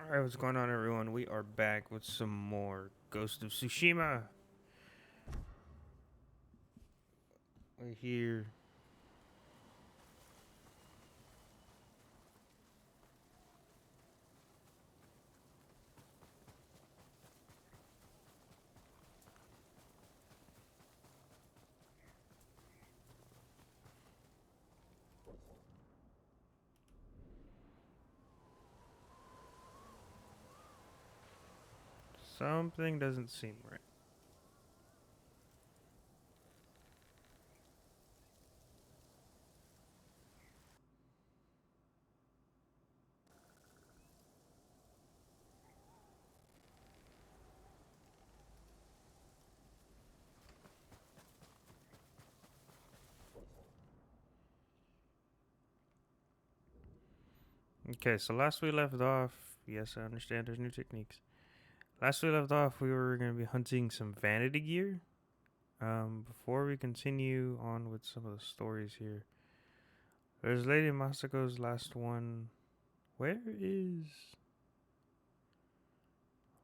Alright, what's going on, everyone? We are back with some more Ghost of Tsushima. We're here. Something doesn't seem right. Okay, so last we left off, yes, I understand there's new techniques. Last we left off, we were going to be hunting some vanity gear. Before we continue on with some of the stories here, there's Lady Masako's last one. Where is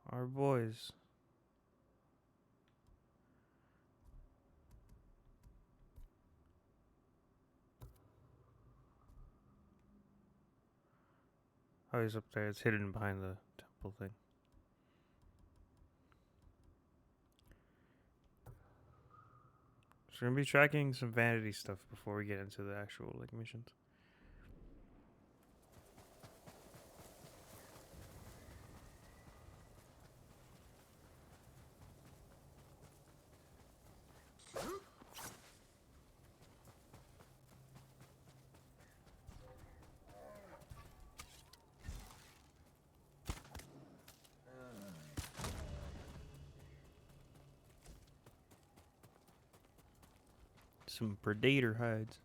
our boys? Oh, he's up there. It's hidden behind the temple thing. So we're gonna be tracking some vanity stuff before we get into the actual missions. Some predator hides.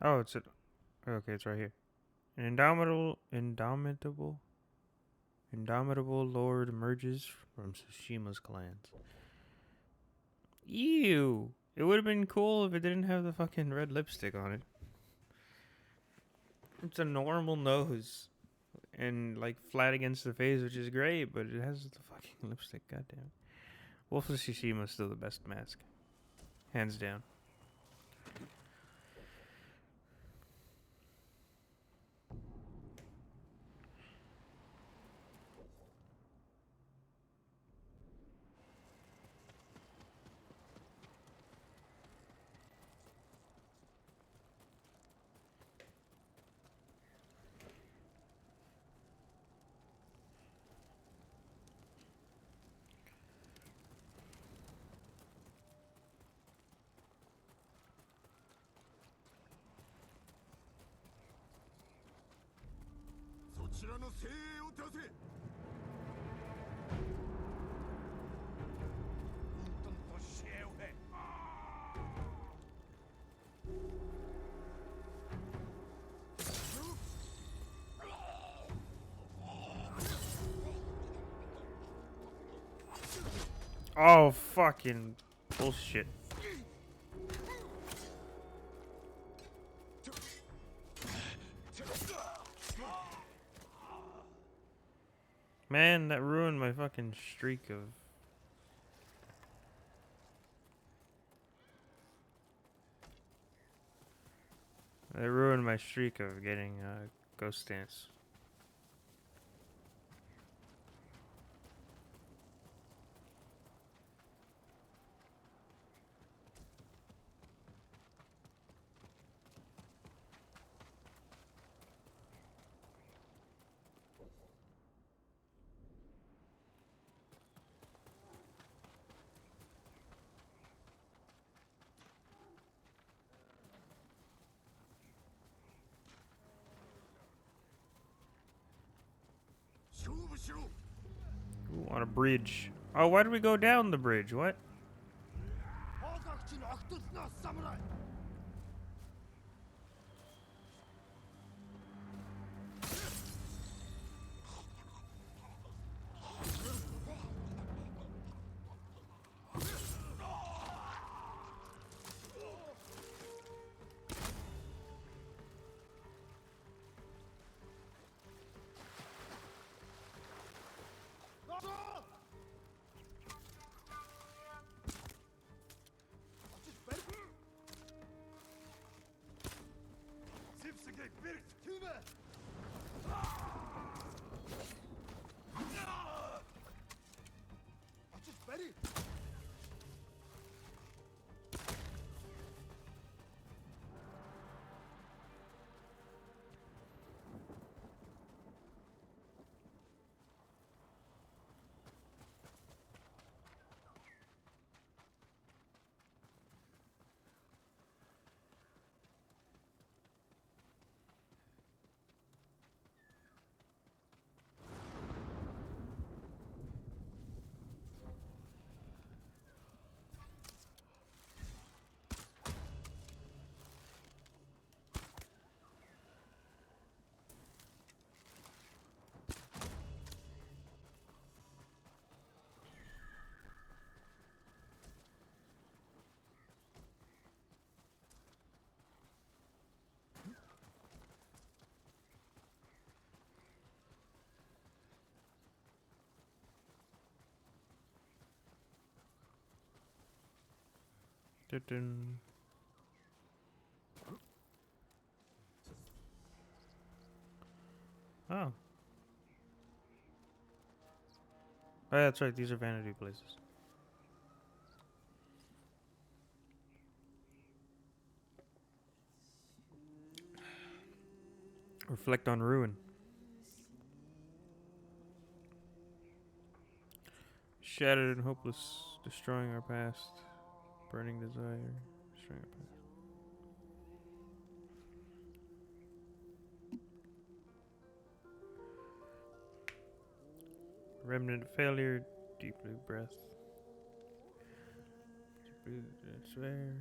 Oh, okay, it's right here. An indomitable lord emerges from Tsushima's clans. Ew! It would have been cool if it didn't have the fucking red lipstick on it. It's a normal nose and flat against the face, which is great, but it has the fucking lipstick. Goddamn. Wolf of Tsushima is still the best mask, hands down. Oh, fucking bullshit. Man, that ruined my fucking streak of... That ruined my streak of getting Ghost Dance. Ooh, on a bridge. Oh, why did we go down the bridge? What? Dun-dun. Oh. Oh, yeah, that's right. These are vanity places. Reflect on ruin. Shattered and hopeless, destroying our past. Burning desire, destroying our past. Remnant of failure, deep blue breath. Deep blue despair.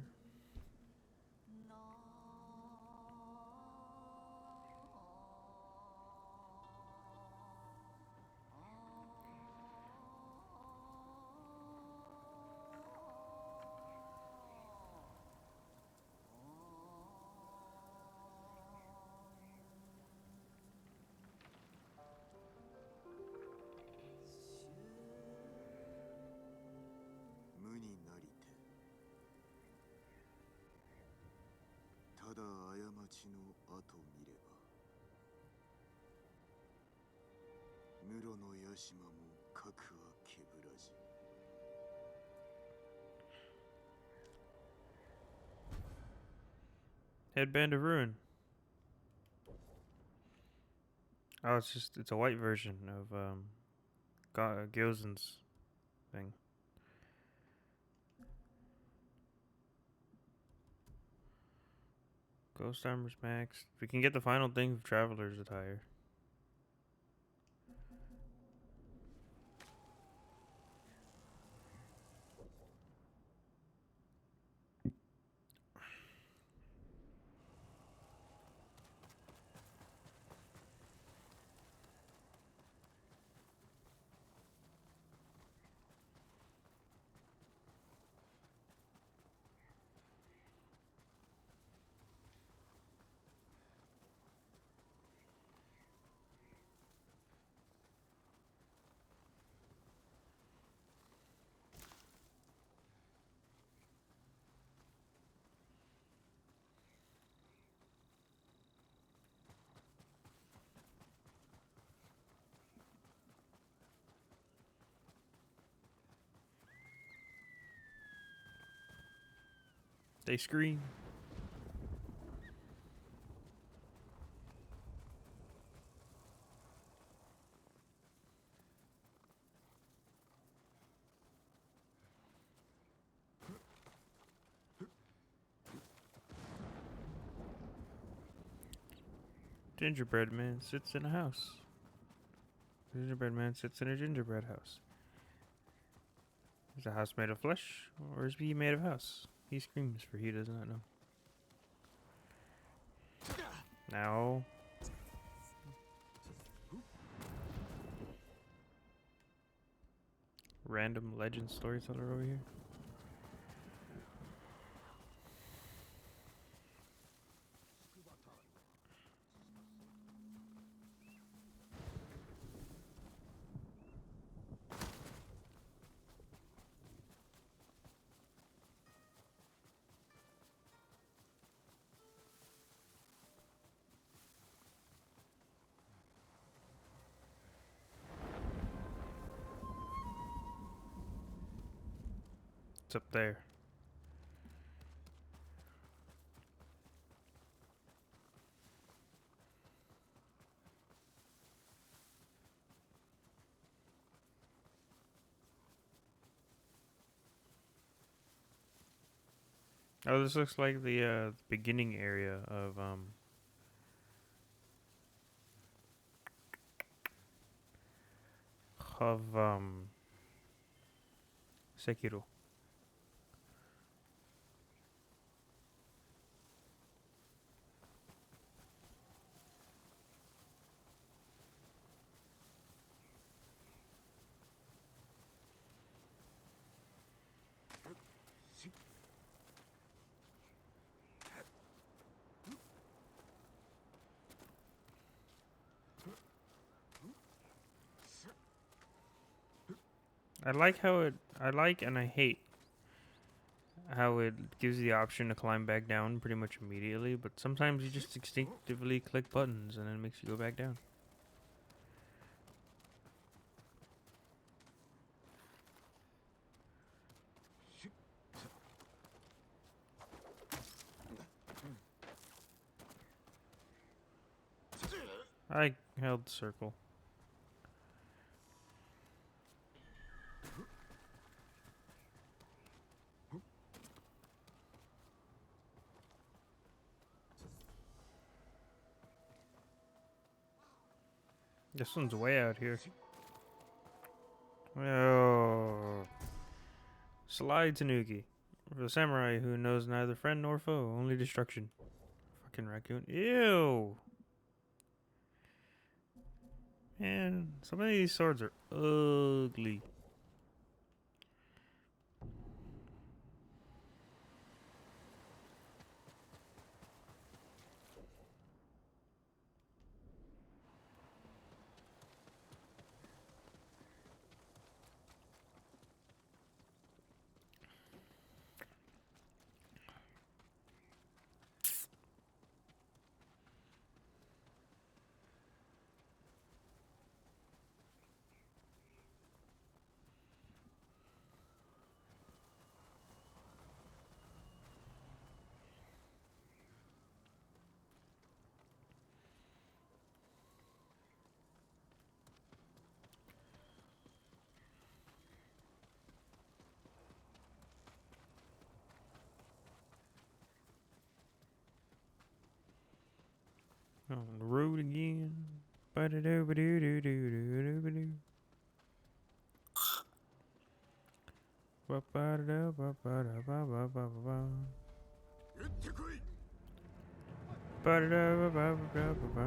Headband of ruin. Oh, it's a white version of Gyozen's thing. Ghost armor's maxed. We can get the final thing of Traveler's attire. They scream. Gingerbread man sits in a house. The gingerbread man sits in a gingerbread house. Is the house made of flesh, or is he made of house? He screams, for he does not know. Now. Random legend storyteller over here. It's up there. Oh, this looks like the beginning area of Sekiro. I like and I hate how it gives you the option to climb back down pretty much immediately, but sometimes you just instinctively click buttons and then it makes you go back down. I held circle. This one's way out here. Oh. Slide Tanuki. For the samurai who knows neither friend nor foe, only destruction. Fucking raccoon. Ew. Man, some of these swords are ugly. On the road again. Ba-da-do-ba-do-do-do-do-do-do-do. Ba-ba-da-da-ba-ba-da-ba-ba-ba-ba. Ba-da-da-ba-ba-ba-ba-ba.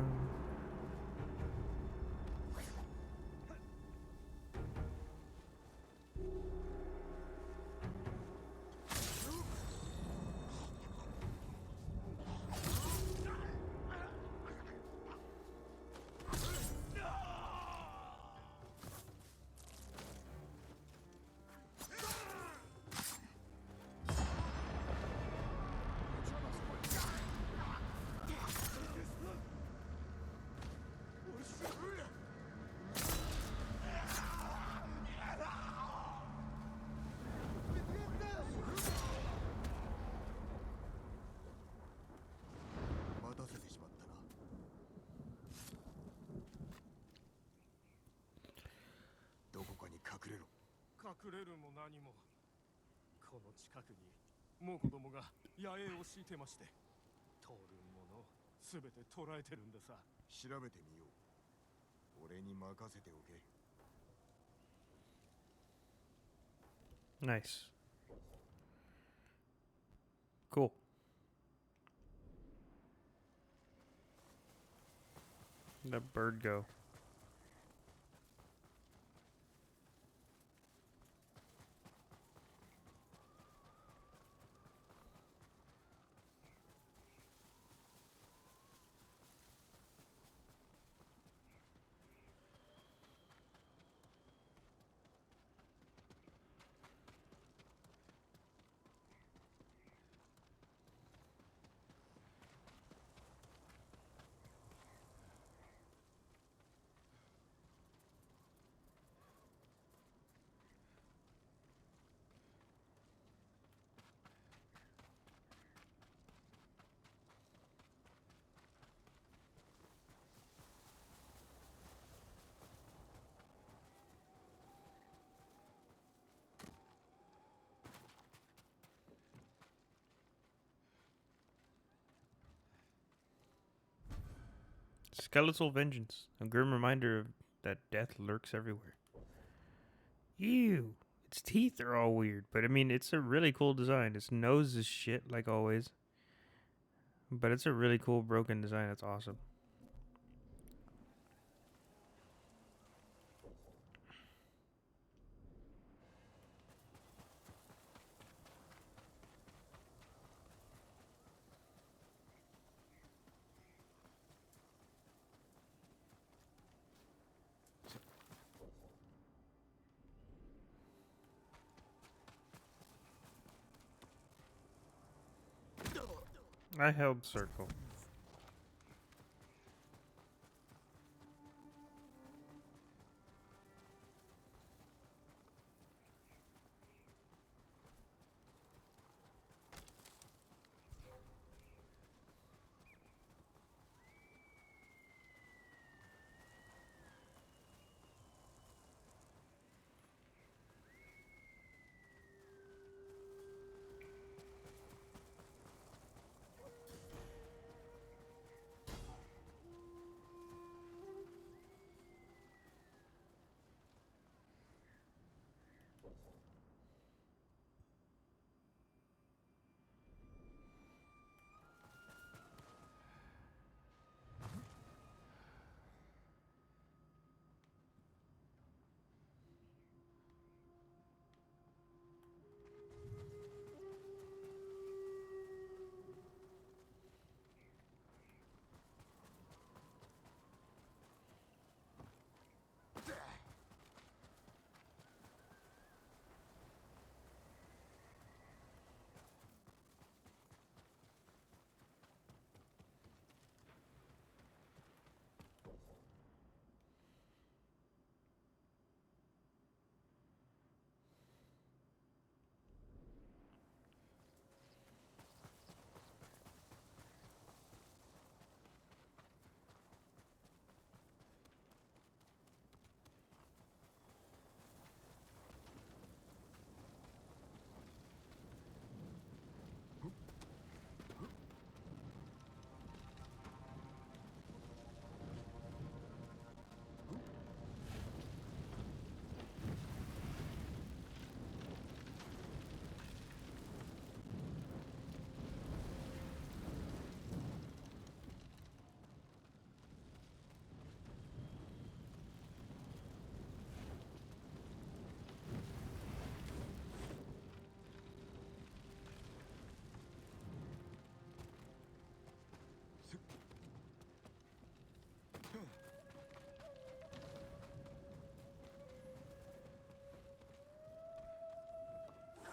Nice. Cool. Where'd that bird go? Skeletal vengeance. A grim reminder of that death lurks everywhere. Ew. Its teeth are all weird, but I mean, it's a really cool design. Its nose is shit, like always. But it's a really cool broken design. It's awesome. I held circle.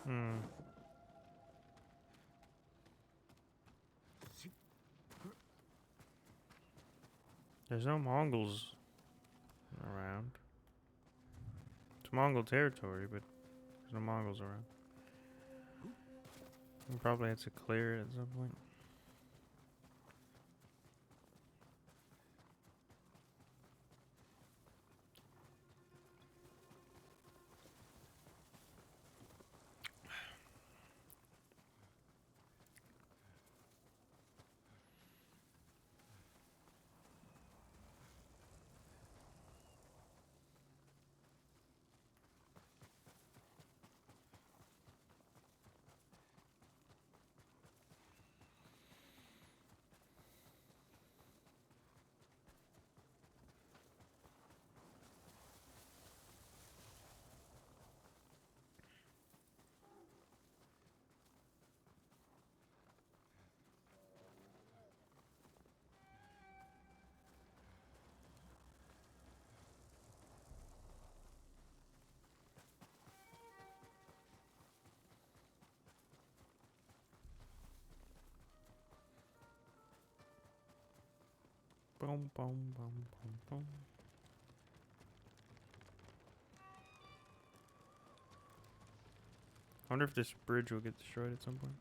Hmm. There's no Mongols around. It's Mongol territory, but there's no Mongols around. We probably have to clear it at some point. Boom, boom, boom, boom, boom. I wonder if this bridge will get destroyed at some point.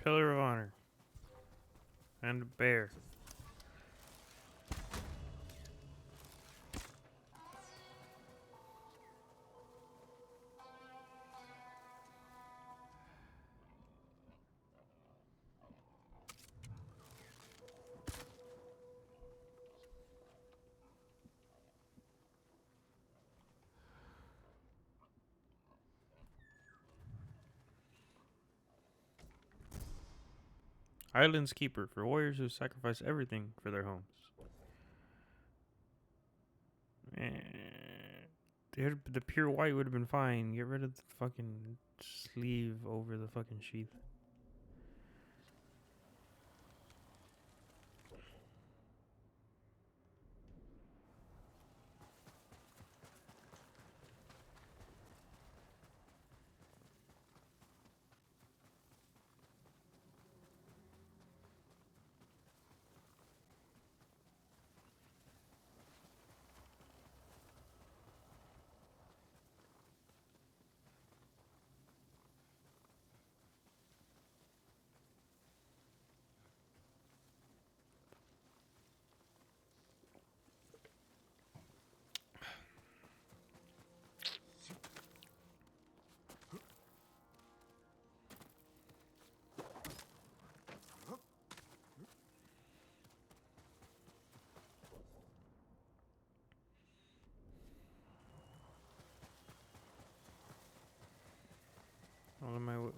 Pillar of Honor. And a bear. Island's Keeper for warriors who sacrifice everything for their homes. The pure white would have been fine. Get rid of the fucking sleeve over the fucking sheath.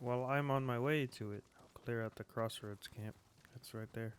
While I'm on my way to it, I'll clear out the crossroads camp. That's right there.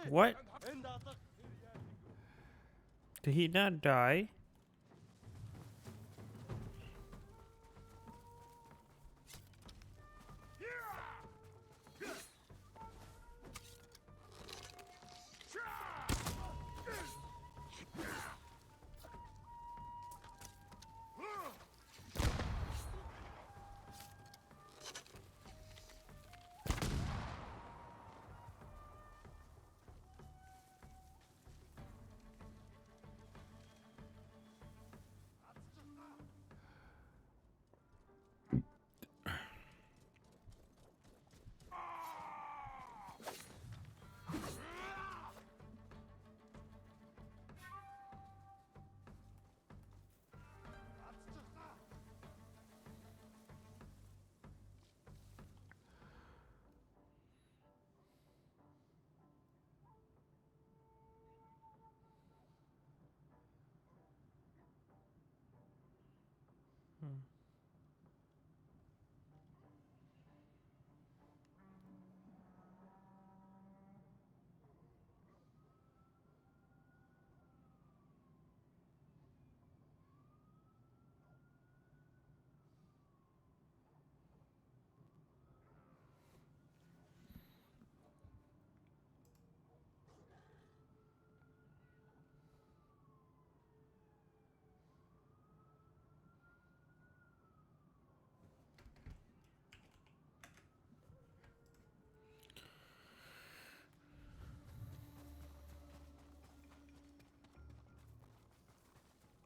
What? Did he not die?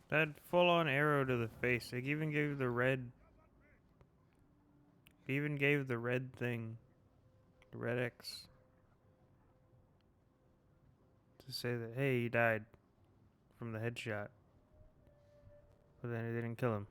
That full-on arrow to the face. They even gave the red. Even gave the red thing, the red X, to say that hey, he died from the headshot, but then it didn't kill him.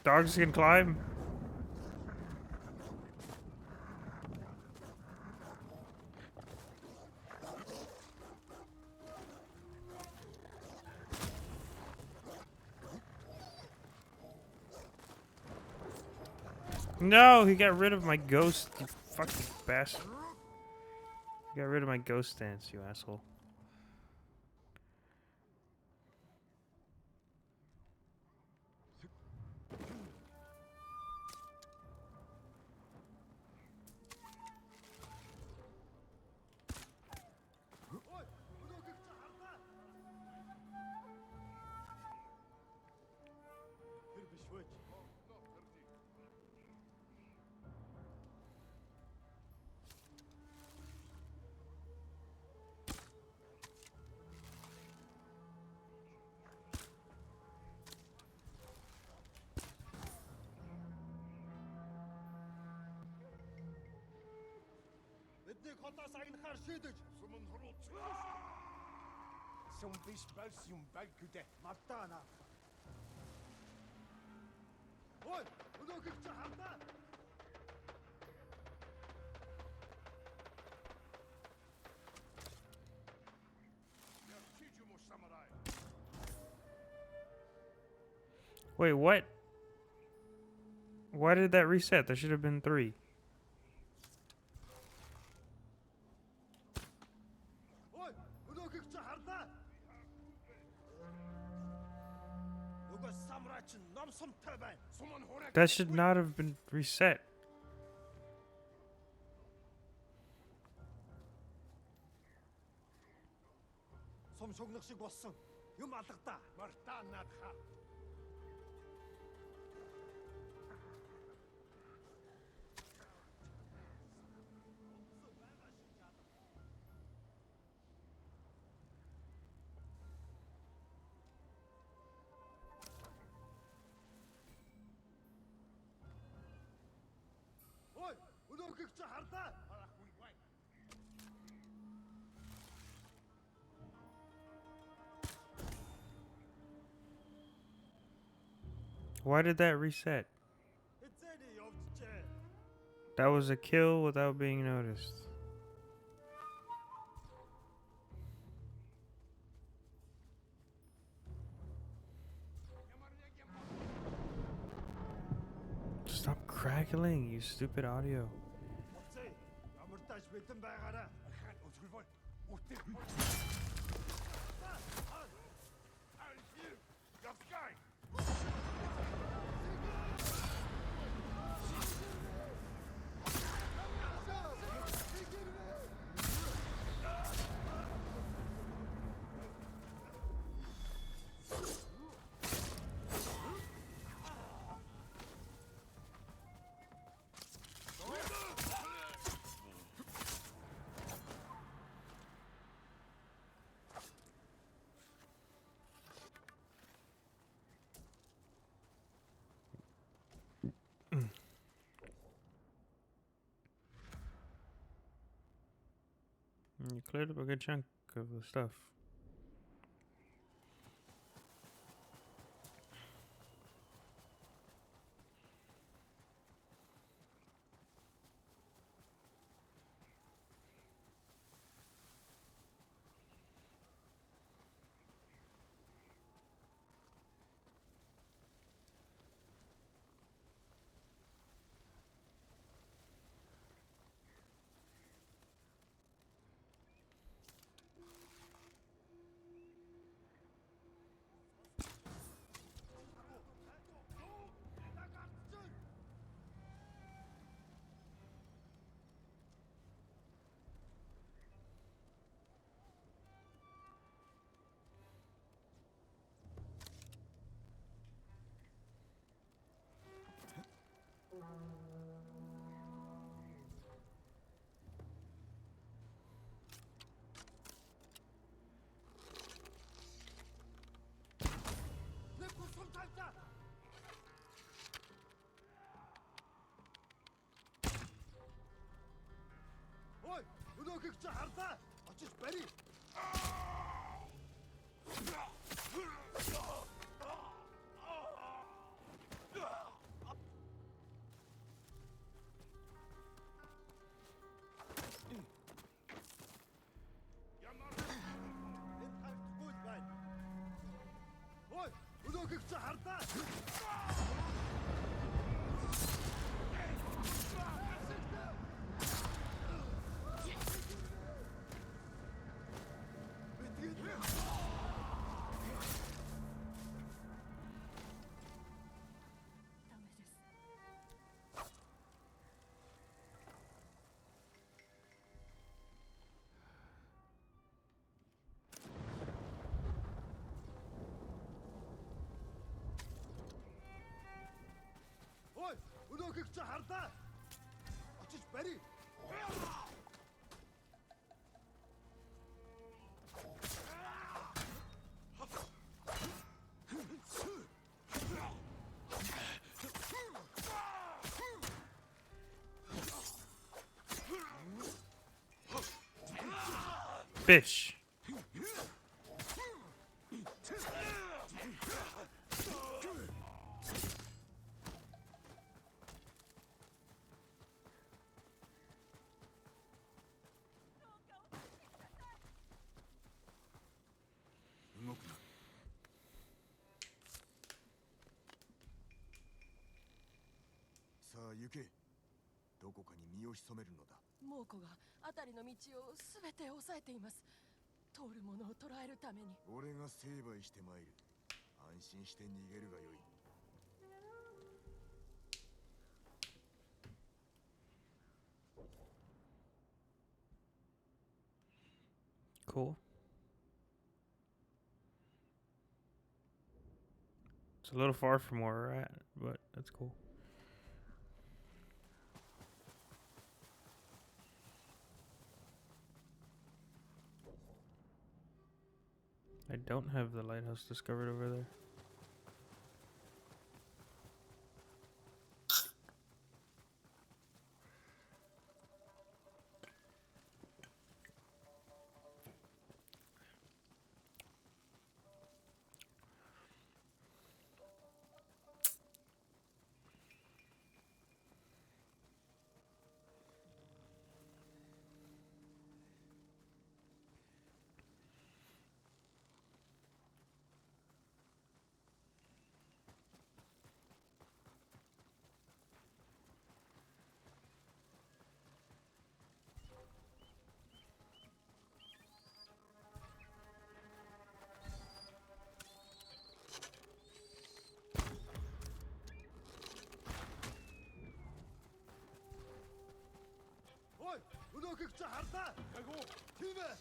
Dogs can climb. No, he got rid of my ghost, you fucking bastard. He got rid of my ghost stance, you asshole. Wait, what? Why did that reset? There should have been 3. That should not have been reset. Why did that reset? That was a kill without being noticed. Stop crackling, you stupid audio. You cleared up a good chunk of the stuff. Ой, өнөөхийг чи харлаа. Очиж барь. Ой, өнөөхийг чи харлаа. Ой, өнөөхийг чи харлаа. Очиж барь. Fish. Cool. It's a little far from where we're at, but that's cool. I don't have the lighthouse discovered over there. Ой, өнөөхийг чи харлаа. Агуу. Тийм ээ.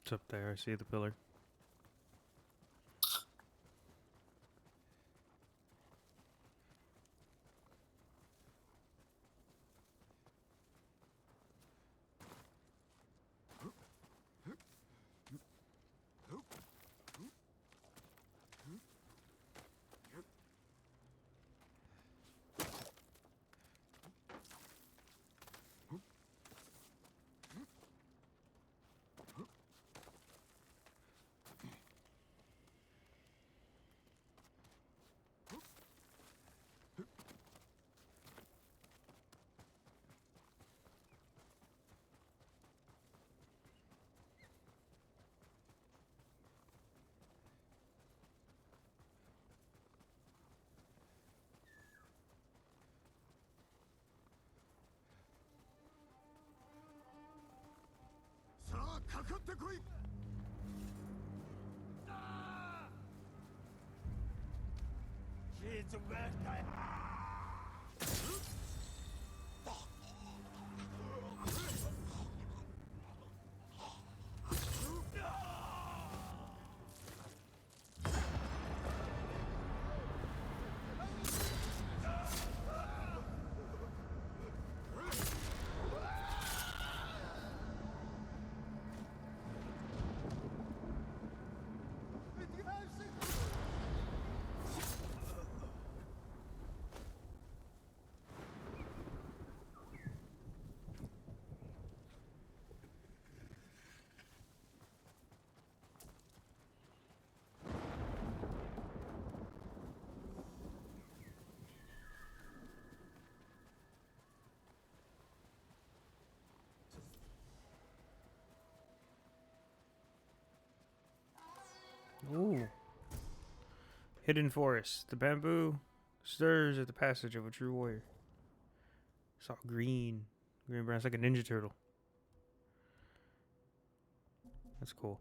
It's up there. I see the pillar. ってこい。She's a red guy. Ooh. Hidden forest. The bamboo stirs at the passage of a true warrior. It's all green. Green brown. It's like a ninja turtle. That's cool.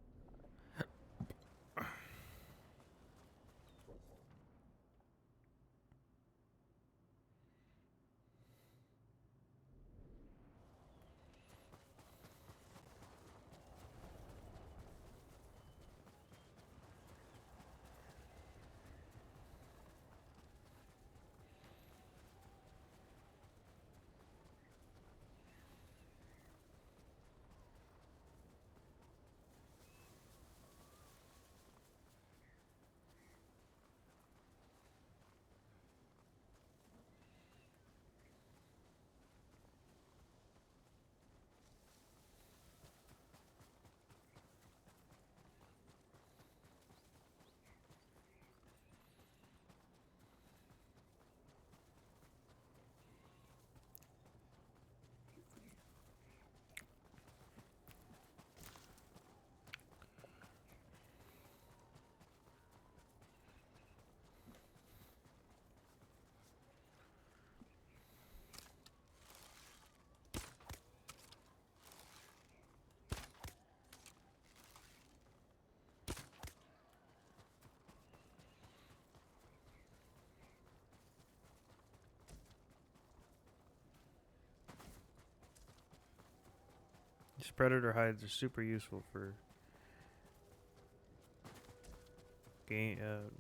These predator hides are super useful for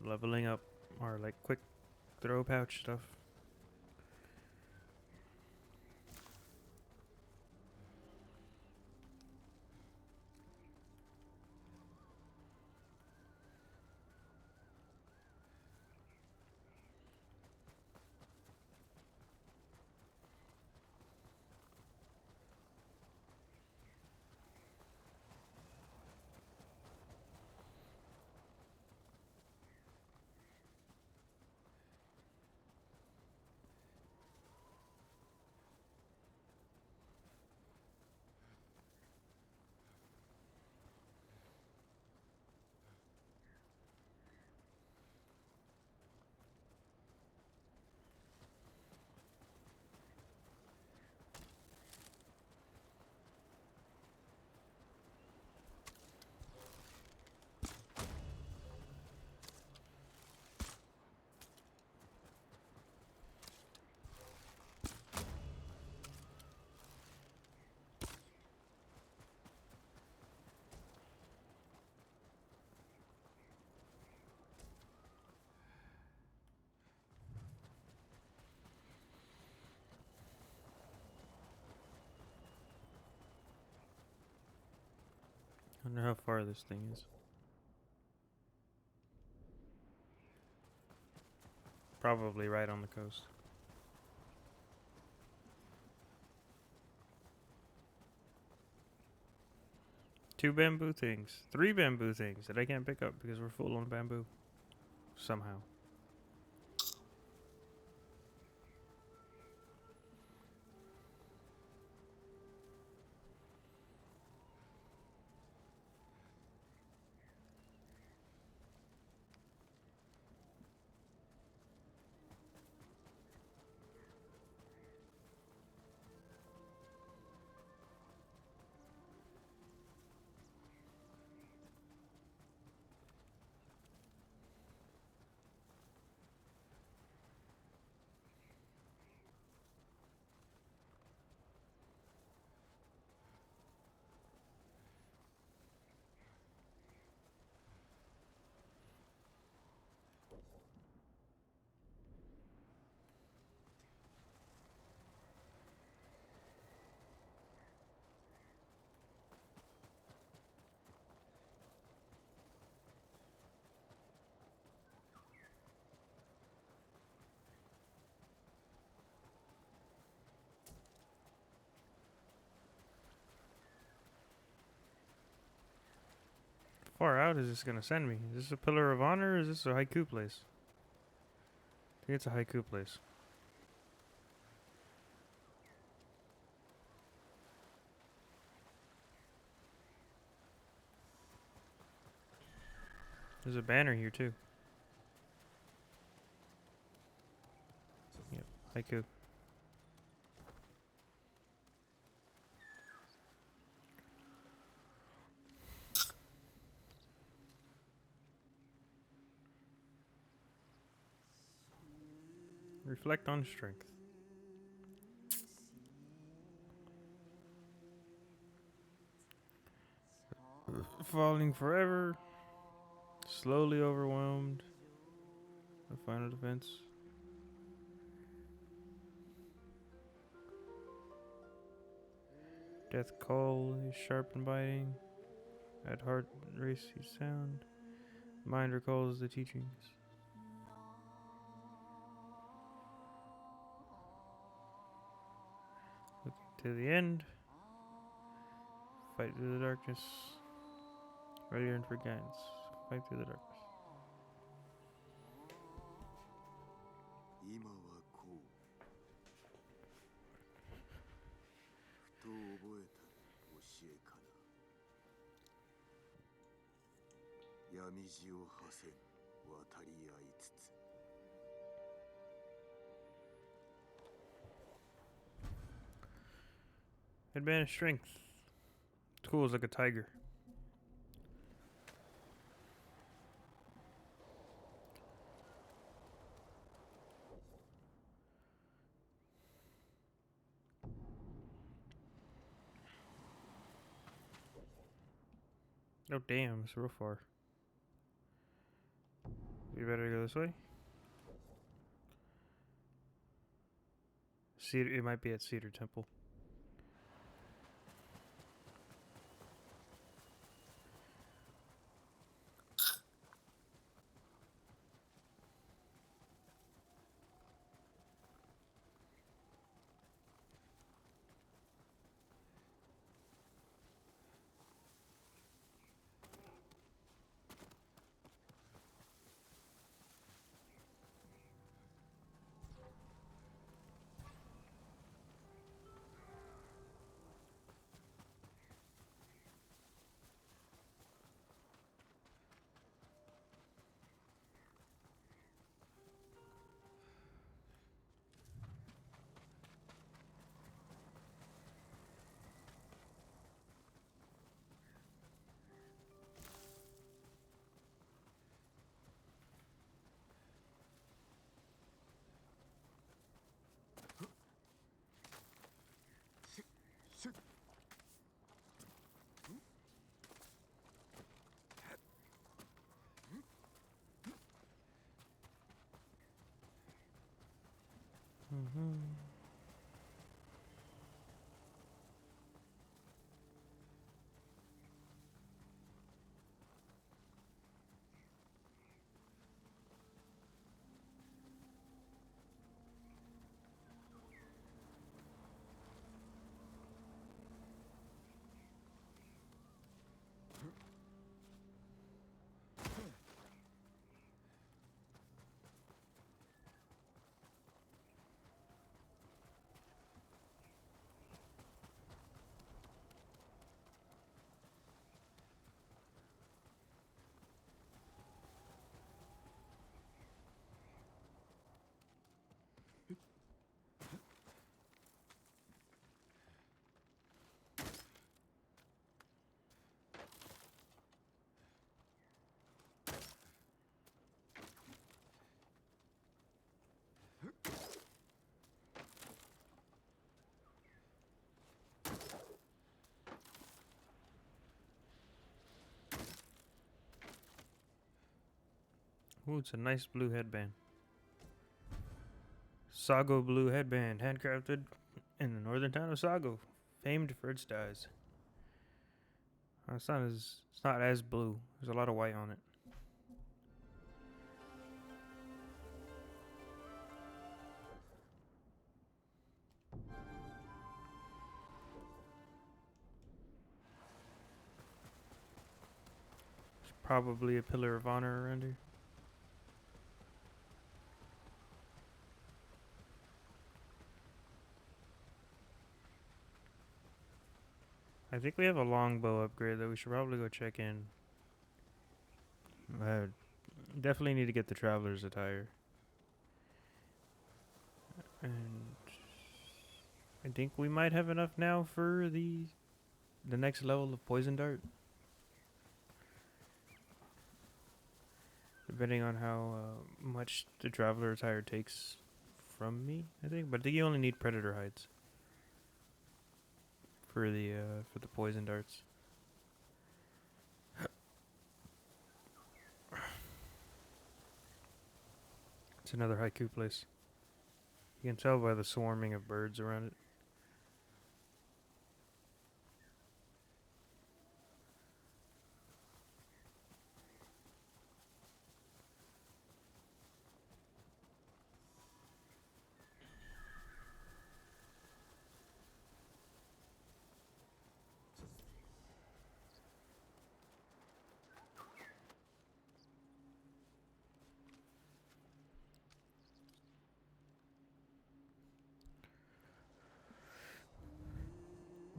leveling up or like quick throw pouch stuff. I wonder how far this thing is. Probably right on the coast. Two bamboo things. Three bamboo things that I can't pick up because we're full on bamboo. Somehow. far out is this gonna send me? Is this a pillar of honor or is this a haiku place? I think it's a haiku place. There's a banner here too. Yep, haiku. Reflect on strength. Falling forever. Slowly overwhelmed. The final defense. Death call is sharp and biting. At heart racy sound. Mind recalls the teachings. Looking to the end. Fight through the darkness. Ready and for guidance. Fight through the darkness. 今はこうふと覚えた教えかな闇路を馳せ渡り合いつつ Headband of strength. It's cool, it's like a tiger. Oh damn, it's real far. We better go this way. Cedar, it might be at Cedar Temple. Ooh, it's a nice blue headband. Sago blue headband, handcrafted in the northern town of Sago, famed for its dyes. It's not as blue. There's a lot of white on it. probably a pillar of honor around here. I think we have a longbow upgrade that we should probably go check in. I definitely need to get the traveler's attire. And I think we might have enough now for the next level of poison dart. Depending on how much the traveler attire takes from me, I think. But I think you only need predator hides for the poison darts. It's another haiku place. You can tell by the swarming of birds around it.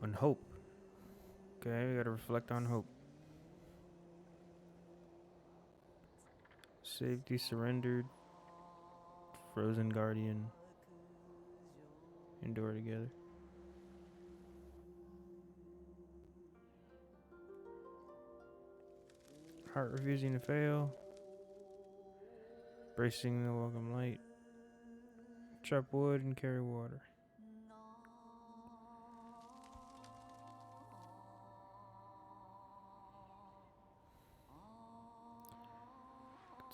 On hope. Okay, we gotta reflect on hope. Safety surrendered. Frozen guardian. Endure together. Heart refusing to fail. Bracing the welcome light. Chop wood and carry water.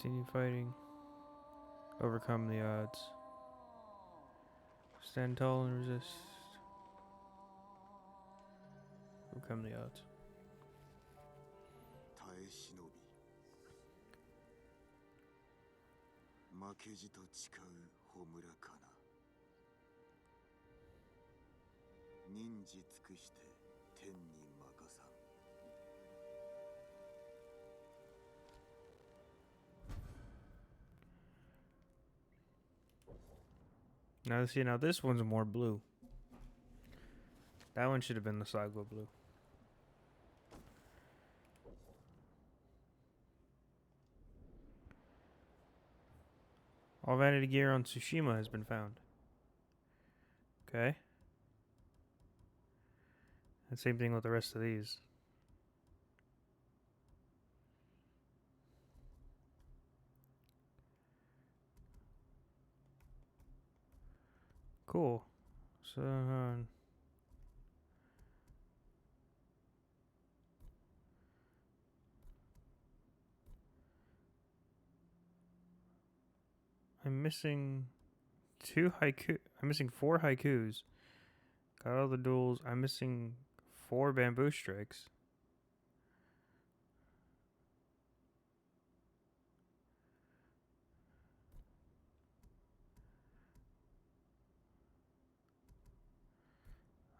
Continue fighting. Overcome the odds. Stand tall and resist. Overcome the odds. 耐え忍び負けじと誓う穂村かな忍じ尽くして天に任さん Now see, now this one's more blue. That one should have been the Sago blue. All vanity gear on Tsushima has been found. Okay. And same thing with the rest of these. Cool. So, I'm missing I'm missing 4 haikus. Got all the duels. I'm missing 4 bamboo strikes.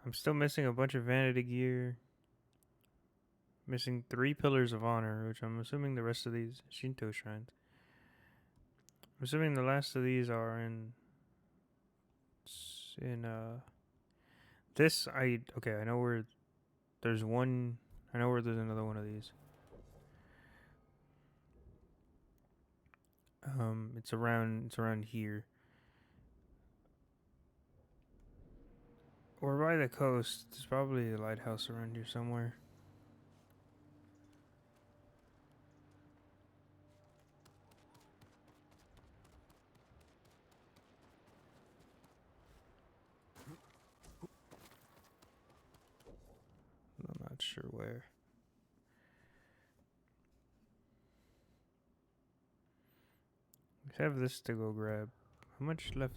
I'm still missing a bunch of vanity gear. Missing 3 pillars of honor, which I'm assuming the rest of these Shinto shrines. I'm assuming the last of these are in this okay, I know where there's one. I know where there's another one of these. It's around here. Or by the coast. There's probably a lighthouse around here somewhere. I'm not sure where. We have this to go grab. How much left?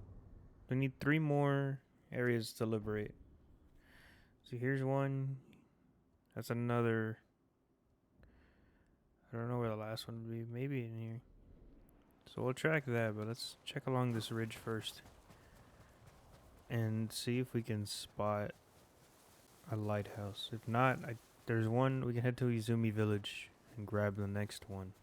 We need 3 more areas to liberate. So here's one. That's another. I don't know where the last one would be. Maybe in here. So we'll track that, but let's check along this ridge first. And see if we can spot a lighthouse. If not, there's one. We can head to Izumi Village can grab the next one.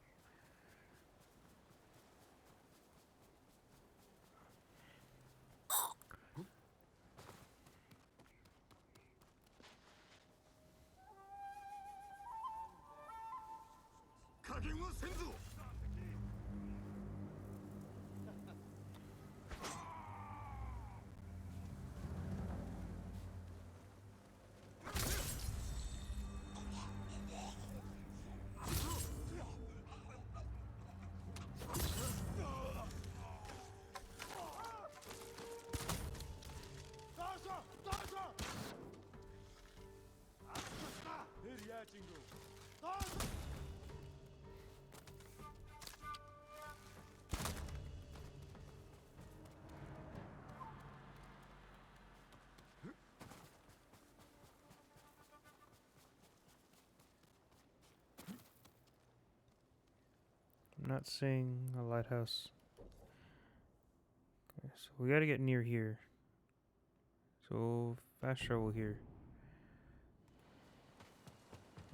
I'm not seeing a lighthouse. Okay, so we gotta get near here. So fast travel here.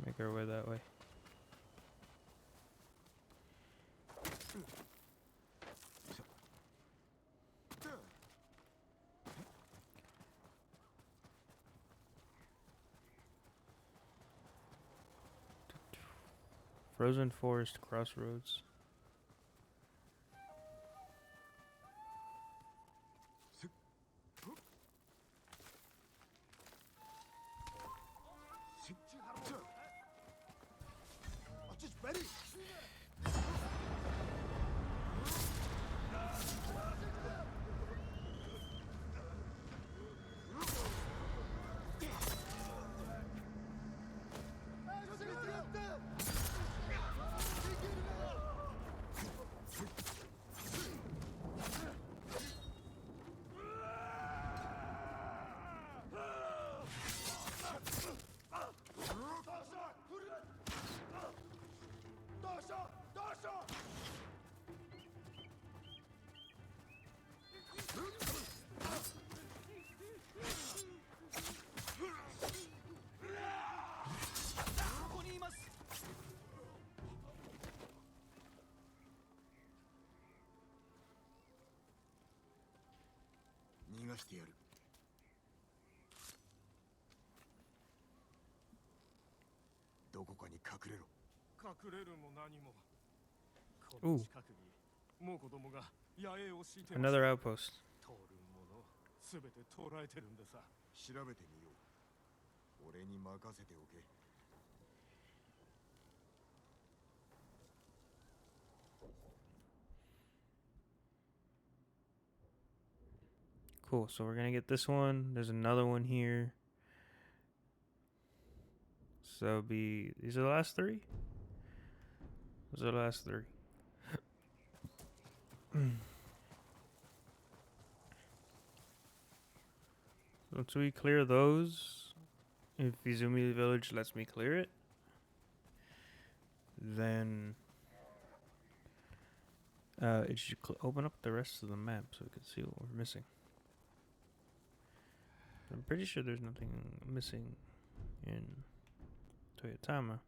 Make our way that way. Frozen Forest Crossroads. Ooh. Another outpost. Cool, so we're gonna get this one. There's another one here. So these are the last three? Those are the last three. Once we clear those, if Izumi Village lets me clear it, then it should open up the rest of the map so we can see what we're missing. I'm pretty sure there's nothing missing in Toyotama.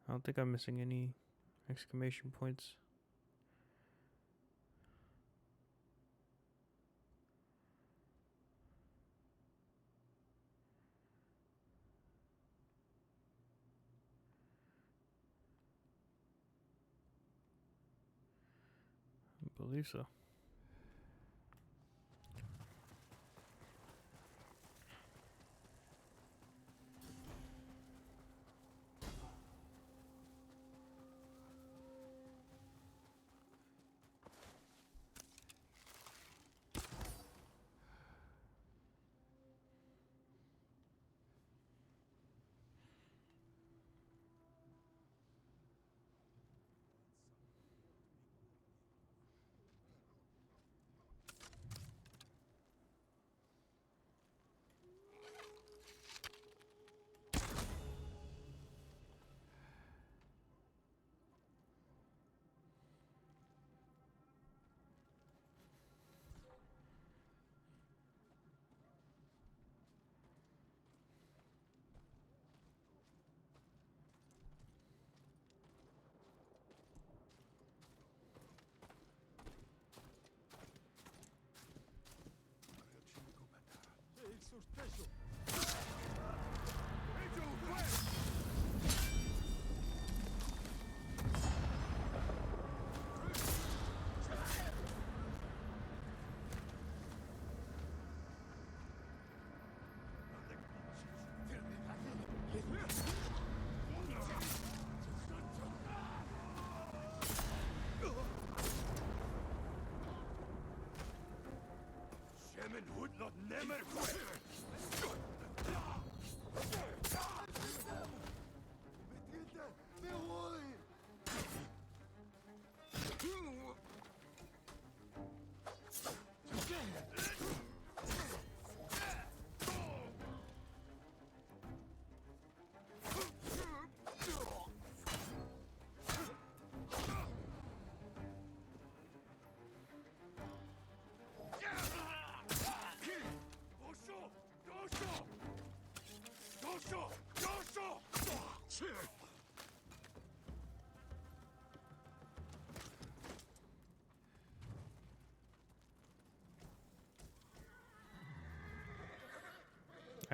I don't think I'm missing any exclamation points. I believe so.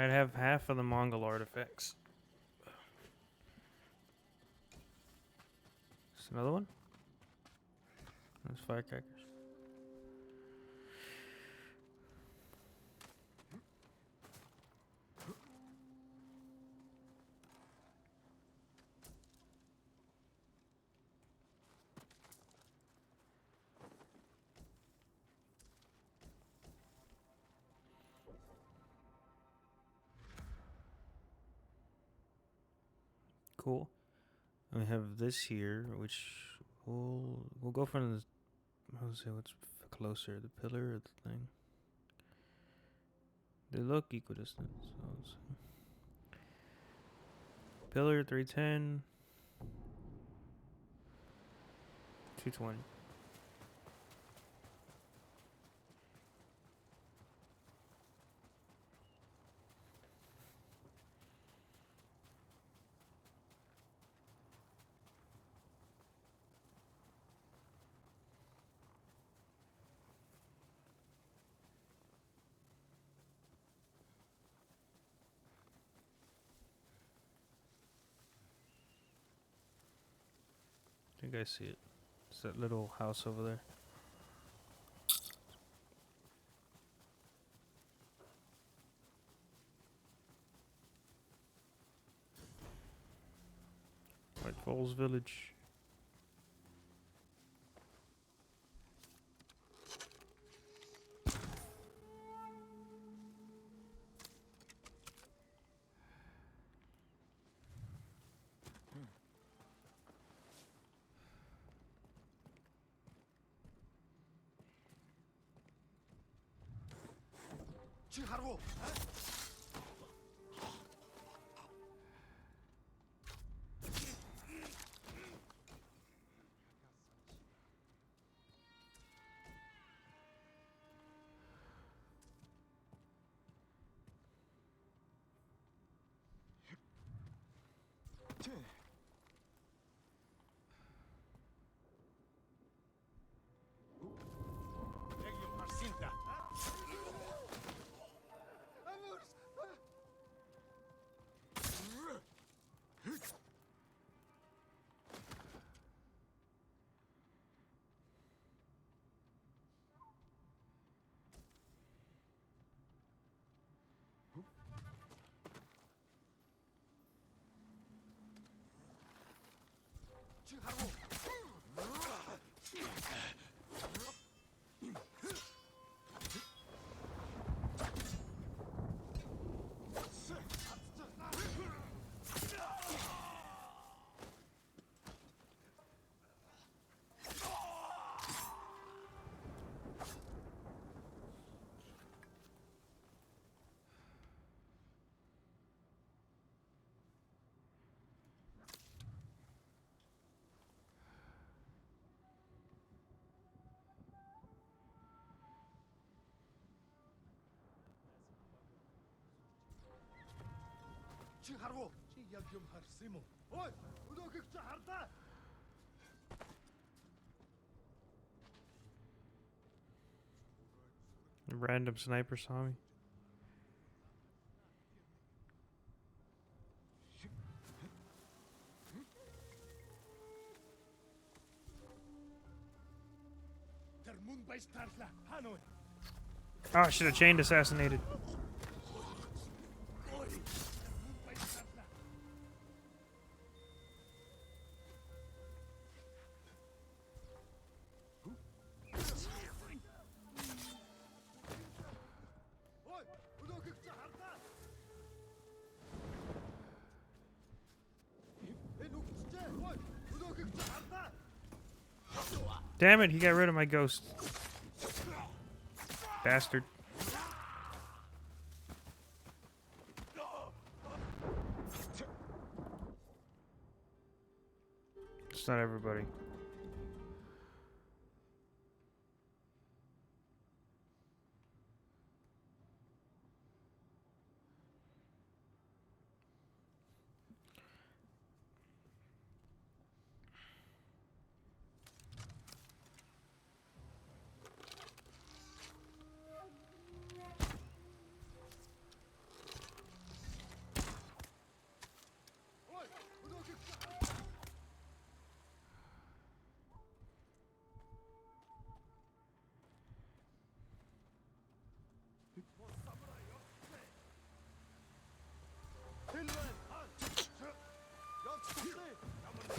I'd have half of the Mongol artifacts. Just another one? Those firecrackers. Cool. We have this here, which we'll go from the. I'll say what's closer, the pillar or the thing. They look equidistant. So let's see. Pillar 310, 220. I think I see it. It's that little house over there. White Falls Village. A random sniper saw me. Oh, I should have chained assassinated. Damn it, he got rid of my ghost. Bastard. It's not everybody.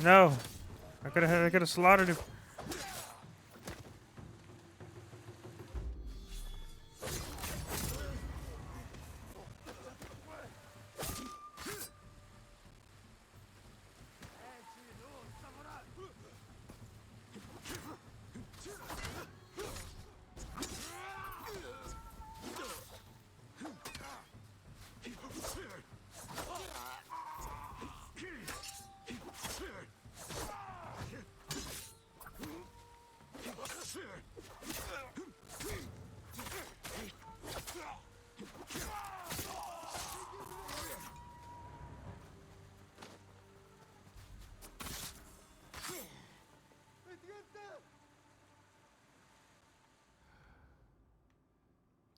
No, I could have slaughtered him.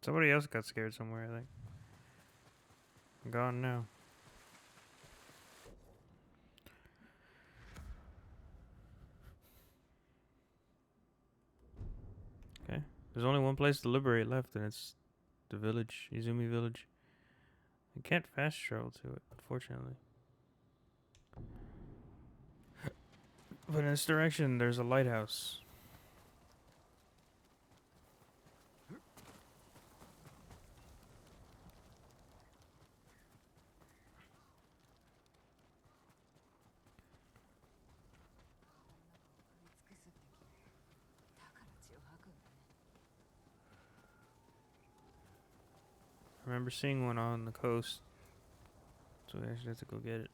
Somebody else got scared somewhere, I think. I'm gone now. Okay. There's only one place to liberate left, and it's the village, Izumi village. I can't fast travel to it, unfortunately. But in this direction, there's a lighthouse. I remember seeing one on the coast, so we actually have to go get it.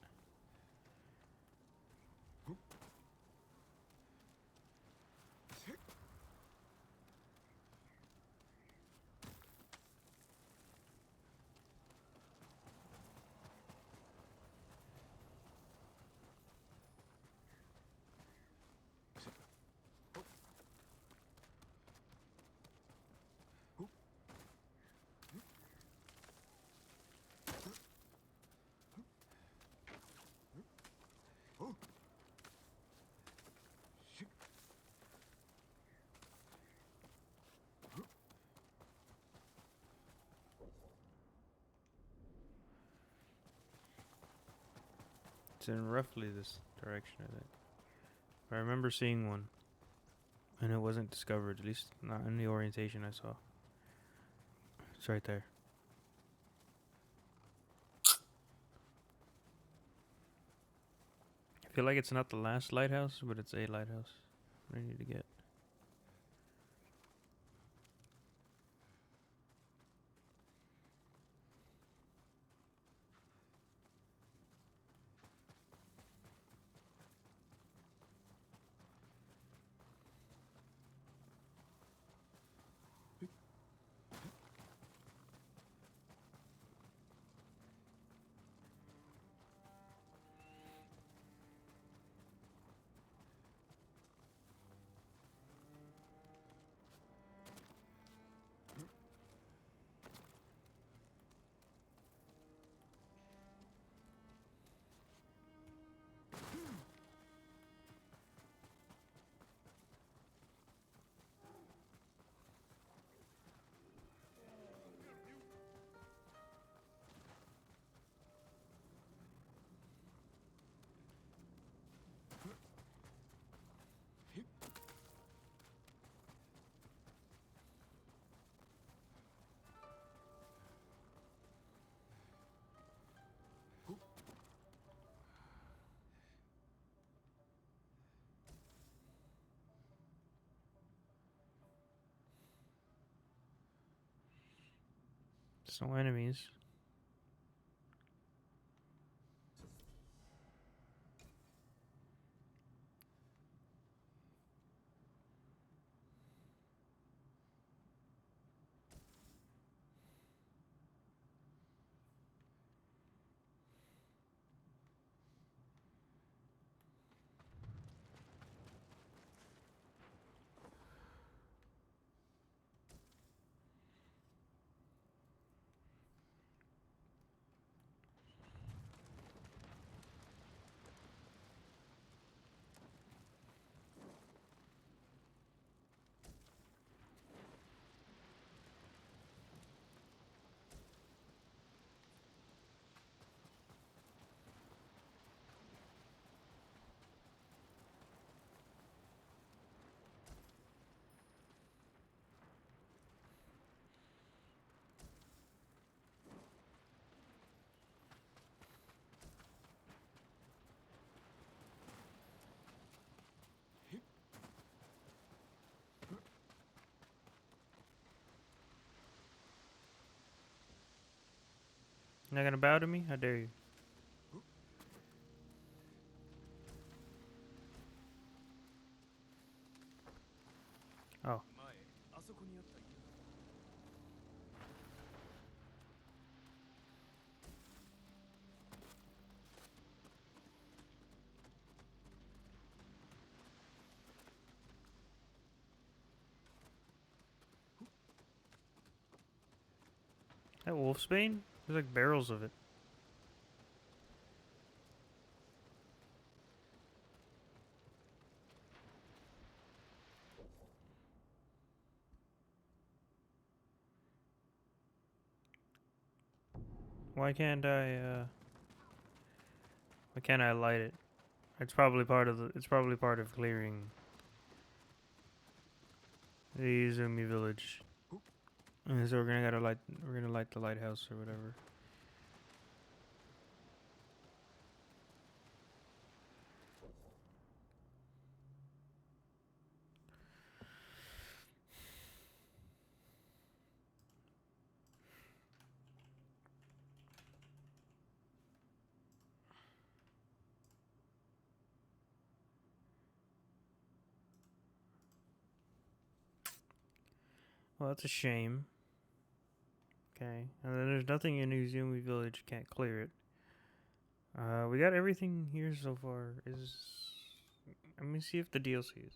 It's in roughly this direction, I think. I remember seeing one, and it wasn't discovered, at least not in the orientation I saw. It's right there. I feel like it's not the last lighthouse, but it's a lighthouse I need to get. There's no enemies. You're not gonna bow to me? How dare you? Oh. That wolfsbane? There's like barrels of it. Why can't why can't I light it? It's probably part of the it's probably part of clearing the Izumi village. And so we're gonna light the lighthouse or whatever. Well, that's a shame. Okay. And then there's nothing in Izumi village, can't clear it. We got everything here so far. Let me see if the DLC is.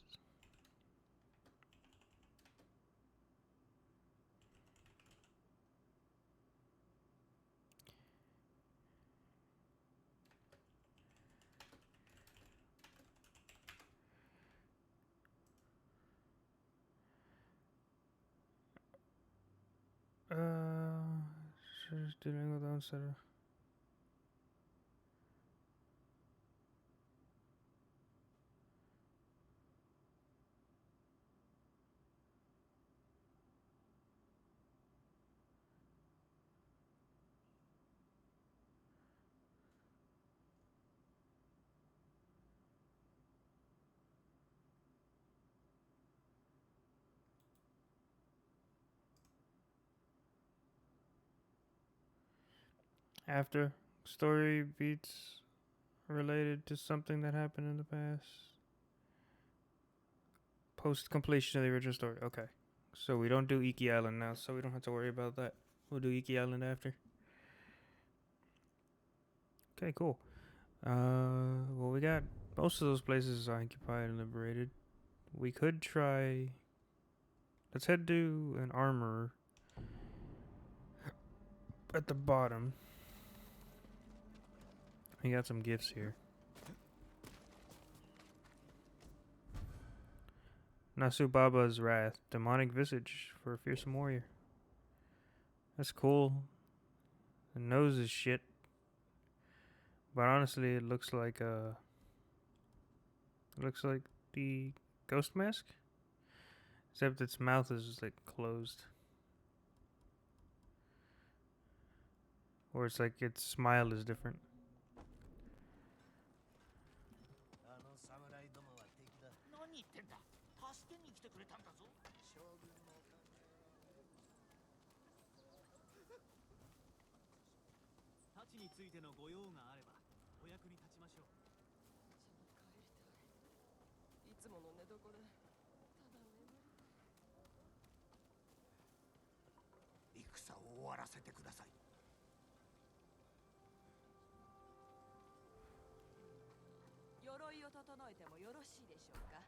Just dealing with downside. After story beats related to something that happened in the past. Post completion of the original story. Okay. So we don't do Iki Island now, so we don't have to worry about that. We'll do Iki Island after. Okay, cool. Well, we got most of those places occupied and liberated. We could try. Let's head to an armorer at the bottom. We got some gifts here. Nasu Baba's Wrath, demonic visage for a fearsome warrior. That's cool. The nose is shit, but honestly, it looks like the ghost mask, except its mouth is just like closed, or it's like its smile is different. 地についてのご用があればお役に立ちましょう。いつもの寝床でただ眠りたい。戦を終わらせてください。鎧を整えてもよろしいでしょうか。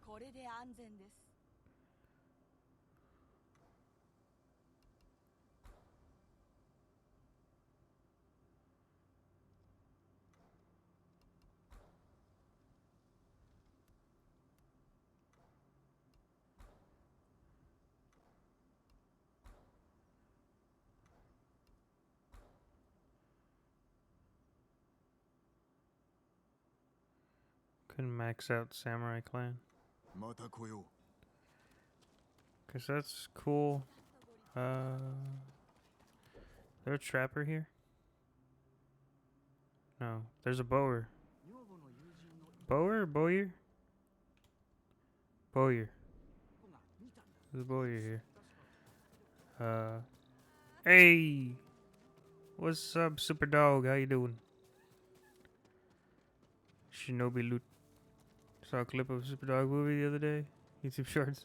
これで安全です。Couldn't max out Samurai Clan. また来よう。 Cause that's cool. There a trapper here? No, there's a bower. Bower or bowyer? Bowyer. There's a bowyer here. Hey! What's up, super dog? How you doing? Shinobi loot. Saw a clip of a super dog movie the other day. YouTube shorts.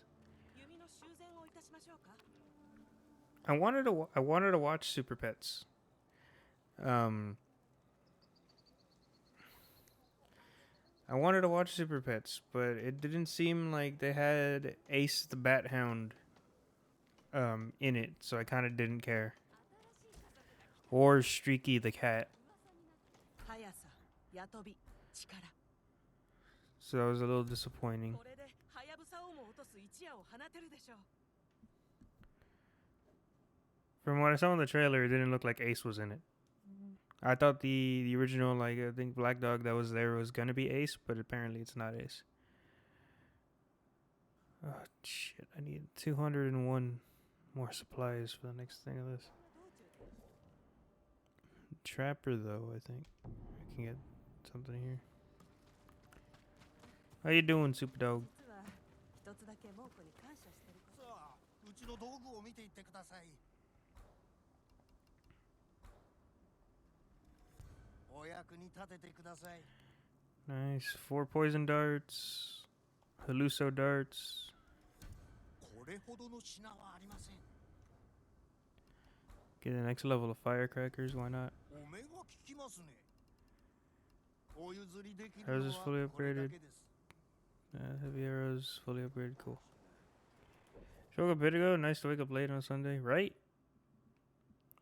I wanted to watch Super Pets. I wanted to watch Super Pets, but it didn't seem like they had Ace the Bat Hound in it, so I kind of didn't care. Or Streaky the cat. So that was a little disappointing. From what I saw in the trailer, it didn't look like Ace was in it. I thought the original, like, I think Black Dog that was there was gonna be Ace, but apparently it's not Ace. Oh, shit. I need 201 more supplies for the next thing of this. Trapper, though, I think. I can get something here. How you doing, Super Dog? うちの道具を見ていってください。お役に立ててください。 Nice. 4 poison darts. Haluso darts. これほどの品はありません。 Get the next level of firecrackers, why not? お目が効きますね。お譲りできる How's の this は fully これだ upgraded? けです。 Heavy arrows, fully upgraded, cool. Woke up a bit ago, nice to wake up late on a Sunday, right?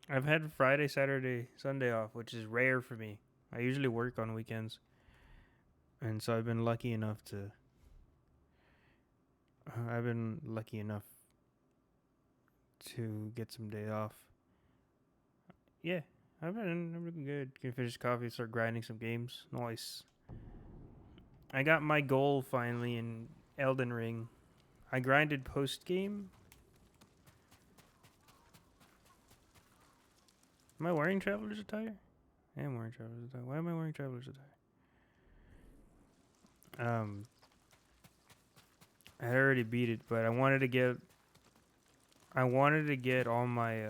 I've had Friday, Saturday, Sunday off, which is rare for me. I usually work on weekends. And so I've been lucky enough to get some day off. Yeah, I'm looking good. Can finish coffee, start grinding some games. Nice. I got my goal finally in Elden Ring. I grinded post game. Am I wearing Traveler's attire? I am wearing Traveler's attire. Why am I wearing Traveler's attire? I had already beat it, but I wanted to get all my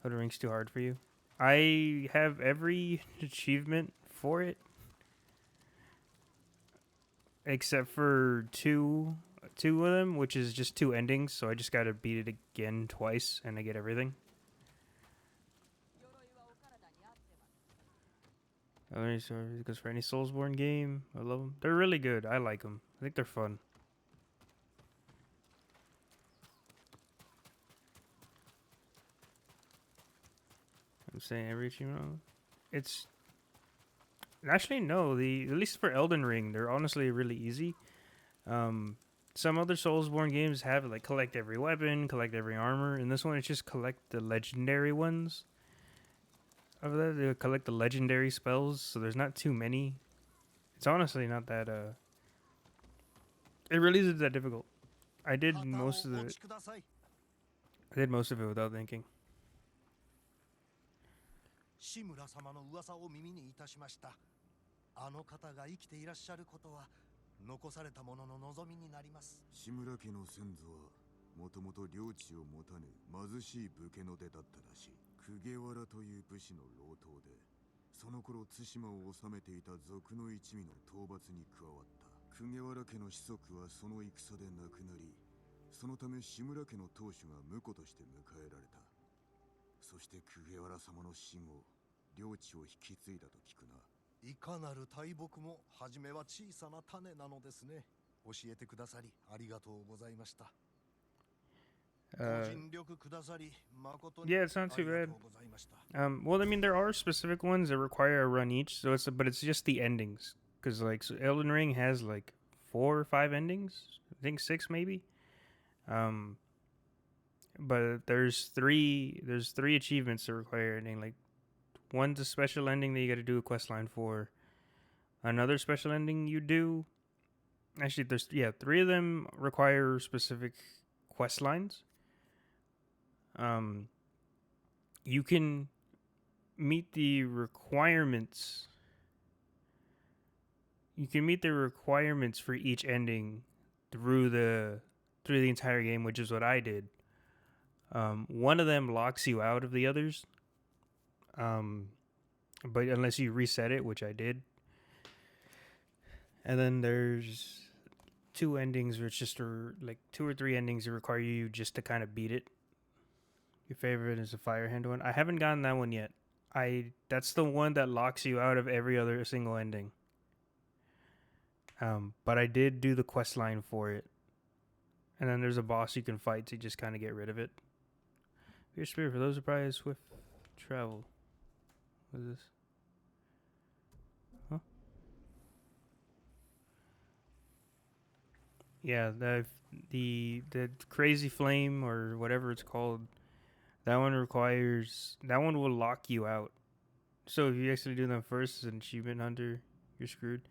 Elden Ring's too hard for you. I have every achievement for it. Except for two of them, which is just 2 endings, so I just gotta beat it again twice and I get everything. Because for any Soulsborne game, I love them. They're really good. I like them. I think they're fun. I'm saying every achievement. It's actually no. At least for Elden Ring, they're honestly really easy. Some other Soulsborne games have like collect every weapon, collect every armor, and this one it's just collect the legendary ones. Of that, they collect the legendary spells, so there's not too many. It's honestly not that it really isn't that difficult. I did most of it. I did most of it without thinking. 志村様の噂を耳にいたしました。あの方が生きていらっしゃることは残された者の望みになります。志村家の先祖はもともと領地を持たぬ貧しい武家の出だったらしい。公家原という武士の老頭で、その頃対馬を治めていた族の一味の討伐に加わった。公家原家の子息はその戦で亡くなり、そのため志村家の当主が婿として迎えられた。そして公家原様の死後、領地を引き継いだと聞くな。いかなる大木も初めは小さな種なのですね。教えてくださりありがとうございました。ご尽力くださり誠に Yeah, it's not あ too りが bad. とうございました。Well, I mean, there are specific ones that require a run each, so but it's just the endings. Because, like, so Elden Ring has, like, 4 or 5 endings. I think 6, maybe. But there's three achievements that require ending. Like, one's a special ending that you gotta do a quest line for. Another special ending you do... Actually, there's, 3 of them require specific quest lines. You can meet the requirements. You can meet the requirements for each ending through the entire game, which is what I did. One of them locks you out of the others, but unless you reset it, which I did. And then there's 2 endings, where it's just like 2 or 3 endings that require you just to kind of beat it. Your favorite is the Firehand one. I haven't gotten that one yet. That's the one that locks you out of every other single ending. But I did do the quest line for it. And then there's a boss you can fight to just kind of get rid of it. Your spirit, for those who probably swift travel. What is this? Huh? Yeah, the crazy flame or whatever it's called. That one will lock you out. So if you actually do them first as an achievement hunter, you're screwed.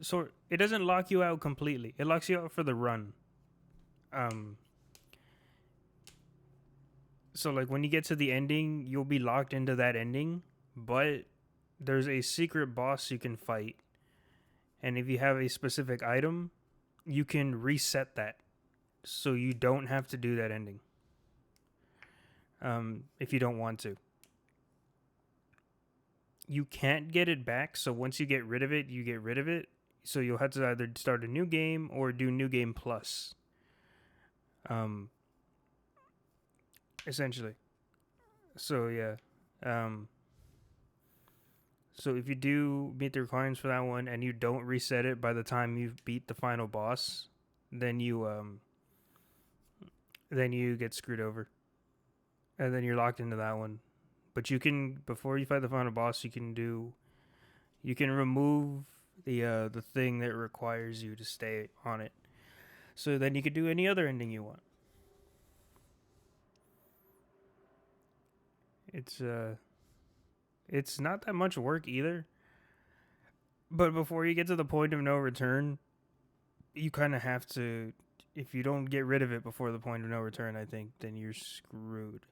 So it doesn't lock you out completely. It locks you out for the run. So like when you get to the ending, you'll be locked into that ending, but there's a secret boss you can fight. And if you have a specific item, you can reset that. So you don't have to do that ending. If you don't want to. You can't get it back, so once you get rid of it, you get rid of it. So you'll have to either start a new game or do New Game Plus. Essentially. So yeah. So if you do meet the requirements for that one and you don't reset it by the time you've beat the final boss, then you get screwed over. And then you're locked into that one. But you can, before you fight the final boss, you can remove the thing that requires you to stay on it. So then you could do any other ending you want. It's not that much work either. But before you get to the point of no return, you kind of have to, if you don't get rid of it before the point of no return, I think, then you're screwed.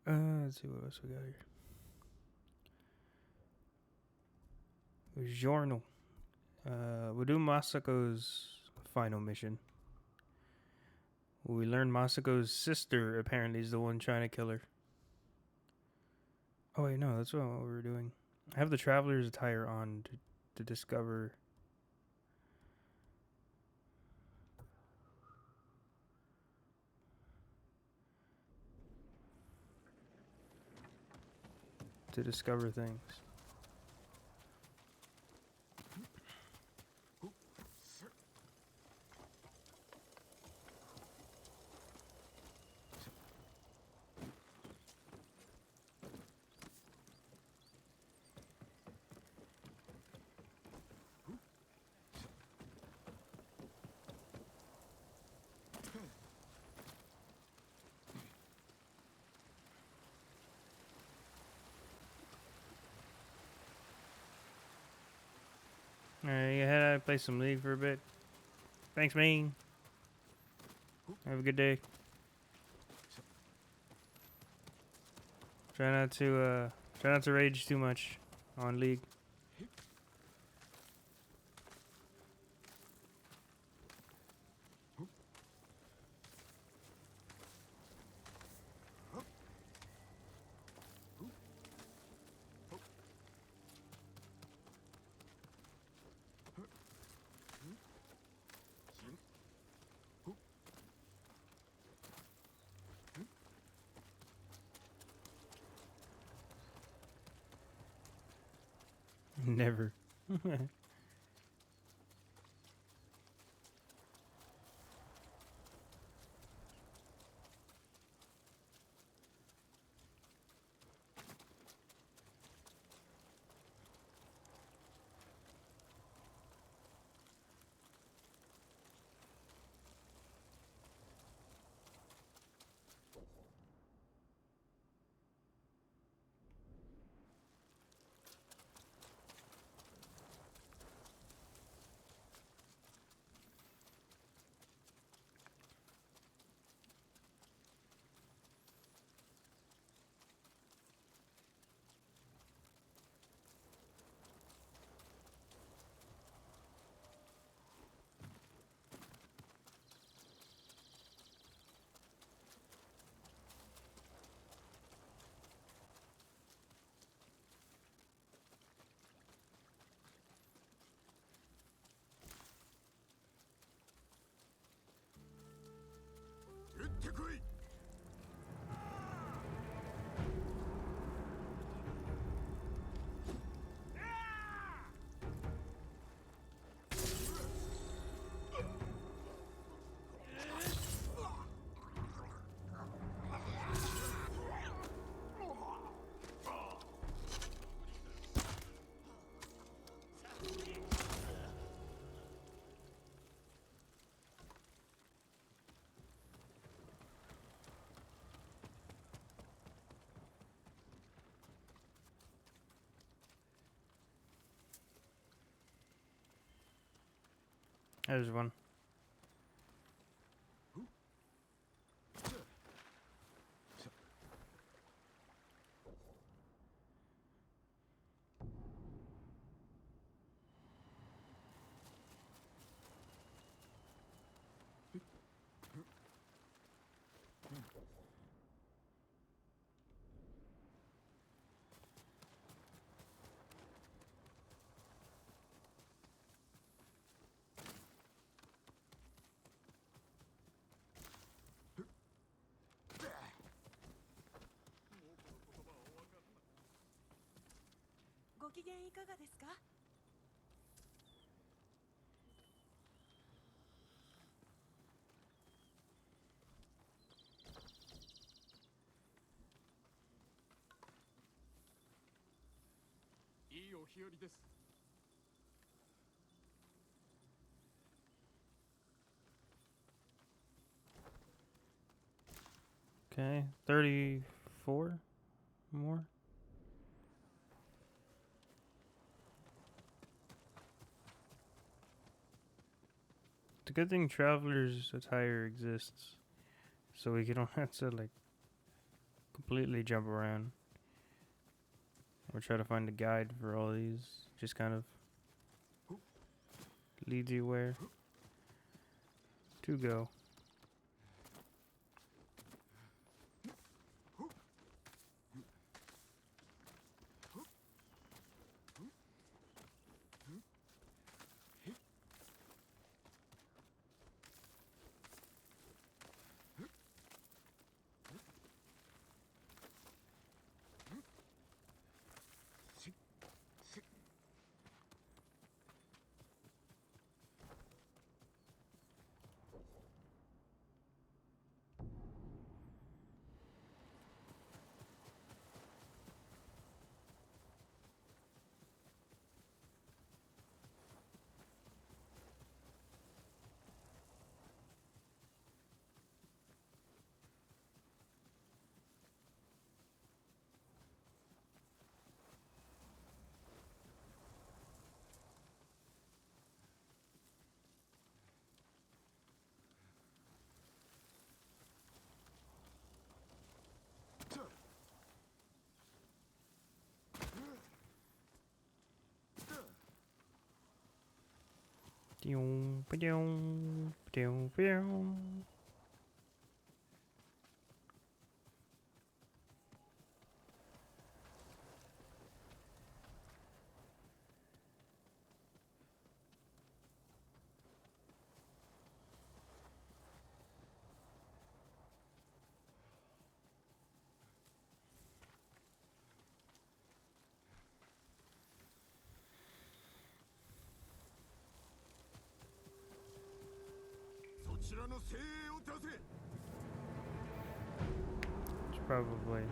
Let's see what else we got here. Journal. We'll do Masako's final mission. We learned Masako's sister apparently is the one trying to kill her. Oh wait, no, that's not what we were doing. I have the Traveler's attire on to discover. To discover things. Alright, you head out and play some League for a bit. Thanks, man. Have a good day. Try not to rage too much on League. Never. There's one. Okay, 34 more. It's a good thing Traveler's Attire exists, so we don't have to like completely jump around or try to find a guide for all these. Just kind of leads you where to go. ちらの精鋭を出せ。 It's probably.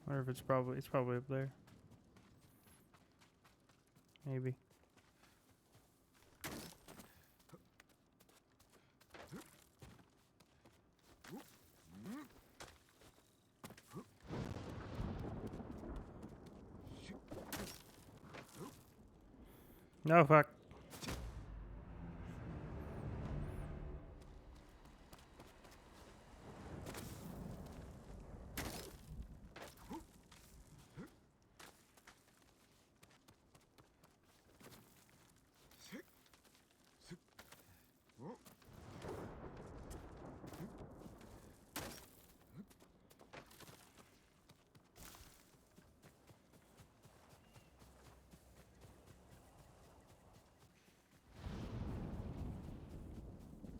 I wonder if it's probably up there. Maybe. No, fuck.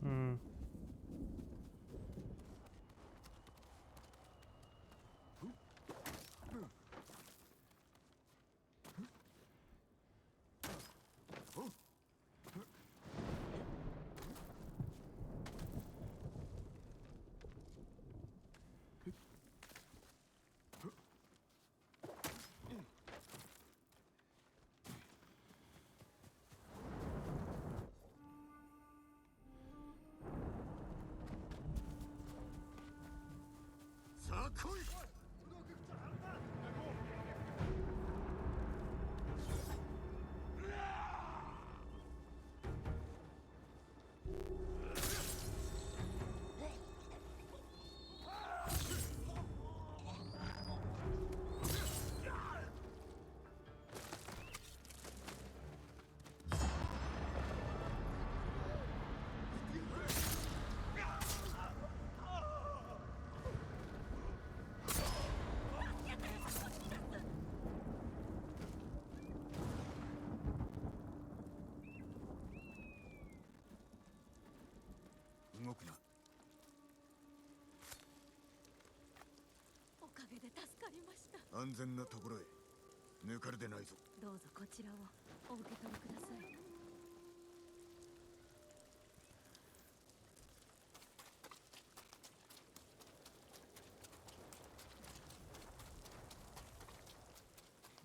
Hmm.安全なところへ抜かれでないぞ。どうぞこちらをお受け取りください。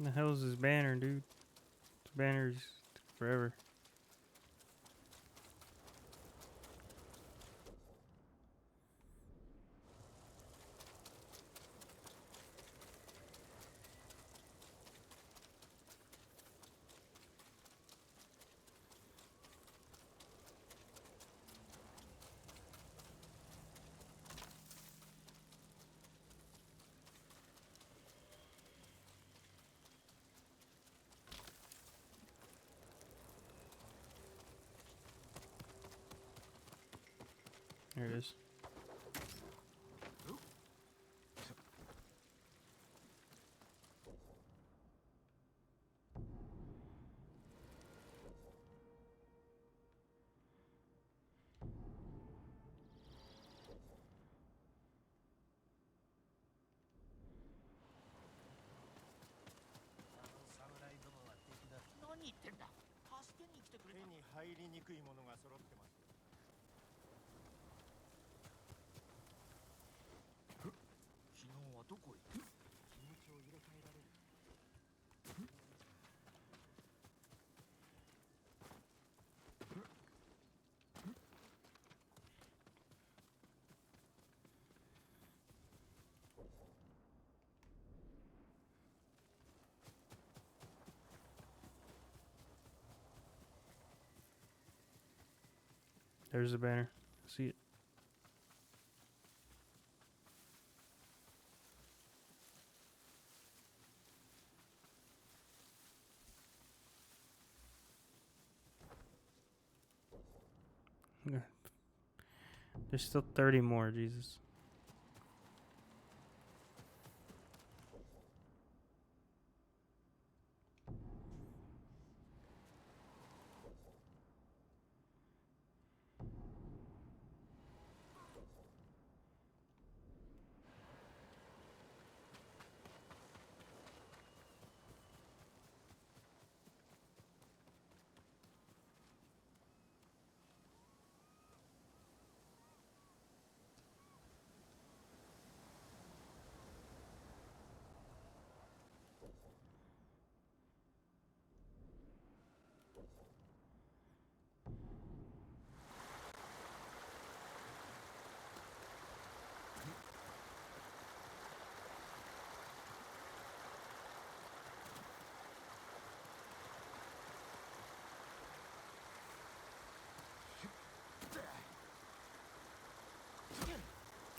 The hell's this banner, dude? This banner's forever. There it is. どこへ行く？気持ちを入れ替えられる。 There's the banner. See it. Yeah. There's still 30 more, Jesus.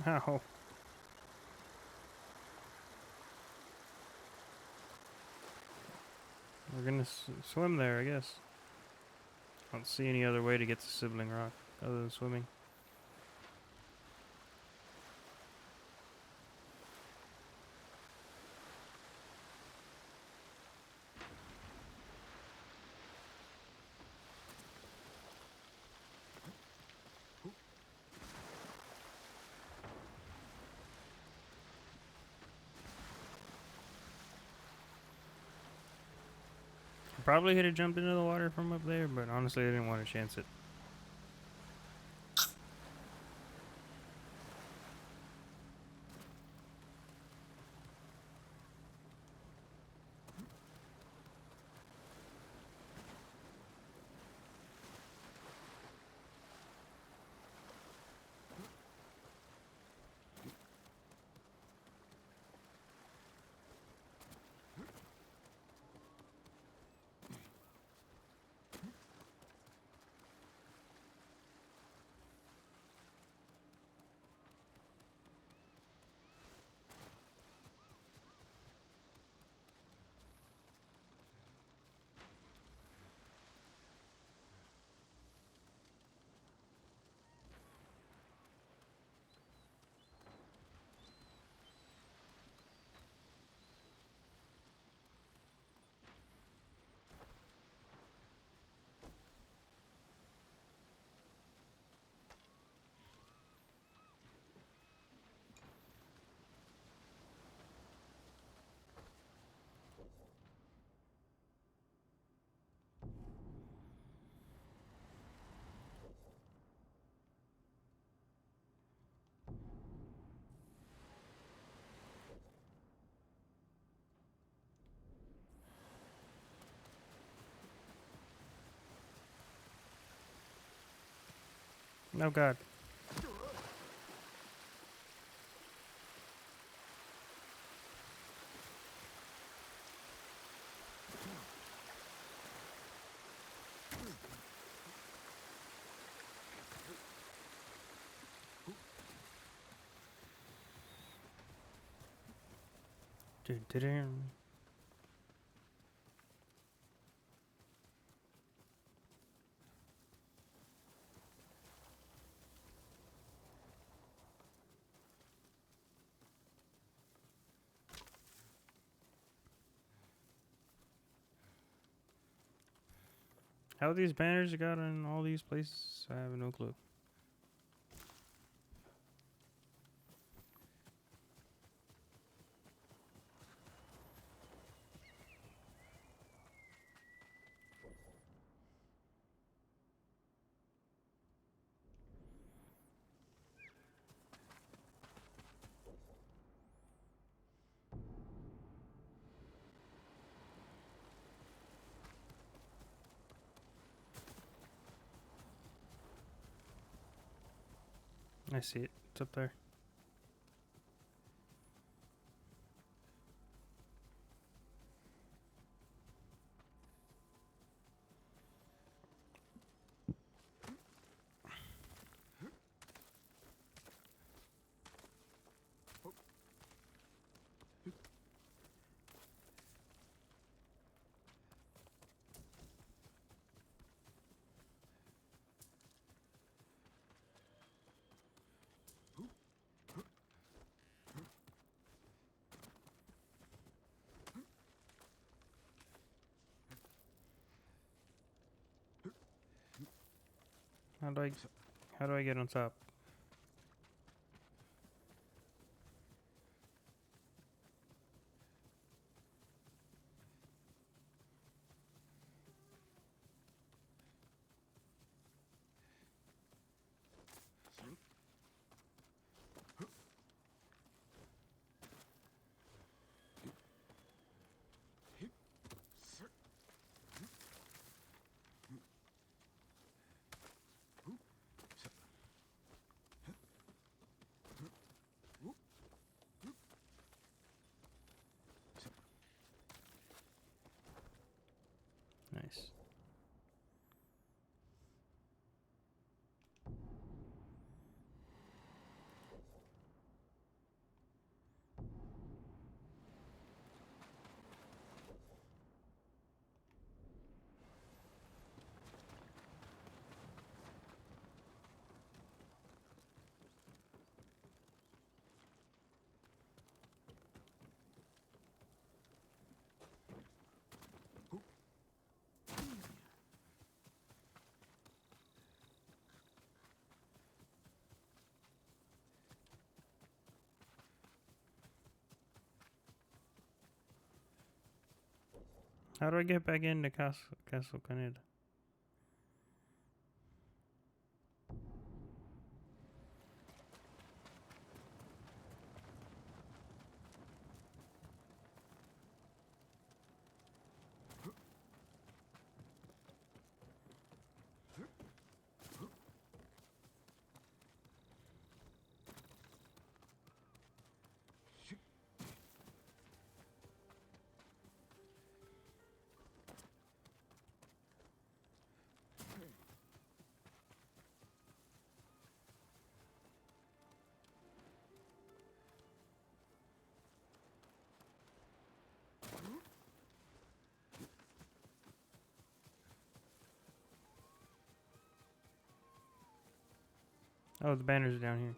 Ow. We're gonna swim there, I guess. I don't see any other way to get to Sibling Rock other than swimming. Probably could have jumped into the water from up there, but honestly, I didn't want to chance it. Oh god. Dun-dun-dun. How these banners got in all these places, I have no clue. I see it. It's up there. How do I get on top? Nice. How do I get back into Castle Canada? Oh, the banners are down here.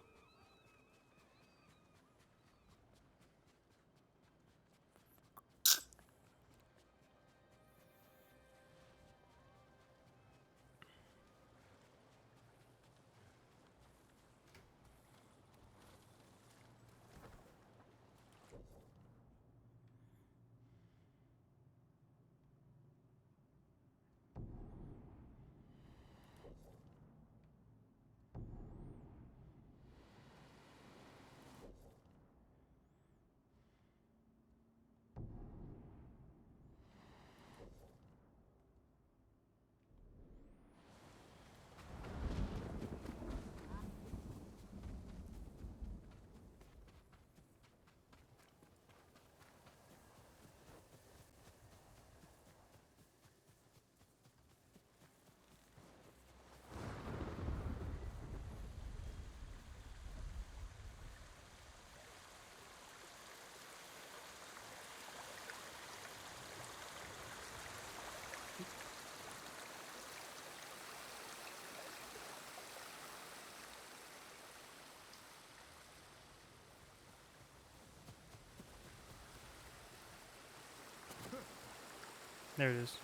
There it is.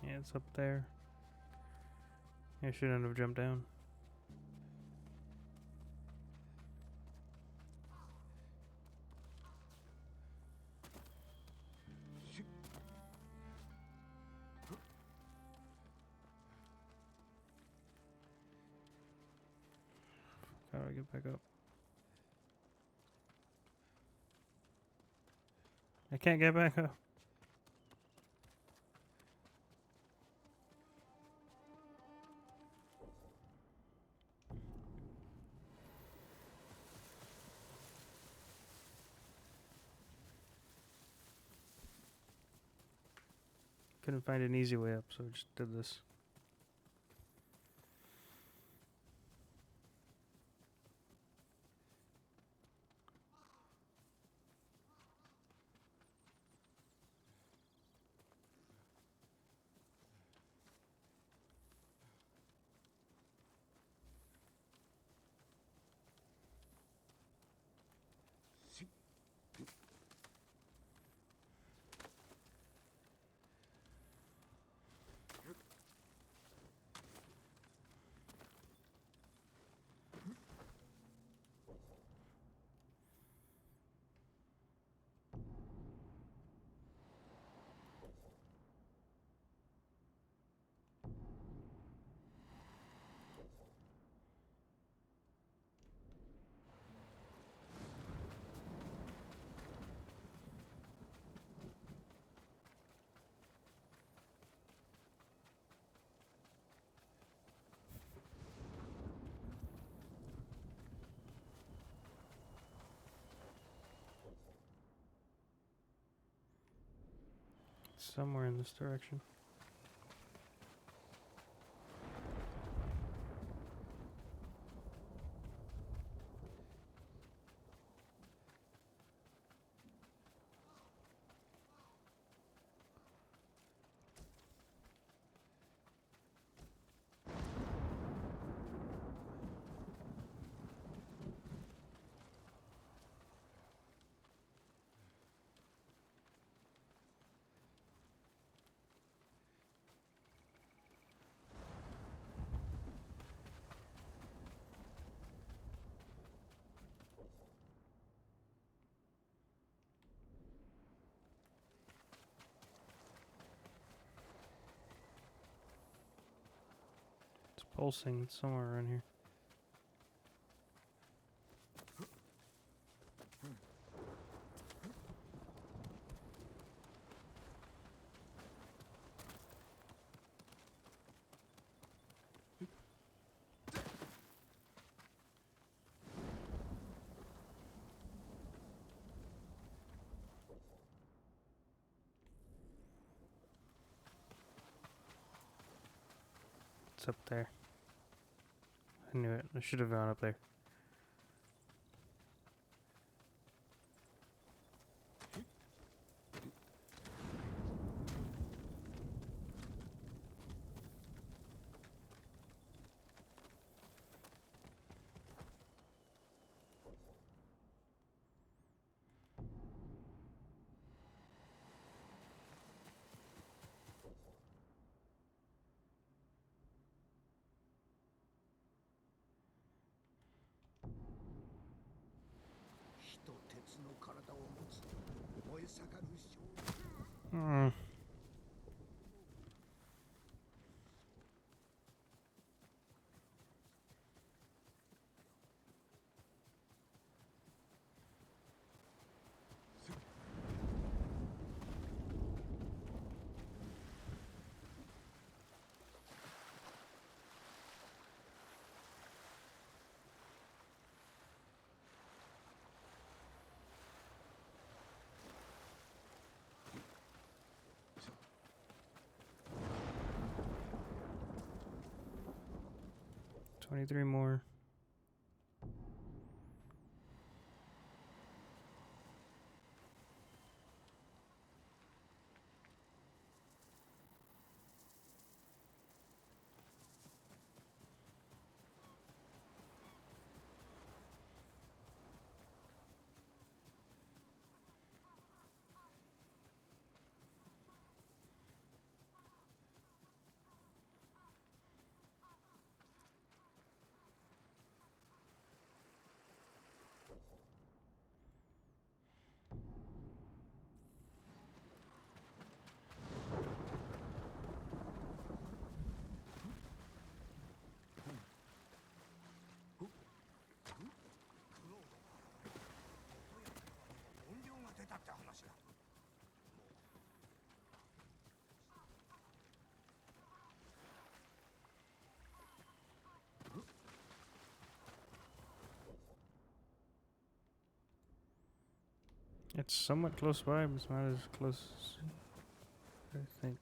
Yeah, it's up there. I shouldn't have jumped down. How do I get back up? I can't get back up. Couldn't find an easy way up, so I just did this. Somewhere in this direction. It's pulsing. It's somewhere around here. It's up there. I knew it. I should have gone up there. Hmm. $23 more. It's somewhat close by, but it's not as close as I think.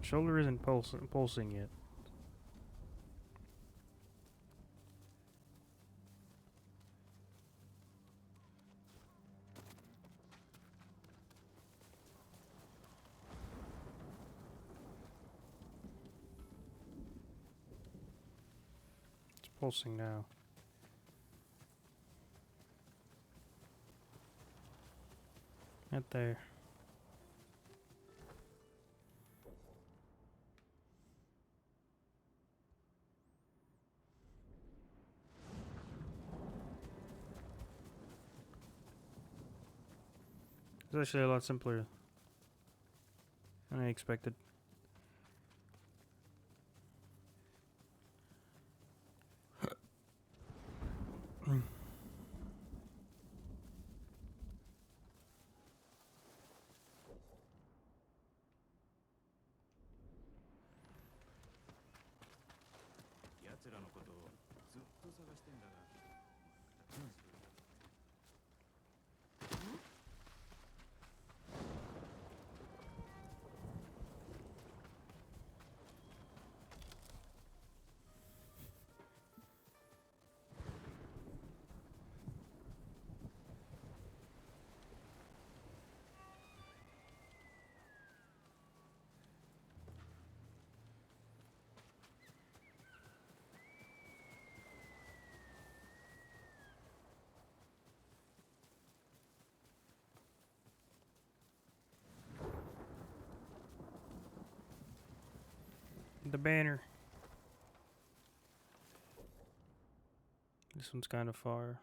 Shoulder isn't pulsing yet. It's pulsing now. Right there. It's actually a lot simpler than I expected. The banner. This one's kind of far.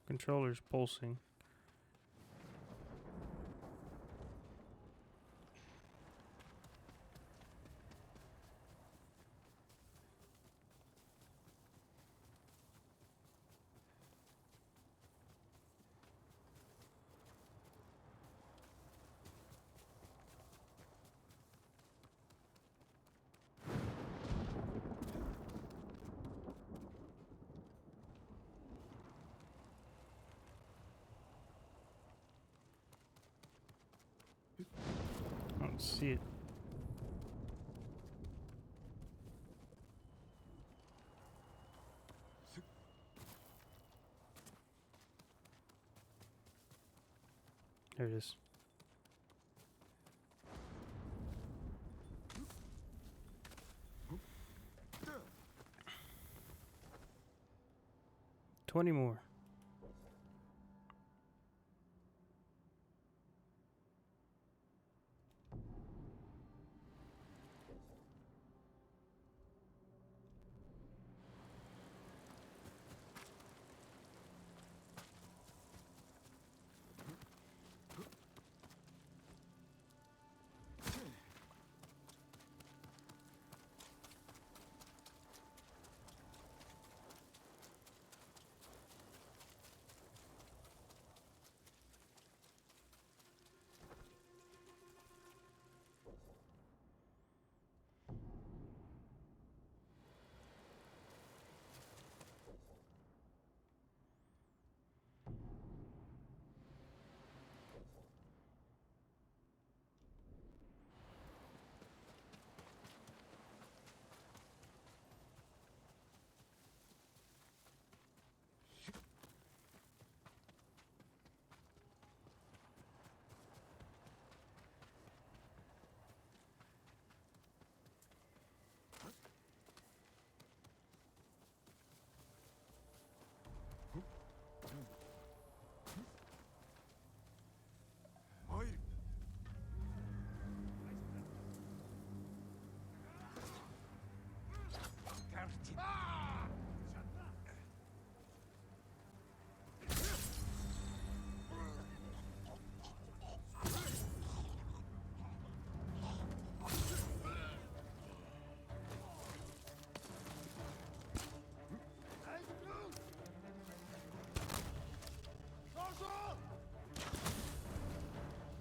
Controller's pulsing. I don't see it. There it is. $20 more.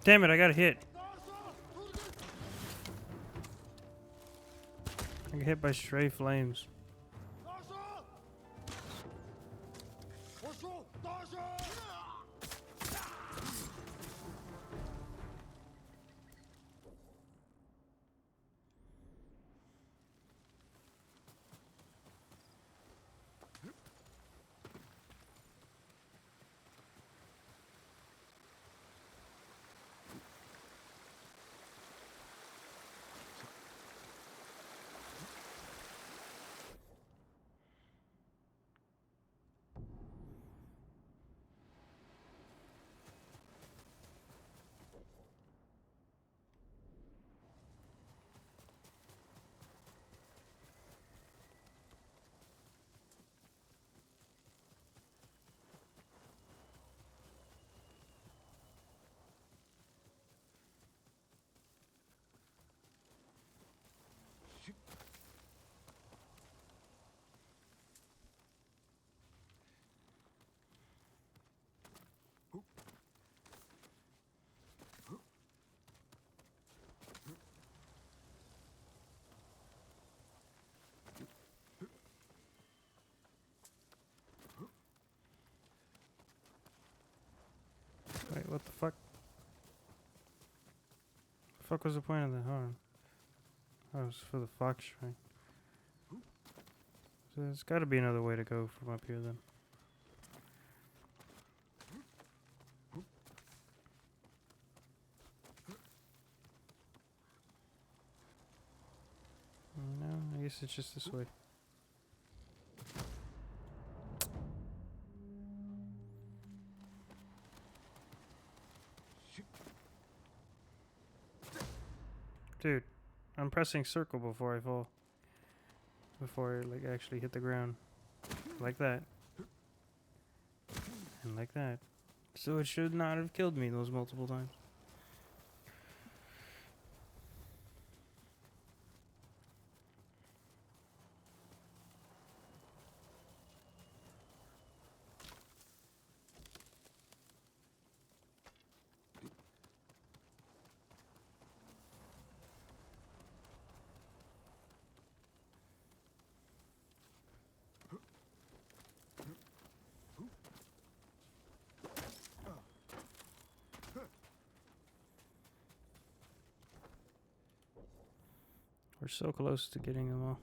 Damn it, I got a hit. I got hit by stray flames. Wait, what the fuck? The fuck was the point of that? Hold on. Oh, it was for the fox shrine. So there's gotta be another way to go from up here then. No, I guess it's just this way. Dude, I'm pressing circle before I fall. Before I like actually hit the ground. Like that. And like that. So it should not have killed me those multiple times. We're so close to getting them all.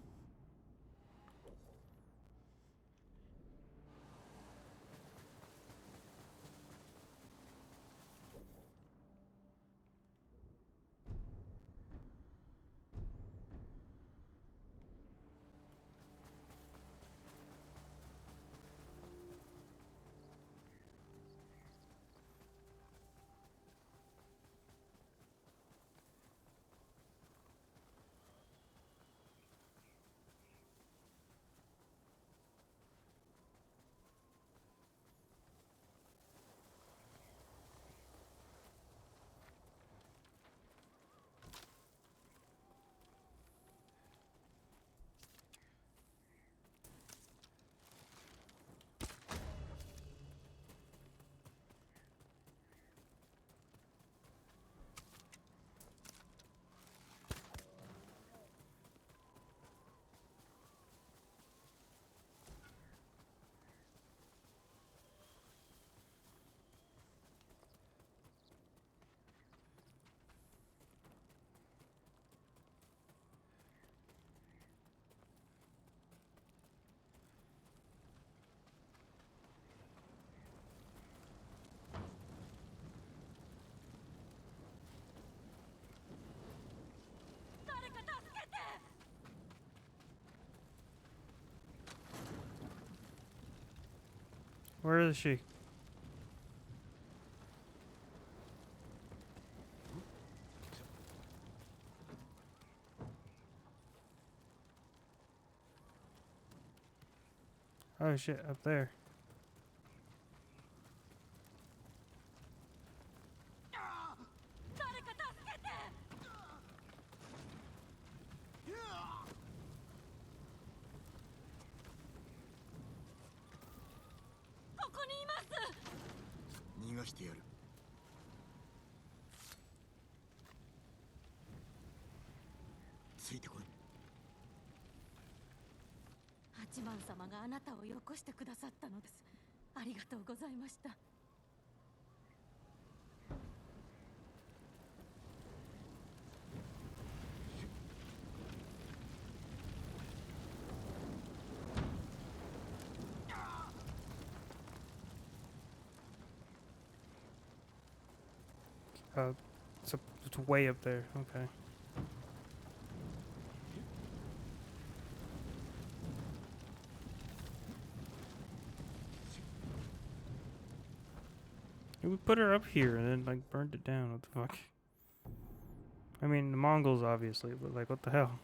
Where is she? Oh shit, up there. 八幡様があなたをよこしてくださったのです。ありがとうございました。It's way up there. Okay. We put her up here and then like burned it down. What the fuck? I mean, the Mongols obviously, but like, what the hell?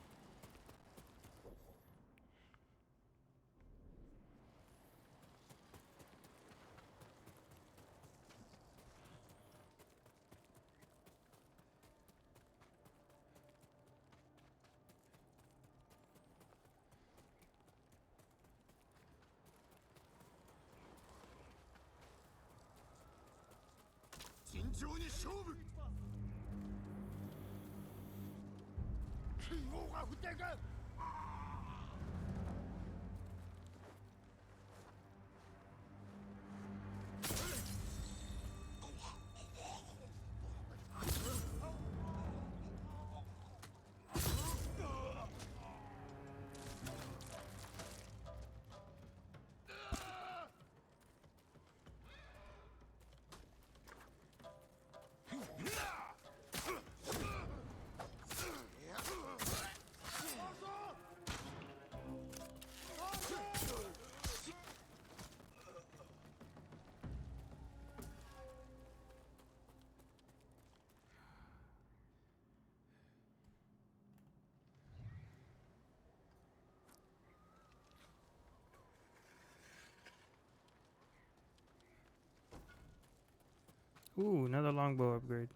Ooh, another longbow upgrade.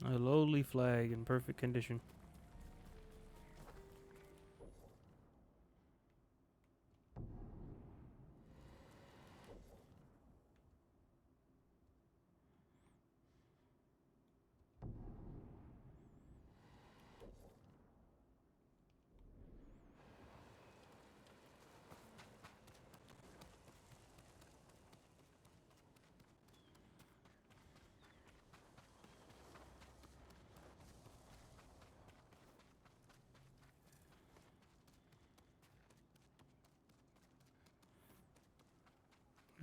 A lowly flag in perfect condition.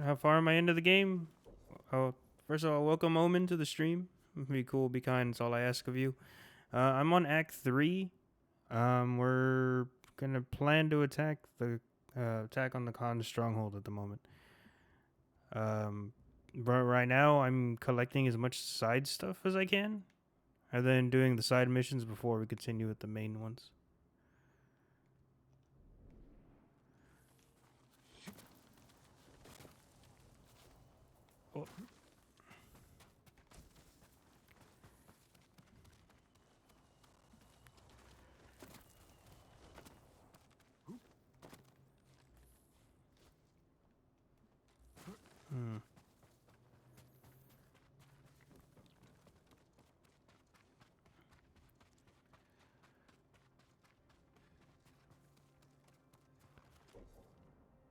How far am I into the game? Oh, first of all, welcome Omen to the stream. Be cool, be kind. It's all I ask of you. I'm on Act 3. We're gonna plan to attack on the Khan stronghold at the moment. But right now I'm collecting as much side stuff as I can, and then doing the side missions before we continue with the main ones. Oh. Hmm.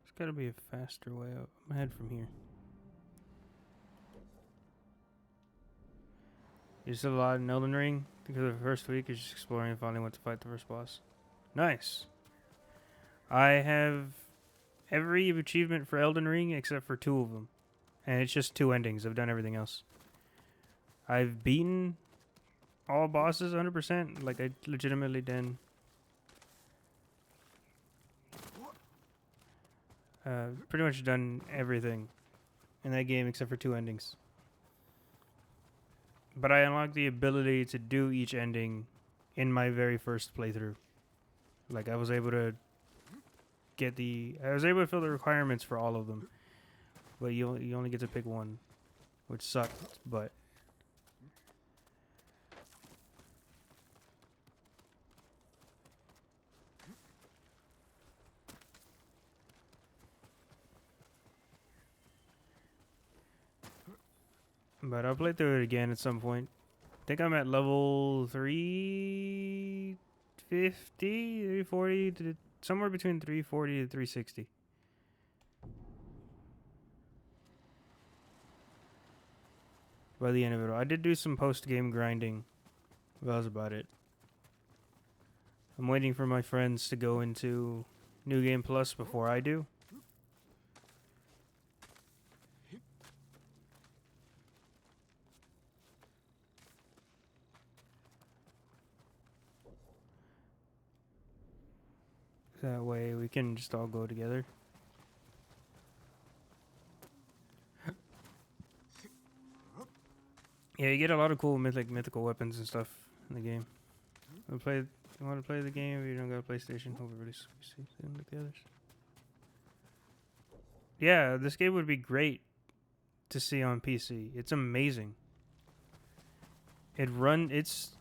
There's gotta be a faster way up. I'm ahead from here. You still a lot in Elden Ring? Because the first week is just exploring and finally went to fight the first boss. Nice. I have every achievement for Elden Ring except for 2 of them. And it's just 2 endings. I've done everything else. I've beaten all bosses 100%. Like, I legitimately done. Pretty much done everything in that game except for 2 endings. but I unlocked the ability to do each ending in my very first playthrough. Like I was able to fill the requirements for all of them, but you only get to pick one, which sucked. But I'll play through it again at some point. I think I'm at level 350, 340, somewhere between 340 to 360. By the end of it all. I did do some post-game grinding. That was about it. I'm waiting for my friends to go into New Game Plus before I do. That way we can just all go together. Yeah, you get a lot of cool mythical weapons and stuff in the game. You want to play the game if you don't got a PlayStation? Hope everybody sees them like the others. Yeah, this game would be great to see on PC. It's amazing. It's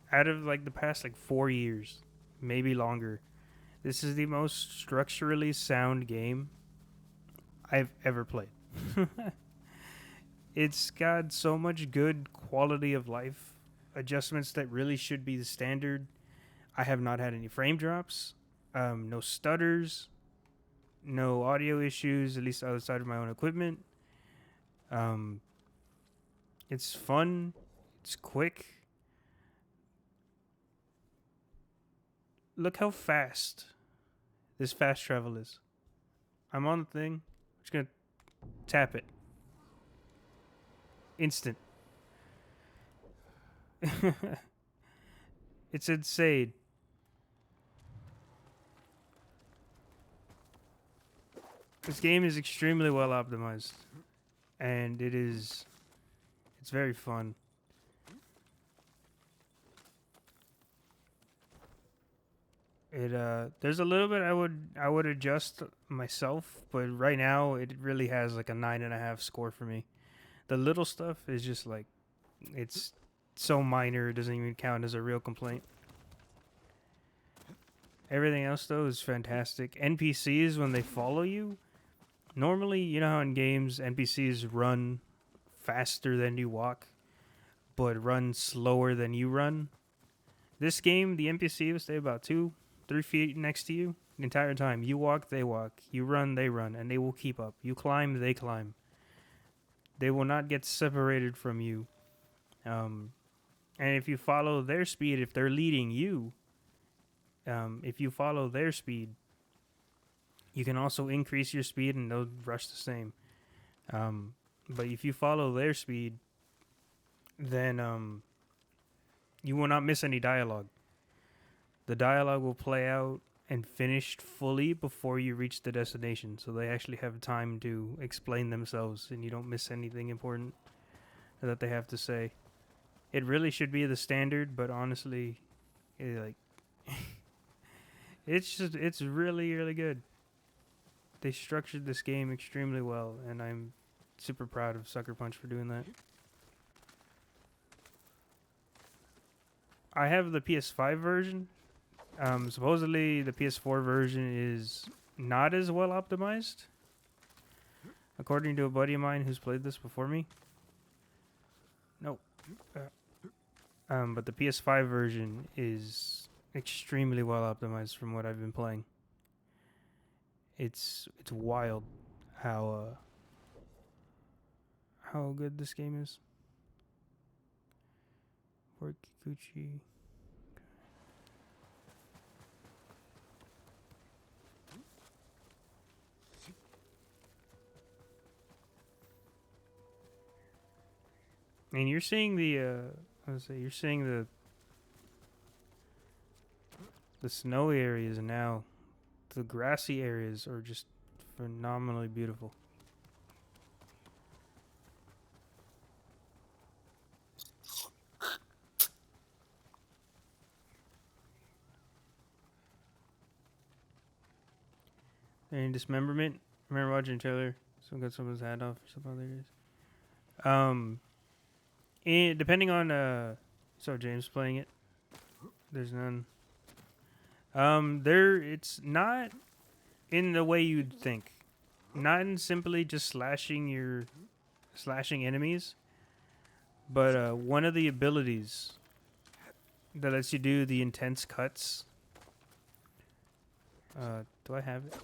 out of like the past like 4 years, maybe longer. This is the most structurally sound game I've ever played. It's got so much good quality of life adjustments that really should be the standard. I have not had any frame drops, no stutters, no audio issues, at least outside of my own equipment. It's fun. It's quick. Look how fast this fast travel is. I'm on the thing. I'm just going to tap it. Instant. It's insane. This game is extremely well optimized, and it's very fun. There's a little bit I would adjust myself, but right now it really has like a 9.5 score for me. The little stuff is just like, it's so minor it doesn't even count as a real complaint. Everything else though is fantastic. NPCs, when they follow you, normally, you know how in games NPCs run faster than you walk, but run slower than you run. This game, the NPC will stay about 2-3 feet next to you the entire time. You walk, they walk. You run, they run, and they will keep up. You climb, they climb. They will not get separated from you. And if you follow their speed, if they're leading you, if you follow their speed, you can also increase your speed and they'll rush the same. But if you follow their speed, then you will not miss any dialogue. The dialogue will play out and finish fully before you reach the destination, so they actually have time to explain themselves and you don't miss anything important that they have to say. It really should be the standard, but honestly, it's really, really good. They structured this game extremely well, and I'm super proud of Sucker Punch for doing that. I have the PS5 version. Supposedly, the PS4 version is not as well optimized, according to a buddy of mine who's played this before me. No. But the PS5 version is extremely well optimized from what I've been playing. It's wild how good this game is. For Kikuchi. And you're seeing you're seeing the snowy areas now. The grassy areas are just phenomenally beautiful. Any dismemberment? Remember watching the trailer? Someone got someone's head off or something like this. Depending on so James playing it. There's none. It's not in the way you'd think. Not in simply just slashing enemies, but one of the abilities that lets you do the intense cuts. Do I have it?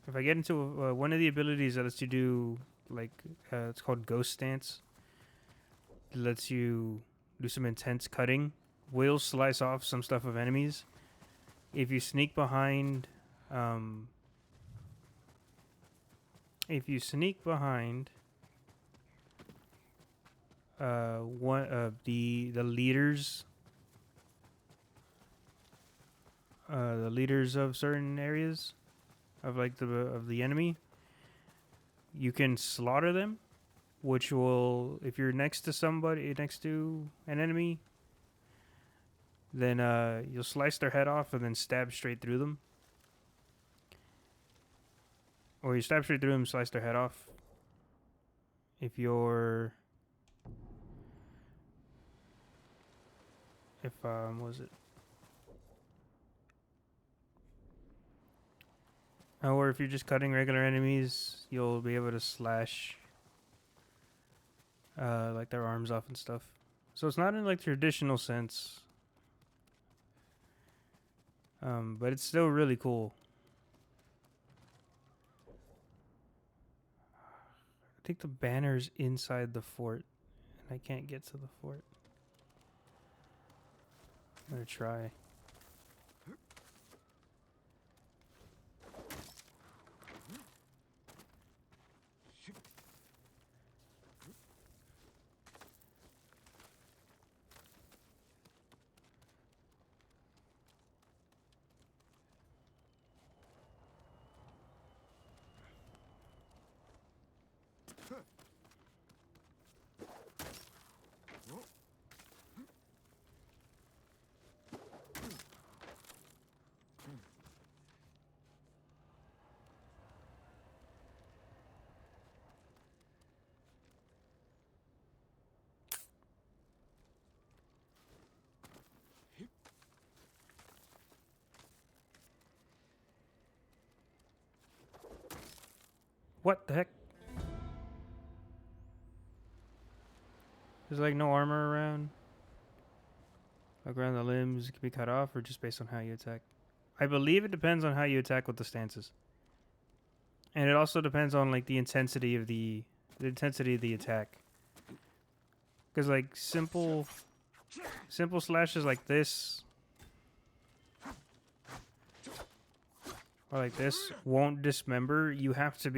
If I get into one of the abilities that lets you do it's called Ghost Stance. It lets you do some intense cutting. Will slice off some stuff of enemies. If you sneak behind, one of the leaders, the leaders of certain areas, of the enemy, you can slaughter them, which will, if you're next to an enemy, then you'll slice their head off and then stab straight through them. Or you stab straight through them, slice their head off. If you're... what was it? Or if you're just cutting regular enemies, you'll be able to slash their arms off and stuff. So it's not in like traditional sense. But it's still really cool. I think the banner's inside the fort, and I can't get to the fort. I'm gonna try. What the heck? There's like no armor around. Like around the limbs can be cut off, or just based on how you attack. I believe it depends on how you attack with the stances. And it also depends on like the intensity of the attack. Because like simple slashes like this or like this won't dismember. You have to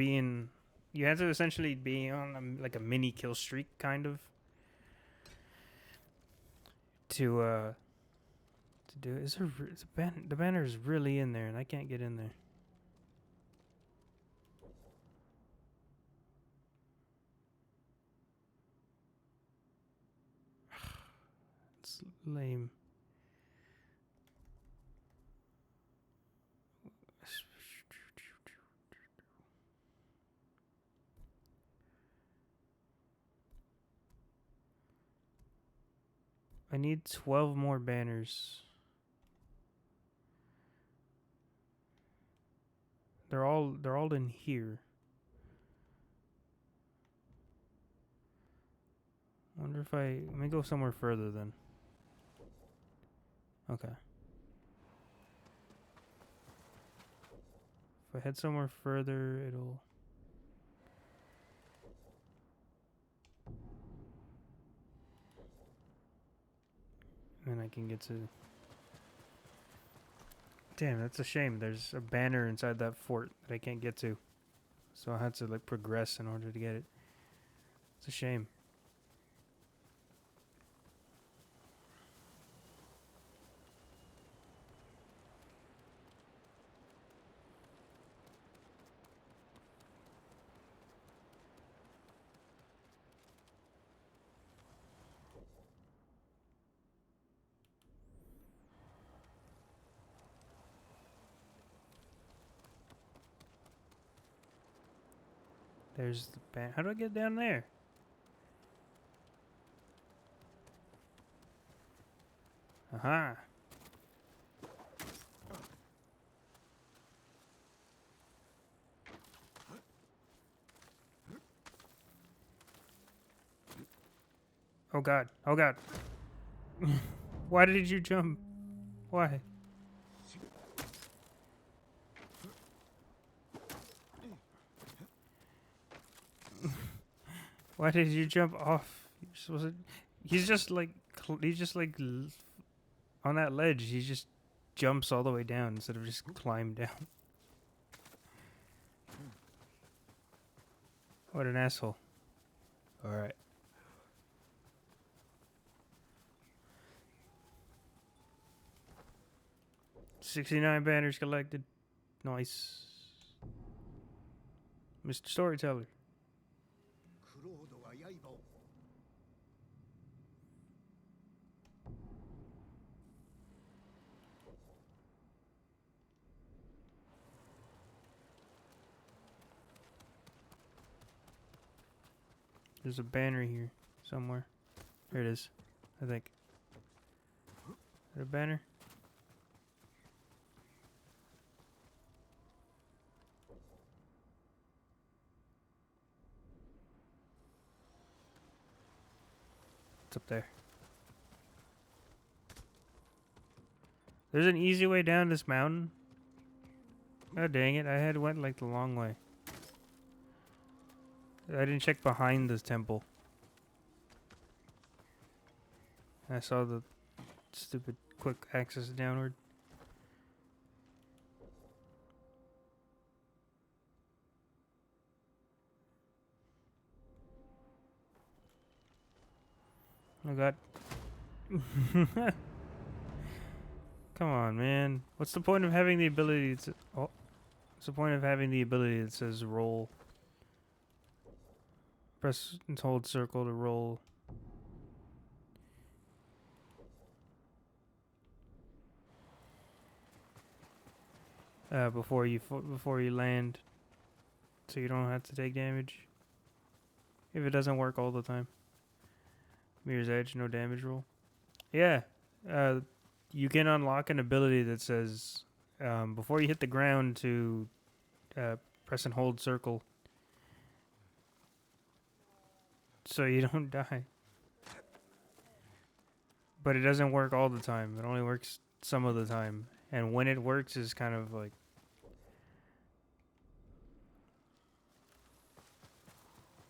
essentially be on like a mini kill streak kind of to do it. The banner is really in there and I can't get in there. It's lame. I need 12 more banners. They're all in here. Wonder if let me go somewhere further then. Okay. If I head somewhere further, it'll... And I can get to... Damn, that's a shame. There's a banner inside that fort that I can't get to. So I had to like progress in order to get it. It's a shame. There's the ban. How do I get down there? Aha. Oh god. Oh god. Why did you jump? Why? Why did you jump off? You're supposed to, he's just like on that ledge. He just jumps all the way down instead of just climb down. What an asshole. All right. $69 banners collected. Nice. Mr. Storyteller. クロードは刃を There's a banner here somewhere. There it is, I think. Is there a banner? It's up there. There's an easy way down this mountain. Oh dang it, I had went like the long way. I didn't check behind this temple. I saw the stupid quick access downward. Oh god. Come on, man. What's the point of having the ability to... Oh. What's the point of having the ability that says roll? Press and hold circle to roll. Before you land, so you don't have to take damage. If it doesn't work all the time. Mirror's Edge, no damage roll. Yeah, you can unlock an ability that says before you hit the ground to press and hold circle, so you don't die. But it doesn't work all the time. It only works some of the time, and when it works is kind of like.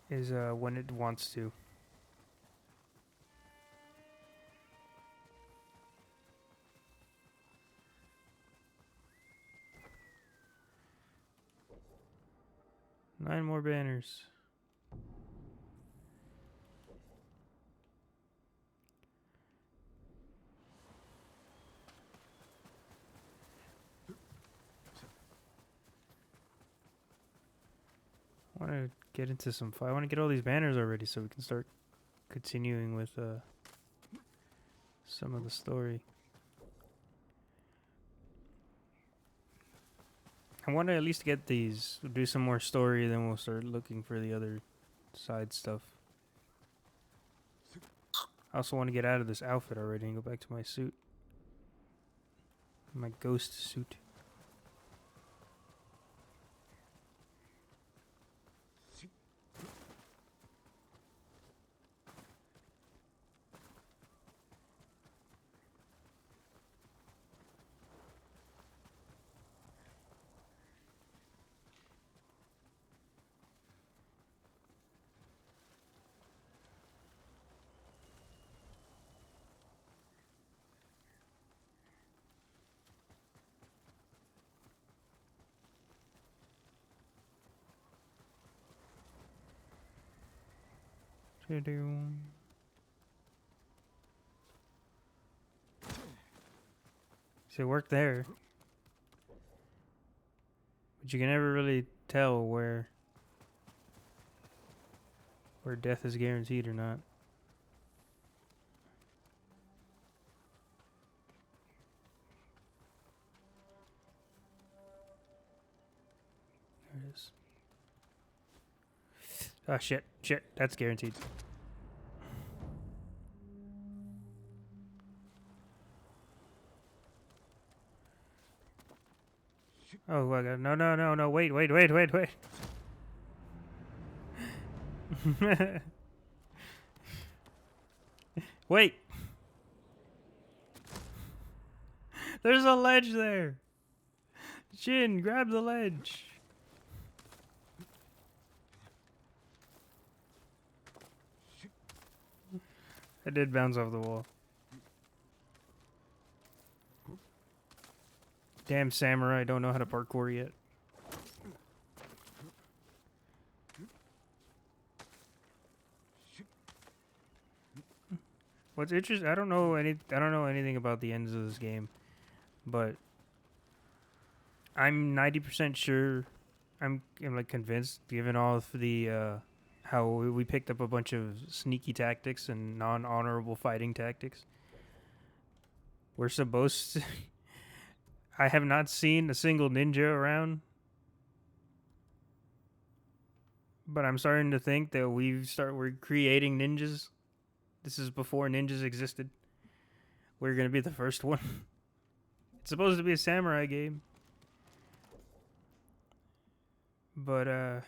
Is when it wants to. Nine more banners. I want to get into some fight. I want to get all these banners already so we can start continuing with some of the story. I want to at least get these, do some more story, then we'll start looking for the other side stuff. I also want to get out of this outfit already and go back to my suit. My ghost suit. So it worked there. But you can never really tell where death is guaranteed or not. There it is. Oh, shit. That's guaranteed. Oh, my God. No. Wait. Wait. There's a ledge there. Jin, grab the ledge. I did bounce off the wall. Damn samurai, don't know how to parkour yet. What's interesting? I don't know anything about the ends of this game, but I'm 90% sure. I'm like convinced, given all of the how we picked up a bunch of sneaky tactics and non-honorable fighting tactics. We're supposed to. I have not seen a single ninja around, but I'm starting to think that we're creating ninjas. This is before ninjas existed. We're gonna be the first one. It's supposed to be a samurai game, but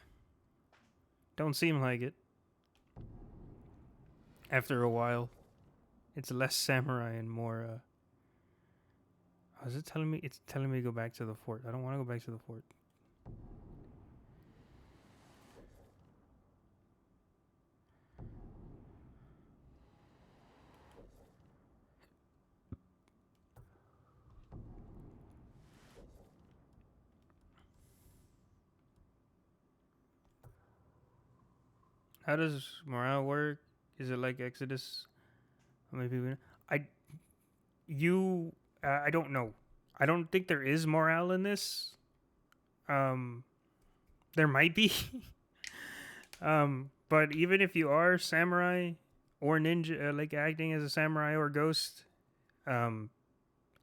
don't seem like it. After a while, it's less samurai and more. Oh, is it telling me? It's telling me to go back to the fort. I don't want to go back to the fort. How does morale work? Is it like Exodus? How many people? I don't know. I don't think there is morale in this. Um, there might be. But even if you are samurai or ninja, like acting as a samurai or ghost, um,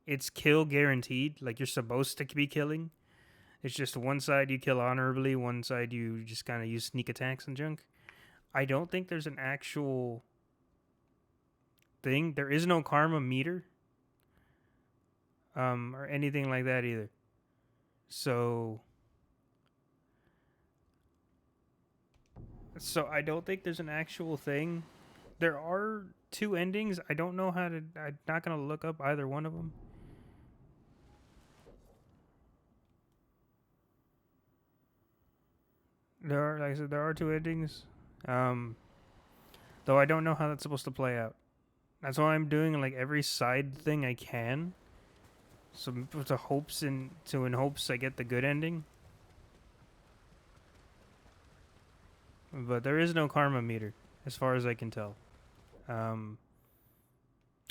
it's kill guaranteed. Like you're supposed to be killing. It's just one side you kill honorably, one side you just kind of use sneak attacks and junk. I don't think there's an actual thing. There is no karma meter, or anything like that either. So I don't think there's an actual thing. There are two endings. I don't know how to. I'm not gonna look up either one of them. Like I said, there are two endings. Um, though I don't know how that's supposed to play out. That's why I'm doing like every side thing I can. So in hopes I get the good ending. But there is no karma meter, as far as I can tell. Um,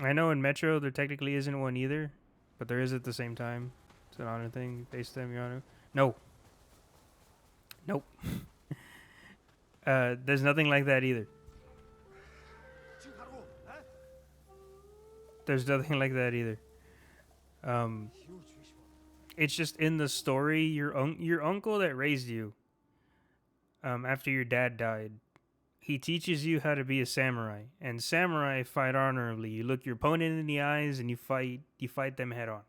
I know in Metro there technically isn't one either, but there is at the same time. It's an honor thing based on your honor. No. Nope. There's nothing like that either. There's nothing like that either. It's just in the story. Your uncle that raised you, after your dad died, he teaches you how to be a samurai. And samurai fight honorably. You look your opponent in the eyes and you fight them head on.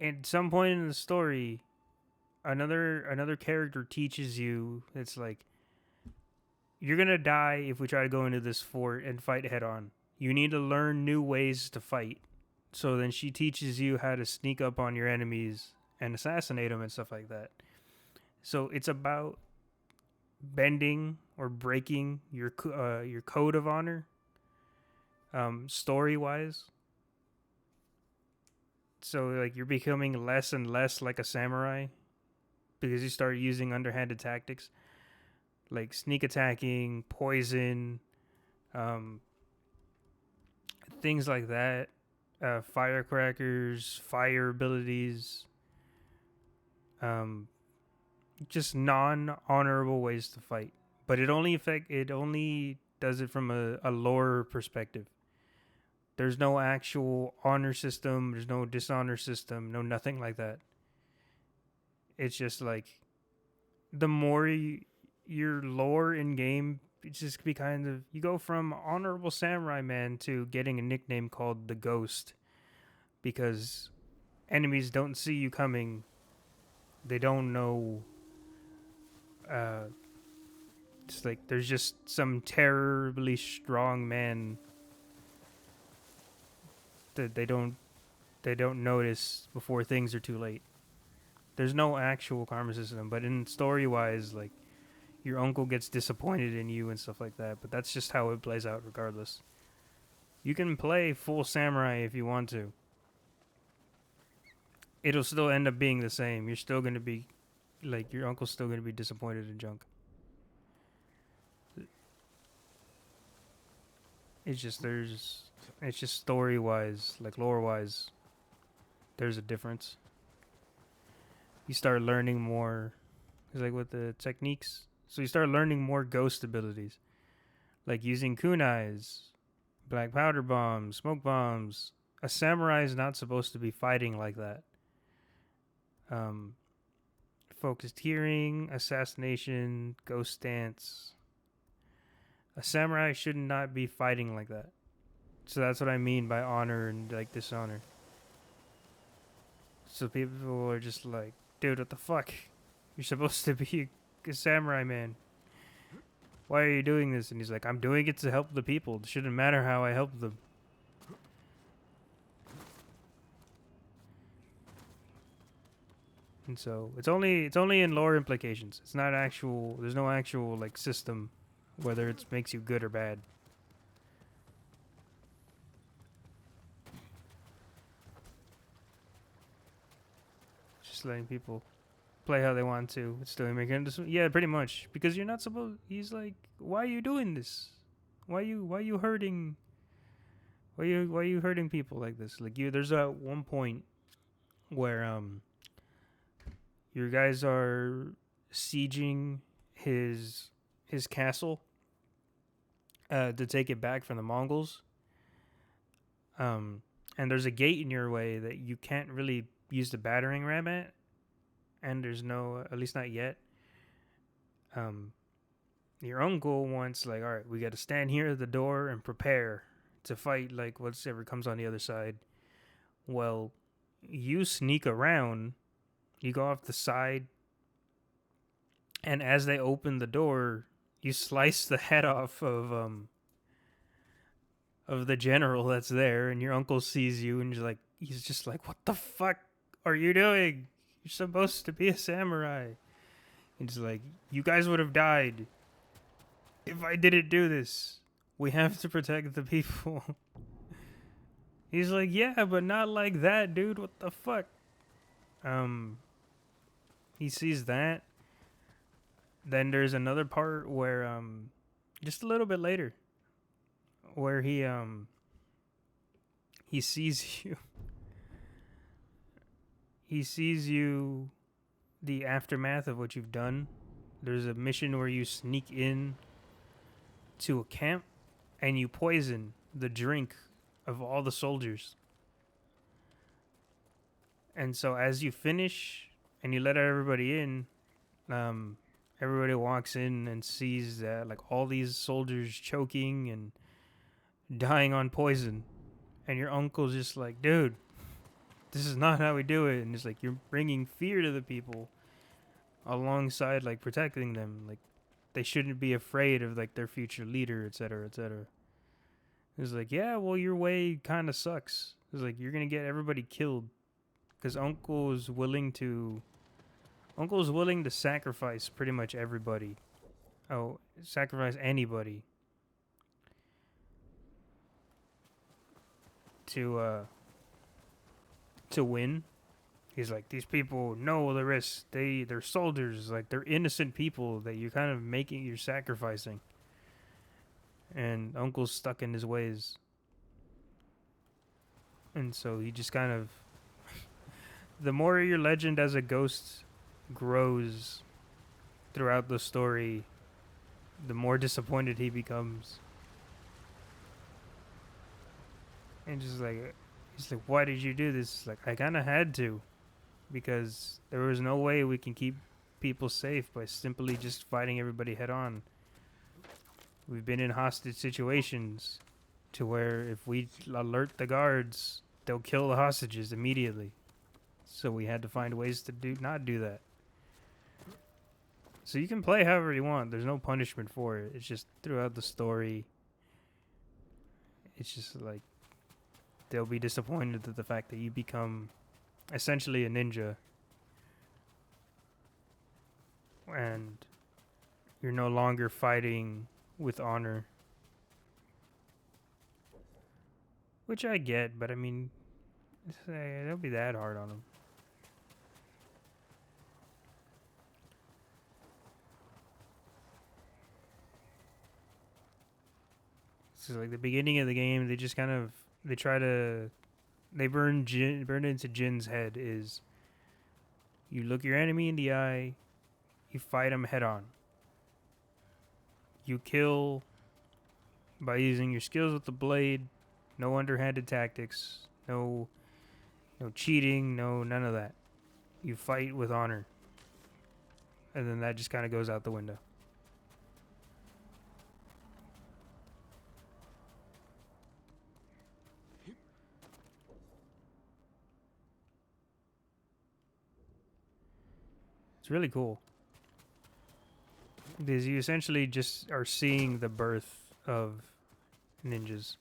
At some point in the story, another character teaches you, it's like, you're gonna die if we try to go into this fort and fight head on. You need to learn new ways to fight. So then she teaches you how to sneak up on your enemies and assassinate them and stuff like that. So it's about bending or breaking your code of honor, story wise. So like you're becoming less and less like a samurai because you start using underhanded tactics like sneak attacking, poison, things like that. Firecrackers, fire abilities, just non-honorable ways to fight. But it only does it from a lore perspective. There's no actual honor system. There's no dishonor system. No nothing like that. It's just like the more your lore in game, it's just be kind of, you go from honorable samurai man to getting a nickname called the Ghost because enemies don't see you coming. They don't know. It's like there's just some terribly strong man that they don't notice before things are too late. There's no actual karma system, but in story wise, like your uncle gets disappointed in you and stuff like that. But that's just how it plays out, regardless. You can play full samurai if you want to. It'll still end up being the same. You're still gonna be like your uncle's still gonna be disappointed in junk. It's just story wise, like lore wise, there's a difference. You start learning more, it's like with the techniques. So you start learning more ghost abilities, like using kunais, black powder bombs, smoke bombs. A samurai is not supposed to be fighting like that. Um, Focused hearing, assassination, ghost stance. A samurai should not be fighting like that. So that's what I mean by honor and like dishonor. So people are just like, dude, what the fuck? You're supposed to be a samurai man. Why are you doing this? And he's like, I'm doing it to help the people. It shouldn't matter how I help them. And so it's only in lore implications. It's not actual. There's no actual like system, whether it makes you good or bad. Just letting people play how they want to. It's still making this. Yeah, pretty much. Because you're not supposed. He's like, why are you doing this? Why you hurting? Why you hurting people like this? Like you. There's one point where your guys are sieging his castle to take it back from the Mongols. And there's a gate in your way that you can't really use the battering ram at, and there's no, at least not yet. Your uncle wants like, all right, we got to stand here at the door and prepare to fight like whatever comes on the other side. Well, you sneak around. You go off the side, and as they open the door, you slice the head off of the general that's there, and your uncle sees you, and he's just like, "What the fuck are you doing? You're supposed to be a samurai." And he's like, "You guys would have died if I didn't do this. We have to protect the people." He's like, "Yeah, but not like that, dude. What the fuck?" He sees that. Then there's another part where just a little bit later where he sees you. He sees you, the aftermath of what you've done. There's a mission where you sneak in to a camp and you poison the drink of all the soldiers. And so as you finish and you let everybody in, everybody walks in and sees that like all these soldiers choking and dying on poison, and your uncle's just like, "Dude, this is not how we do it." And it's like, you're bringing fear to the people alongside like protecting them. Like they shouldn't be afraid of like their future leader, etc., etc. It's like, yeah, well, your way kind of sucks. It's like you're gonna get everybody killed because Uncle's willing to sacrifice pretty much everybody. Oh, sacrifice anybody to win. He's like, these people know the risk. They're soldiers. Like they're innocent people that you're sacrificing. And Uncle's stuck in his ways. And so he just kind of, the more your legend as a ghost grows throughout the story, the more disappointed he becomes. And just like, he's like, "Why did you do this?" Like, I kind of had to, because there was no way we can keep people safe by simply just fighting everybody head on. We've been in hostage situations to where if we alert the guards, they'll kill the hostages immediately. So we had to find ways to not do that. So you can play however you want. There's no punishment for it. It's just throughout the story. It's just like they'll be disappointed at the fact that you become essentially a ninja and you're no longer fighting with honor. Which I get, but I mean, don't be that hard on them. So like the beginning of the game, they just kind of they burn into Jin's head is you look your enemy in the eye, you fight him head on. You kill by using your skills with the blade, no underhanded tactics, no cheating, none of that. You fight with honor. And then that just kind of goes out the window. It's really cool. Because you essentially just are seeing the birth of ninjas.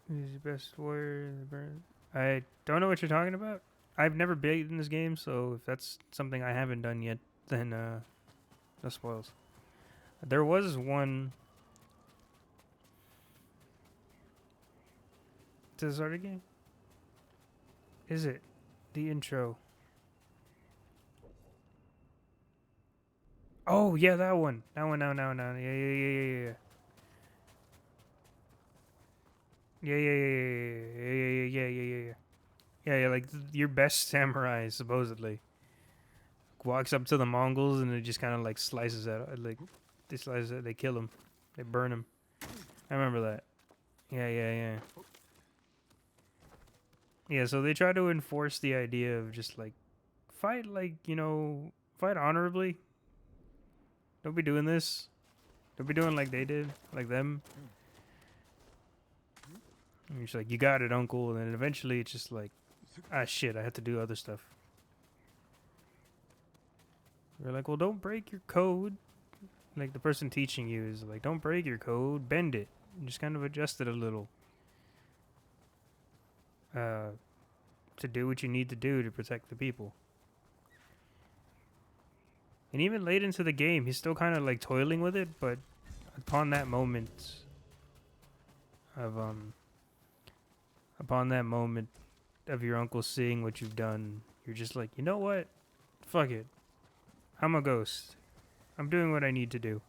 He's the best warrior. I don't know what you're talking about. I've never beaten this game, so if that's something I haven't done yet, then no spoils. There was one. To start a game? Is it the intro? Oh yeah, that one. That one. No. Yeah. Yeah, like your best samurai, supposedly, walks up to the Mongols and it just kind of like slices it. Like, they slice it, they kill him. They burn him. I remember that. Yeah. Yeah, so they try to enforce the idea of just like, fight fight honorably. Don't be doing this. Don't be doing like they did, like them. And you're just like, you got it, uncle. And then eventually it's just like, ah, shit, I have to do other stuff. You're like, well, don't break your code. Like, the person teaching you is like, don't break your code, bend it. And just kind of adjust it a little. To do what you need to do to protect the people. And even late into the game, he's still kind of like toiling with it, but upon that moment of your uncle seeing what you've done, you're just like, you know what? Fuck it. I'm a ghost. I'm doing what I need to do.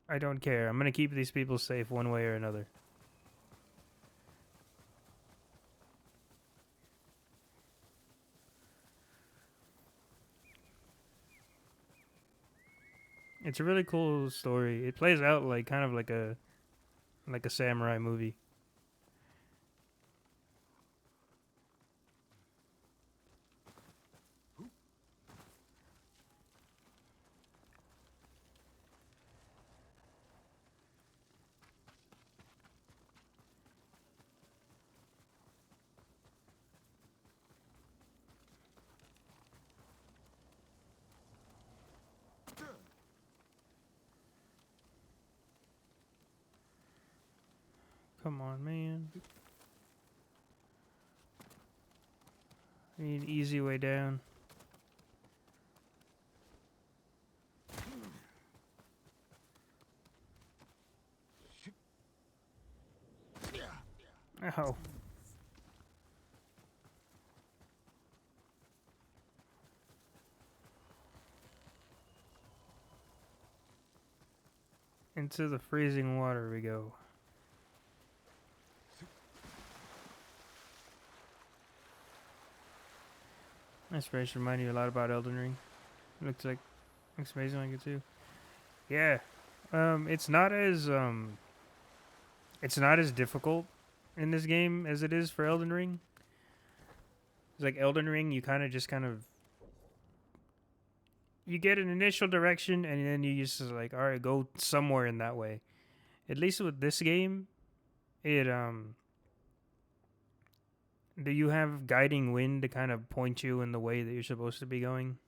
I don't care. I'm gonna keep these people safe one way or another. It's a really cool story. It plays out like kind of like a samurai movie. Come on, man. I need an easy way down. Ow. Into the freezing water we go. This race reminded you a lot about Elden Ring. Looks amazing like it too. Yeah. It's not as it's not as difficult in this game as it is for Elden Ring. It's like Elden Ring, you kind of you get an initial direction and then you just like, all right, go somewhere in that way. At least with this game, it do you have guiding wind to kind of point you in the way that you're supposed to be going?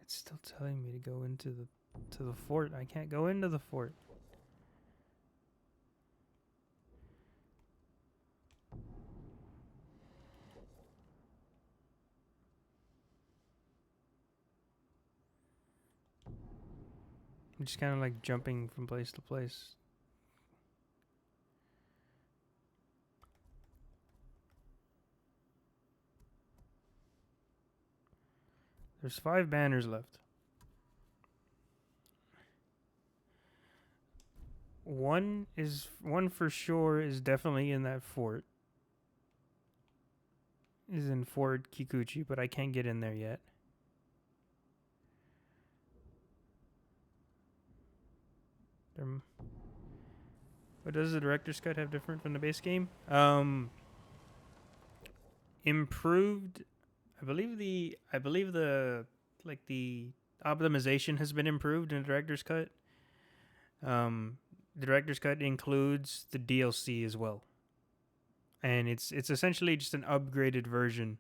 It's still telling me to go into the fort. I can't go into the fort. I'm just kind of like jumping from place to place. There's 5 banners left. One for sure is definitely in that fort. Is in Fort Kikuchi, but I can't get in there yet. What does the director's cut have different from the base game? Improved. I believe the optimization has been improved in the director's cut. The director's cut includes the DLC as well, and it's essentially just an upgraded version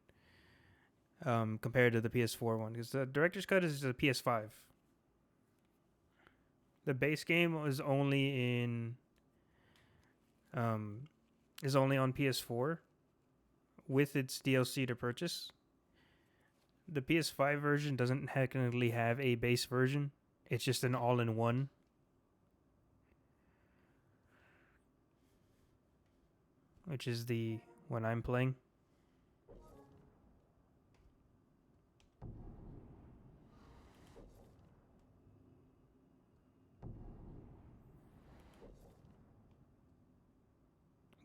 compared to the PS4 one, because the director's cut is the PS5. The base game was only in is only on PS4 with its DLC to purchase. The PS5 version doesn't technically have a base version. It's just an all-in-one. Which is the one I'm playing.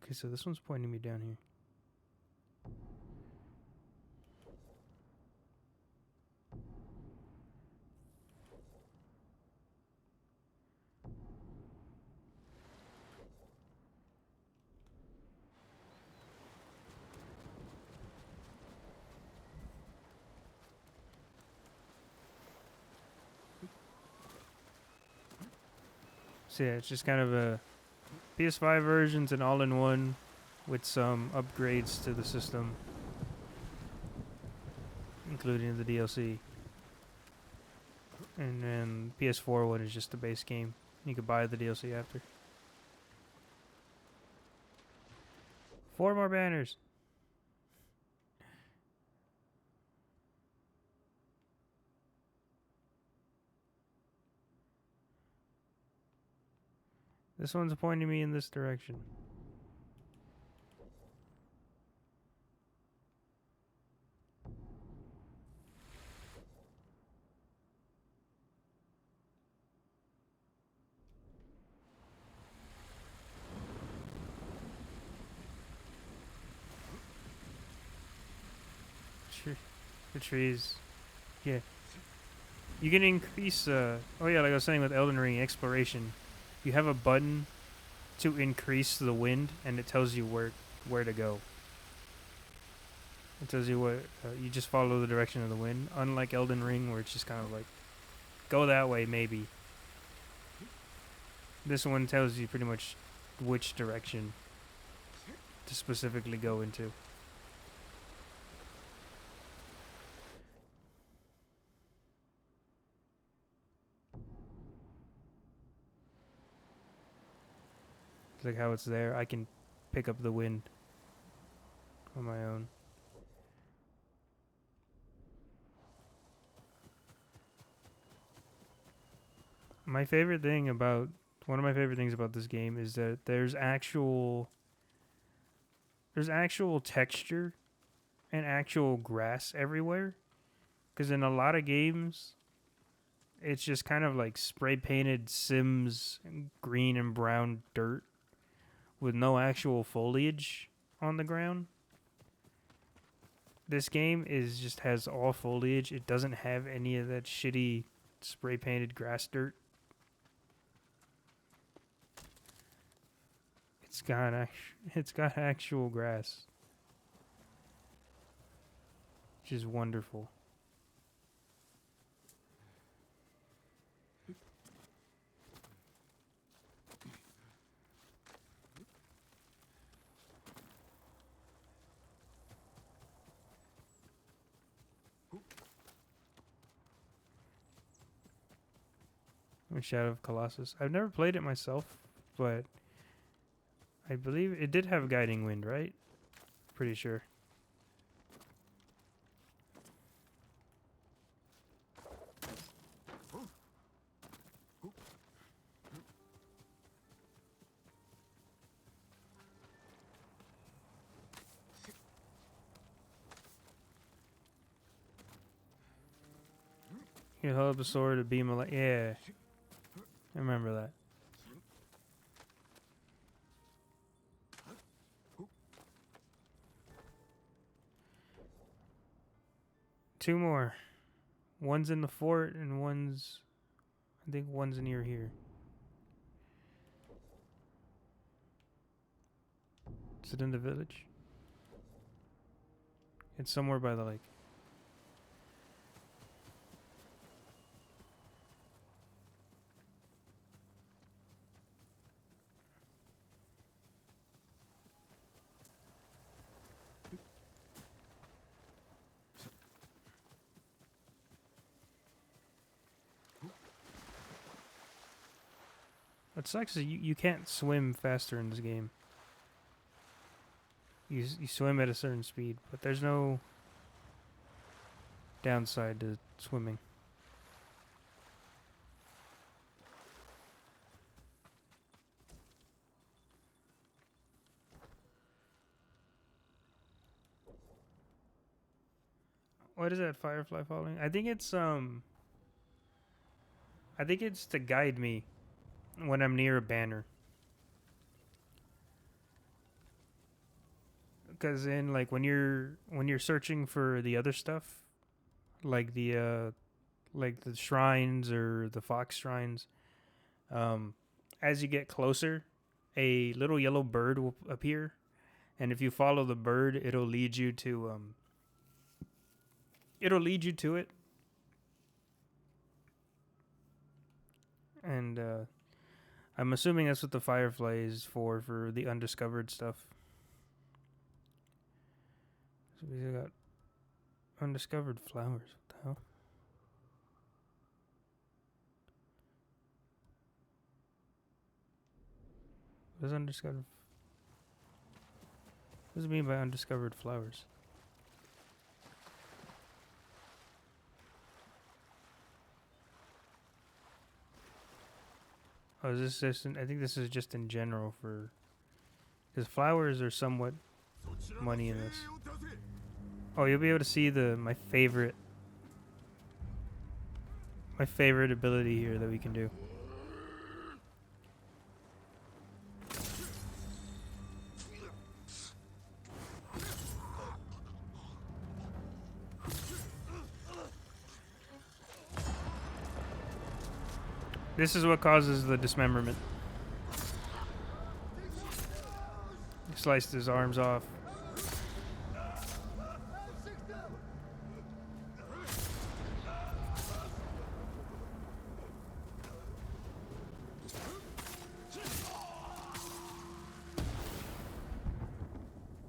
Okay, so this one's pointing me down here. So yeah, it's just kind of a PS5 version's an all-in-one with some upgrades to the system, including the DLC. And then PS4 one is just the base game. You could buy the DLC after. 4 more banners. This one's pointing me in this direction. The trees. Yeah. You can increase, oh yeah, like I was saying with Elden Ring exploration, you have a button to increase the wind, and it tells you where to go. It tells you what, you just follow the direction of the wind, unlike Elden Ring where it's just kind of like, go that way maybe. This one tells you pretty much which direction to specifically go into. It's like how it's there. I can pick up the wind on my own. One of my favorite things about this game is that there's actual texture and actual grass everywhere. Because in a lot of games, It's just kind of like spray painted Sims green and brown dirt with no actual foliage on the ground. This game is just has all foliage. It doesn't have any of that shitty spray painted grass dirt. It's got actual grass, which is wonderful. Shadow of Colossus. I've never played it myself, but I believe it did have guiding wind, right? Pretty sure. You hold up a sword to beam a light. Yeah, I remember that. Two more. One's in the fort and I think one's near here. Is it in the village? It's somewhere by the lake. What sucks is you can't swim faster in this game. You swim at a certain speed, but there's no downside to swimming. What is that firefly following? I think it's to guide me when I'm near a banner. Because in like when you're searching for the other stuff, like the shrines or the fox shrines, as you get closer, a little yellow bird will appear, and if you follow the bird, it'll lead you to it. And I'm assuming that's what the firefly is for the undiscovered stuff. So we got undiscovered flowers. What the hell? What is undiscovered? What does it mean by undiscovered flowers? Oh, is this just I think this is just in general for... Because flowers are somewhat money in this. Oh, you'll be able to see my favorite ability here that we can do. This is what causes the dismemberment. He sliced his arms off.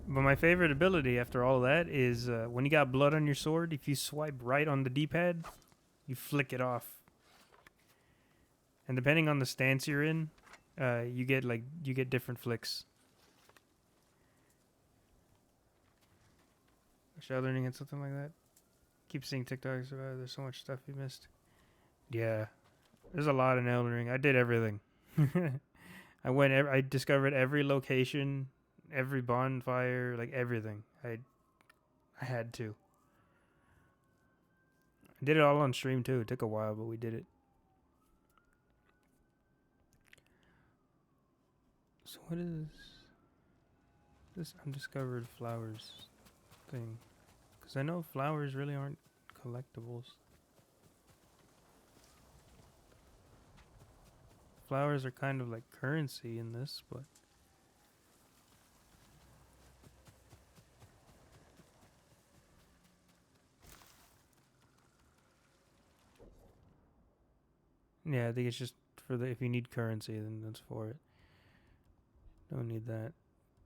But my favorite ability after all of that is when you got blood on your sword, if you swipe right on the D-pad, you flick it off. And depending on the stance you're in, you get different flicks. Shadow learning and something like that. Keep seeing TikToks about it. There's so much stuff you missed. Yeah, there's a lot in Elden Ring. I did everything. I discovered every location, every bonfire, like everything. I had to. I did it all on stream too. It took a while, but we did it. So what is this undiscovered flowers thing? Because I know flowers really aren't collectibles. Flowers are kind of like currency in this, but yeah, I think it's just for the if you need currency, then that's for it. Don't need that.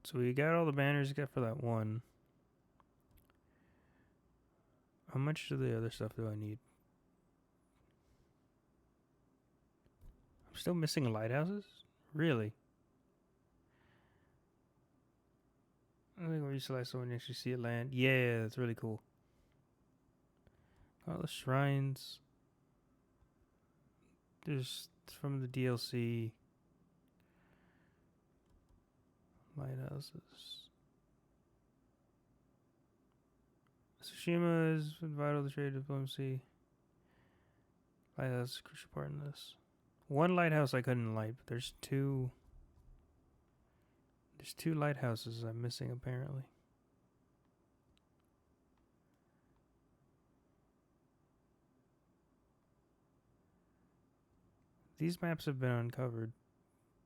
So we got all the banners except for that one. How much of the other stuff do I need? I'm still missing lighthouses? Really? I think where you select someone you actually see it land. Yeah, that's really cool. All the shrines. There's from the DLC. Lighthouses. Tsushima is vital to trade diplomacy. Lighthouse is a crucial part in this. One lighthouse I couldn't light, but there's two. There's two lighthouses I'm missing apparently. These maps have been uncovered,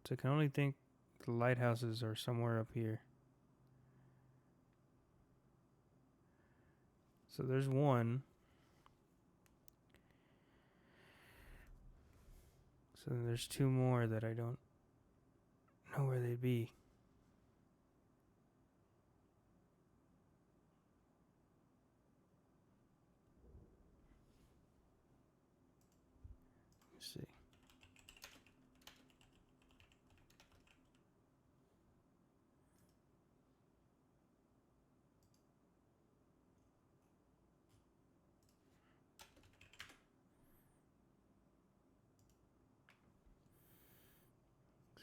so I can only think the lighthouses are somewhere up here. So there's one. So then there's two more that I don't know where they'd be. Let's see.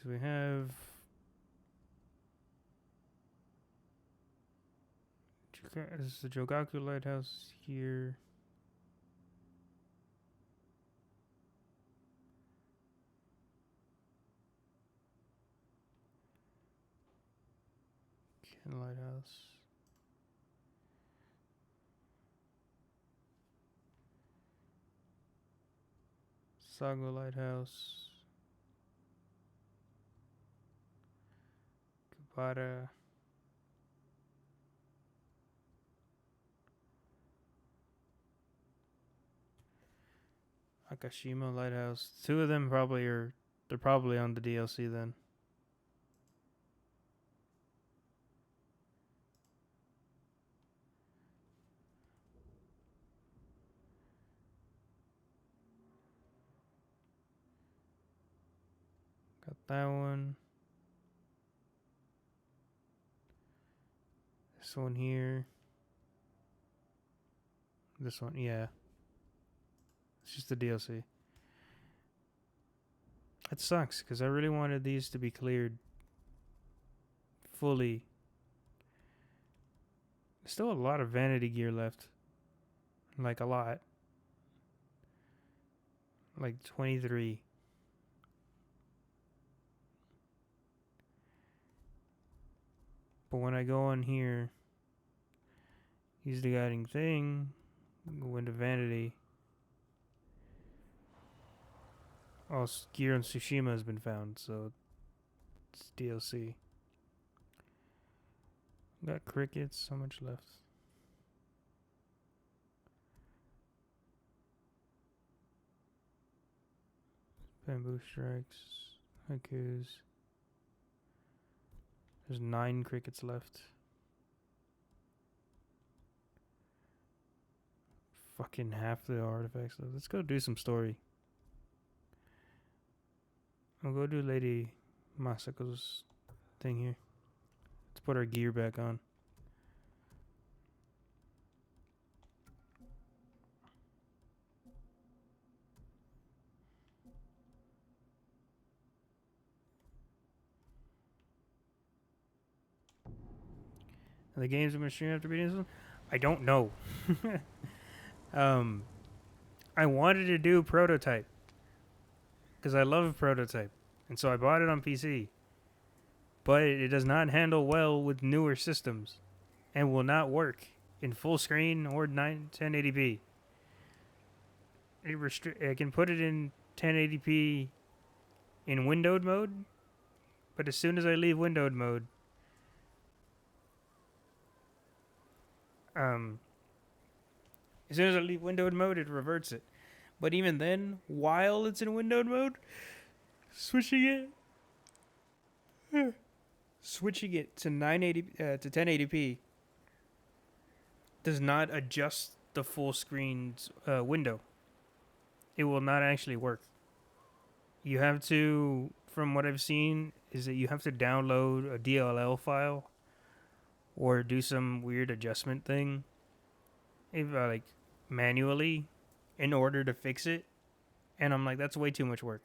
So we have this is the Jogaku Lighthouse here. Ken Lighthouse. Sago Lighthouse. Kubata. Akashima Lighthouse. Two of them probably are. They're probably on the DLC then. Got that one. This one here. This one, yeah. It's just the DLC. It sucks because I really wanted these to be cleared fully. There's still a lot of vanity gear left. Like a lot. Like 23. But when I go on here, use the guiding thing, go into vanity. Oh, gear on Tsushima has been found, so it's DLC. Got crickets, how much left? Bamboo strikes, haikus. There's 9 crickets left. Fucking half the artifacts left. Let's go do some story. I'll go do Lady Masako's thing here. Let's put our gear back on. Are the games I'm gonna stream after beating this one? I don't know. I wanted to do Prototype because I love Prototype, and so I bought it on PC. but it does not handle well with newer systems and will not work in full screen or 1080p. I can put it in 1080p in windowed mode, but as soon as I leave windowed mode, um, as soon as I leave windowed mode, it reverts it. But even then, while it's in windowed mode, switching it to 1080p does not adjust the full screen's window. It will not actually work. You have to, from what I've seen, is that you have to download a DLL file or do some weird adjustment thing, like manually, in order to fix it. And I'm like, that's way too much work.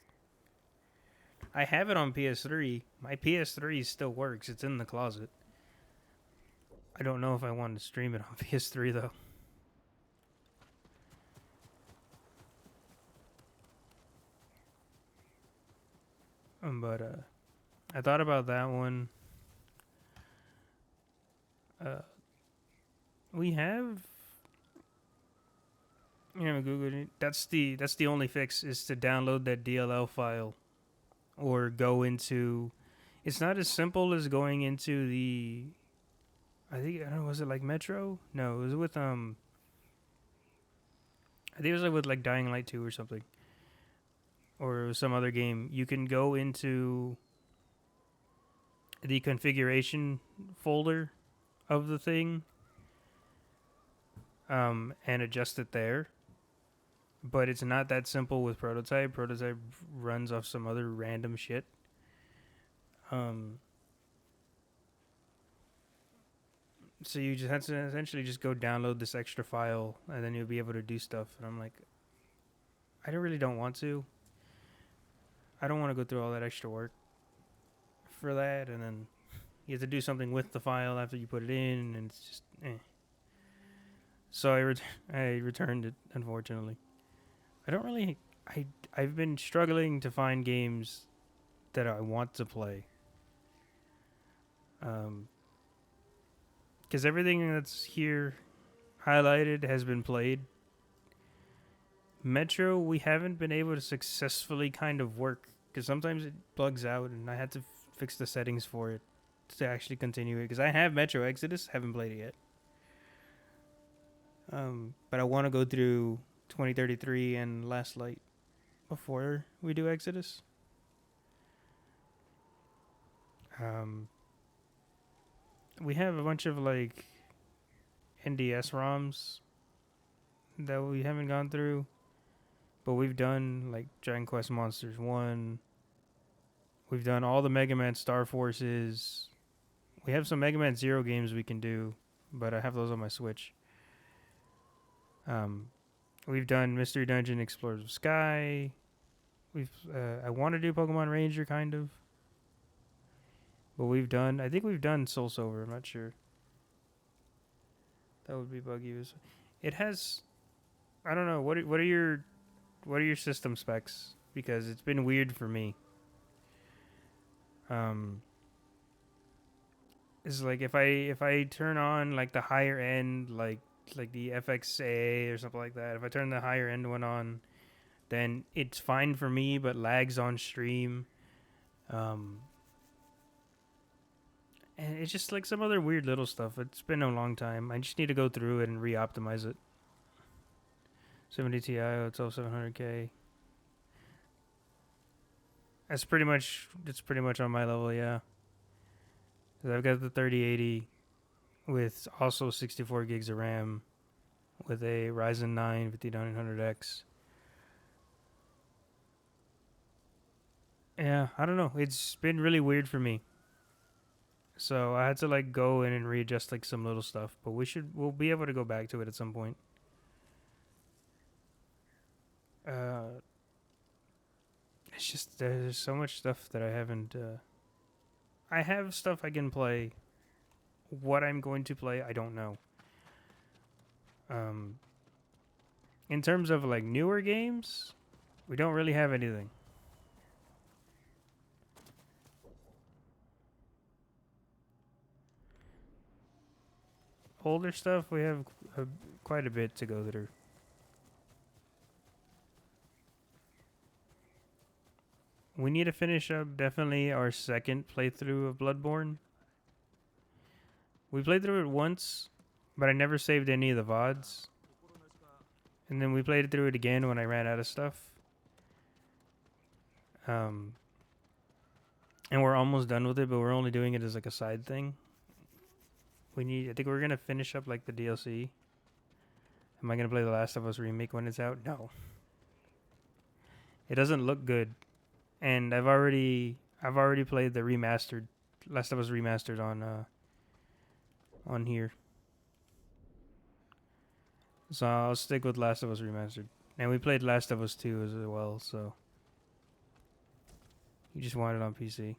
I have it on PS3. My PS3 still works. It's in the closet. I don't know if I want to stream it on PS3 though. But I thought about that one. We have, Google it. That's the only fix, is to download that DLL file or go into. It's not as simple as going into the. I don't know. Was it like Metro? No, it was with I think it was like with like Dying Light 2 or something, or some other game. You can go into the configuration folder of the thing, and adjust it there. But it's not that simple with Prototype. Prototype runs off some other random shit. So you just have to essentially just go download this extra file, and then you'll be able to do stuff. And I'm like, I really don't want to. I don't want to go through all that extra work for that, and then you have to do something with the file after you put it in, and it's just So I returned it, unfortunately. I don't really. I've been struggling to find games that I want to play. Because everything that's here highlighted has been played. Metro, we haven't been able to successfully kind of work, because sometimes it bugs out, and I had to fix the settings for it to actually continue it. Because I have Metro Exodus, haven't played it yet. But I want to go through 2033 and Last Light before we do Exodus. We have a bunch of like NDS ROMs that we haven't gone through, but we've done like Dragon Quest Monsters 1. We've done all the Mega Man Star Forces. We have some Mega Man Zero games we can do, but I have those on my Switch. We've done Mystery Dungeon, Explorers of Sky. I want to do Pokemon Ranger, kind of. But I think we've done Soul Silver, I'm not sure. That would be buggy. It has, I don't know, what are your system specs? Because it's been weird for me. It's like if I turn on like the higher end, like the FXA or something like that, if I turn the higher end one on, then it's fine for me, but lags on stream. And it's just like some other weird little stuff. It's been a long time. I just need to go through it and re-optimize it. 70 Ti, it's all 700K. It's pretty much on my level, yeah. 'Cause I've got the 3080 with also 64 gigs of RAM with a Ryzen 9 5900X. Yeah, I don't know. It's been really weird for me. So I had to like go in and readjust like some little stuff, but we'll be able to go back to it at some point. It's just there's so much stuff that I haven't. I have stuff I can play. What I'm going to play, I don't know. In terms of like newer games, we don't really have anything. older stuff, we have quite a bit to go through. We need to finish up definitely our second playthrough of Bloodborne. We played through it once, but I never saved any of the VODs. And then we played through it again when I ran out of stuff. And we're almost done with it, but we're only doing it as like a side thing. I think we're going to finish up like the DLC. Am I going to play The Last of Us Remake when it's out? No. It doesn't look good. And I've already played the remastered Last of Us Remastered on here. So I'll stick with Last of Us Remastered. And we played Last of Us 2 as well, so you just want it on PC.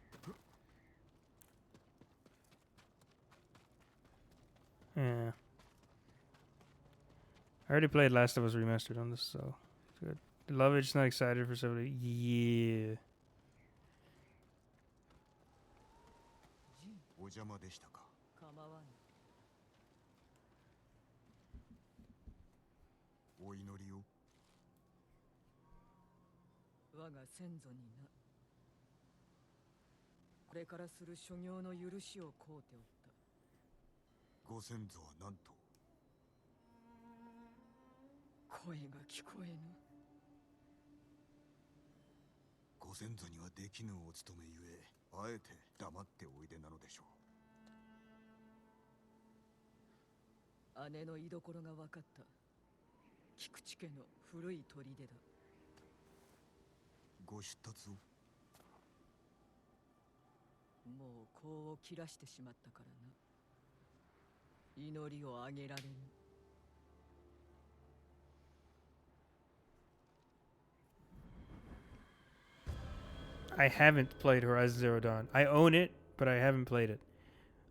Yeah. I already played Last of Us Remastered on this, so it's good. Love it, just not excited for somebody. Yeah. お邪魔でしたか。構わぬ。お祈りを。我が先祖にな。これからする所業の許しを請うておった。ご先祖は何と。声が聞こえぬ。ご先祖にはできぬお務めゆえ、あえて黙っておいでなのでしょう。姉の居所が分かった。菊池家の古い砦だ。ご出立を。もう香を切らしてしまったからな。祈りをあげられぬ。I haven't played Horizon Zero Dawn. I own it, but I haven't played it.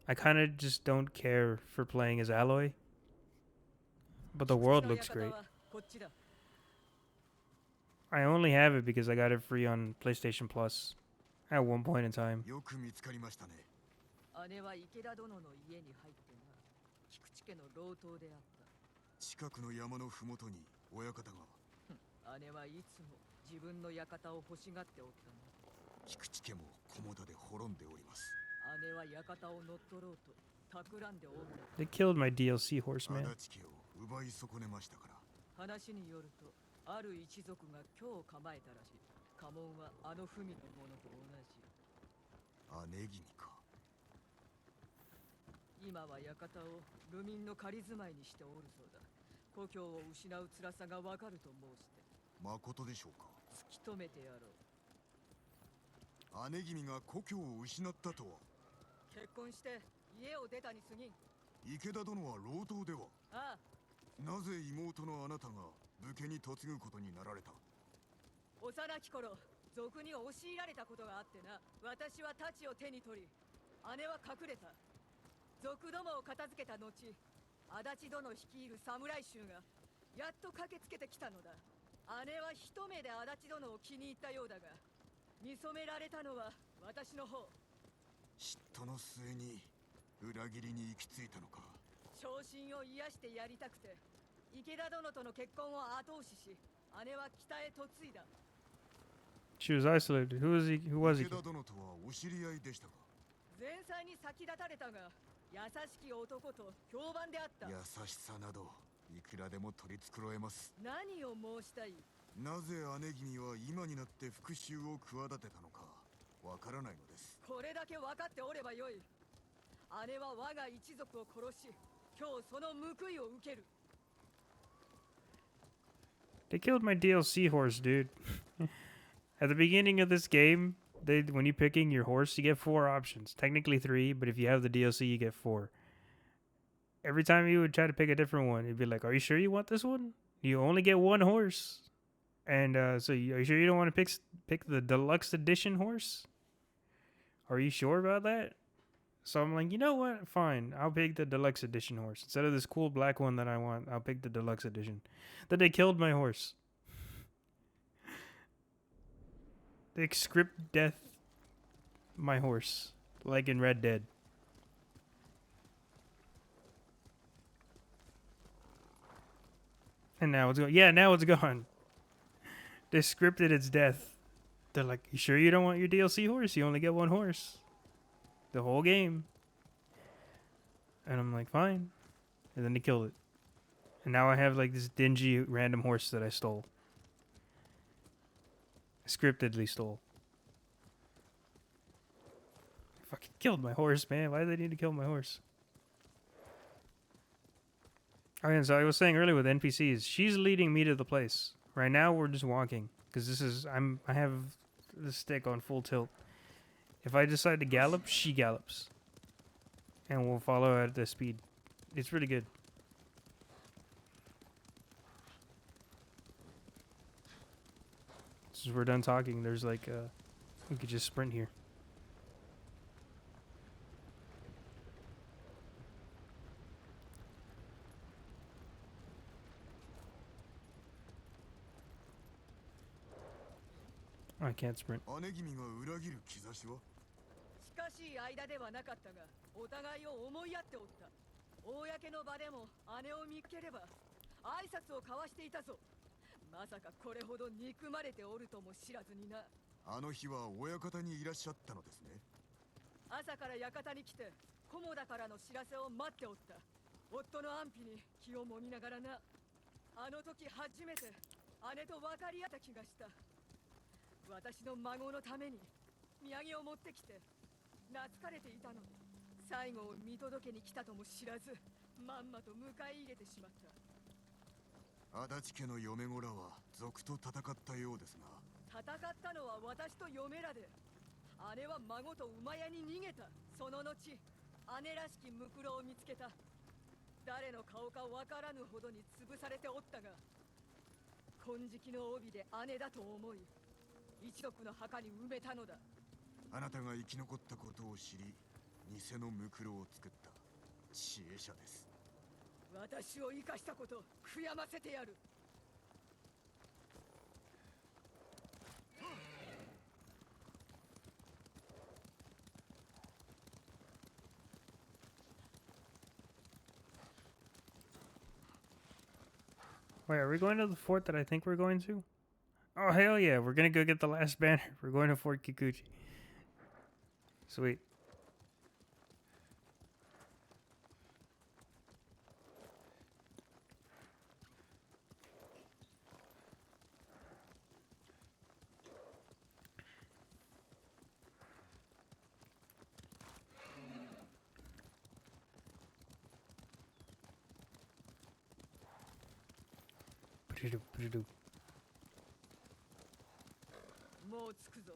I kind of just don't care for playing as Aloy. But the world looks great. I only have it because I got it free on PlayStation Plus at one point in time. よく見つかりましたね。姉は池田殿の家に入ってな、菊池家の老頭であった。近くの山のふもとに親方が。姉はいつも自分の館を欲しがっておったな。菊池家も菰田で滅んでおります。姉は館を乗っ取ろうと企んでおる。They killed my DLC horse, man. 足立家を奪い損ねましたから。話によると、ある一族が今日構えたらしい。家紋はあの文のものと同じ。姉君か。今は館を流民の仮住まいにしておるそうだ。故郷を失う辛さがわかると申して。まことでしょうか。突き止めてやろう。姉君が故郷を失ったとは。結婚して家を出たに過ぎん。池田殿は老頭では。ああ。なぜ妹のあなたが武家に嫁ぐことになられた。幼き頃、賊に押し入られたことがあってな。私は太刀を手に取り、姉は隠れた。賊どもを片付けた後、足立殿率いる侍衆がやっと駆けつけてきたのだ。姉は一目で足立殿を気に入ったようだが、見初められたのは私の方。嫉妬の末に裏切りに行き着いたのか。昇進を癒してやりたくて、池田殿との結婚を後押しし、姉は北へ嫁いだ。She was isolated. Who was he? 池田殿とはお知り合いでしたか。前妻に先立たれたが、優しき男と評判であった。優しさなどいくらでも取り繕えます。何を申したい。なぜ姉君は今になって復讐を企てたのかわからないのです。これだけ分かっておればよい。姉は我が一族を殺し、今日その報いを受ける。They killed my DLC horse, dude. At the beginning of this game, when you're picking your horse, you get 4 options. Technically 3, but if you have the DLC, you get 4. Every time you would try to pick a different one, it'd be like, are you sure you want this one? You only get 1 horse. And are you sure you don't want to pick the deluxe edition horse? Are you sure about that? So I'm like, you know what? Fine. I'll pick the deluxe edition horse. Instead of this cool black one that I want, I'll pick the deluxe edition. Then they killed my horse. They script death my horse. Like in Red Dead. And now it's gone. Yeah, now it's gone. They scripted its death. They're like, you sure you don't want your DLC horse? You only get one horse. The whole game. And I'm like, fine. And then they killed it. And now I have like this dingy random horse that I stole. Scriptedly stole. I fucking killed my horse, man. Why do they need to kill my horse? Oh, and so I was saying earlier with NPCs, she's leading me to the place. Right now we're just walking. Because this is I have the stick on full tilt. If I decide to gallop, she gallops. And we'll follow at the speed. It's really good. Since we're done talking, there's like we could just sprint here. I can't sprint. 姉君が裏切る兆しは？近しい間ではなかったが、お互いを思い合っておった。公の場でも姉を見つければ挨拶を交わしていたぞ。まさかこれほど憎まれておるとも知らずにな。あの日は親方にいらっしゃったのですね。朝から館に来て、菰田からの知らせを待っておった。夫の安否に気をもみながらな。あの時初めて姉と分かり合った気がした。私の孫のために土産を持ってきて懐かれていたのに、最後を見届けに来たとも知らず、まんまと迎え入れてしまった。足立家の嫁子らは賊と戦ったようですが。戦ったのは私と嫁らで、姉は孫と馬屋に逃げた。その後姉らしきムクロを見つけた。誰の顔かわからぬほどに潰されておったが、金色の帯で姉だと思い、一族の墓に埋めたのだ。あなたが生き残ったことを知り、偽のムクロを作った知恵者です。私を生かしたこと、悔やませてやる。Wait, are we going to the fort that I think we're going to? Oh, hell yeah. We're going to go get the last banner. We're going to Fort Kikuchi. Sweet. Ba-do-do-ba-do-do. もう着くぞ。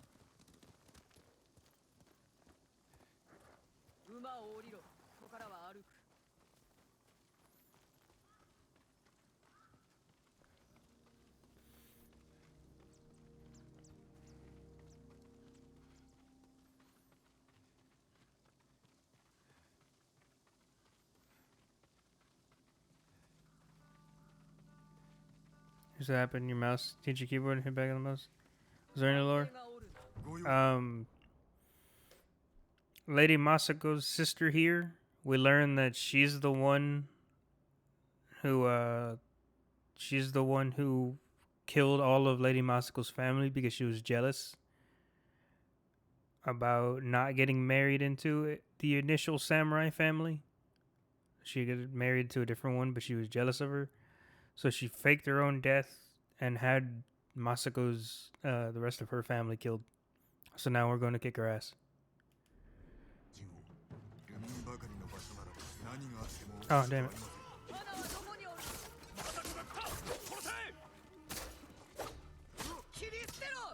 馬を降りろ。ここからは歩く。Does that happen? Your mouse? Change your keyboard and hit back on the mouse? Is there any lore? ご用 Lady Masako's sister here. We learn that she's the one who killed all of Lady Masako's family because she was jealous about not getting married into the initial samurai family. She got married to a different one, but she was jealous of her. So she faked her own death and had Masako's, the rest of her family killed. So now we're going to kick her ass. ジンゴ、ルミンばかりの場所なら何があっても Oh, damn it. 花はどこにおる。まだとだった。殺せ。切り捨てろ。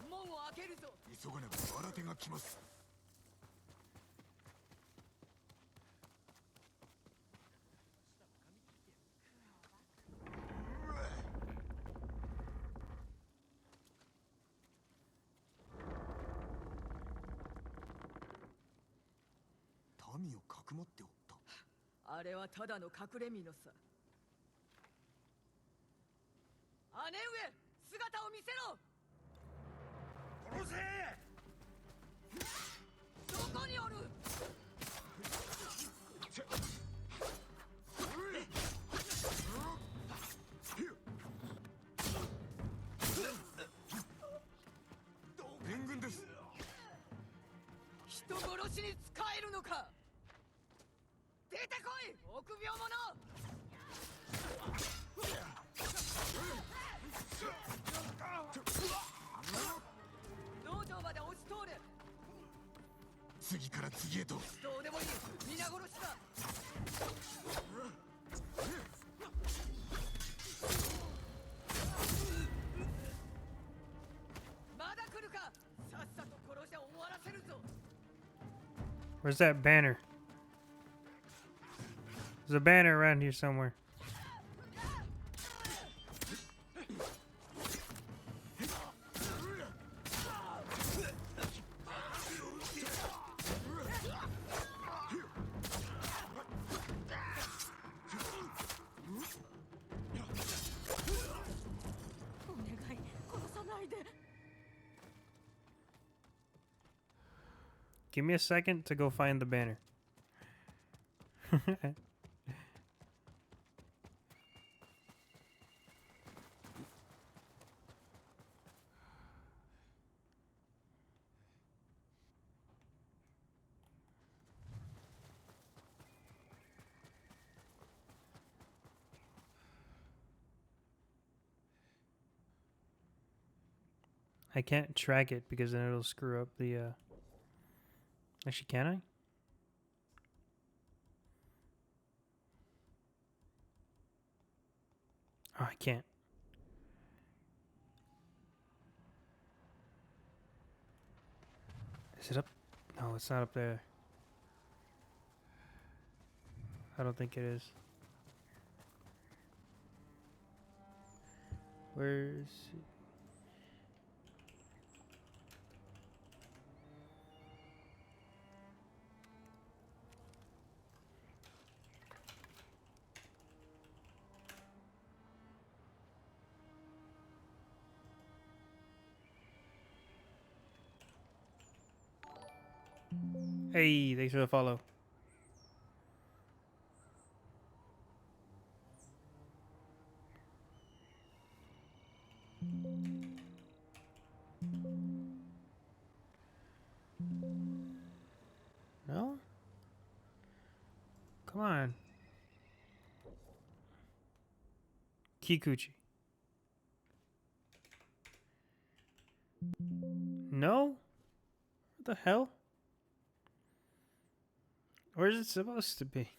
門を開けるぞ。急がねば新手が来ます。民をかくまっておった。あれはただの隠れ身のさ。姉上、姿を見せろ。殺せ。どこにおる。援軍です。人殺しに使えるのか。出てこい、臆病者。道場まで押し通れ。次から次へと。どうでもいい、皆殺しだ。まだ来るか。さっさと殺して終わらせるぞ。 Where's that banner? There's a banner around here somewhere. Give me a second to go find the banner. I can't track it because then it'll screw up the Actually, can I? Oh, I can't. Is it up? No, it's not up there. I don't think it is. Where's it? Hey, thanks for the follow. No? Come on. Kikuchi. No? What the hell? Where is it supposed to be?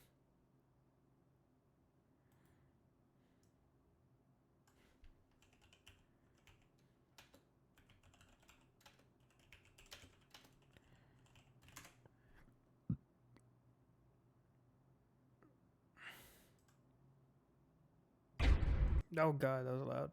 Oh god, that was loud.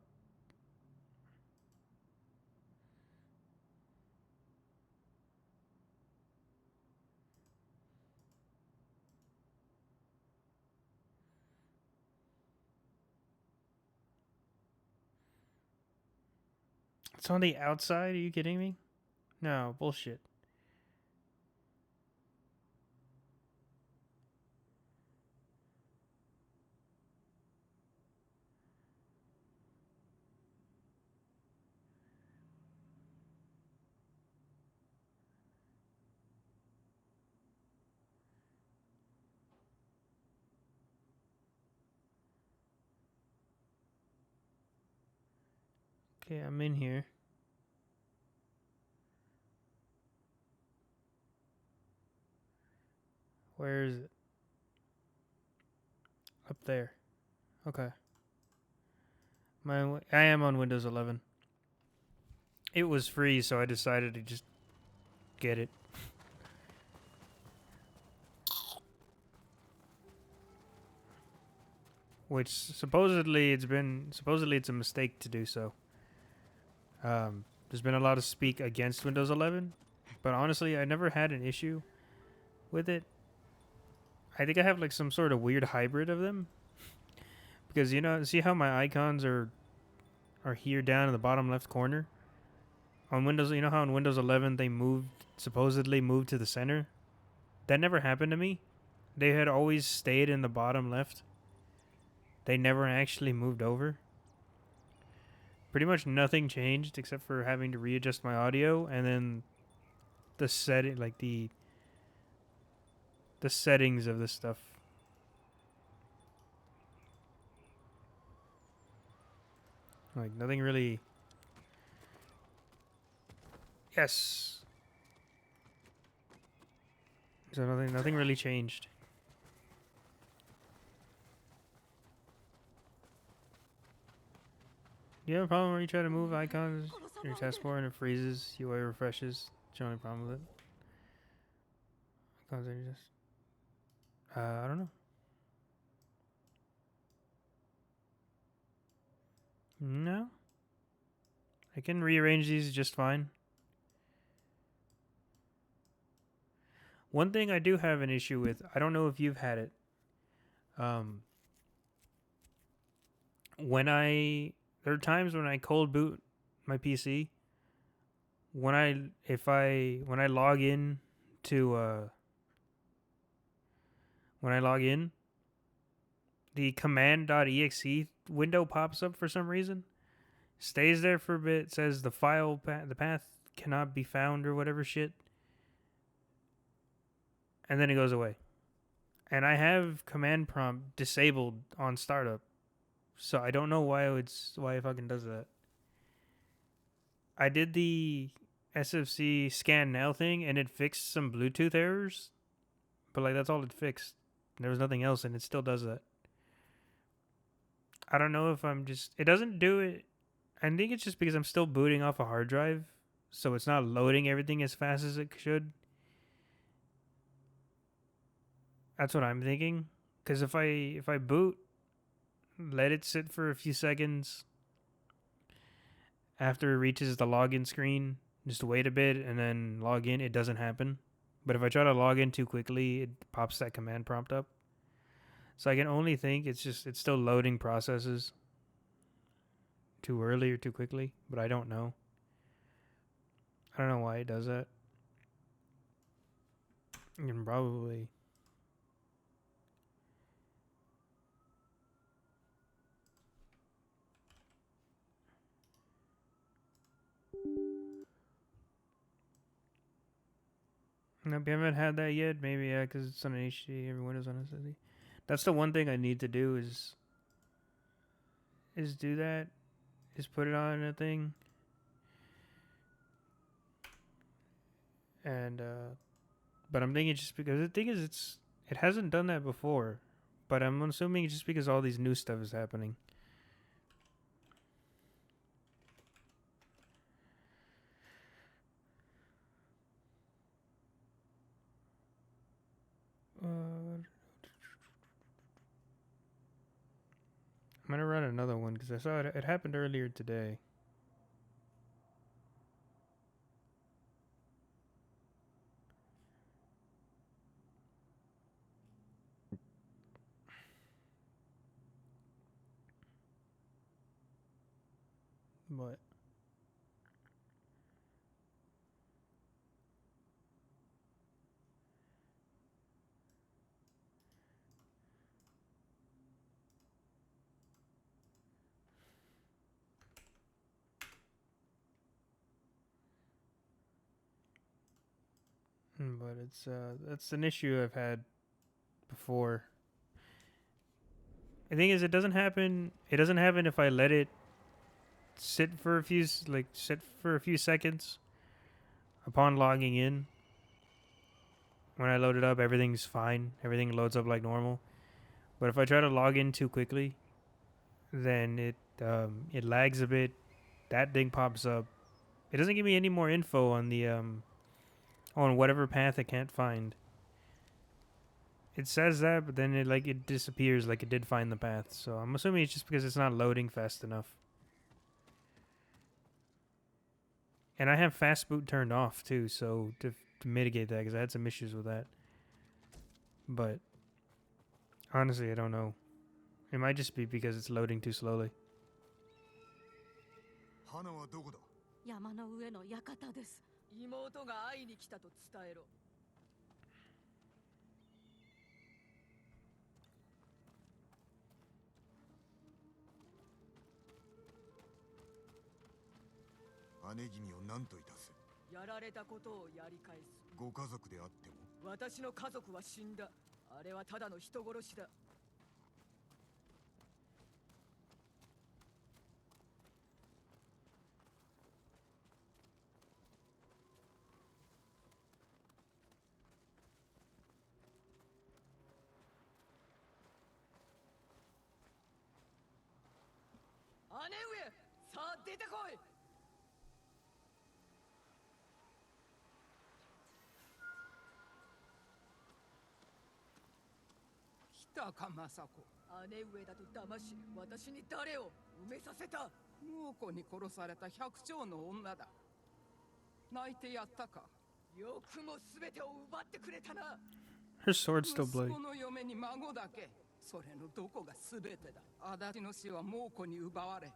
It's on the outside? Are you kidding me? No, bullshit. Okay, I'm in here. Where is it? Up there. Okay. I am on Windows 11. It was free, so I decided to just get it. Which supposedly it's a mistake to do so. There's been a lot of speak against Windows 11, but honestly, I never had an issue with it. I think I have like some sort of weird hybrid of them. Because see how my icons are are here down in the bottom left corner. On Windows, you know how on Windows 11 they supposedly moved to the center? That never happened to me. They had always stayed in the bottom left. They never actually moved over. Pretty much nothing changed except for having to readjust my audio, and then the setting, like the settings of this stuff. Like nothing really. Yes. So nothing really changed. Do you have a problem where you try to move icons in your taskbar and it freezes, UI refreshes? What's the only problem with it? Icons are just... I don't know. No. I can rearrange these just fine. One thing I do have an issue with, I don't know if you've had it. There are times when I cold boot my PC. When I log in to when I log in, the command.exe window pops up for some reason. Stays there for a bit, says the path cannot be found or whatever shit. And then it goes away. And I have command prompt disabled on startup. So I don't know why it fucking does that. I did the SFC scan now thing and it fixed some Bluetooth errors. But like that's all it fixed. There was nothing else and it still does that. I don't know if it doesn't do it. I think it's just because I'm still booting off a hard drive. So it's not loading everything as fast as it should. That's what I'm thinking. Because if I boot, let it sit for a few seconds after it reaches the login screen, just wait a bit and then log in, it doesn't happen. But if I try to log in too quickly, it pops that command prompt up. So I can only think it's still loading processes too early or too quickly, but I don't know. I don't know why it does that. And probably... Nope, you haven't had that yet. Maybe, yeah, because it's on an HD. Everyone is on SSD. That's the one thing I need to do is do that. Is put it on a thing. And, but I'm thinking just because the thing is, it hasn't done that before. But I'm assuming it's just because all these new stuff is happening. I'm gonna run another one because I saw it. It happened earlier today. But it's that's an issue I've had before. The thing is, it doesn't happen. It doesn't happen if I let it sit for a few seconds upon logging in. When I load it up, everything's fine. Everything loads up like normal. But if I try to log in too quickly, then it lags a bit. That thing pops up. It doesn't give me any more info on the on whatever path I can't find. It says that, but then it disappears like it did find the path. So I'm assuming it's just because it's not loading fast enough. And I have fast boot turned off too, so to mitigate that, because I had some issues with that. But honestly, I don't know. It might just be because it's loading too slowly. 花はどこだ？山の上の館です。妹が会いに来たと伝えろ。姉君を何といたす？やられたことをやり返す。ご家族であっても？私の家族は死んだ。あれはただの人殺しだ。姉上、さあ出てこい。来たか政子。姉上だと騙し、私に誰を埋めさせた。猛虎に殺された百姓の女だ。泣いてやったか。よくも全てを奪ってくれたな。 Her sword's still 息 bloody. 子の嫁に孫だけ。それのどこが全てだ。足立の死は猛虎に奪われ、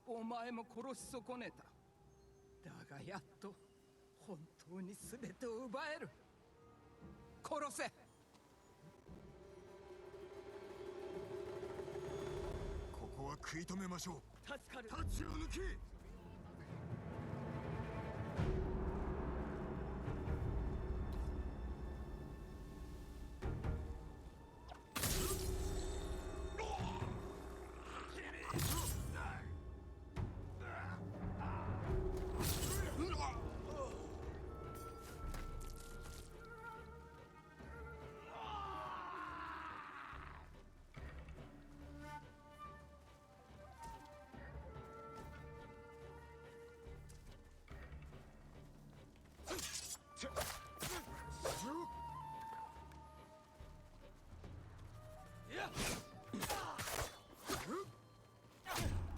お前も殺し損ねた。だがやっと本当に全てを奪える。殺せ。ここは食い止めましょう。助かる。太刀を抜け。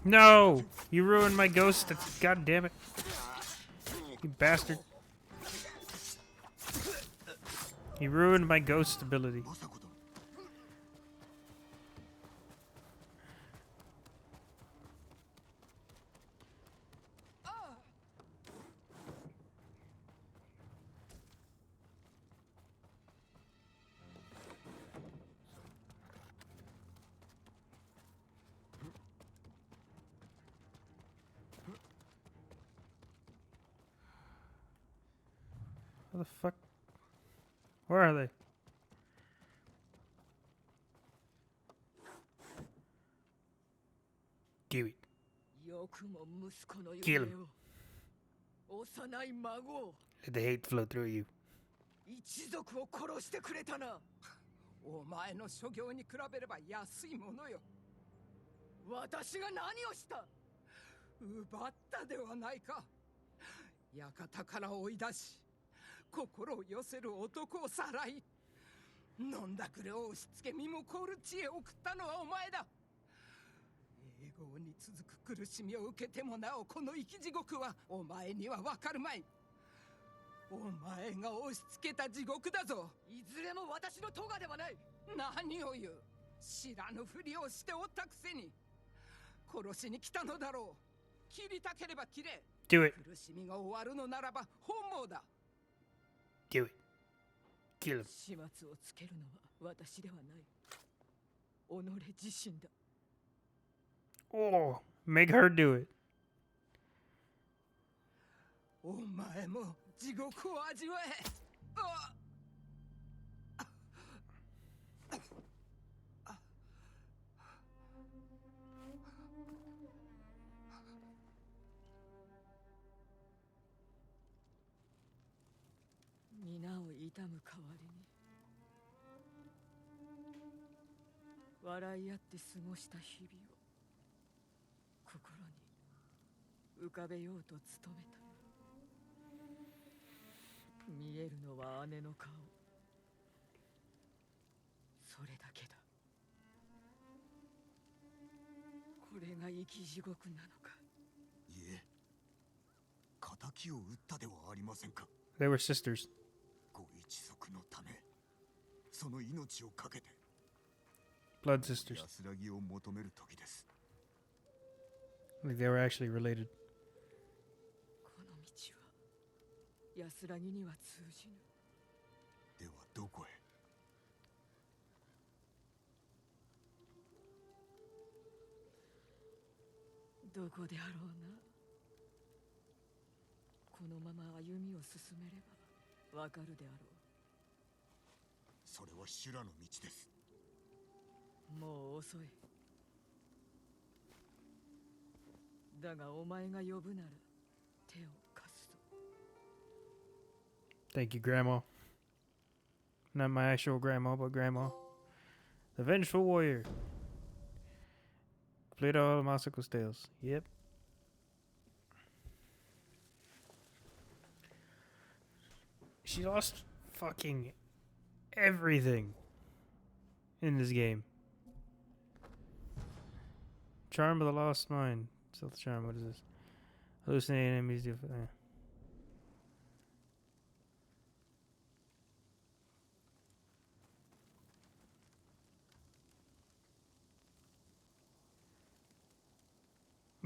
No! You ruined my ghost. God damn it. You bastard. You ruined my ghost ability. 政子殿。How the fuck? Where are they? Give it. よくも息子の Kill 夢を、幼い孫を、 Let the hate flow through you. 一族を殺してくれたな。お前の所業に比べれば安いものよ。私が何をした？奪ったではないか。館から追い出し、心を寄せる男をさらい、飲んだくれを押し付け身も凍る知恵を送ったのはお前だ。永劫に続く苦しみを受けてもなおこの生き地獄はお前にはわかるまい。お前が押し付けた地獄だぞ。いずれも私の咎ではない。何を言う。知らぬふりをしておったくせに。殺しに来たのだろう。切りたければ切れ。 Do it. 苦しみが終わるのならば本望だ。 Do it. Kill him. 始末をつけるのは私ではない。己自身だ。 Oh, make her do it. お前も地獄を味わえ。あっ。皆を悼む代わりに笑い合って過ごした日々を心に浮かべようと努めた。見えるのは姉の顔。それだけだ。これが生き地獄なのか。いえ、仇を討ったではありませんか。 They were sisters. ご一族のため、その命をかけて Blood sisters. 安らぎを求める時です。 Like they were actually related. 安らぎには通じぬ。ではどこへ？どこであろうな。このまま歩みを進めればわかるであろそれは修羅の道です。う。もう遅い。だがお前が呼ぶなら手を貸すぞ。 Thank you, Grandma. Not my actual grandma, but Grandma. The Vengeful Warrior. Played all the Masako's tales. Yep. She lost fucking everything in this game. Charm of the Lost Mind. Stealth Charm, what is this? Hallucinate enemies.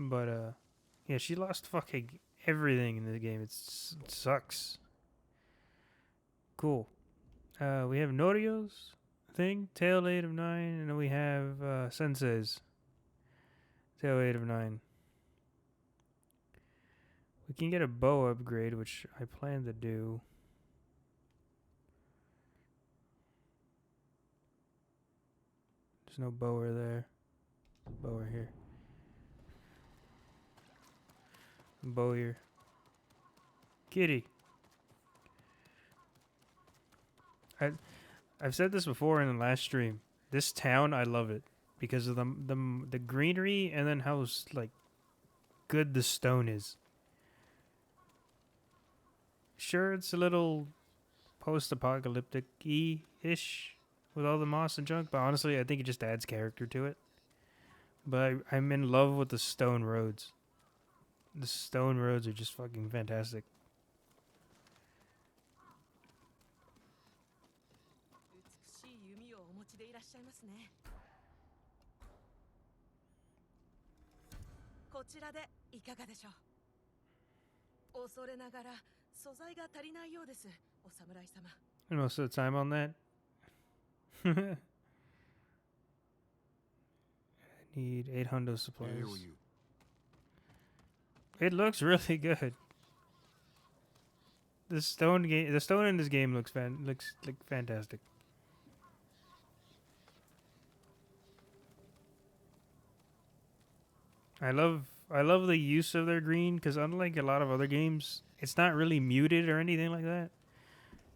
But, yeah, she lost fucking everything in this game. It sucks. Cool. We have Norio's thing, Tail 8 of 9, and then we have Sensei's Tail 8 of 9. We can get a bow upgrade, which I plan to do. There's no bower there. Bower here. Bow here. Kitty. I've said this before in the last stream. This town, I love it because of the greenery and then how like good the stone is. Sure, it's a little post-apocalyptic-y-ish with all the moss and junk, but honestly, I think it just adds character to it. But I'm in love with the stone roads. The stone roads are just fucking fantastic. 美しい弓をお持ちでいらっしゃいますね。こちらでいかがでしょう。恐れながら素材が足りないようです、お侍様。And most of the time on that. I need 8 hundo supplies. It looks really good. The stone in this game looks like fantastic. I love the use of their green because unlike a lot of other games, it's not really muted or anything like that.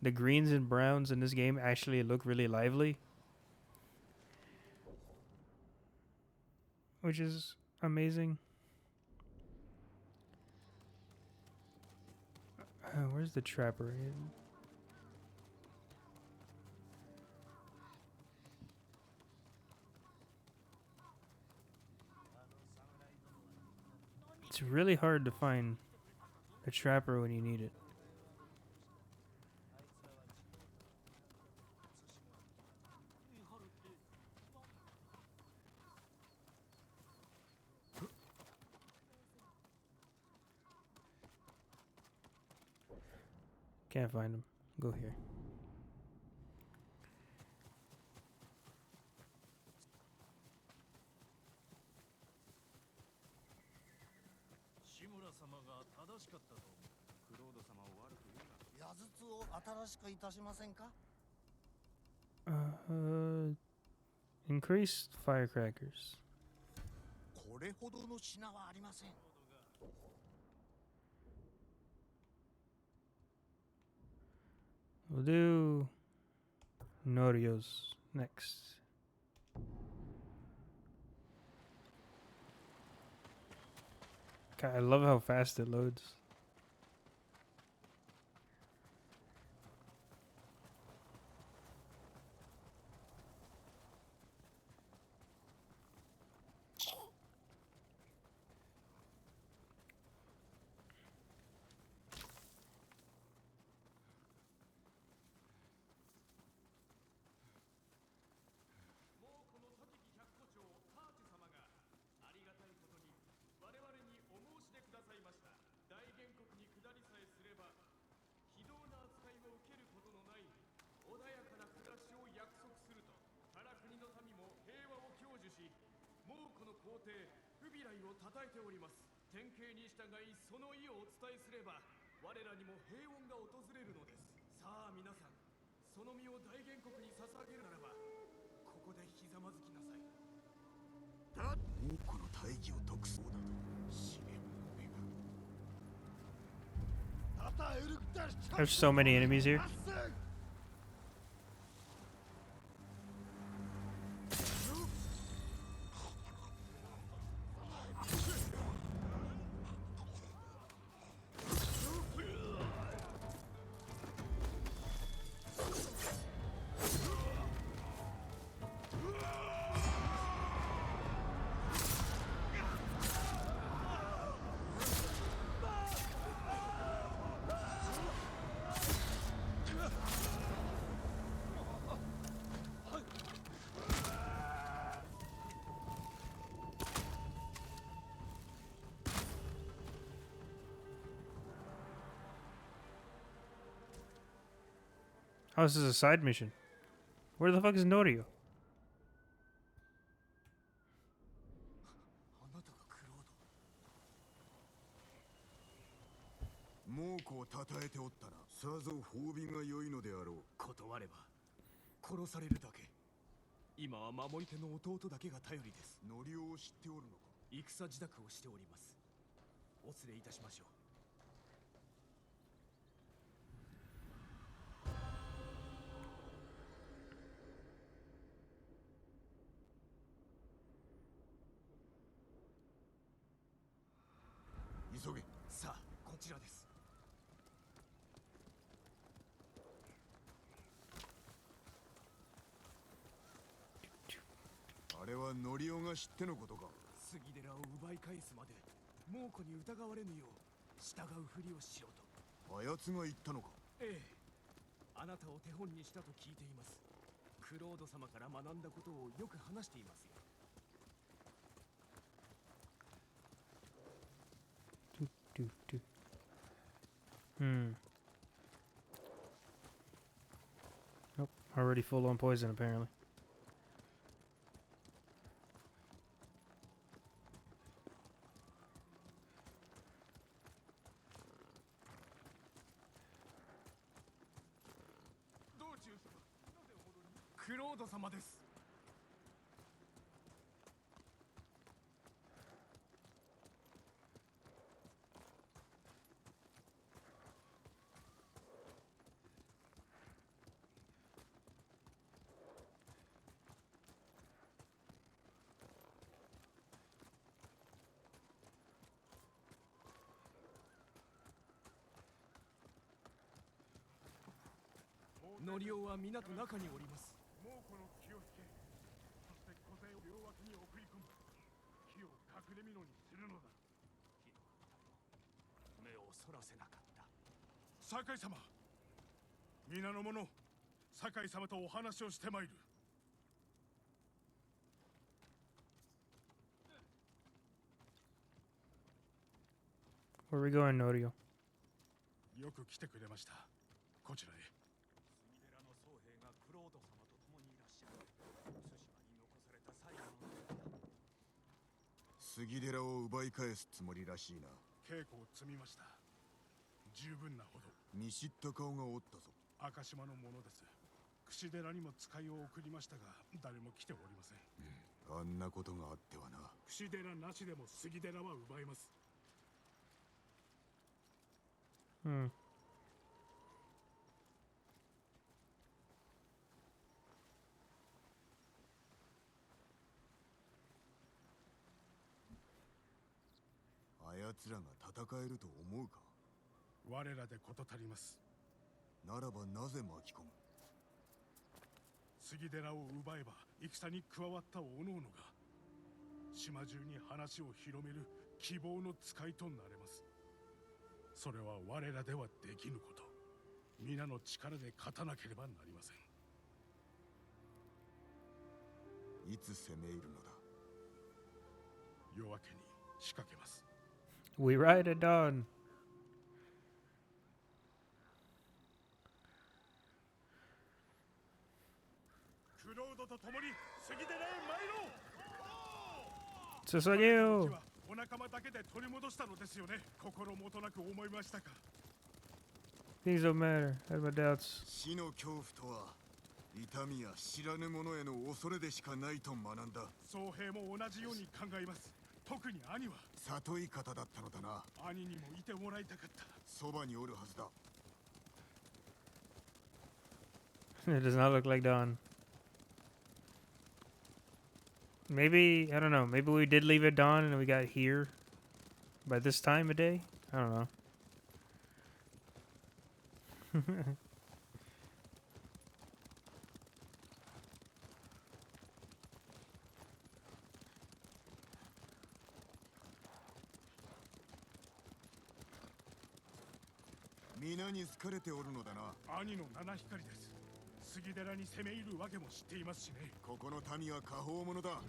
The greens and browns in this game actually look really lively, which is amazing. Where's the trapper? It's really hard to find a trapper when you need it. Can't find him. Go here. Increased firecrackers. これほどの品はありません。We'll do Norio's next. God, I love how fast it loads. 皇帝フビライを称えております。典型に従いその意をお伝えすれば我らにも平穏が訪れるのです。さあ皆さん、その身を大元国に捧げるならばここでひざまずきなさい。もうこの大義を解くそうだと試練の目が There's so many enemies here. Oh, this is a side mission. Where the fuck is Norio? あなたがクロード。猛虎を称えておったな。さぞ褒美が良いのであろう。断れば殺されるだけ。今は守り手の弟だけが頼りです。ノリオを知っておるのか。戦自宅をしております。お連れいたしましょう。急げ。さあこちらです。あれはノリオが知ってのことか。杉寺を奪い返すまで猛虎に疑われぬよう従うふりをしろと。あやつが言ったのか。ええ、あなたを手本にしたと聞いています。クロード様から学んだことをよく話していますよ。Nope, already full on poison apparently. Dochu様、なぜお戻りに？クロード様です。ノリオは港中におります。猛虎の気を引け。そして小勢を両脇に送り込む。火を隠れ蓑にするのだ。目をそらせなかった。酒井様、皆の者、酒井様とお話をしてまいる。Where are we going, Norio? よく来てくれました。こちらへ。クロード様と共にいらっしゃる。対馬に残された最後の杉寺を奪い返すつもりらしいな。稽古を積みました。十分なほど。見知った顔がおったぞ。赤島のものです。櫛寺にも使いを送りましたが誰も来ておりません。あんなことがあってはな。櫛寺なしでも杉寺は奪えます。あやつらが戦えると思うか。我らで事足ります。ならばなぜ巻き込む。杉寺を奪えば戦に加わったおのおのが島中に話を広める希望の使いとなれます。それは我らではできぬこと。皆の力で勝たなければなりません。いつ攻め入るのだ。夜明けに仕掛けます。We ride at dawn. クロードと共に杉寺へ参ろう。Tsushima. お仲間だけで取り戻したのですよね。心もとなく思いましたか。 Things don't matter. I have my doubts. 死の恐怖とは痛みや知らぬ者への恐れでしかないと学んだ。宗平も同じように考えます。特に兄は里い方だったのだな。兄にもいてもらいたかった。そばにおるはずだ。 It does not look like Dawn. Maybe, I don't know. Maybe we did leave at dawn and we got here by this time of day. I don't know. 皆に好かれておるのだな。兄の七光です。杉寺に攻め入るわけも知っていますしね。ここの民は下方者だ。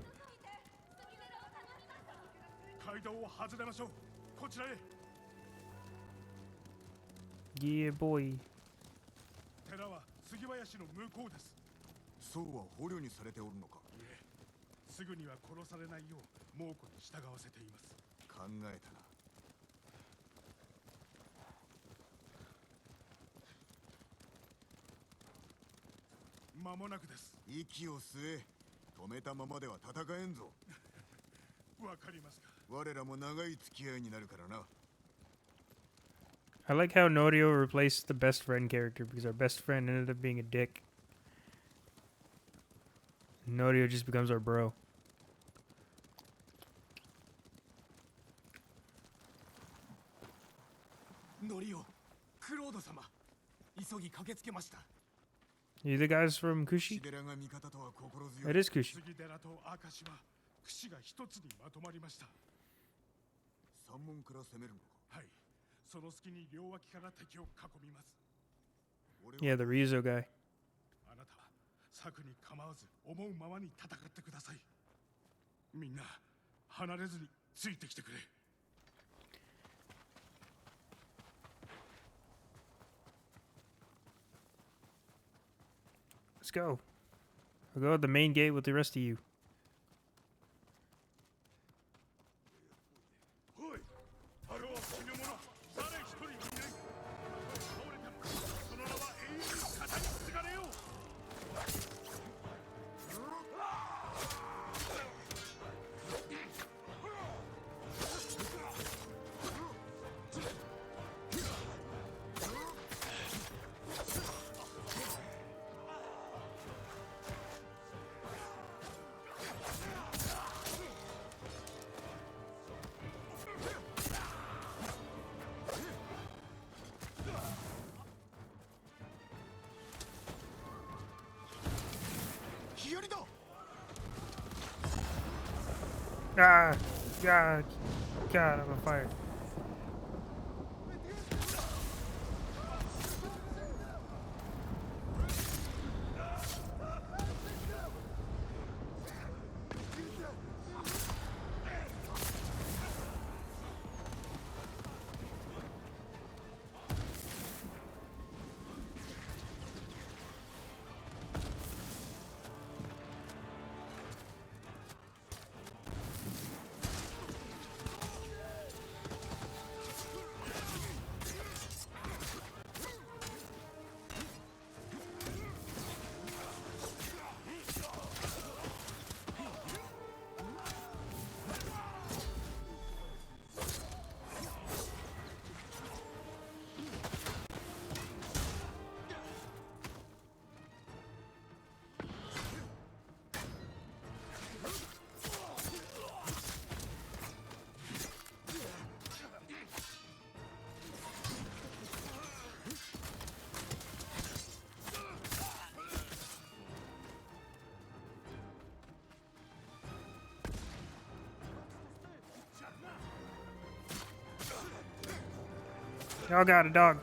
街道を外れましょう。こちらへ。 Yeah, boy. 寺は杉林の向こうです。そうは捕虜にされておるのか。いえ、すぐには殺されないよう猛虎に従わせています。考えたな。 間もなくです。息を吸え。止めたままでは戦えんぞ。わかりますか。我らも長い付き合いになるからな。 I like how Norio replaced the best friend character because our best friend ended up being a dick. Norio just becomes our bro. ノリオ、クロード様、急ぎ駆けつけました。 You the guys from Kushi? シデラが味方とは心強い。 It is Kushi. 杉寺と明石は櫛が一つにまとまりました。山門から攻めるのか。はい。その隙に両脇から敵を囲みます。 Yeah, the Ryuzo guy. あなたは策に構わず思うままに戦ってください。みんな離れずについてきてくれ。 Let's go. We'll go at the main gate with the rest of you. おい、あれは死ぬ者、誰一人いない。倒れてもその名は永遠に語り継がれよう。 Ah! God. God, I'm on fire. Y'all got a dog.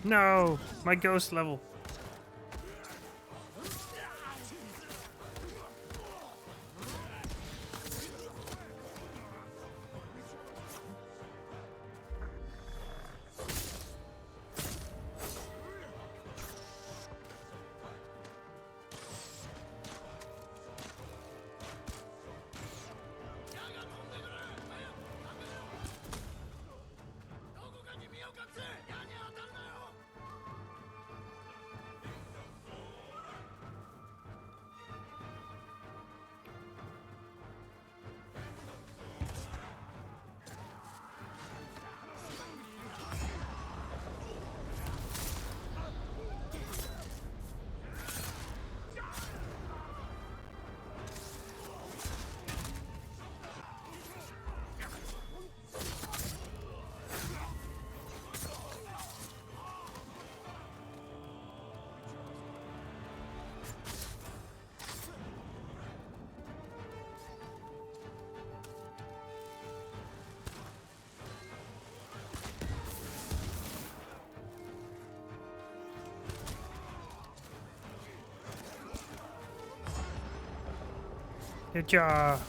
No, my ghost level. Hitcha!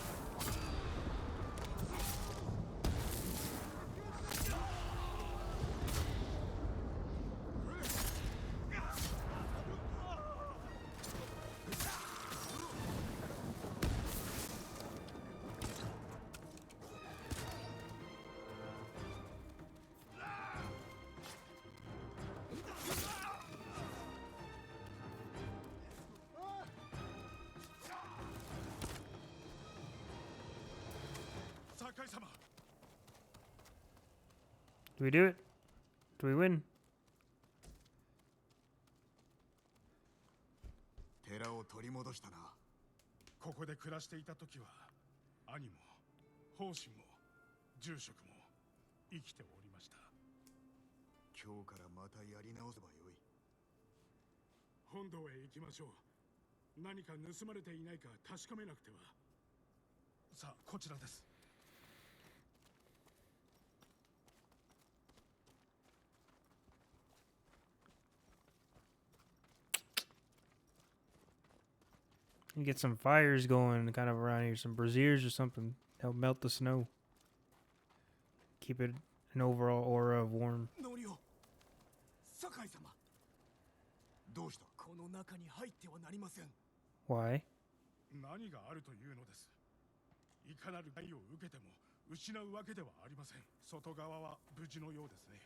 Do we do it? Do we win? 寺を取り戻したな。ここで暮らしていた時は兄も方針も住職も生きておりました。今日からまたやり直せばよい。本堂へ行きましょう。何か盗まれていないか確かめなくては。さあ、こちらです。You get some fires going kind of around here, some braziers or something. Help melt the snow. Keep it an overall aura of warm. ノリオ、酒井様。どうした？この中に入ってはなりません。Why? 何があるというのです。いかなる害を受けても失うわけではありません。外側は無事のようですね。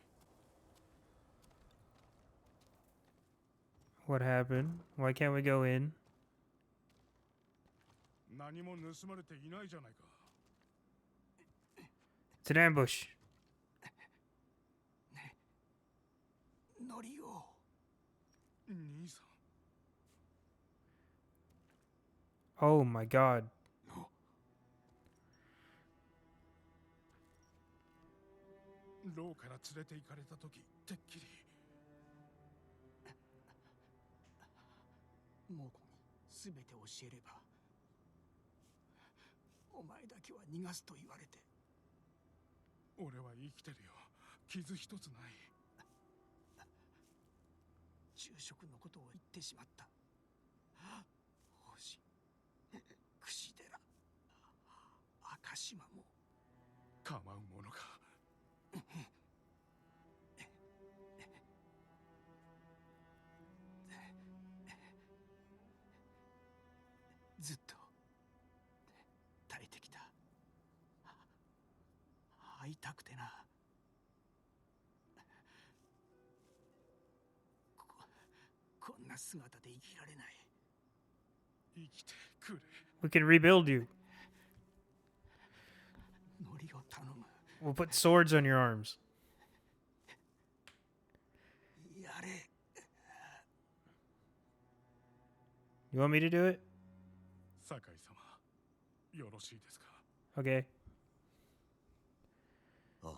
What happened? Why can't we go in? 何も盗まれていないじゃないか。It's an ambush. ノリオ。兄さん。Oh my god. 牢から連れて行かれた時、てっきり。猛虎に全て教えれば、お前だけは逃がすと言われて。俺は生きてるよ。傷一つない。住職のことを言ってしまった。方針、櫛寺、赤島も。構うものか。ずっと耐えてきた。会いたくてな。こんな姿で生きられない。生きてくれ。We can rebuild you. ノリを頼む。We'll put swords on your arms. やれ。You want me to do it? 酒井様、よろしいですか。 Okay. ああ。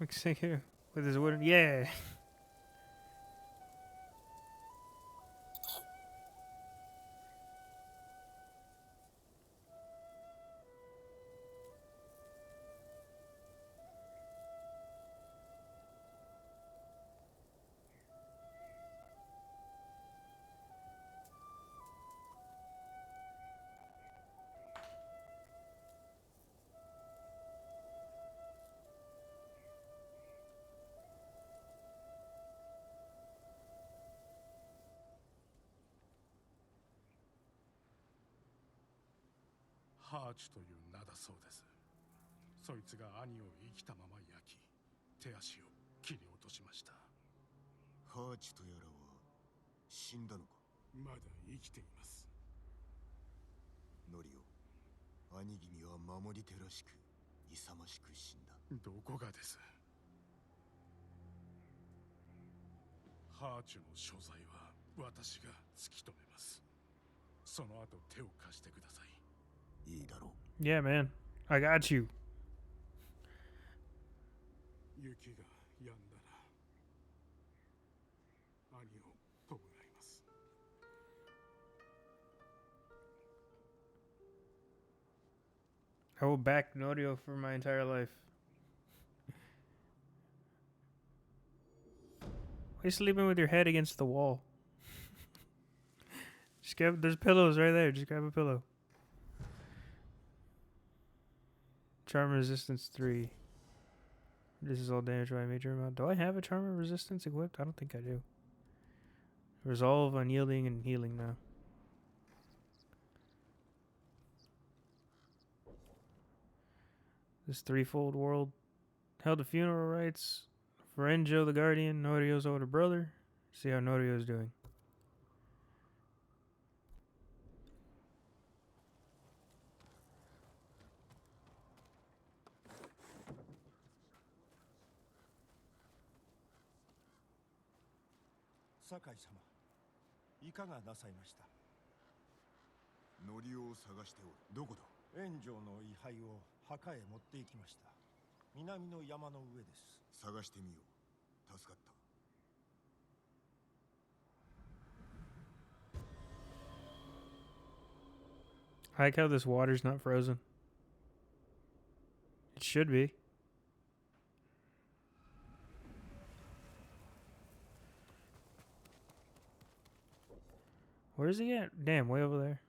Looks like here with his wooden. Yeah.ハーチという名だそうです。そいつが兄を生きたまま焼き、手足を切り落としました。ハーチとやらは死んだのか？まだ生きています。ノリオ、兄君は守り手らしく勇ましく死んだ。どこがです。ハーチの所在は私が突き止めます。その後手を貸してください。いいだろう。Yeah, man. I got you. 雪が止んだら兄を弔います。I will back Norio for my entire life. Why are you sleeping with your head against the wall? Just grab. There's pillows right there. Just grab a pillow. Charm resistance 3. This is all damage by a major amount. Do I have a charm resistance equipped? I don't think I do. Resolve, unyielding, and healing now. This threefold world held the funeral rites for Enjo the Guardian, Norio's older brother. See how Norio's doing. Sakai様、いかがなさいました？ノリオを探しておる。どこだ？炎上の位牌を墓へ持って行きました。南の山の上です。探してみよう。助かった。I like how this water's not frozen. It should be. Where is he at? Damn, way over there.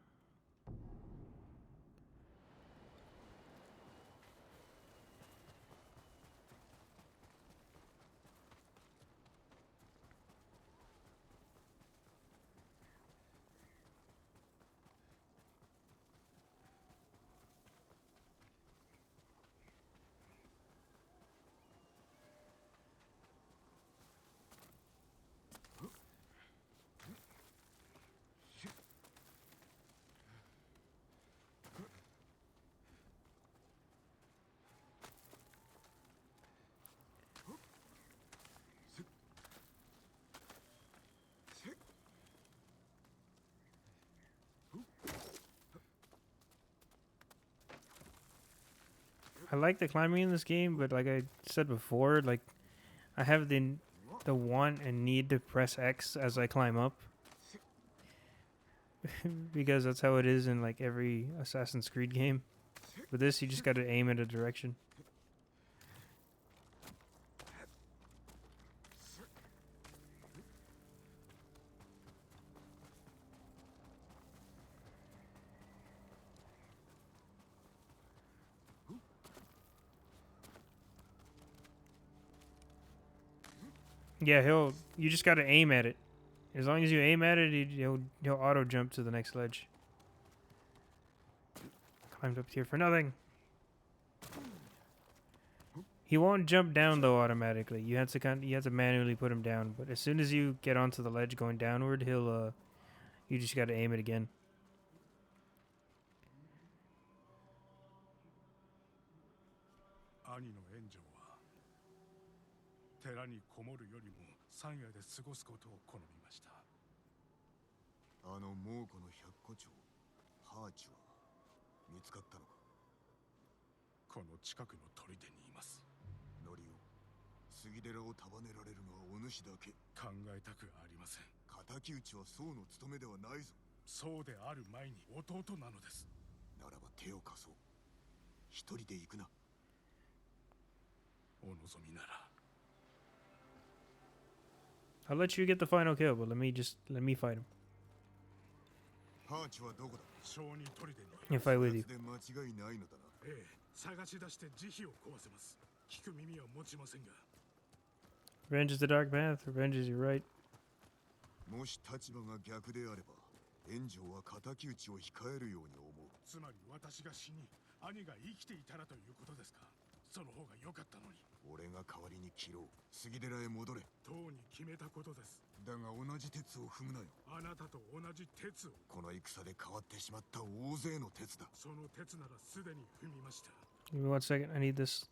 I like the climbing in this game, but like I said before, like I have the want and need to press X as I climb up. Because that's how it is in like every Assassin's Creed game. With this, you just gotta aim at a direction. Yeah, you just gotta aim at it. As long as you aim at it, he'll auto jump to the next ledge. Climbed up here for nothing. He won't jump down though automatically. You have to manually put him down. But as soon as you get onto the ledge going downward, you just gotta aim it again. 寺にこもるよりも山野で過ごすことを好みました。あの猛虎の百虎長ハーチは見つかったのか？この近くの砦にいます。ノリオ、杉寺を束ねられるのはお主だけ。考えたくありません。敵討ちは僧の務めではないぞ。そうである前に弟なのです。ならば手を貸そう。一人で行くな。お望みなら。 I'll let you get the final kill, but let me fight him. And fight with you. ええ、探し出して慈悲を壊せます。聞く耳は持ちませんが。Revenge is the dark path. Revenge is your right. もし立場が逆であれば、炎上は敵討ちを控えるように思う。つまり私が死に、兄が生きていたらということですか。その方が良かったのに。 俺が代わりに切ろう。杉寺へ戻れ。とうに決めたことです。だが同じ鉄を踏むなよ。あなたと同じ鉄を。この戦で変わってしまった大勢の鉄だ。その鉄ならすでに踏みました。Give me 1 second. I need this.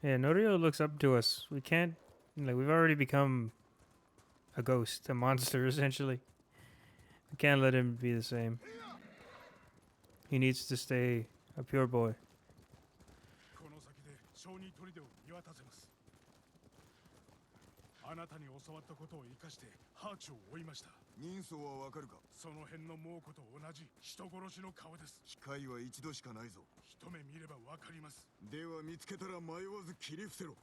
Yeah, Norio looks up to us. We can't, like, we've already become a ghost, a monster, essentially. We can't let him be the same. He needs to stay a pure boy. あなたに教わったことを生かしてハーチを追いました。人相はわかるか？その辺の猛虎と同じ人殺しの顔です。機会は一度しかないぞ。一目見ればわかります。では見つけたら迷わず切り伏せろ。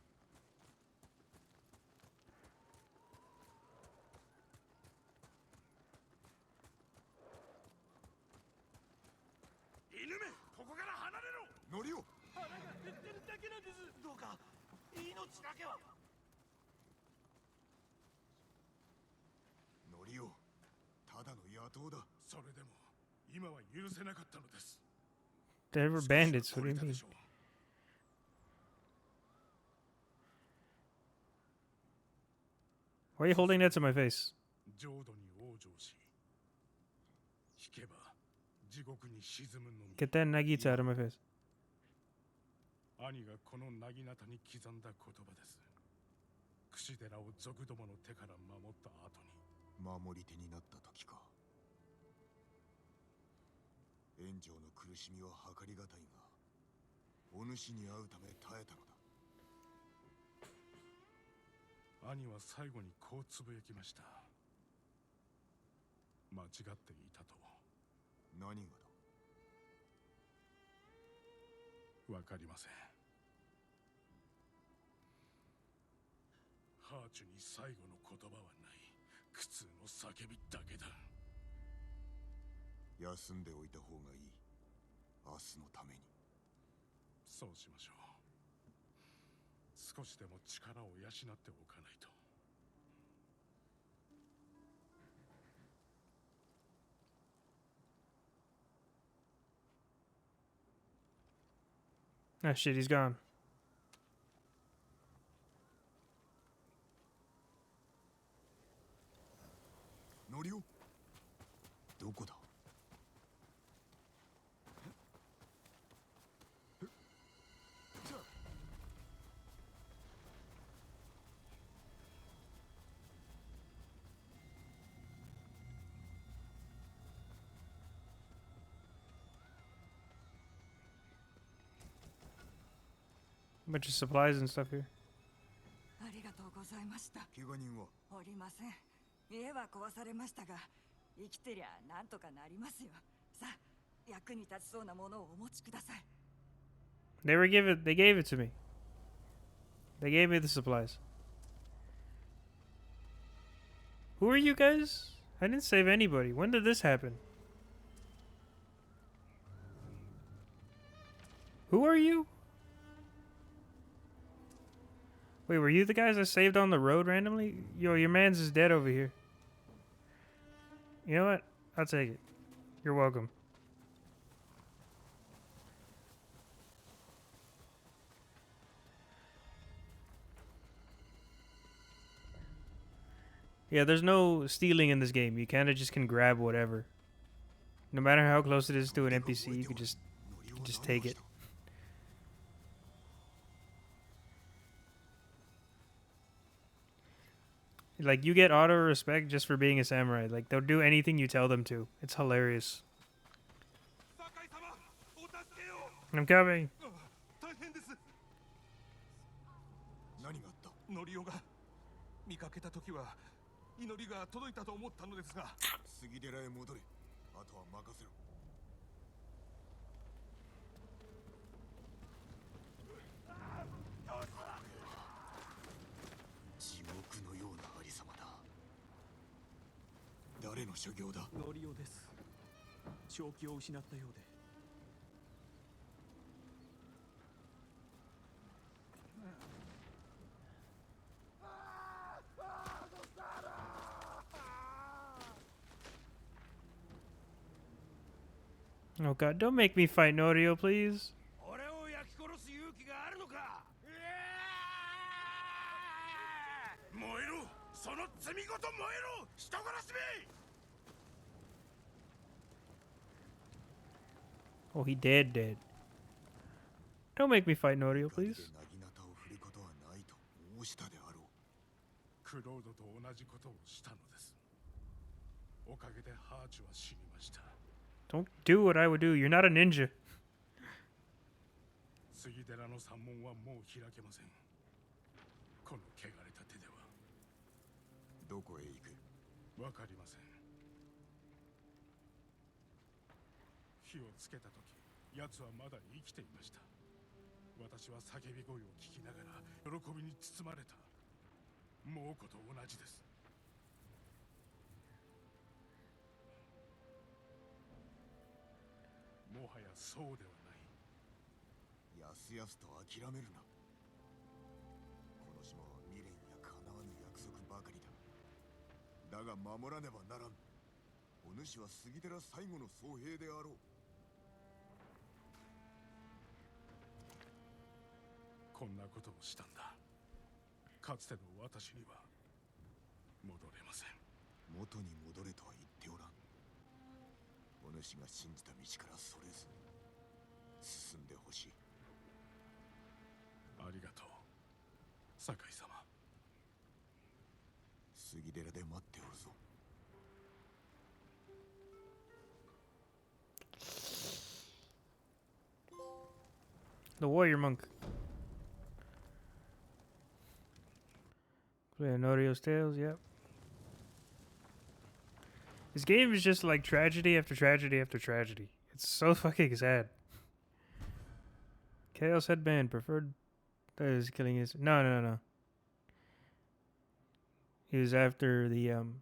犬め、ここから離れろ。乗りを。腹が減ってるだけなんです。どうか命だけは。乗りを。ただの野党だ。それでも今は許せなかったのです。 They were bandits. What do you mean? Why are you holding that to my face? 浄土に往生し、引けば地獄に沈むのみ。 Get that Nagita out of my face. 兄がこのなぎなたに刻んだ言葉です。櫛寺を賊どもの手から守った後に。守り手になった時か。炎上の苦しみは計りがたいが、お主に会うため耐えたのだ。兄は最後にこうつぶやきました。間違っていたと。何がだ？わかりません。ハーチュに最後の言葉はない。苦痛の叫びだけだ。休んでおいた方がいい。明日のために。そうしましょう。少しでも力を養っておかないと。Ah, shit, he's gone. 乗りを。どこだ？Bunch of supplies and stuff here. ありがとうございました。怪我人は？おりません。家は壊されましたが、生きてりゃなんとかなりますよ。さあ、役に立ちそうなものをお持ちください。They gave it to me. They gave me the supplies. Who are you guys? I didn't save anybody. When did this happen? Who are you? Wait, were you the guys I saved on the road randomly? Yo, your man's is dead over here. You know what? I'll take it. You're welcome. Yeah, there's no stealing in this game. You kind of just can grab whatever. No matter how close it is to an NPC, you can just take it. Like, you get auto respect just for being a samurai. Like, they'll do anything you tell them to. It's hilarious. I'm coming. 大変です。何があった？ノリオが見かけた時は祈りが届いたと思ったのですが。杉寺へ戻れ。あとは任せろ。地獄のようなありさまだ。誰の修行だ？ノリオです。正気を失ったようで。Oh god, don't make me fight Norio, please. 俺を焼き殺す勇気があるのか。燃えろ。その罪ごと燃えろ。人殺しめ。 Oh, he dead. Don't make me fight Norio, please. なぎなたを振ることはないと申したであろう。クロードと同じことをしたのです。おかげでハーチは死にました。 Don't do what I would do. You're not a ninja. 杉寺の山門はもう開けません。この汚れた手では。こへ行く？わかりません。火をつけた時、奴はまだ生きていました。私は叫び声を聞きながら喜びに包まれた。猛虎と同じです。もはやそうではない。やすやすと諦めるな。この島は未練や叶わぬ約束ばかりだ。だが守らねばならん。お主は杉寺最後の僧兵であろう。こんなことをしたんだ。かつての私には戻れません。元に戻れとは言っておらん。お主が信じた道からそれず進んでほしい。ありがとう、酒井様。杉寺で待っておるぞ。The warrior monk. Play Norio's Tales, yep. This game is just like tragedy after tragedy after tragedy. It's so fucking sad. Chaos Headband, preferred. That is killing his. No. He was after the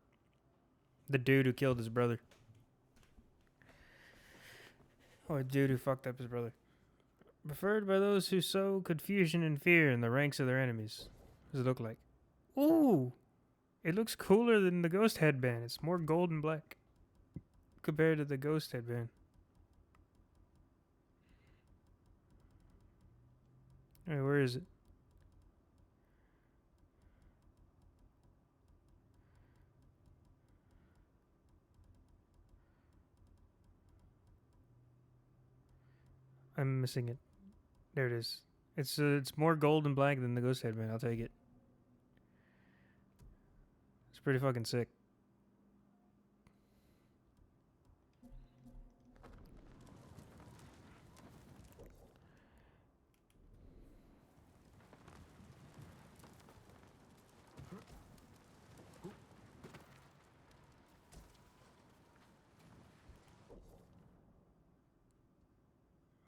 dude who killed his brother. Or dude who fucked up his brother. Preferred by those who sow confusion and fear in the ranks of their enemies. What does it look like? Ooh! It looks cooler than the Ghost Headband. It's more gold and black compared to the Ghost Headband. Alright, where is it? I'm missing it. There it is. It's more gold and black than the Ghost Headband. I'll take it. It's pretty fucking sick.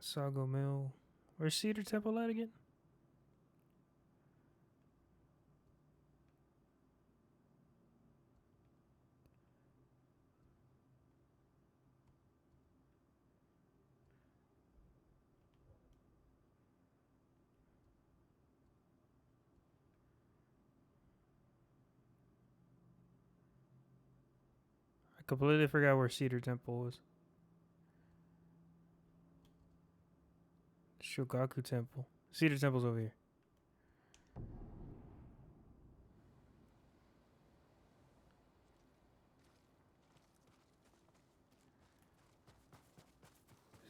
Sago Mill. Where's Cedar Temple at again? I completely forgot where Cedar Temple was. Shogaku Temple. Cedar Temple's over here.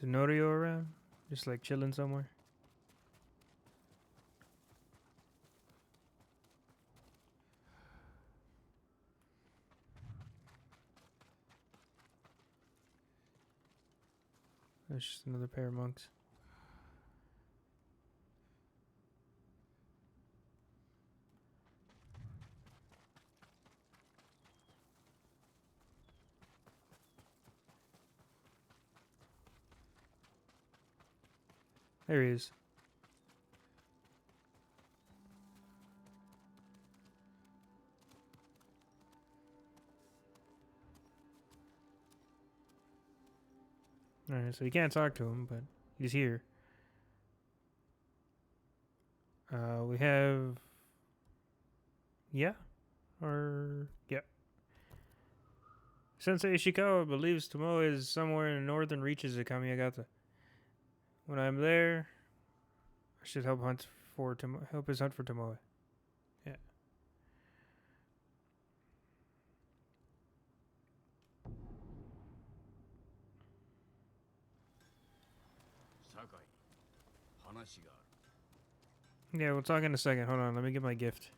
Is Norio around? Just like chilling somewhere? There's just another pair of monks. There he is. Alright, so you can't talk to him, but he's here. We have... Yeah? Or... Yeah. Sensei Ishikawa believes Tomoe is somewhere in the northern reaches of Kamiyagata. When I'm there, I should help help his hunt for Tomoe. Yeah. Yeah, we'll talk in a second. Hold on, let me get my gift.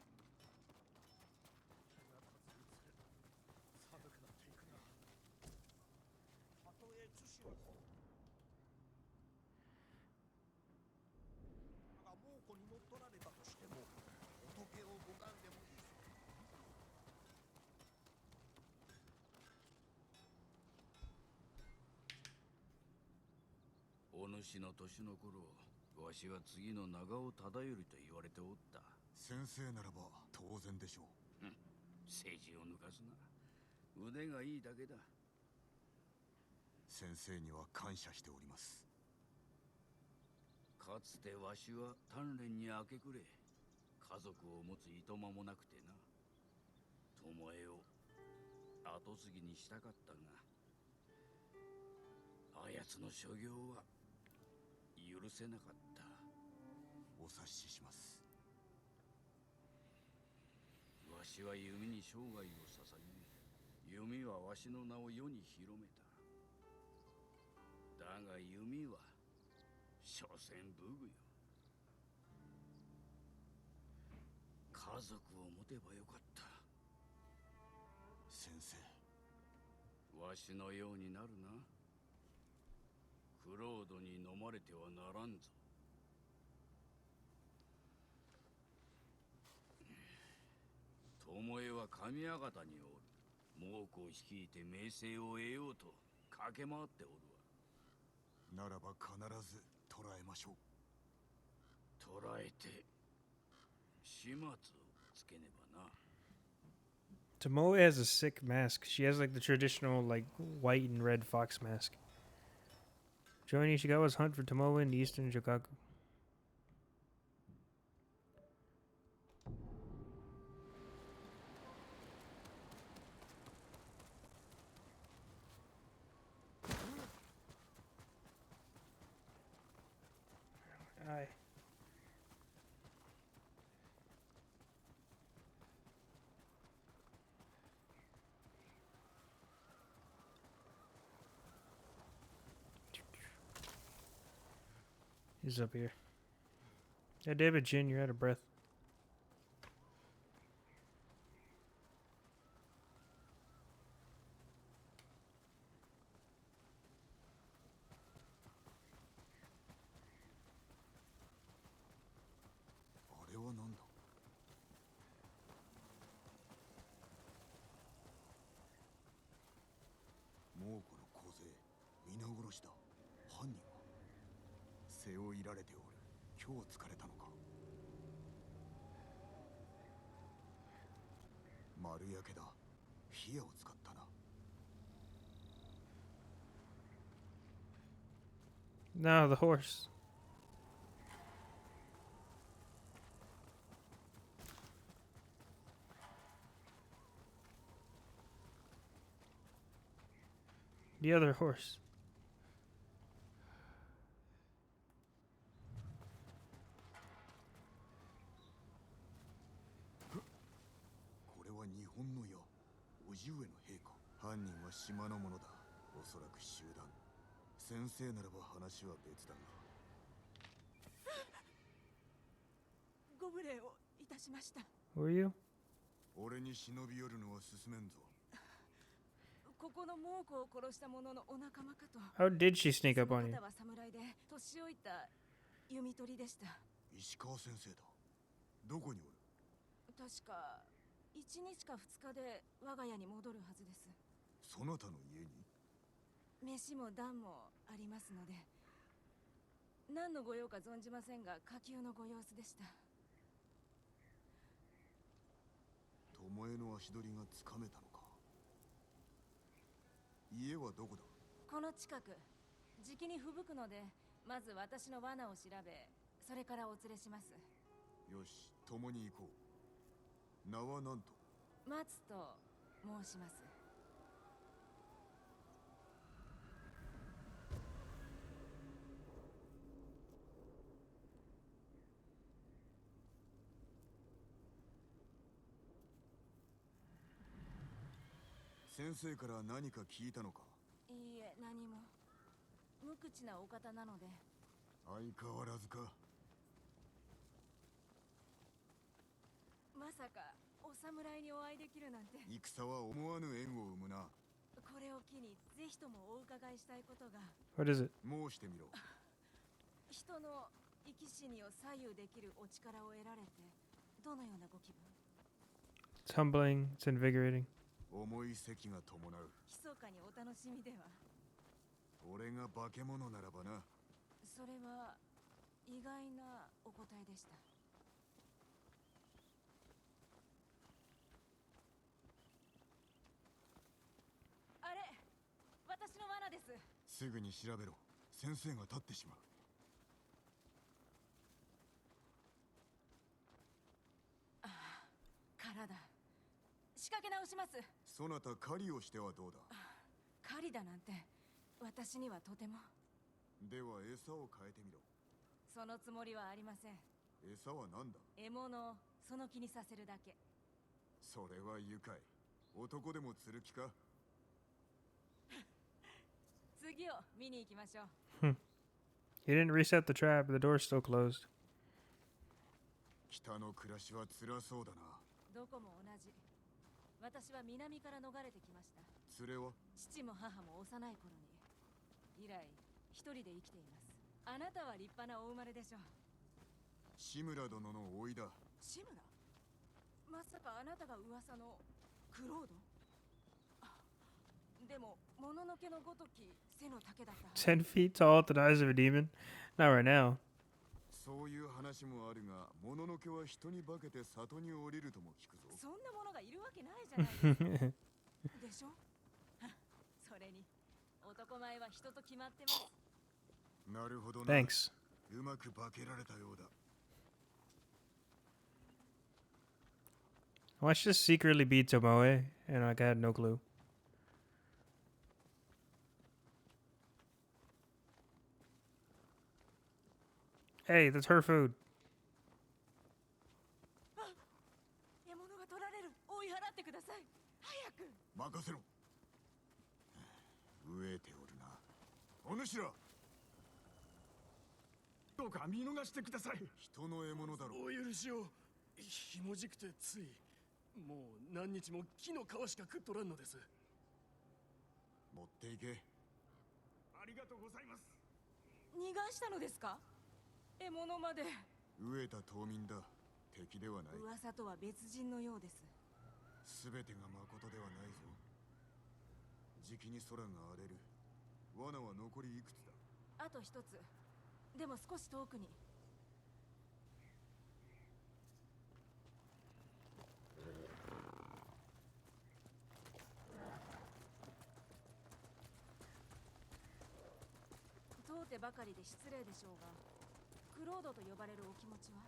主の年の頃、わしは次の長尾忠頼と言われておった。先生ならば当然でしょう。政治を抜かすな。腕がいいだけだ。先生には感謝しております。かつてわしは鍛錬に明け暮れ、家族を持ついとまもなくてな。巴を後継ぎにしたかったが、あやつの所業は許せなかった。お察しします。わしは弓に生涯を捧げ、弓はわしの名を世に広めた。だが弓は所詮武具よ。家族を持てばよかった。先生、わしのようになるな。クロードに飲まれてはならんぞ。巴は神谷方におる。猛虎を率いて名声を得ようと駆け回っておるわ。ならば必ず捕らえましょう。捕らえて始末をつけねばな。Tomoe has a sick mask. She has like the traditional like white and red fox mask. Join Ishikawa's hunt for Tomoe in the eastern Shokaku. Aye. He's up here. Yeah, David Jin, you're out of breath. No, the horse. The other horse. これは日本の矢。叔父上の兵か。犯人は島の者だ。おそらく集団。先生ならば話は別だが。ご無礼をいたしました。Who are you? 俺に忍び寄るのは進めんぞ。ここの猛虎を殺した者のお仲間かと。How did she sneak up on you? その方は侍で年老いた弓取りでした。石川先生だ。どこにおる？確か1日か2日で我が家に戻るはずです。そなたの家に？飯も暖もありますので、何のご用か存じませんが下級のご様子でした。巴の足取りがつかめたのか。家はどこだ？この近く。じきに吹雪くので、まず私の罠を調べ、それからお連れします。よし、共に行こう。名は何と？松と申します。先生から何か聞いたのか？いいえ、何も。無口なお方なので。相変わらずか。まさかお侍にお会いできるなんて。戦は思わぬ縁を生むな。これを機にぜひともお伺いしたいことが。What is it? 申してみろ。人の生き死にを左右できるお力を得られて、どのようなご気分？ It's humbling. It's invigorating. 重い責が伴う。密かにお楽しみでは。俺が化け物ならばな。それは意外なお答えでした。あれ、私の罠です。すぐに調べろ。先生が立ってしまう。殻だ。仕掛け直します。そなた狩りをしてはどうだ。狩りだなんて私にはとても。では餌を変えてみろ。そのつもりはありません。餌は何だ。獲物をその気にさせるだけ。それは愉快。男でも釣る気か。次を見に行きましょう。He didn't reset the trap. The door's still closed. 北の暮らしは辛そうだな。どこも同じ。私は南から逃れてきました。連れは父も母も幼い頃に。以来一人で生きています。あなたは立派なお生まれでしょう。志村殿の甥いだ。志村？まさかあなたが噂のクロード？でももののけのごとき背の丈だった。10 feet tall at the eyes of a demon? Not right now. そういう話もあるが、もののけは人に化けて里に降りるとも聞くぞ。そんなものがいるわけないじゃないですか。でしょ？それに男前は人と決まってます。なるほどな。Thanks. うまく化けられたようだ。Watch this secretly beat Tomoe, and like I had no clue. Hey, that's her food. 獲物が取られる。追い払ってください。早く。任せろ。飢えておるな。お主ら。どうか見逃してください。人の獲物だろう。お許しを。ひもじくてつい。もう何日も木の皮しか食っとらんのです。持っていけ。ありがとうございます。逃がしたのですか？獲物まで。飢えた島民だ。敵ではない。噂とは別人のようです。すべてが誠ではないぞ。じきに空が荒れる。罠は残りいくつだ。あと一つ。でも少し遠くに。通ってばかりで失礼でしょうが、クロードと呼ばれるお気持ちは？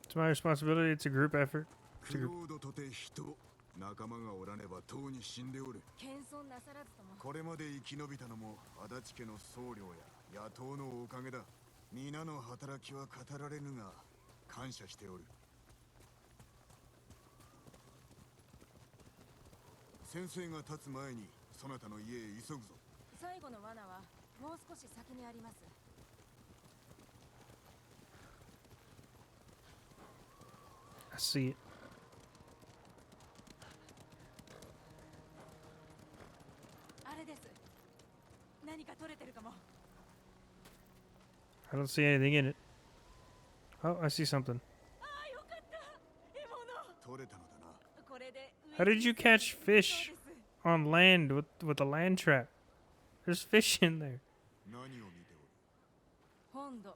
It's my responsibility. It's a group effort. クロードとて人。仲間がおらねばとうに死んでおる。謙遜なさらずとも。これまで生き延びたのも足立家の僧侶や野党のおかげだ。皆の働きは語られぬが感謝しておる。先生が立つ前にそなたの家へ急ぐぞ。最後の罠はもう少し先にあります。I see it. あれです。何か取れてるかも。I don't see anything in it. Oh, I see something. ああ、よかった。獲物。取れたのだな。これで。How did you catch fish on land with a land trap? There's fish in there. 何を見ておる。本土。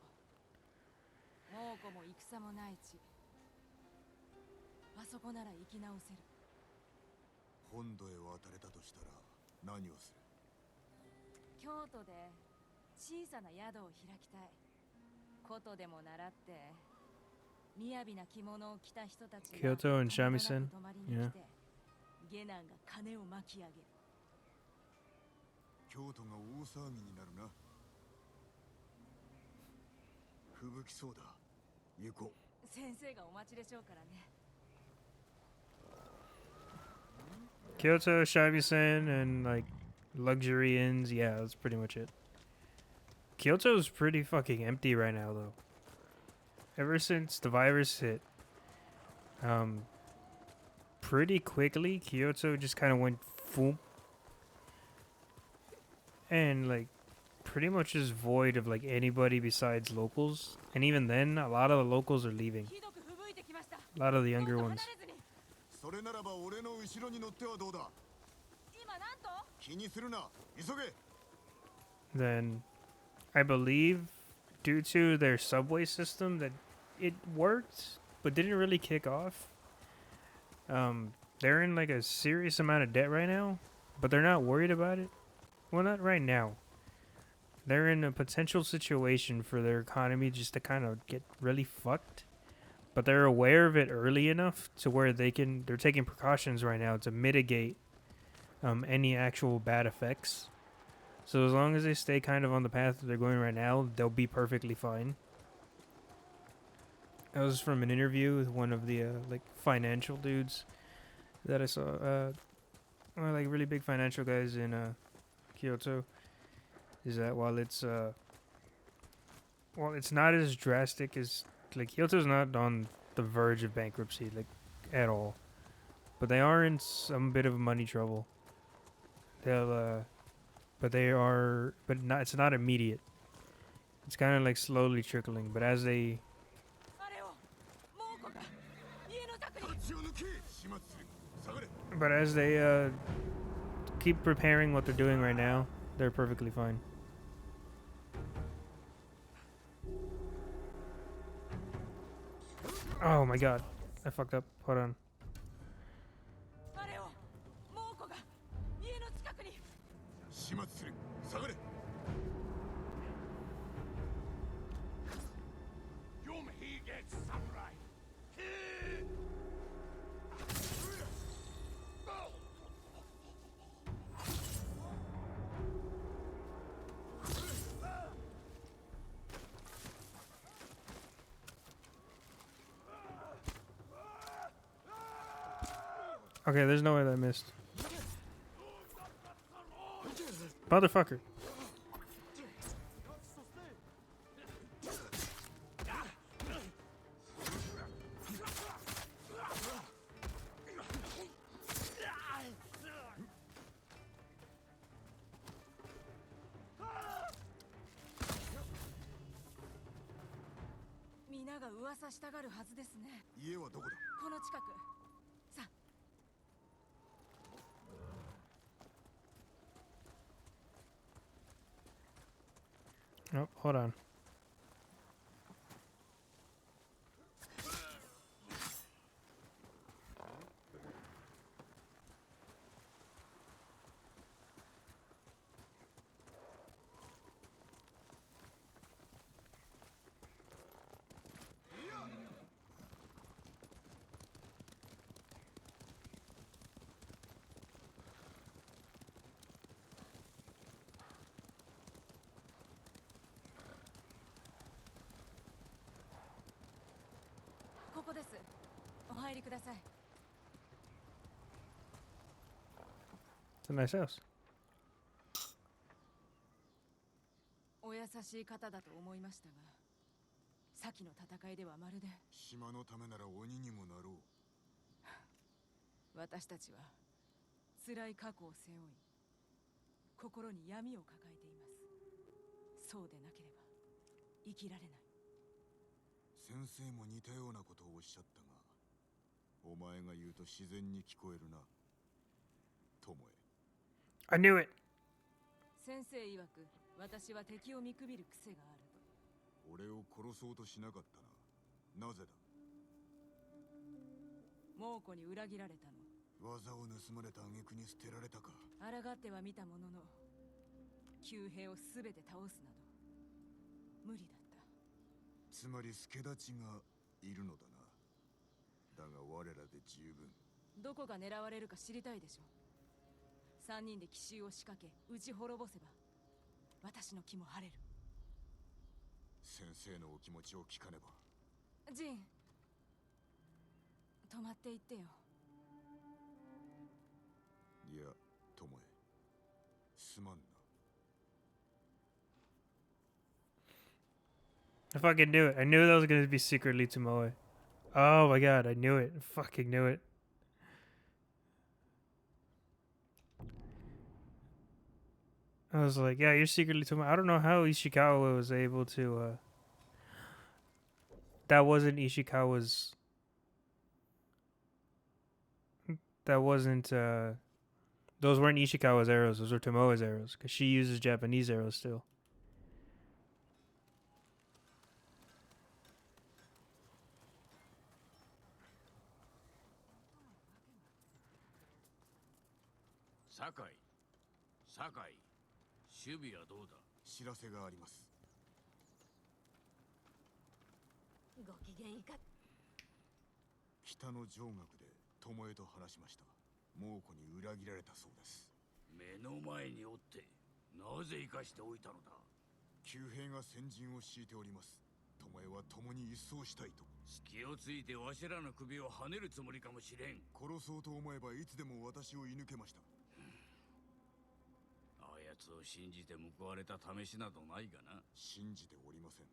猛虎も戦もない地。あそこなら生き直せる。本土へ渡れたとしたら何をする。京都で小さな宿を開きたい。琴でも習って雅な着物を着た人たちが Kyoto and shamisen. 泊まりに Yeah. 来て下男が金を巻き上げる。京都が大騒ぎになるな。吹雪そうだ。行こう。先生がお待ちでしょうからね。Kyoto, shamisen, and like luxury inns. Yeah, that's pretty much it. Kyoto's pretty fucking empty right now, though. Ever since the virus hit, pretty quickly, Kyoto just kind of went boom, and like pretty much is void of like anybody besides locals. And even then, a lot of the locals are leaving. ひどく吹雪いてきました。 A lot of the younger もっと ones. 離れずに。それならば俺の後ろに乗ってはどうだ。今なんと？気にするな。急げ。Then I believe due to their subway system that it worked, but didn't really kick off. They're in like a serious amount of debt right now, but they're not worried about it. Well, not right now. They're in a potential situation for their economy just to kind of get really fucked. But they're aware of it early enough to where they're taking precautions right now to mitigate any actual bad effects. So as long as they stay kind of on the path that they're going right now, they'll be perfectly fine. That was from an interview with one of the like financial dudes that I saw. One of like really big financial guys in Kyoto. Is that while it's not as drastic as like Kyoto's not on the verge of bankruptcy like at all, but they are in some bit of money trouble. But they are, but not. It's not immediate. It's kind of like slowly trickling. But as they, あれを猛虎が家の柵に。血を抜け始末する下がれ but as they keep preparing what they're doing right now, they're perfectly fine. Oh my god, I fucked up. Hold on. あれを猛虎が家の近くに。始末する下がれ Okay, there's no way that missed. Motherfucker.皆が噂したがるはずですね。家はどこだこの近く。さあ。 Oh, hold on.ここです。お入りください。 It's a nice house. お優しい方だと思いましたが、先の戦いではまるで島のためなら鬼にもなろう私たちは辛い過去を背負い、心に闇を抱えています。そうでなければ生きられない。先生も似たようなことをおっしゃったがお前が言うと自然に聞こえるな友え I knew it. 先生曰く私は敵を見くびる癖があると。俺を殺そうとしなかったななぜだ猛虎に裏切られたの。技を盗まれた挙句に捨てられたか抗っては見たものの、旧兵をすべて倒すなど無理だった。つまり助太刀がいるのだなだが我らで十分どこが狙われるか知りたいでしょ。3人で奇襲を仕掛け撃ち滅ぼせば私の気も晴れる。先生のお気持ちを聞かねばジン、止まっていってよ。いや友えすまんな I fucking knew it. I knew that was going to be secretly Tomoe. Oh my god, I knew it. I fucking knew it. I was like, yeah, you're secretly Tomoe. I don't know how Ishikawa was able to, that wasn't Ishikawa's, that wasn't, those weren't Ishikawa's arrows. Those were Tomoe's arrows. Because she uses Japanese arrows still. 酒井。酒井。守備はどうだ。知らせがあります。ご機嫌いか。北の上学で巴と話しました。猛虎に裏切られたそうです。目の前におってなぜ生かしておいたのだ。旧兵が先陣を敷いております。巴は共に一掃したいと。隙をついてわしらの首をはねるつもりかもしれん。殺そうと思えばいつでも私を射抜けました。あやつを信じて報われた試しなどないがな。信じておりません。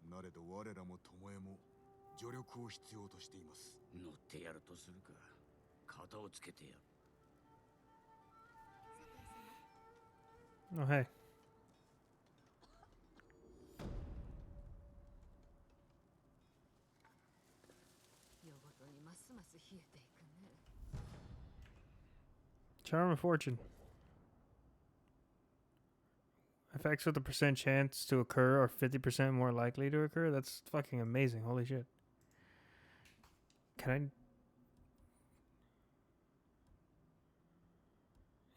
なれど我らも巴も助力を必要としています。乗ってやるとするか。肩をつけてやる。Oh, hey. 夜ごとにますます冷えていくね。 Charm of Fortune. Effects with a percent chance to occur or 50% more likely to occur. That's fucking amazing. Holy shit. Can I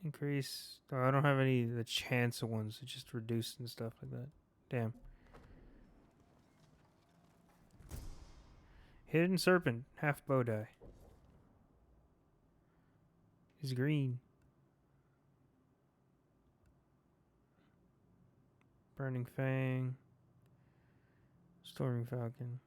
increase? Oh, I don't have any of the chance ones. It's just reduced and stuff like that. Damn. Hidden Serpent. Half bow die. He's green. Burning Fang. Storming Falcon.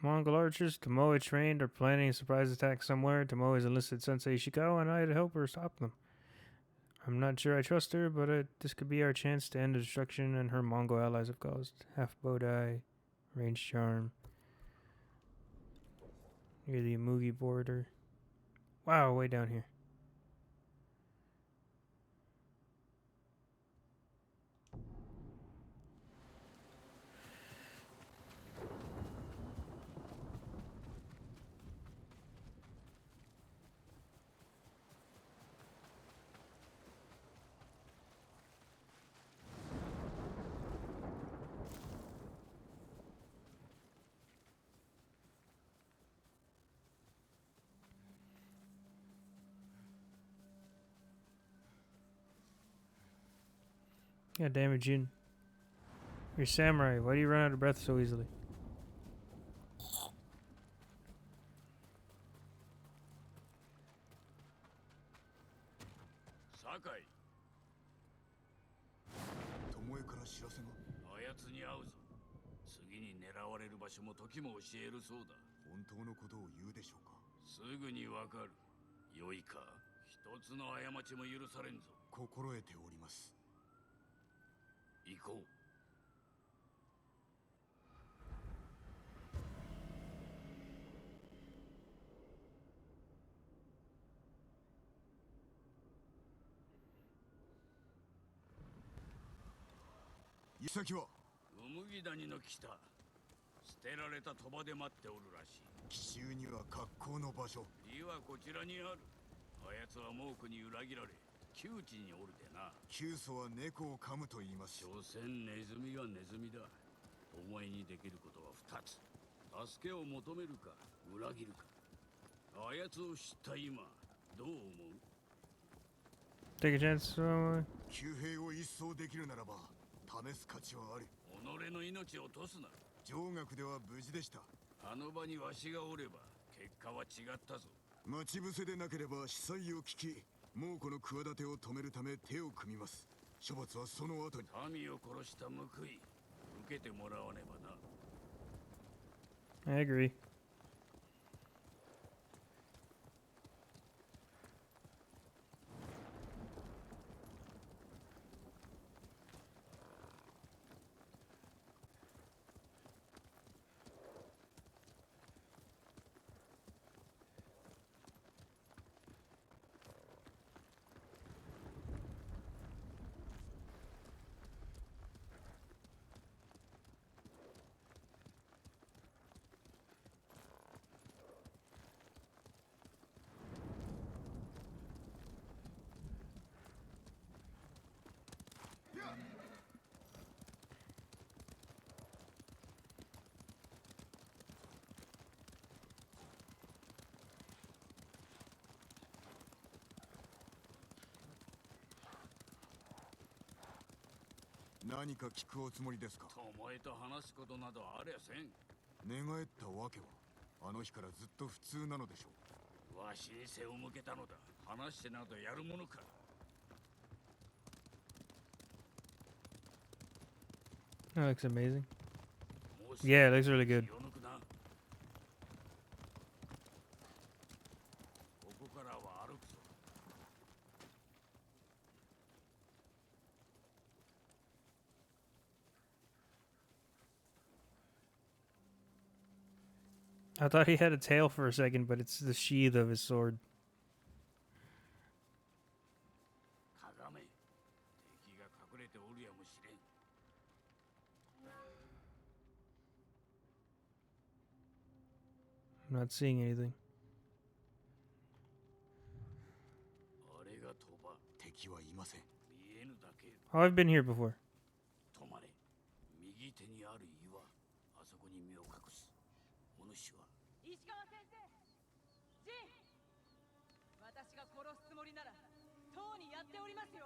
Mongol archers, Tomoe trained, are planning a surprise attack somewhere. Tomoe has enlisted Sensei Ishikawa and I to help her stop them. I'm not sure I trust her, but this could be our chance to end the destruction and her Mongol allies have caused. Half bow die, range charm. Near the Amugi border. Wow, way down here. God damn it, Jin. You're a samurai. Why do you run out of breath so easily? Sakai. 巴から知らせが。あやつに会うぞ。次に狙われる場所も時も教えるそうだ。本当のことを言うでしょうか。すぐにわかる。よいか。一つの過ちも許されんぞ。心得ております。行こう。行き先は麦谷の北。捨てられた鳥羽で待っておるらしい。奇襲には格好の場所。家はこちらにある。あやつは猛虎に裏切られ窮地におるでな。窮鼠は猫を噛むと言います。所詮ネズミはネズミだ。お前にできることは2つ。助けを求めるか裏切るか。あやつを知った今どう思う？ Take a chance. 旧兵を一掃できるならば試す価値はある。己の命を落とすな。上学では無事でした。あの場にわしがおれば結果は違ったぞ。待ち伏せでなければ司祭を聞き猛虎の企てを止めるため手を組みます。処罰はその後に。民を殺した報い受けてもらわねばな。 I agree. 何か聞くおつもりですか？巴と話すことなどありゃせん。寝返ったわけはあの日からずっと普通なのでしょう。わしに背を向けたのだ。話してなどやるものか。 That looks amazing. もし Yeah, it looks really good. 気を抜くな。ここからは歩くぞ。 I thought he had a tail for a second, but it's the sheath of his sword. かがめ。敵が隠れておるやもしれん。 I'm not seeing anything. あれが鳥羽。敵はいません。見えぬだけ。 Oh, I've been here before. 止まれ。右手にある岩。あそこに身を隠す。お主は。 石川先生、ジン、私が殺すつもりならとうにやっておりますよ。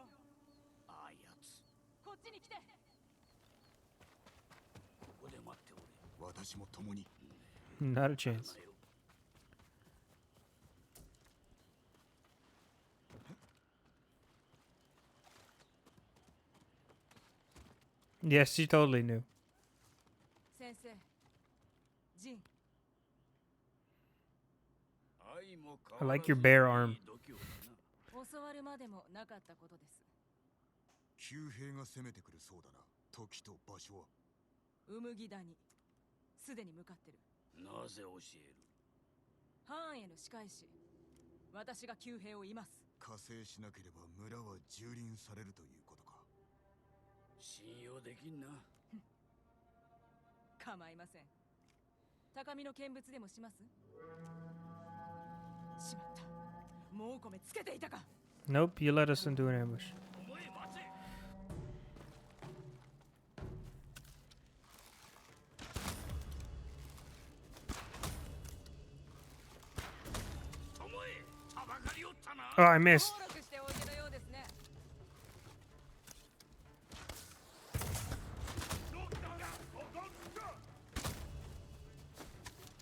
あやつ。こっちに来て。ここで待っておれ。私も共に。 Not a chance. Yes, she totally knew. 先生、ジン。 I like your bear arm. 教わるまでもなかったことです。旧兵が攻めてくるそうだな。時と場所は。うむぎだにすでに向かってる。なぜ教える？ハーンへの仕返し。私が旧兵をいます。加勢しなければ村は蹂躙されるということか。信用できんな。構いません。高みの見物でもします？しまった。もうお米つけていたか。 Nope, you led us into an ambush. お前待て。 Oh, I missed. 登録しておいでのようですね。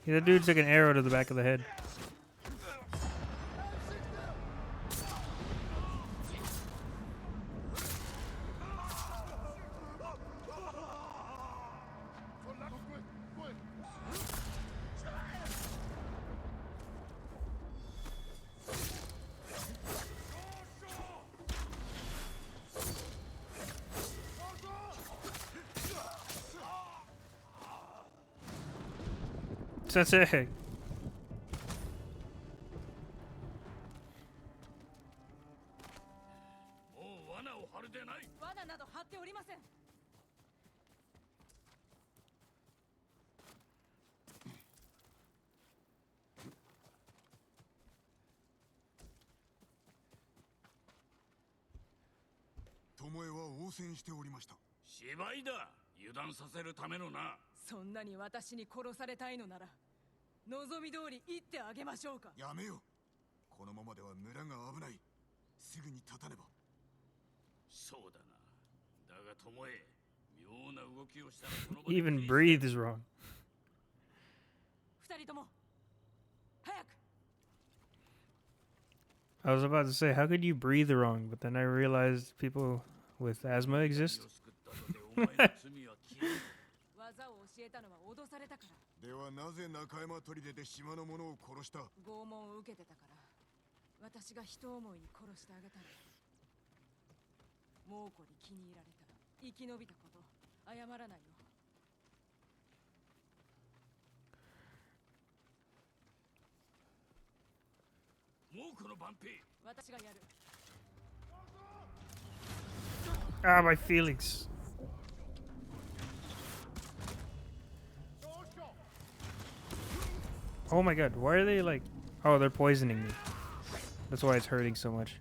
Yeah, that dude took an arrow to the back of the head. Sensei. もう罠を張るでない。罠など張っておりません。巴は応戦しておりました。芝居だ。油断させるためのな。そんなに私に殺されたいのなら望み通り言ってあげましょうか。やめよ。このままでは村が危ない。すぐに立たねば。そうだな。だが巴、妙な動きをしたらその場で Even breathes wrong. 二人とも早く。 I was about to say, how could you breathe wrong? But then I realized people with asthma exist. 技を教えたのは脅されたから。ではなぜ中山砦で島の者を殺した？拷問を受けてたから。私が人思いに殺してあげたの。猛虎に気に入られた。生き延びたこと謝らないよ。猛虎の番兵。私がやる。 Ah, my feelings. Oh my god, why are they like... Oh, they're poisoning me. That's why it's hurting so much.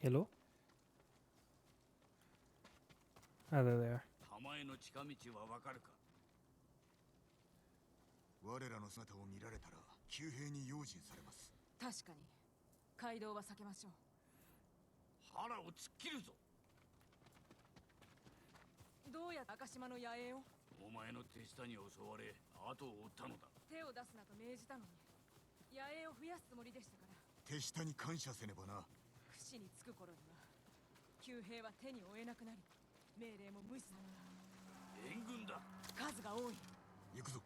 Hello? Ah, there they are. 玉への近道はわかるか？我らの姿を見られたら急兵に用心されます。確かに街道は避けましょう。腹を突っ切るぞ。どうやって赤島の野営を？お前の手下に襲われ後を追ったのだ。手を出すなと命じたのに野営を増やすつもりでしたから。手下に感謝せねばな。串につく頃には旧兵は手に負えなくなり命令も無視された。援軍だ。数が多い。行くぞ。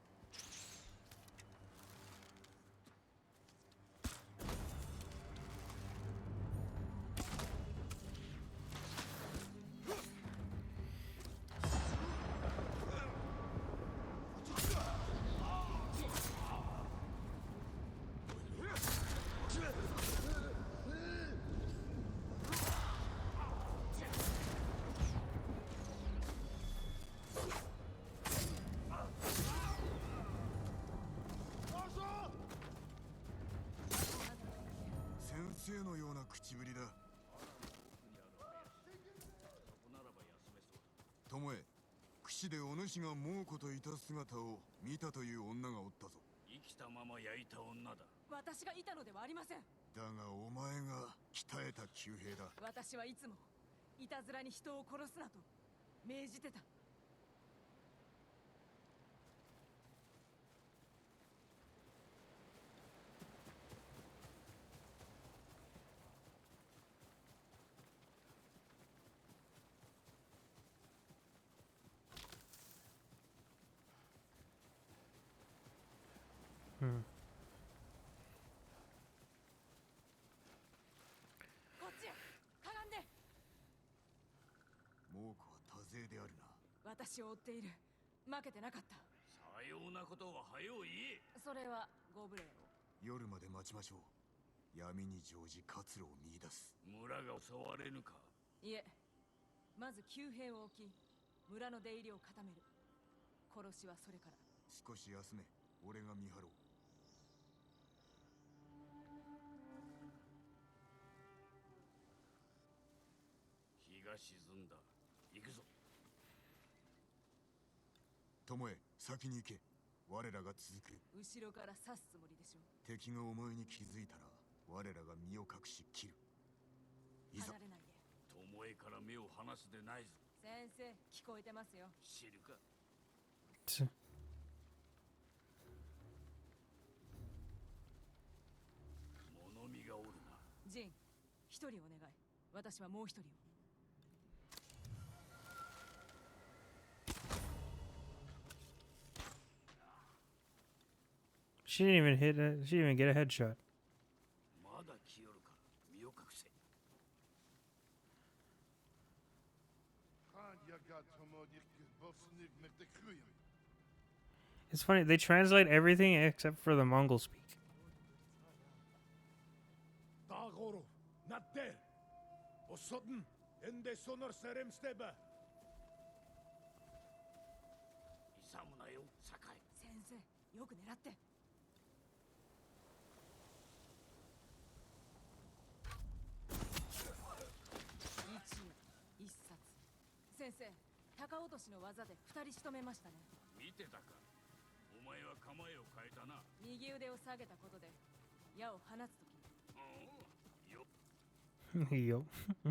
先生のような口ぶりだ。友へ、櫛でお主が猛虎といた姿を見たという女がおったぞ。生きたまま焼いた女だ。私がいたのではありません。だがお前が鍛えた騎兵だ。私はいつもいたずらに人を殺すなと命じてた。Hmm. こっちへかがんで。猛虎は多勢であるな。私を追っている。負けてなかった。さようなことは早う言え。それはご無礼を。夜まで待ちましょう。闇に乗じ活路を見出す。村が襲われぬか？いえ、まず旧兵を置き村の出入りを固める。殺しはそれから。少し休め。俺が見張ろう。日が沈んだ。行くぞ。友へ、先に行け。我らが続く。後ろから刺すつもりでしょ。敵がお前に気づいたら我らが身を隠し切る。いざ。離れないで。巴から目を離すでないぞ。先生、聞こえてますよ。知るか。物見がおるな。ジン、一人お願い。私はもう一人を。She didn't even hit it. She didn't even get a headshot. まだ来よるか。身を隠せ。It's funny, they translate everything except for the Mongol speak. Sensei, よく狙って。一冊。先生、高落としの技で二人仕留めましたね。見てたか。お前は構えを変えたな。右腕を下げたことで矢を放つときに。よ。Yo. これ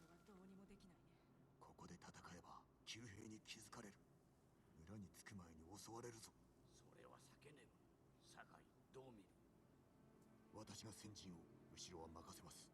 はどうにもできないね。ここで戦えば騎兵に気づかれる。村に着く前に襲われるぞ。それは避けねば。酒井、どう見る？私が先陣を、後ろは任せます。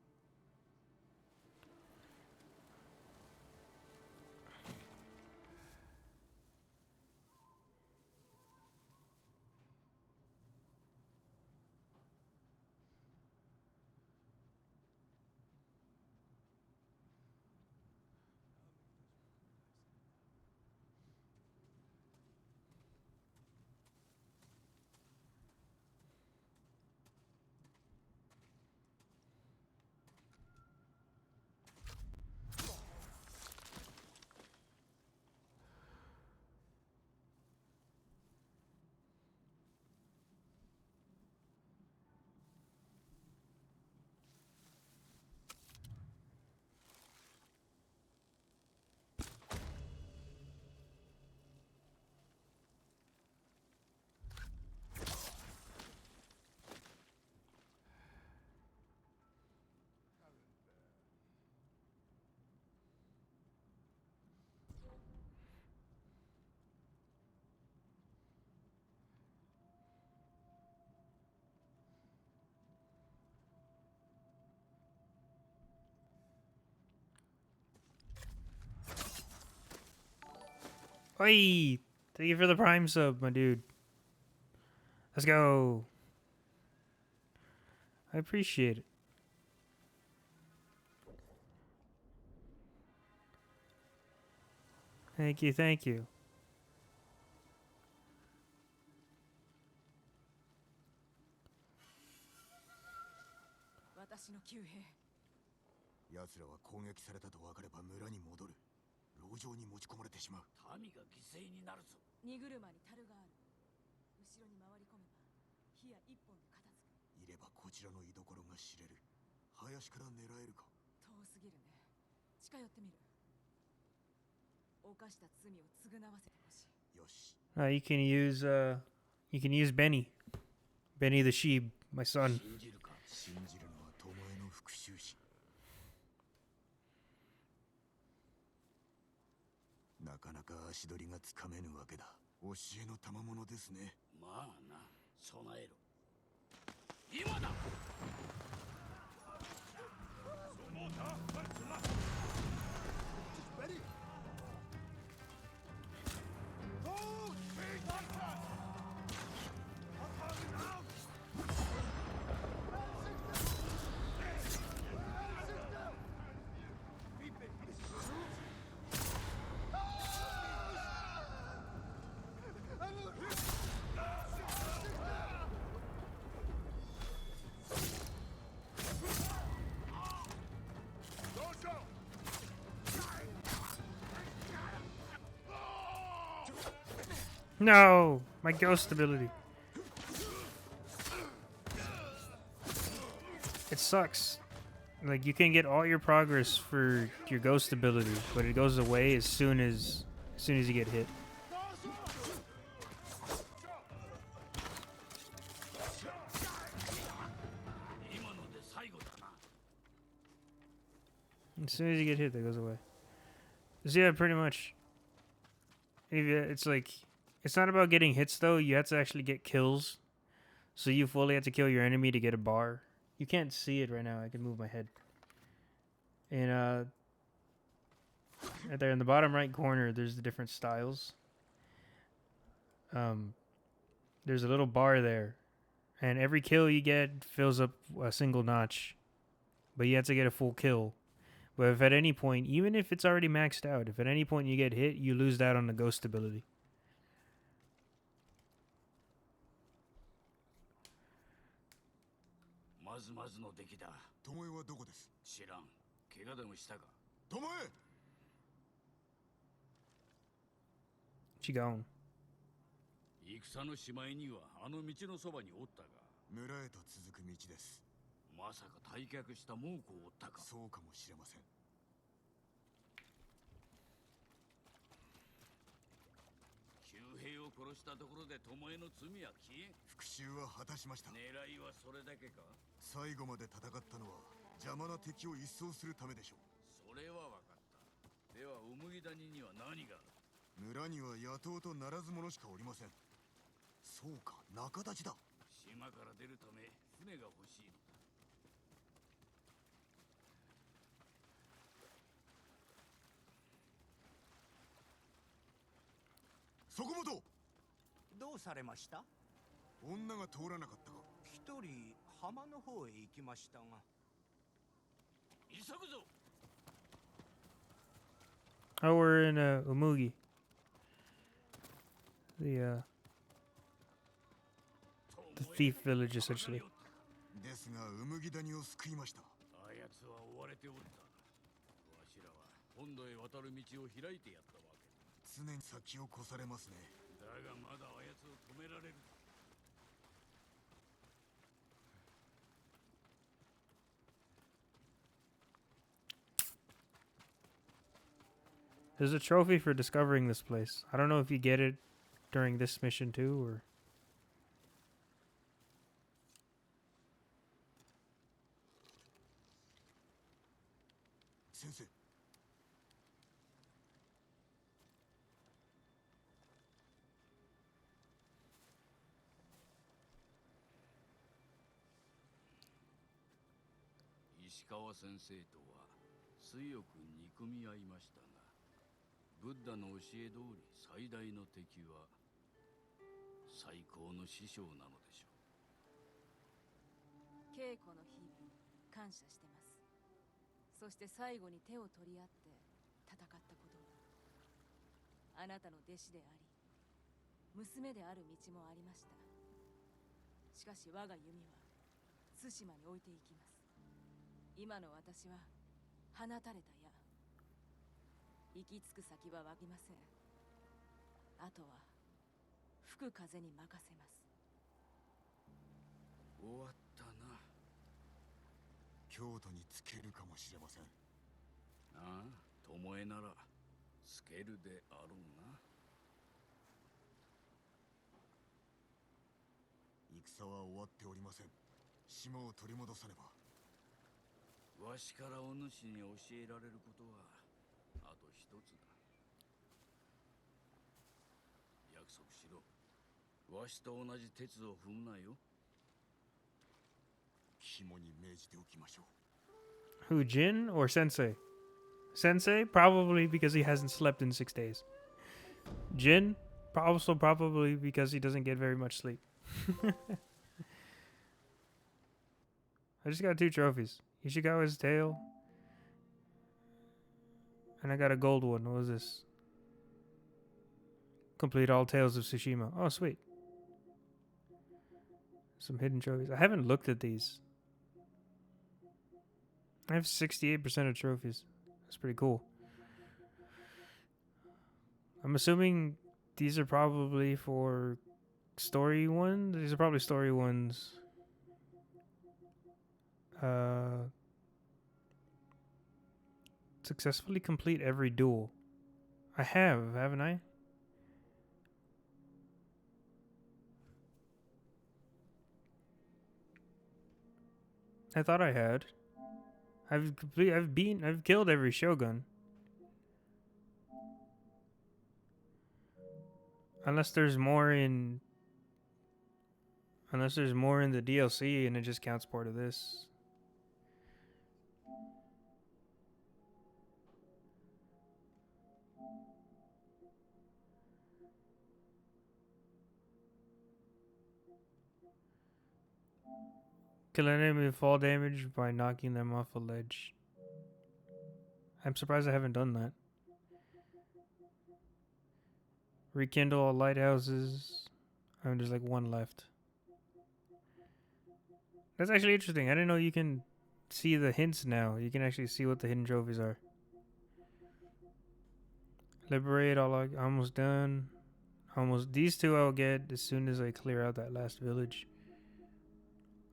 Oi! Thank you for the Prime sub, my dude. Let's go. I appreciate it. Thank you, thank you. 私の旧兵奴らは攻撃されたと分かれば村に戻る。牢城に持ち込まれてしまう。民が犠牲になるぞ。荷車に樽がある。後ろに回り込めば火や一本で片付く。いればこちらの居所が知れる。林から狙えるか。遠すぎるね。近寄ってみる。犯した罪を償わせてほしい。よし。You can use Benny. Benny the sheep, my son. 信じるか。信じるのは巴の復讐師。なかなか足取りがつかめぬわけだ。教えの賜物ですね。まあな、備えろ。今だ。No! My ghost ability. It sucks. Like, you can get all your progress for your ghost ability, but it goes away as soon as you get hit. As soon as you get hit, that goes away. So yeah, pretty much. It's like, it's not about getting hits though. You have to actually get kills. So you fully have to kill your enemy to get a bar. You can't see it right now. I can move my head. And right there in the bottom right corner, there's the different styles. There's a little bar there, and every kill you get fills up a single notch. But you have to get a full kill. But if at any point, even if it's already maxed out, if at any point you get hit, you lose that on the ghost ability. She gone. 戦のしまいにはあの道のそばにおったが。村へと続く道です。まさか退却した猛虎を追ったか。そうかもしれません。旧兵を殺したところで巴の罪は消えん。復讐は果たしました。狙いはそれだけか。最後まで戦ったのは邪魔な敵を一掃するためでしょう。それは分かった。ではお麦谷には何がある。村には野党とならず者しかおりません。そうか、仲立ちだ。島から出るため船が欲しいのだ。そこもと。どうされました？女が通らなかったか。一人浜の方へ行きましたが。急ぐぞ。Oh, we're in Umugi. The thief village, essentially. ですが、麦谷を救いました。あやつは追われておった。わしらは本土へ渡る道を開いてやったわけだ。常に先を越されますね。だがまだあやつを止められる。There's a trophy for discovering this place. I don't know if you get it during this mission too, or... 先生。石川先生とは強く憎み合いましたが、ブッダの教え通り最大の敵は最高の師匠なのでしょう。稽古の日々感謝してます。そして最後に手を取り合って戦ったことも、あなたの弟子であり娘である道もありました。しかし我が弓は対馬に置いていきます。今の私は放たれた矢、行き着く先はわきません。あとは吹く風に任せます。終わったな。京都につけるかもしれません。ああ、巴ならつけるであろうな。戦は終わっておりません。島を取り戻さねば。わしからお主に教えられることはあと一つだ。約束しろ。わしと同じ鉄を踏むなよ。肝に銘じておきましょう。Who, Jin or Sensei? Sensei, probably because he hasn't slept in 6 days. Jin, also probably because he doesn't get very much sleep. I just got 2 trophies. Ishikawa's tail. And I got a gold one. What was this? Complete all tales of Tsushima. Oh, sweet. Some hidden trophies. I haven't looked at these. I have 68% of trophies. That's pretty cool. I'm assuming these are probably for story ones. These are probably story ones. Successfully complete every duel. I have, haven't I? I thought I had. I've killed every Shogun. Unless there's more in the DLC and it just counts part of this. Kill an enemy with fall damage by knocking them off a ledge. I'm surprised I haven't done that. Rekindle all lighthouses. There's like 1 left. That's actually interesting. I didn't know you can see the hints now. You can actually see what the hidden trophies are. Liberate all. Almost done. Almost. These 2 I'll get as soon as I clear out that last village.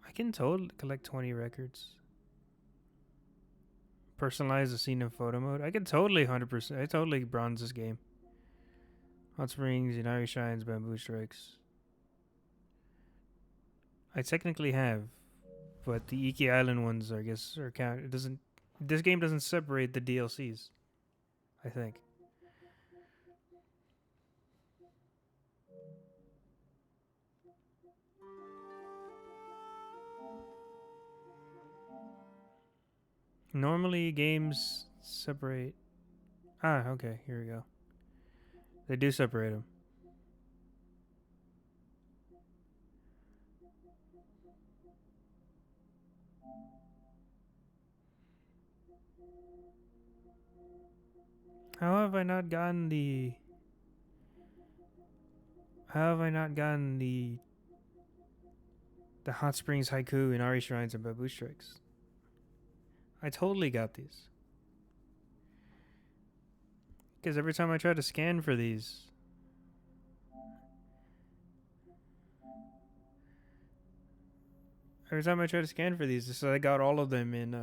I can totally collect 20 records. Personalize the scene in photo mode. I can totally 100%. I totally bronze this game. Hot Springs, Inari Shines, Bamboo Strikes. I technically have, but the Iki Island ones, I guess, are count. It doesn't. This game doesn't separate the DLCs. I think. Normally games separate. Ah, okay, here we go. They do separate them. How have I not gotten the Hot Springs Haiku and Ari Shrines and Bamboo Strikes? I totally got these. Because every time I try to scan for these, so I got all of them in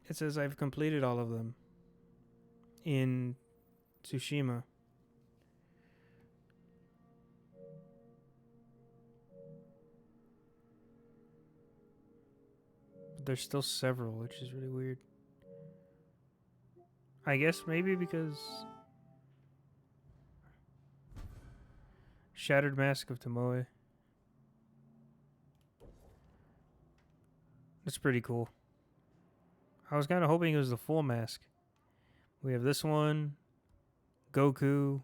it says I've completed all of them in Tsushima. But there's still several, which is really weird. I guess maybe because Shattered Mask of Tomoe. That's pretty cool. I was kind of hoping it was the full mask. We have this one, Goku.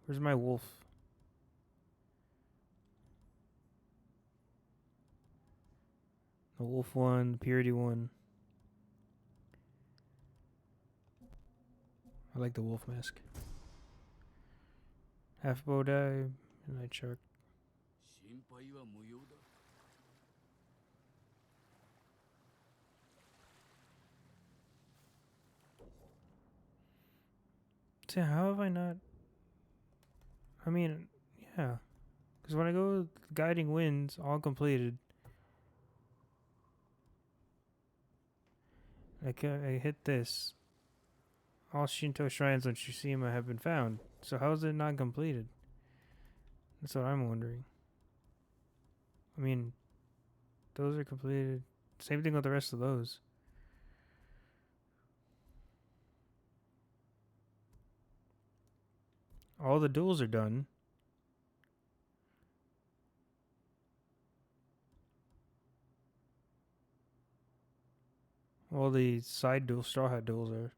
Where's my wolf? The wolf one, the purity one. I like the wolf mask. Half bow die, night shark. 心配は無用だ。 So how have I not? I mean, yeah. Because when I go guiding winds, all completed. I hit this. All Shinto shrines on Tsushima have been found. So how is it not completed? That's what I'm wondering. I mean, those are completed. Same thing with the rest of those. All the duels are done. All the side duels, Straw Hat duels are.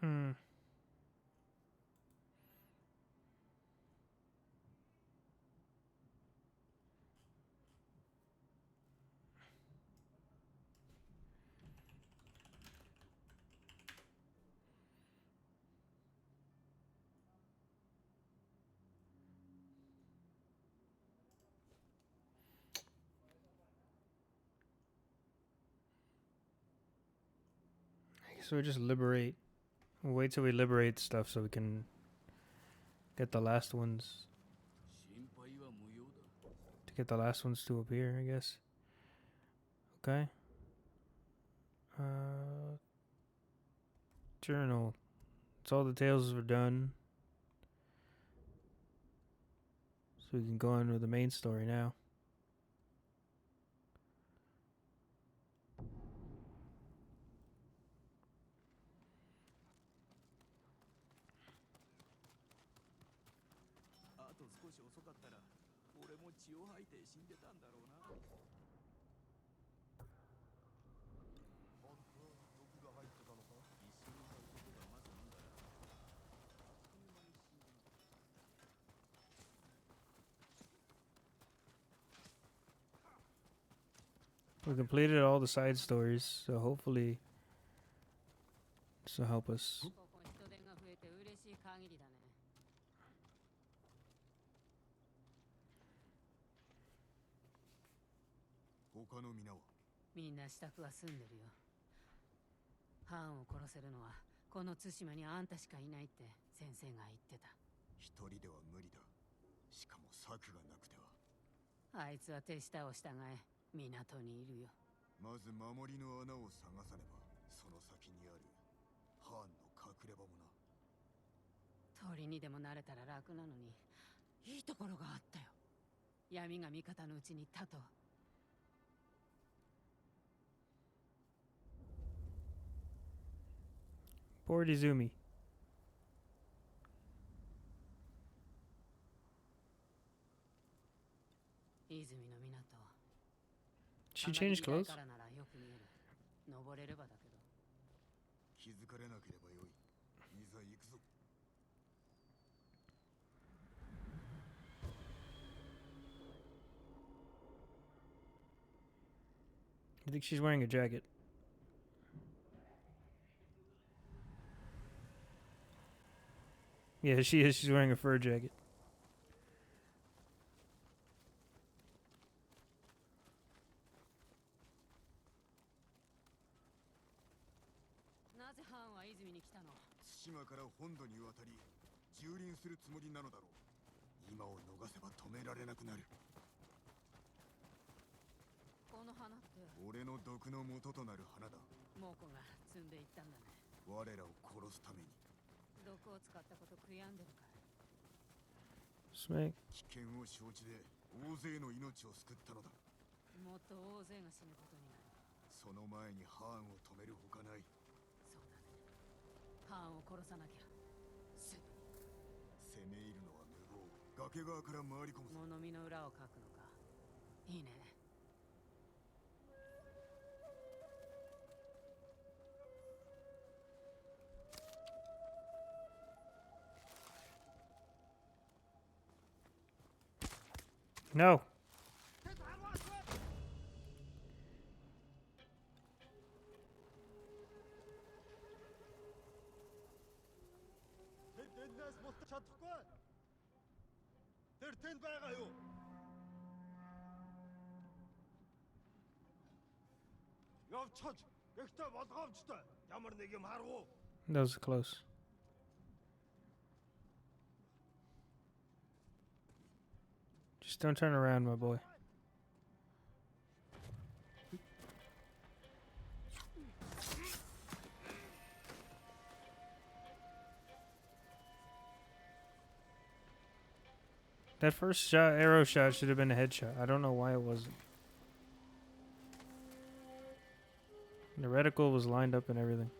Hmm. So we just liberate. We'll wait till we liberate stuff so we can get the last ones. 心配は無用だ。 To get the last ones to appear, I guess. Okay. Journal. So all the tales are done. So we can go on with the main story now. We completed all the side stories, so hopefully this will help us. ここ人手が増えて嬉しい限りだね。他の皆はみんな支度は済んでるよ。ハーンを殺せるのはこの対馬にあんたしかいないって先生が言ってた。一人では無理だ。しかも策がなくては。あいつは手下を従え港にいるよ。まず守りの穴を探さねば、その先にあるハーンの隠れ場もな。鳥にでもなれたら楽なのに、いいところがあったよ。闇が味方のうちに立とう。Port Izumi. She changed clothes? 登れればだけど。気づかれなければよい。いざ行くぞ。I think she's wearing a jacket. Yeah, she is. She's wearing a fur jacket. 本土に渡り蹂躙するつもりなのだろう。今を逃せば止められなくなる。この花って。俺の毒の元となる花だ。猛虎が積んでいったんだね。我らを殺すために。毒を使ったこと悔やんでるかい。Smack. 危険を承知で大勢の命を救ったのだ。もっと大勢が死ぬことになる。その前にハーンを止めるほかない。そうだね。ハーンを殺さなきゃ。すぐ攻め入るのは無謀。崖側から回り込むぞ。物見の裏をかくのか。いいね。No. That was close. Just don't turn around, my boy. That first shot, arrow shot, should have been a headshot. I don't know why it wasn't. The reticle was lined up and everything.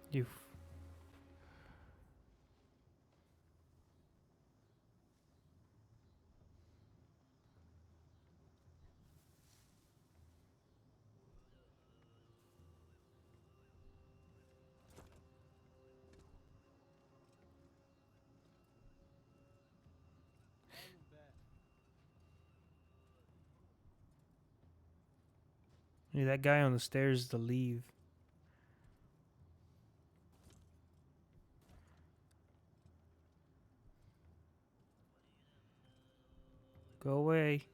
You. Yeah, that guy on the stairs to leave. Go away.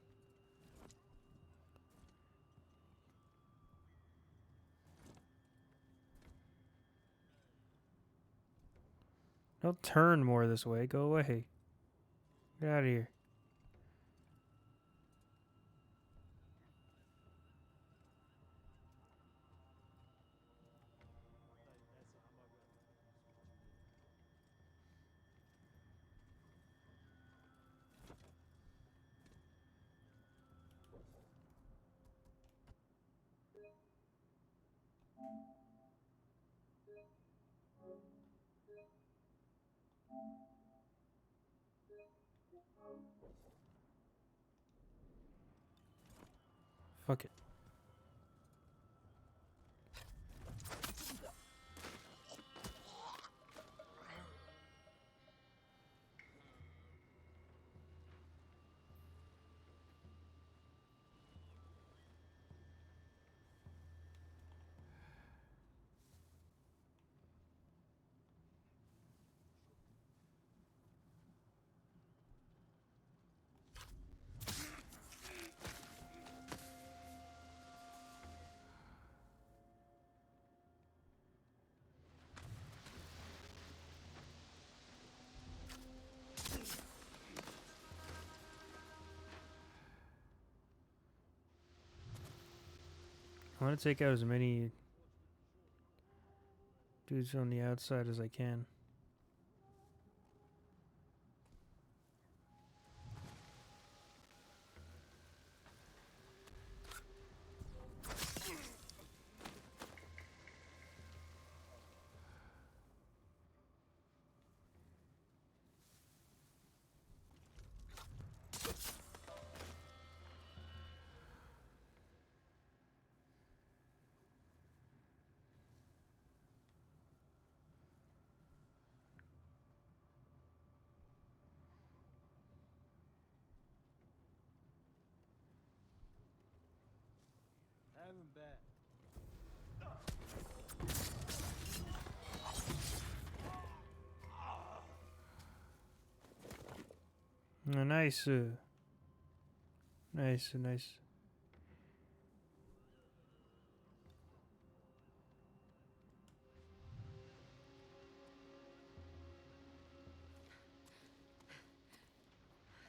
Don't turn more this way. Go away. Get out of here. Fuck it. I want to take out as many dudes on the outside as I can. Nice. Nice, nice.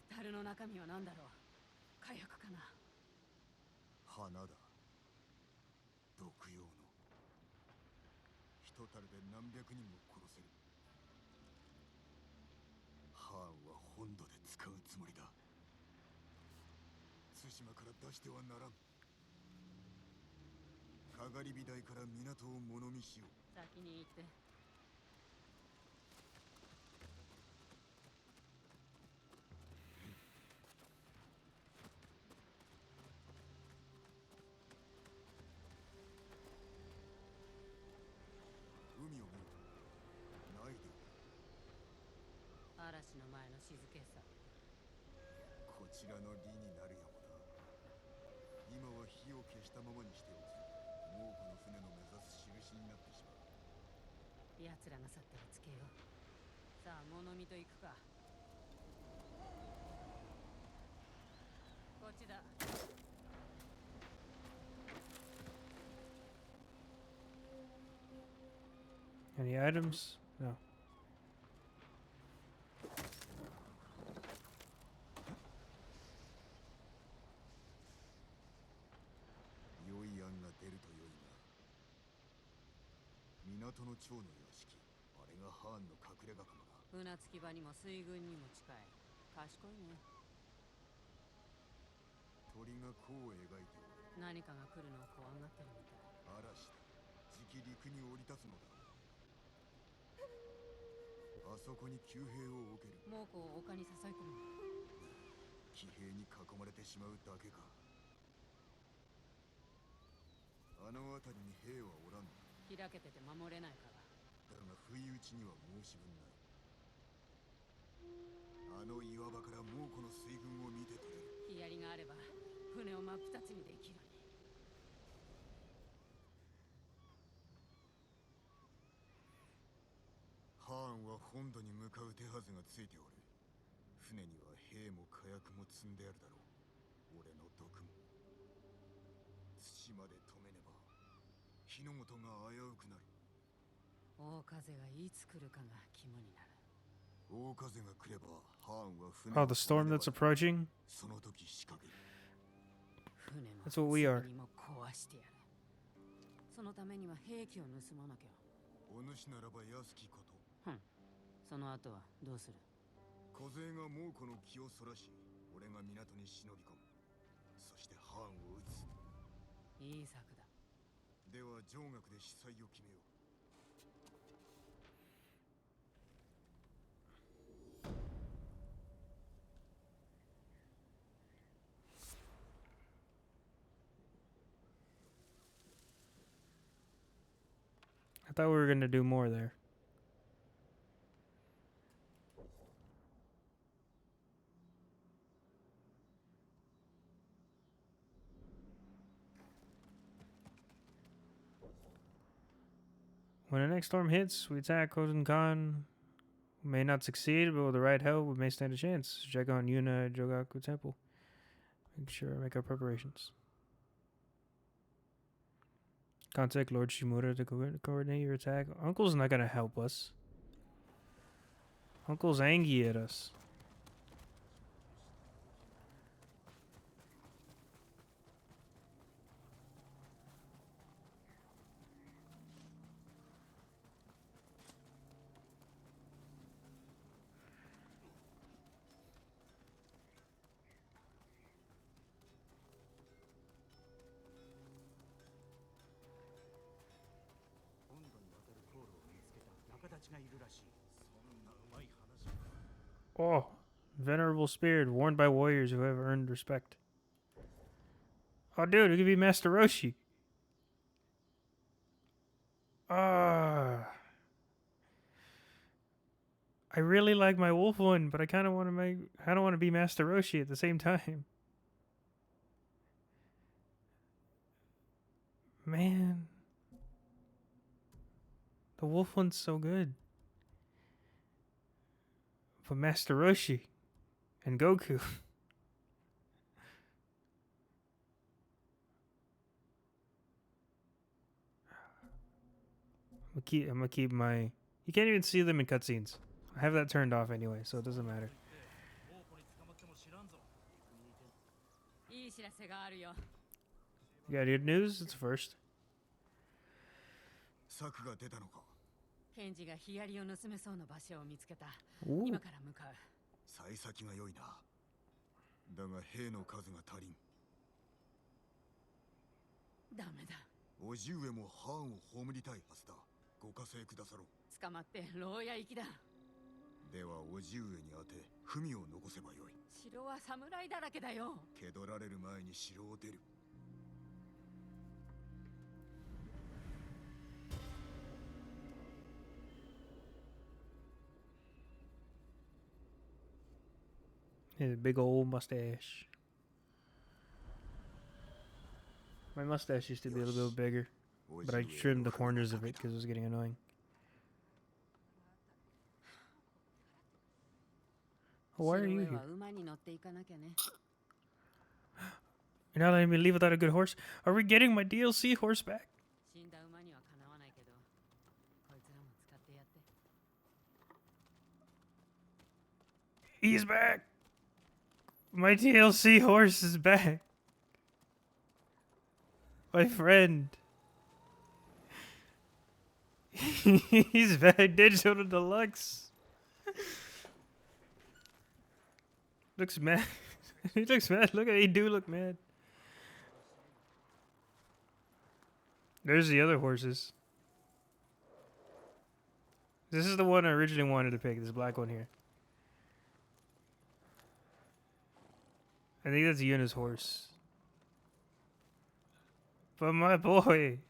樽の中身は何だろう。火薬かな。花だ。毒用の。一樽で何百人も殺せる。ハーンは本土で使うつもりだ。対馬から出してはならん。かがり火台から港を物見しよう。先に行って。海を見ろ。ないで。嵐の前の静けさ。こちらの利になるやもな。今は火を消したままにしておく。もうこの船の目指す印になってしまう。奴らが去ったらつけよう。さあ、物見と行くか。こっちだ。Any items? No. 良い案が出ると良いな。港の長の屋敷。あれがハーンの隠れ家かもな。船着き場にも水軍にも近い。賢いね。鳥が弧を描いておる。何かが来るのを怖がってるみたい。嵐だ。じき陸に降り立つのだ。あそこに騎兵を置ける。猛虎を丘に誘い込む。騎兵に囲まれてしまうだけか。あの辺りに兵はおらん。開けてて守れないから。だが不意打ちには申し分ない。あの岩場から猛虎の水軍を見て取れる。ヒヤリがあれば船を真っ二つにできる。ハーンは本土に向かう手はずがついておる。船には兵も火薬も積んであるだろう。俺の毒も。対馬で止めねば火の元が危うくなる。大風がいつ来るかが肝になる。大風が来ればハーンは船 Oh, the storm that's approaching? その時仕掛ける。船も That's what we are. にも壊してやる。そのためには兵器を盗まなきゃ。お主ならば安きこと。その後はどうする？小勢が猛虎の気をそらし、俺が港に忍び込む。そしてハーンを撃つ。いい策だ。では上学で司祭を決めよう。I thought we were gonna do more there. When the next storm hits, we attack Kozen Khan. We may not succeed, but with the right help, we may stand a chance. Check on Yuna Jogaku Temple. Make sure I make our preparations. Contact Lord Shimura to coordinate your attack. Uncle's not gonna help us. Uncle's angry at us. Oh, venerable spirit, worn by warriors who have earned respect. Oh, dude, it could be Master Roshi. I really like my wolf one, but I kind of want to make. I don't want to be Master Roshi at the same time. Man, the wolf one's so good. But Master Roshi, And Goku. I'm gonna keep my. You can't even see them in cutscenes. I have that turned off anyway, so it doesn't matter. いい知らせがあるよ。 You got good news? It's first. 策が出たのか。ケンジがヒアリを盗めそうな場所を見つけた。 Ooh. 今から向かう。幸先が良いな。だが兵の数が足りん。ダメだ。叔父上もハーンを葬りたいはずだ。ご加勢くださろう。捕まって牢屋行きだ。では叔父上に当て文を残せばよい。城は侍だらけだよ。蹴取られる前に城を出る。 His big old mustache. My mustache used to be a little bit bigger, but I trimmed the corners of it because it was getting annoying. Why are you here? 城へは馬に乗っていかなきゃね。 You're not letting me leave without a good horse? Are we getting my DLC horse back? 死んだ馬にはかなわないけど、こいつらも使ってやって。 He's back! My DLC horse is back! My friend! He's back! Digital Deluxe! Looks mad. He looks mad. Look at he do look mad. There's the other horses. This is the one I originally wanted to pick, this black one here. I think that's Yuna's horse. But my boy,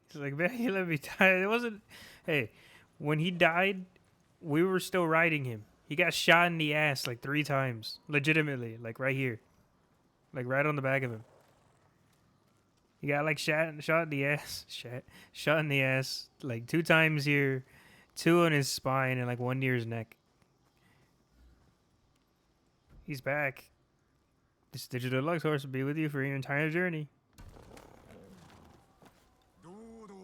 he's like, man, he let me die. It wasn't. Hey, when he died, we were still riding him. He got shot in the ass like 3 times. Legitimately. Like right here. Like right on the back of him. He got like shot in the ass. Shot in the ass. Like 2 times here. 2 on his spine and like 1 near his neck. He's back. This Digital Deluxe horse will be with you for your entire journey. どうどう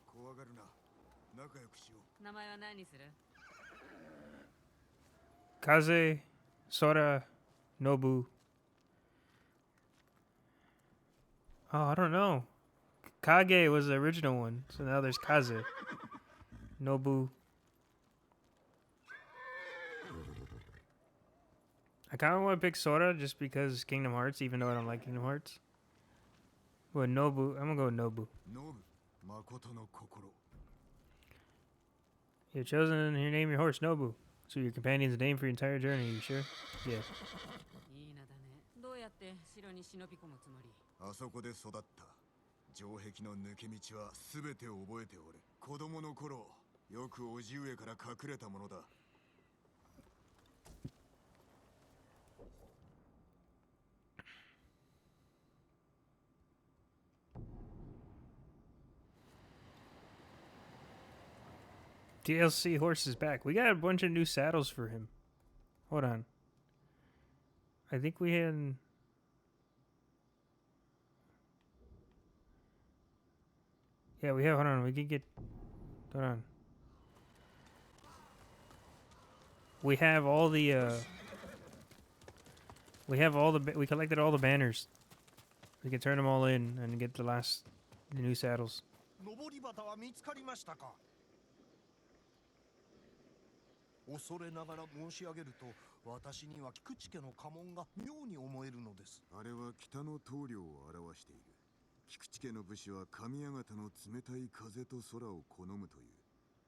怖がるな。仲良くしよう。名前は何にする？ Kaze, Sora, Nobu. Oh, I don't know. Kage was the original one, so now there's Kaze. Nobu. I kind of want to pick Sora just because Kingdom Hearts, even though I don't like Kingdom Hearts. But Nobu, I'm gonna go with Nobu. ノブ、誠の心。 You've chosen to name your horse Nobu. So your companion's name for your entire journey, you sure? Yeah. いい名だね。どうやって城に忍び込むつもり？あそこで育った。城壁の抜け道は全て覚えておる。子供の頃、よく叔父上から隠れたものだ。 DLC horse is back. We got a bunch of new saddles for him. Hold on. I think we had... Yeah, we have... Hold on. We can get... Hold on. We have all the... We have all the... We collected all the banners. We can turn them all in and get the new saddles. 登り旗は見つかりましたか。恐れながら申し上げると、私には菊池家の家紋が妙に思えるのです。あれは北の棟梁を表している。菊池家の武士は神谷方の冷たい風と空を好むという。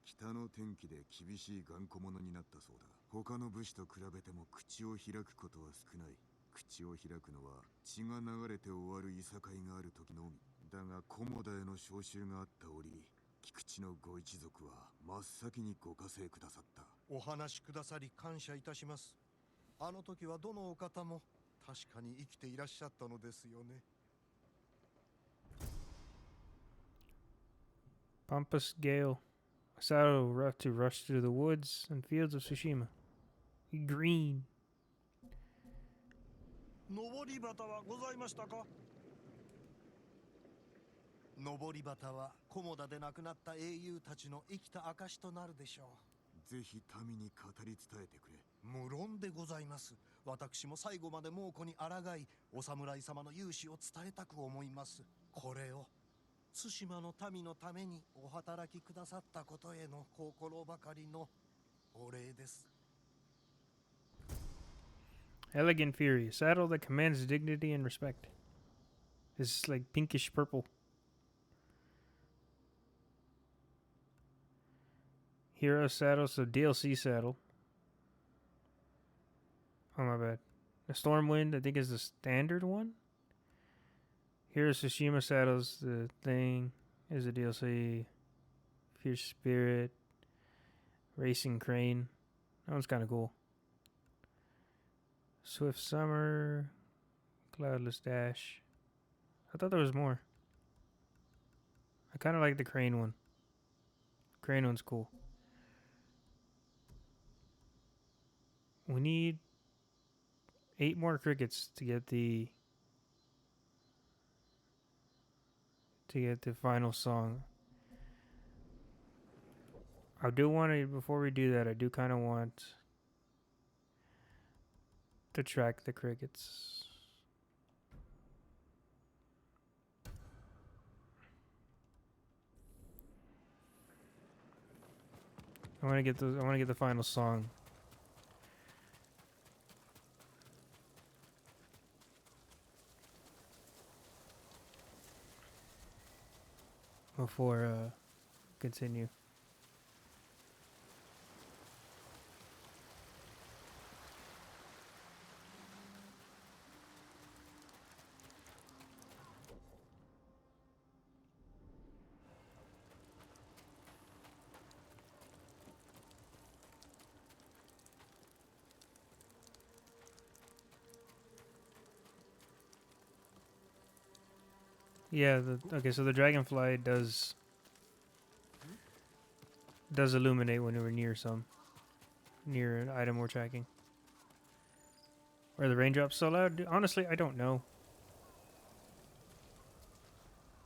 北の天気で厳しい頑固者になったそうだ。他の武士と比べても口を開くことは少ない。口を開くのは血が流れて終わるいさかいがある時のみ。だが菰田への召集があった折、菊池のご一族は真っ先にご加勢くださった。お話しくださり感謝いたします。あの時はどのお方も確かに生きていらっしゃったのですよね。Pampas Gale. A saddle to rush through the woods and fields of Tsushima. Green. 登り旗はございましたか？登り旗はコモダで亡くなった英雄たちの生きた証となるでしょう。ぜひ民に語り伝えてくれ。無論でございます。私も最後まで猛虎に抗い、お侍様の勇姿を伝えたく思います。これを対馬の民のためにお働きくださったことへの心ばかりのお礼です。Elegant Fury, a saddle that commands dignity and respect. It's like pinkish purple. Hero saddle, so DLC saddle. Oh, my bad. The Stormwind, I think, is the standard one. Hero Tsushima saddles, the thing, is a DLC. Fierce Spirit. Racing Crane. That one's kind of cool. Swift Summer. Cloudless Dash. I thought there was more. I kind of like the Crane one. Crane one's cool. We need 8 more crickets to get the final song. I do want to, before we do that, I do kind of want to track the crickets. I want to get the final song. Before continue. Yeah, okay, so the dragonfly does illuminate when we're near an item we're tracking. Are the raindrops so loud? Honestly, I don't know.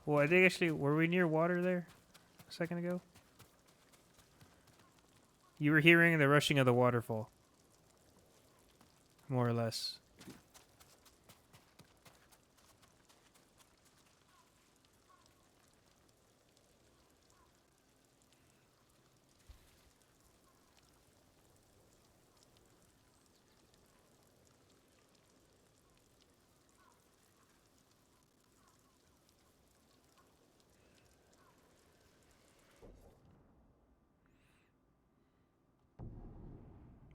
Well, I think actually, were we near water there a second ago? You were hearing the rushing of the waterfall. More or less.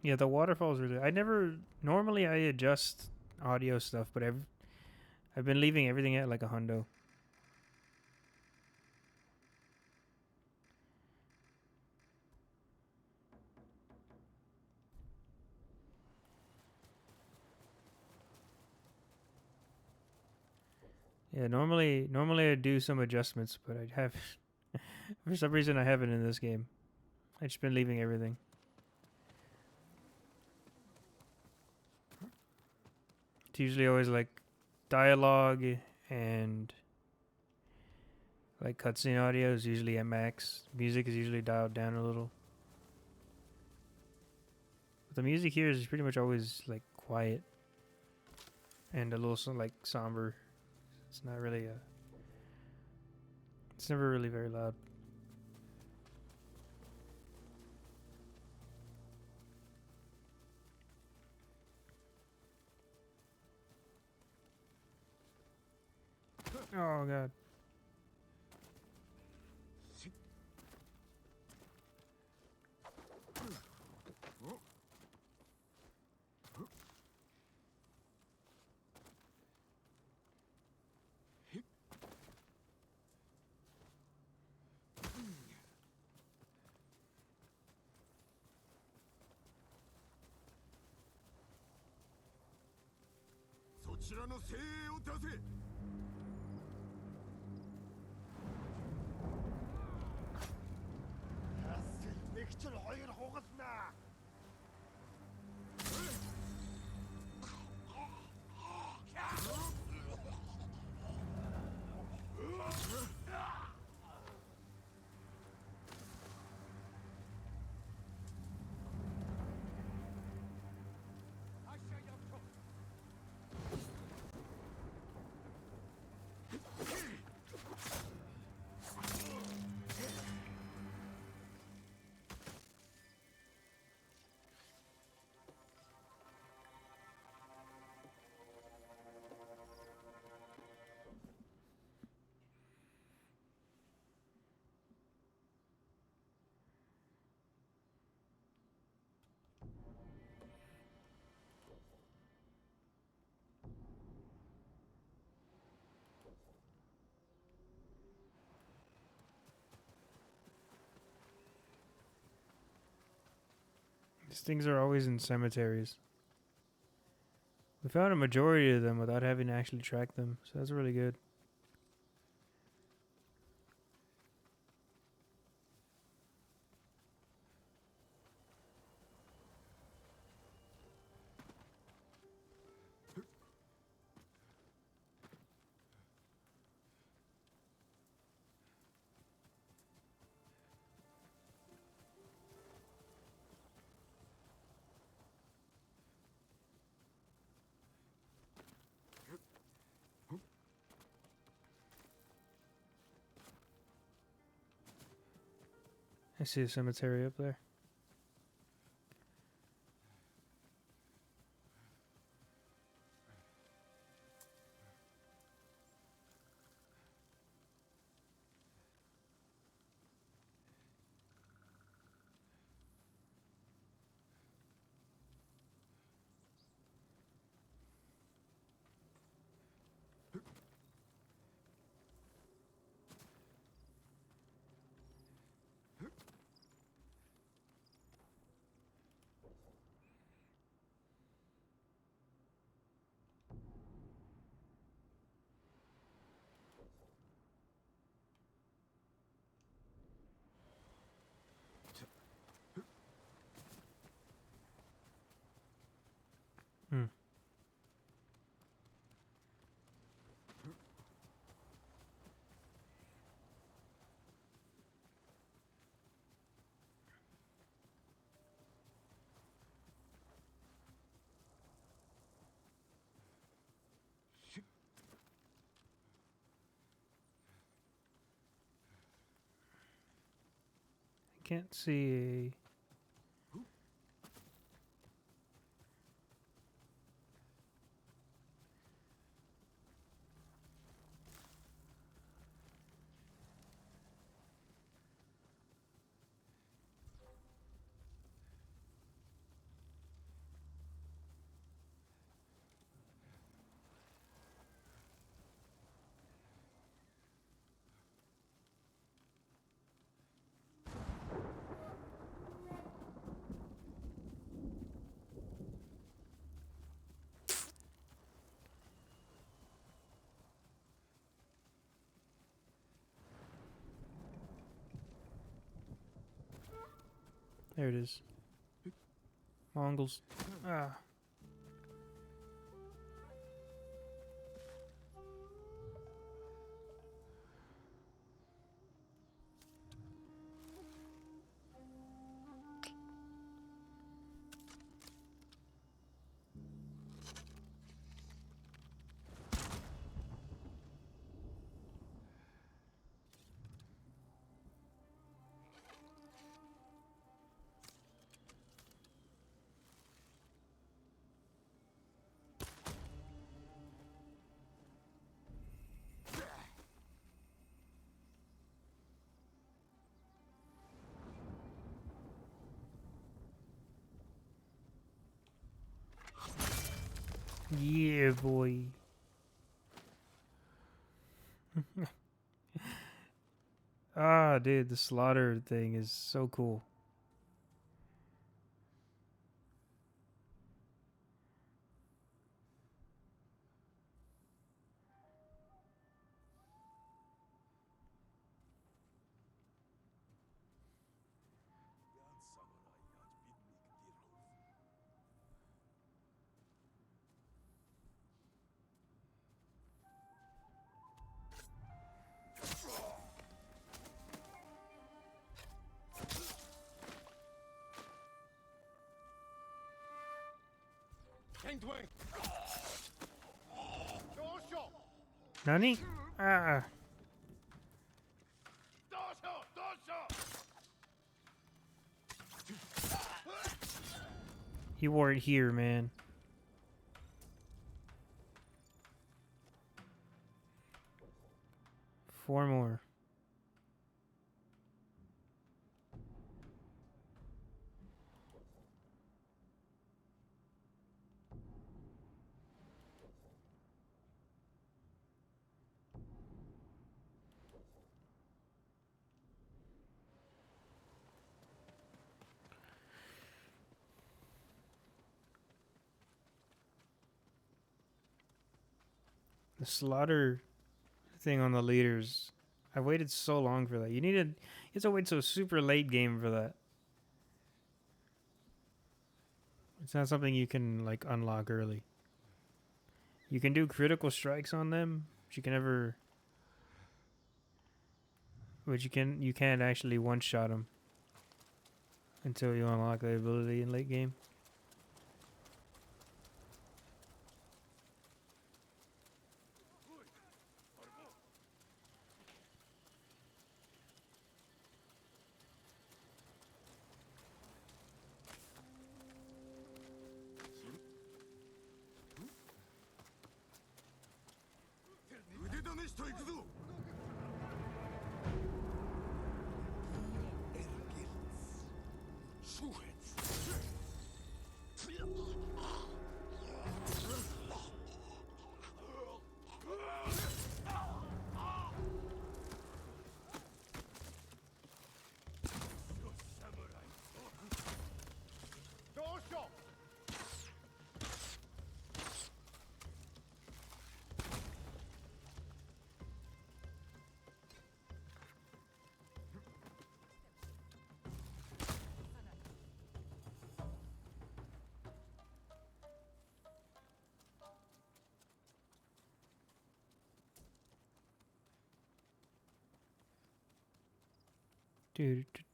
Yeah, the waterfalls really. Normally I adjust audio stuff, but I've been leaving everything at like a hundo. Yeah, normally I do some adjustments, but I have for some reason I haven't in this game. I've just been leaving everything. It's usually always like dialogue and like cutscene audio is usually at max. Music is usually dialed down a little. But the music here is pretty much always like quiet and a little like somber. It's not really it's never really very loud. Oh god. These things are always in cemeteries. We found a majority of them without having to actually track them, so that's really good. I see a cemetery up there. Hmm. I can't see There it is. Mongols. Ah. Yeah, boy. Ah, dude, the slaughter thing is so cool. Nani? Ah. You weren't here, man. Four more. The slaughter thing on the leaders. I waited so long for that. You have to wait till a super late game for that. It's not something you can like unlock early. You can do critical strikes on them, but you can't actually one shot them until you unlock the ability in late game.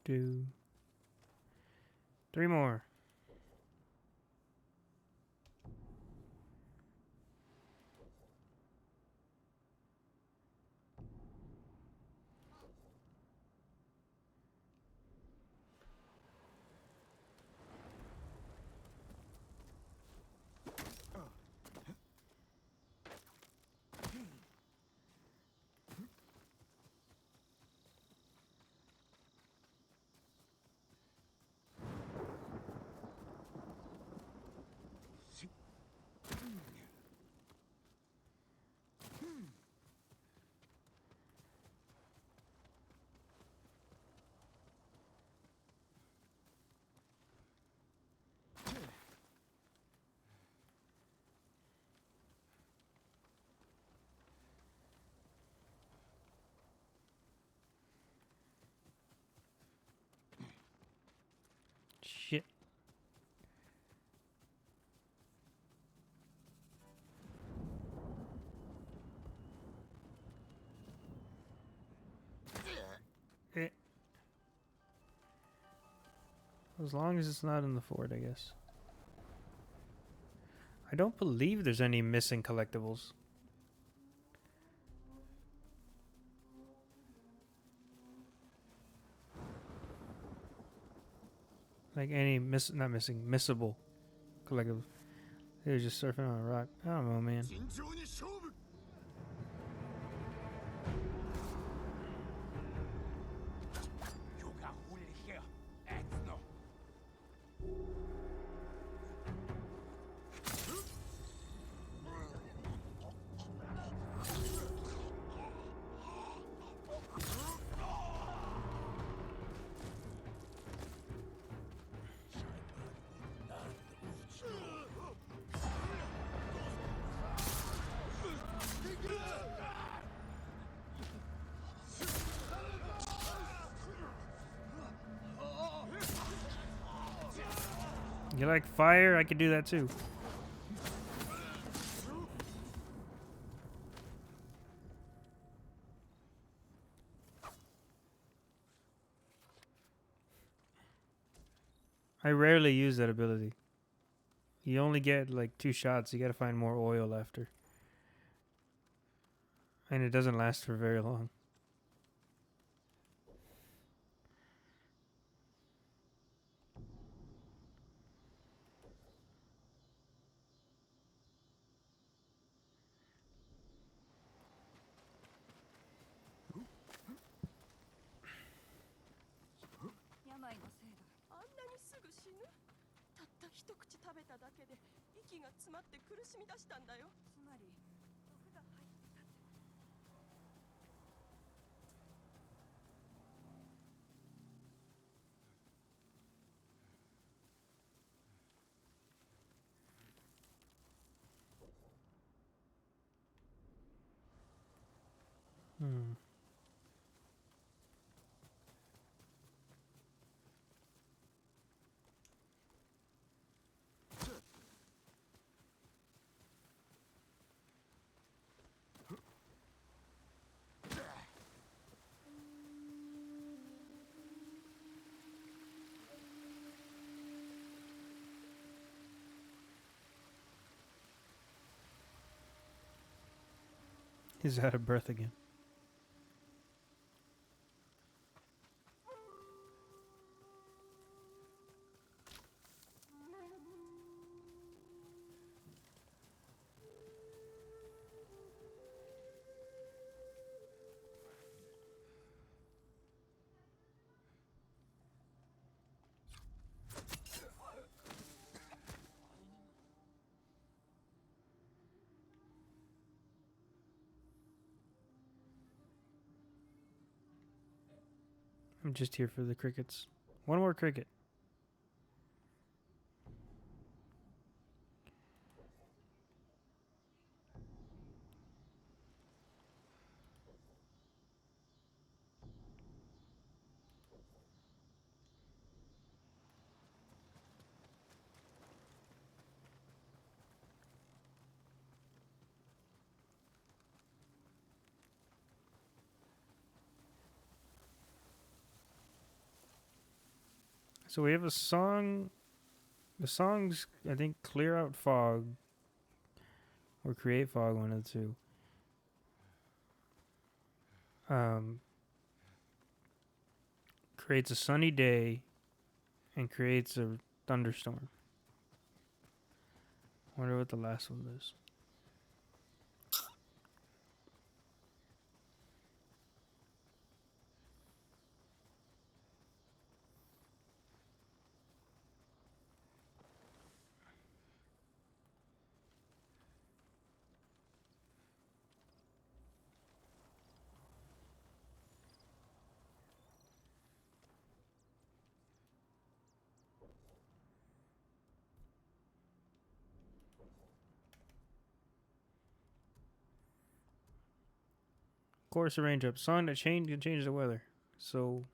Do. 3 more. Shit. As long as it's not in the fort, I guess. I don't believe there's any missing collectibles. Like any missable collectibles. They were just surfing on a rock. I don't know, man. You like fire? I could do that too. I rarely use that ability. You only get like 2 shots. You gotta find more oil after. And it doesn't last for very long. Hmm. He's out of breath again. I'm just here for the crickets. One more cricket. So we have a song. The songs, I think, clear out fog or create fog, one of the two. Creates a sunny day and creates a thunderstorm. Wonder what the last one is. Chorus arrange up. Song that can change the weather. So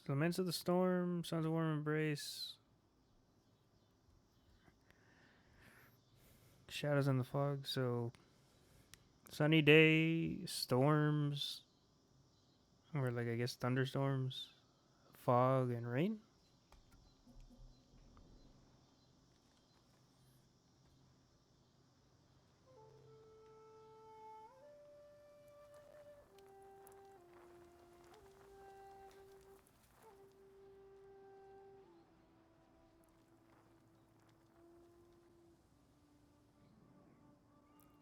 Laments of the Storm, Sounds of Warm Embrace, Shadows in the Fog. So sunny day, storms, or like I guess thunderstorms, fog, and rain.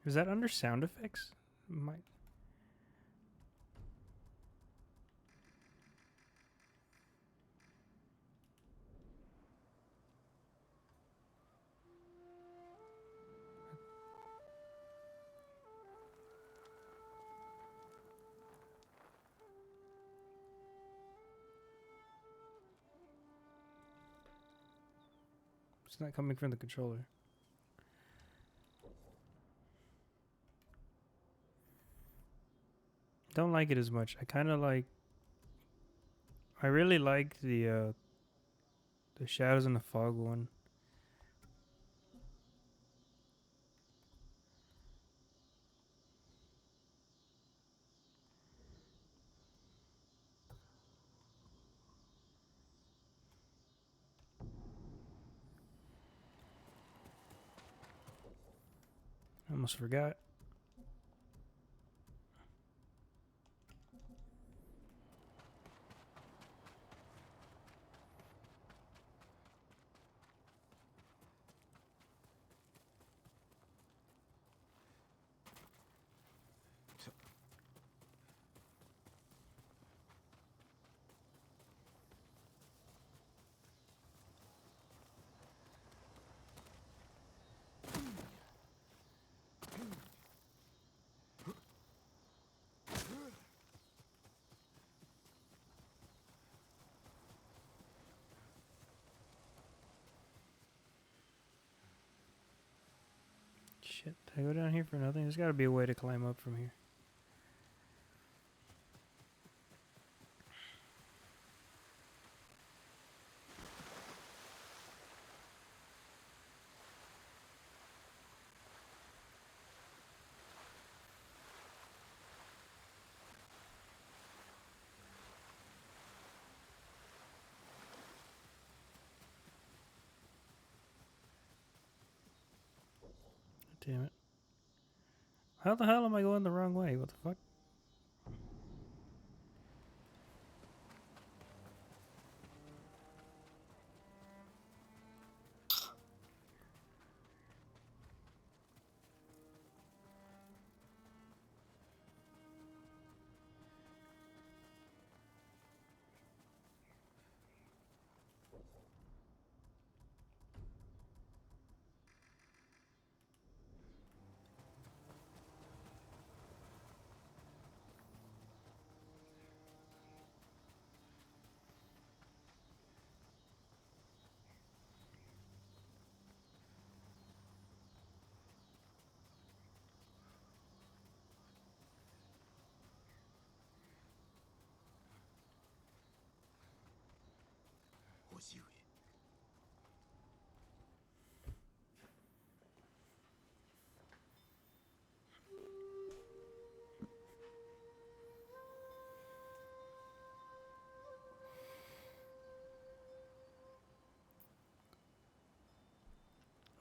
Is that under sound effects? Might. It's not coming from the controller. Don't like it as much. I really like the Shadows in the Fog one. I almost forgot. Shit, did I go down here for nothing? There's got to be a way to climb up from here. Damn it. How the hell am I going the wrong way? What the fuck?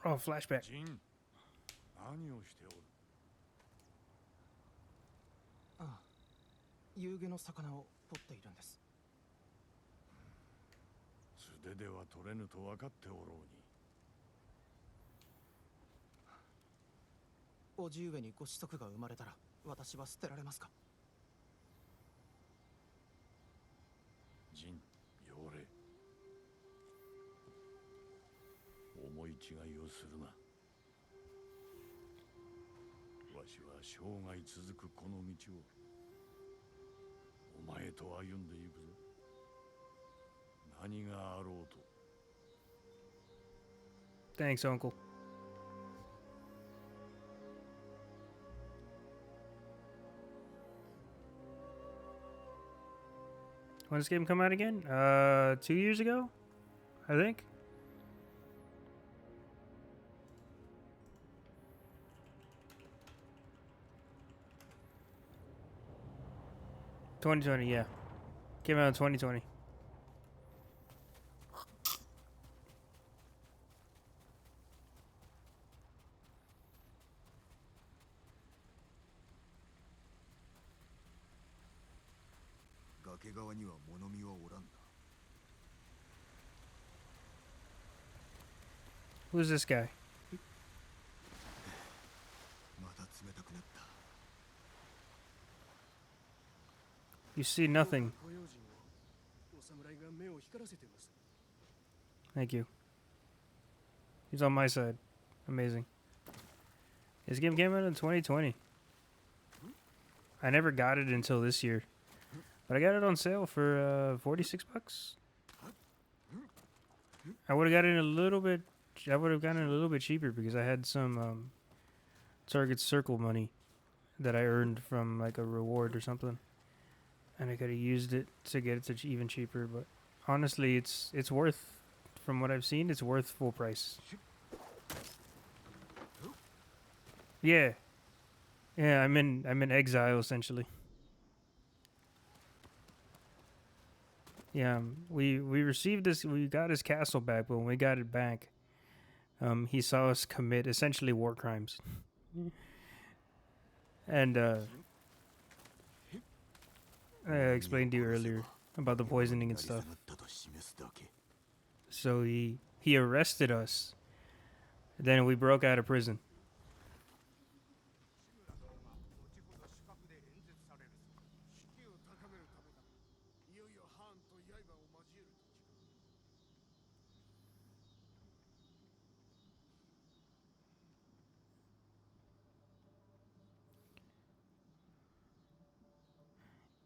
Oh, flashback. ジン、何をしておる？ああ、夕げの魚を取っているんです。素手では取れぬと分かっておろうに。叔父上にご子息が生まれたら私は捨てられますか？ジン、要礼。思い違いをするな。わしは生涯続くこの道をお前と歩んでいくぞ。何があろうと。Thanks, Uncle. When this game come out again? 2 years ago, I think. $2020, yeah. Came out in 2020. Who's this guy? You see nothing. Thank you. He's on my side. Amazing. This game came out in 2020. I never got it until this year. But I got it on sale for $46. I would have gotten it a little bit. I would have gotten it a little bit cheaper because I had some Target Circle money that I earned from like a reward or something, and I could have used it to get it to even cheaper. But honestly, it's worth. From what I've seen, it's worth full price. Yeah, yeah. I'm in exile essentially. Yeah, we received this. We got his castle back, but when we got it back, he saw us commit essentially war crimes. And I explained to you earlier about the poisoning and stuff. So he arrested us. Then we broke out of prison.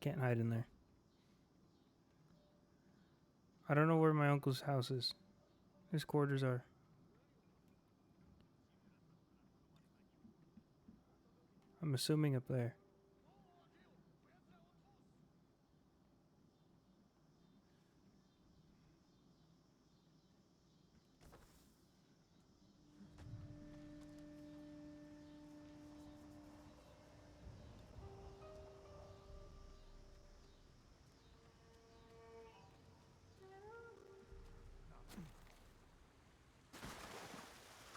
Can't hide in there. I don't know where my uncle's house is. His quarters are. I'm assuming up there.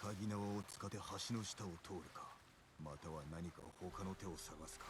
鍵縄を使って橋の下を通るか、または何か他の手を探すか。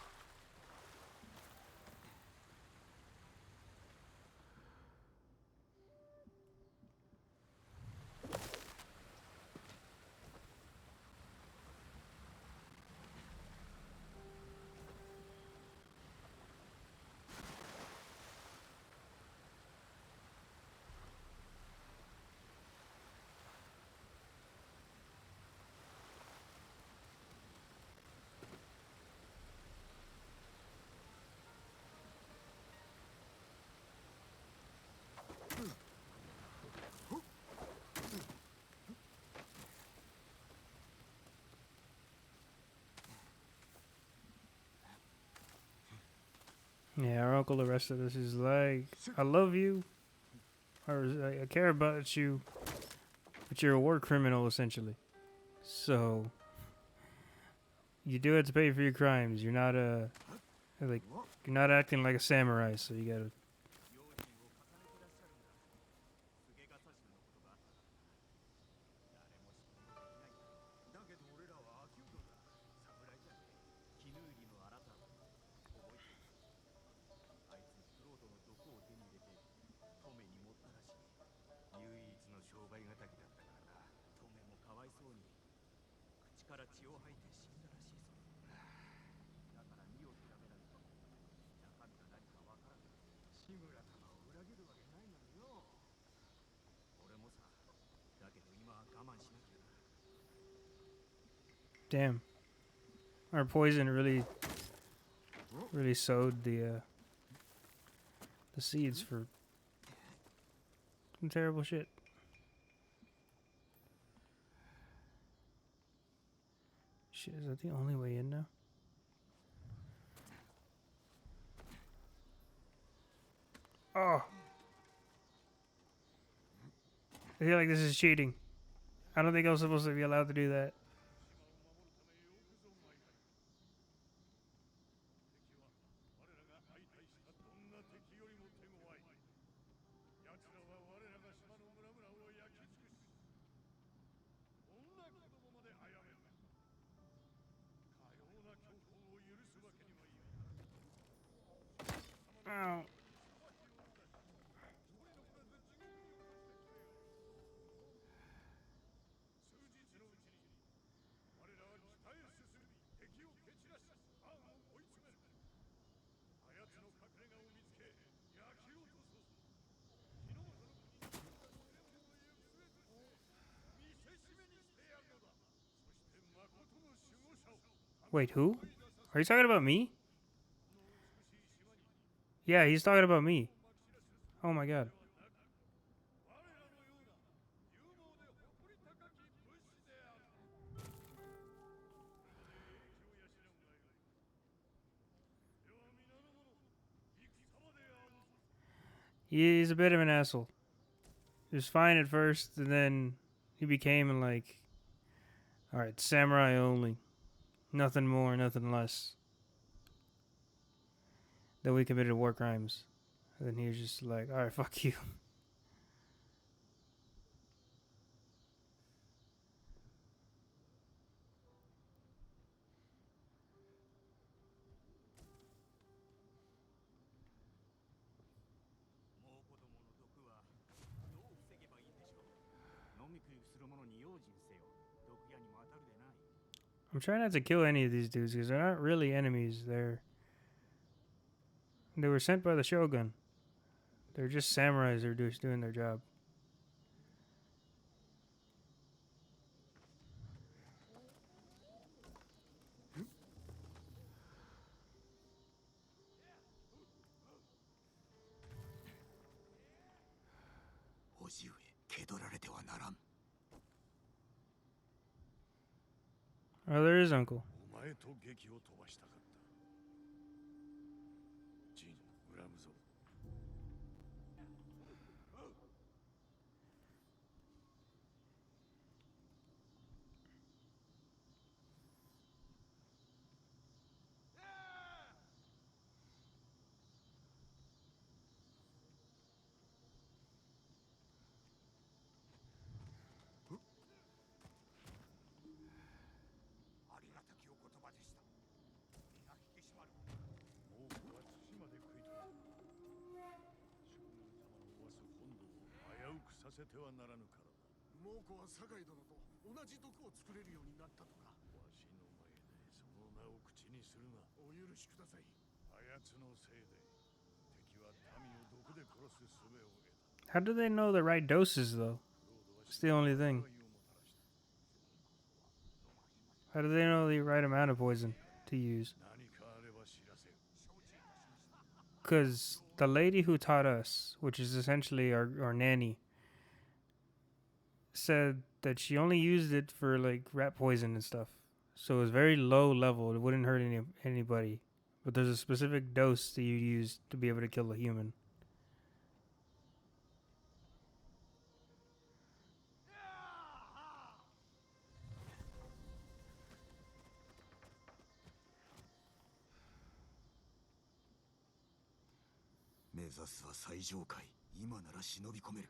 Yeah, our uncle arrested us. He's like, I love you, or I care about you, but you're a war criminal essentially. So you do have to pay for your crimes. You're not like you're not acting like a samurai, so you gotta. Damn, our poison really sowed the seeds for some terrible shit. Shit, is that the only way in now? Oh, I feel like this is cheating. I don't think I'm supposed to be allowed to do that. Oh. Wait, who? Are you talking about me? Yeah, he's talking about me. Oh my god. He's a bit of an asshole. He was fine at first, and then he became like, alright, samurai only. Nothing more, nothing less. Then we committed war crimes. And then he was just like, alright, fuck you. I'm trying not to kill any of these dudes because they're not really enemies. They were sent by the shogun. They're just samurais. They're just doing their job. Oh, there is Uncle. と劇を飛ばしたかった。ジン、恨むぞ。ありがたきお言葉でした。身が引き締まる。猛虎は対馬で食い止めた。将軍様のおわす本土を危うくさせてはならぬからだ。猛虎は酒井殿と同じ毒を作れるようになったとか。わしの前でその名を口にするな。お許しください。あやつのせいで敵は民を毒で殺す術を得た。 How do they know the right doses, though? It's the only thing. How do they know the right amount of poison to use? 何かあれば知らせよ。 Because the lady who taught us, which is essentially our nanny, said that she only used it for like rat poison and stuff. So it was very low level. It wouldn't hurt anybody. But there's a specific dose that you use to be able to kill a human. 目指すは最上階。今なら忍び込める。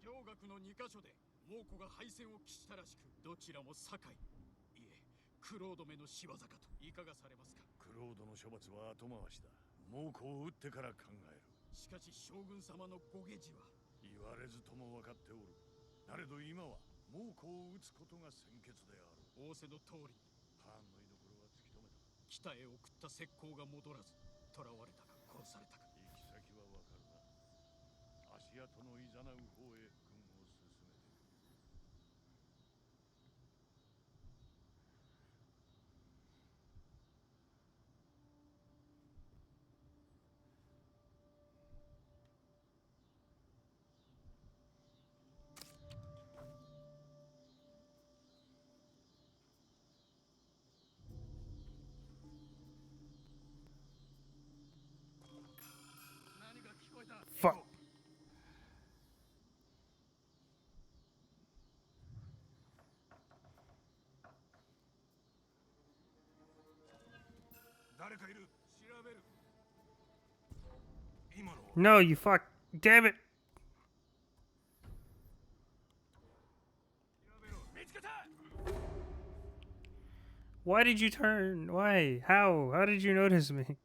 両学の2カ所で猛虎が敗戦を喫したらしく、どちらも堺、いえクロードめの仕業かと。いかがされますか。クロードの処罰は後回しだ。猛虎を撃ってから考える。しかし将軍様のご下知は。言われずとも分かっておる。なれど今は猛虎を撃つことが先決である。仰せの通り。パーンの居所は突き止めた。北へ送った石膏が戻らず、囚われたか殺されたか。行き先は分かるな。足跡のいざなう方へ軍を進めてくる。何が聞こえた。 Fuck. 誰かいる。調べる。今の。 No, you fuck. Damn it. 調べろ。見つけた。 Why did you turn? Why? How? How did you notice me?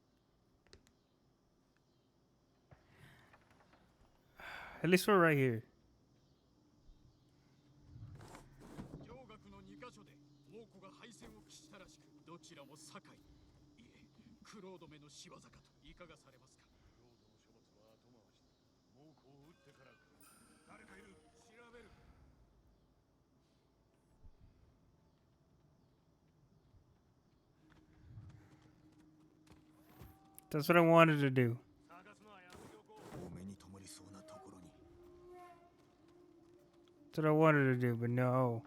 At least we're right here. 両学の2カ所で猛虎が敗戦を喫したらしく、どちらも堺、いえクロードめの仕業かと。いかがされますか。クロードの処罰は後回しだ。猛虎を撃ってから考える。誰かいる。調べる。 That's what I wanted to do. 探すのはやめておこお目に留まりそうなところに。 That's what I wanted to do, but no.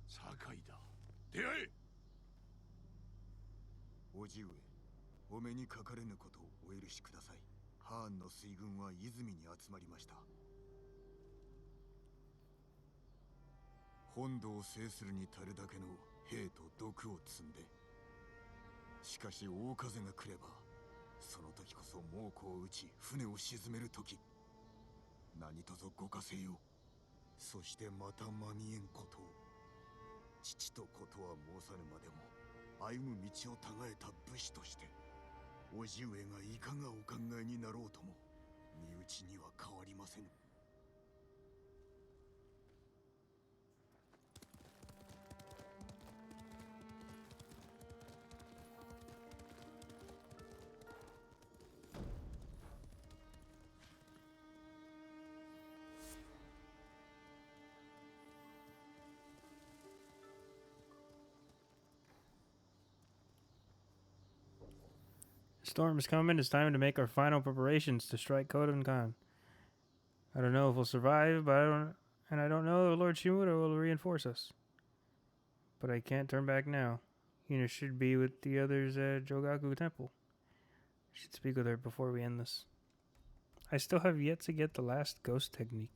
堺だ。出会え。叔父上、お目にかかれぬことをお許しください。ハーンの水軍は泉に集まりました。本土を制するに足るだけの兵と毒を積んで。しかし大風が来れば、その時こそ猛虎を撃ち船を沈める時。何とぞご加勢を。そしてまたまみえんことを。父と子とは申さぬまでも歩む道をたがえた武士として叔父上がいかがお考えになろうとも身内には変わりませぬ。Storm is coming. It's time to make our final preparations to strike Kodan Khan. I don't know if we'll survive, but I don't know if Lord Shimura will reinforce us. But I can't turn back now. Hina should be with the others at Jogaku Temple. I should speak with her before we end this. I still have yet to get the last ghost technique.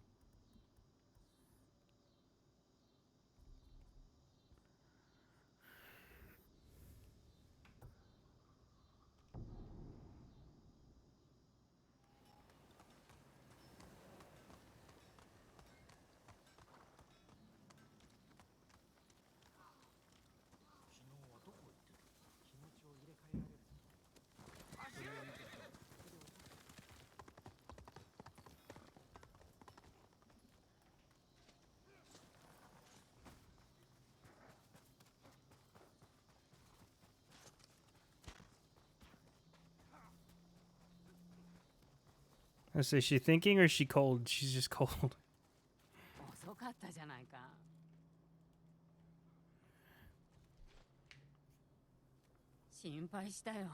I say, is she thinking or is she cold? She's just cold. 遅かったじゃないか。心配したよ。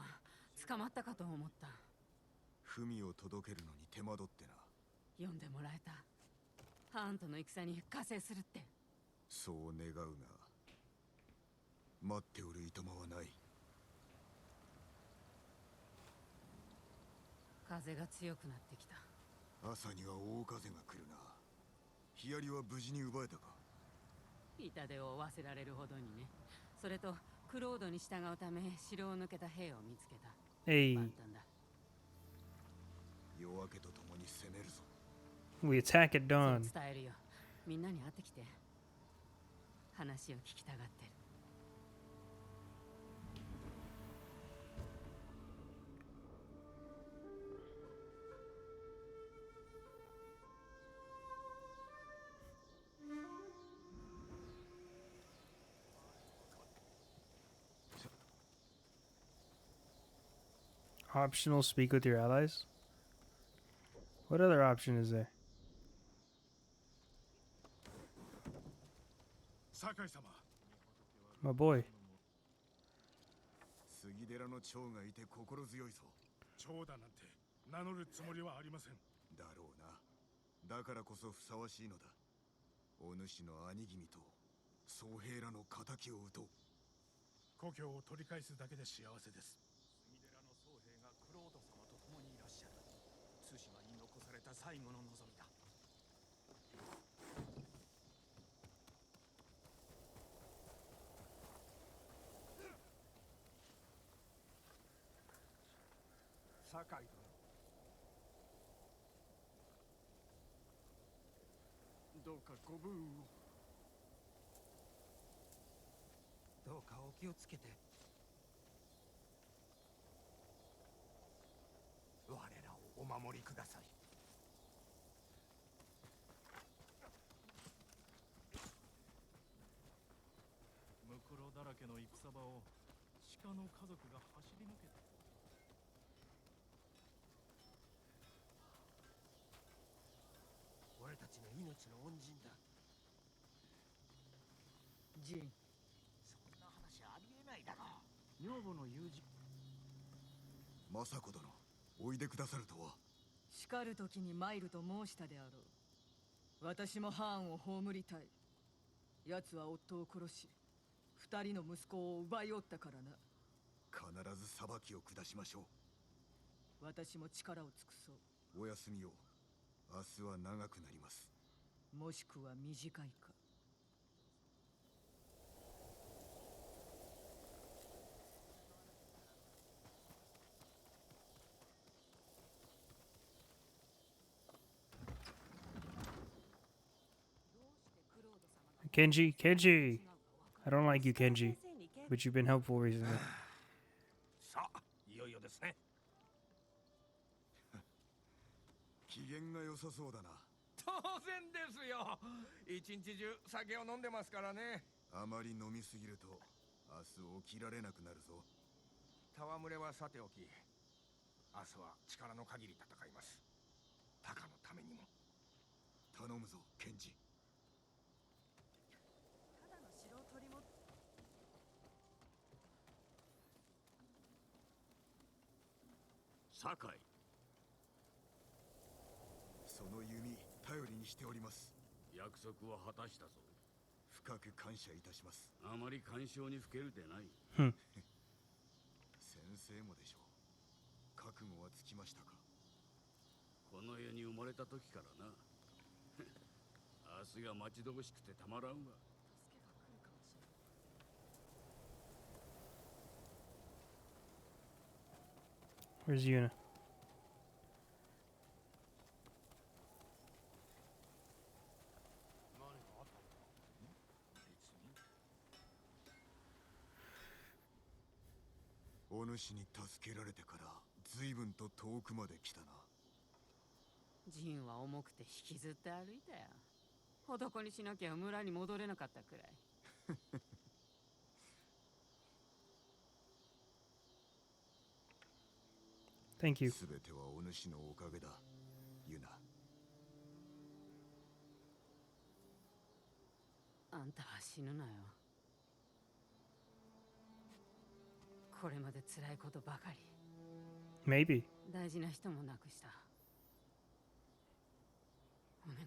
捕まったかと思った。文を届けるのに手間取ってな。読んでもらえた。ハーンとの戦に加勢するって。そう願うが、待っておるいとまはない。風が強くなってきた。朝には大風が来るな。ヒアリは無事に奪えたか。痛手を負わせられるほどにね。それとクロードに従うため城を抜けた兵を見つけた。Hey. パッタンだ。夜明けとともに攻めるぞ。We attack at dawn. そう伝えるよ。みんなに会ってきて。話を聞きたがってる。Optional speak with your allies? What other option is there? 酒井様。My boy. 杉寺の長がいて心強いぞ。長だなんて名乗るつもりはありません。だろうな。だからこそふさわしいのだ。お主の兄君と僧兵らの仇を討とう。故郷を取り返すだけで幸せです。クロード様と共にいらっしゃる。対馬に残された最後の望みだ。酒井殿、どうかご武運を。どうかお気をつけて。我らをお守りください。ムクロだらけの戦場を鹿の家族が走り抜けた。俺たちの命の恩人だ。ジン、そんな話ありえないだろう。女房の友人。政子殿、おいでくださるとは。叱る時に参ると申したであろう。私もハーンを葬りたい。奴は夫を殺し、二人の息子を奪いおったからな。必ず裁きを下しましょう。私も力を尽くそう。お休みを。明日は長くなります。もしくは短いか。Kenji, Kenji! I don't like you, Kenji. But you've been helpful recently. さあ、いよいよですね。機嫌が良さそうだな。当然ですよ。一日中酒を飲んでますからね。あまり飲みすぎると明日起きられなくなるぞ。戯れはさておき、明日は力の限り戦います。タカのためにも。頼むぞ、ケンジ。ただの城を取り戻す。酒井。その弓頼りにしております。約束は果たしたぞ。深く感謝いたします。あまり干渉にふけるでない。先生もでしょう。覚悟はつきましたか。この世に生まれた時からな。明日が待ち遠しくてたまらんわ。 Where's Yuna? お主に助けられてから随分と遠くまで来たな。陣は重くて引きずって歩いたよ。男にしなきゃ村に戻れなかったくらい。Thank you. すべてはお主のおかげだ、ユナ。あんたは死ぬなよ。これまで辛いことばかり。Maybe. 大事な人も亡くした。お願い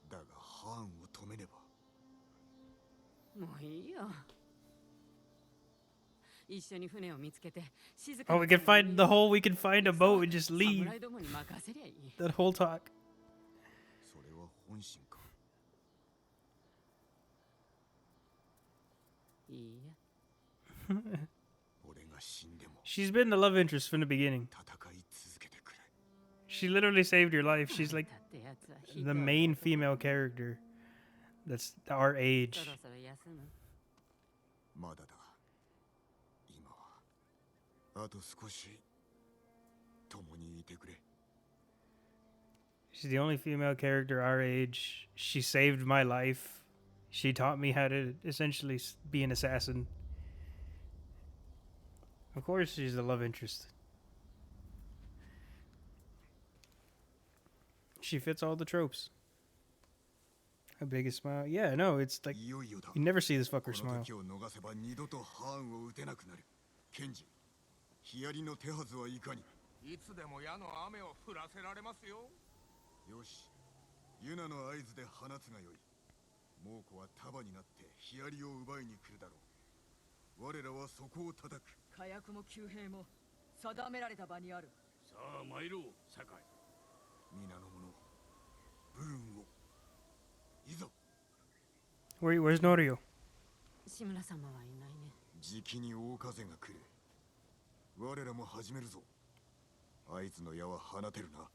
だ。だがハーンを止めねば。もういいよ。一緒に船を見つけて静 Oh, we can find the whole. We can find a boat and just leave. 侍どもに任せりゃいい。 That whole talk. それは本心か。いいや。俺が死んでも She's been the love interest from the beginning. 戦い続けてくれ。 She literally saved your life. She's like だってやつは the main female character that's our age. そろそろ休む。まだだ。今はあと少し共にいてくれ。 She's the only female character our age. She saved my life. She taught me how to essentially be an assassin. Of course, she's the love interest. She fits all the tropes. Her biggest smile. Yeah, no, it's like you never see this fucker smile. この時を逃せば二度とハーンを撃てなくなる。ケンジ、ヒアリの手はずはいかに。いつでも矢の雨を降らせられますよ。よし、ユナの合図で放つがよい。猛虎は束になってヒアリを奪いに来るだろう。我らはそこを叩く。火薬も弓兵も定められた場にある。さあ参ろう、酒井。皆の者、ブルーンをいざ。 Where's Norio? 志村様はいないね。じきに大風が来る。我らも始めるぞ。合図の矢は放てるな。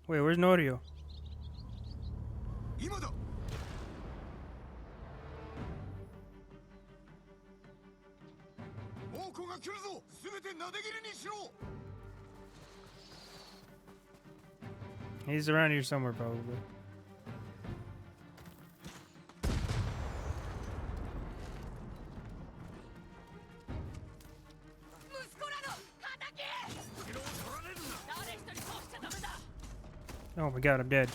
Wait, where's Norio? 今だ。猛虎が来るぞ。すべてなで切りにしろ。 He's around here somewhere, probably. Oh my god, I'm dead.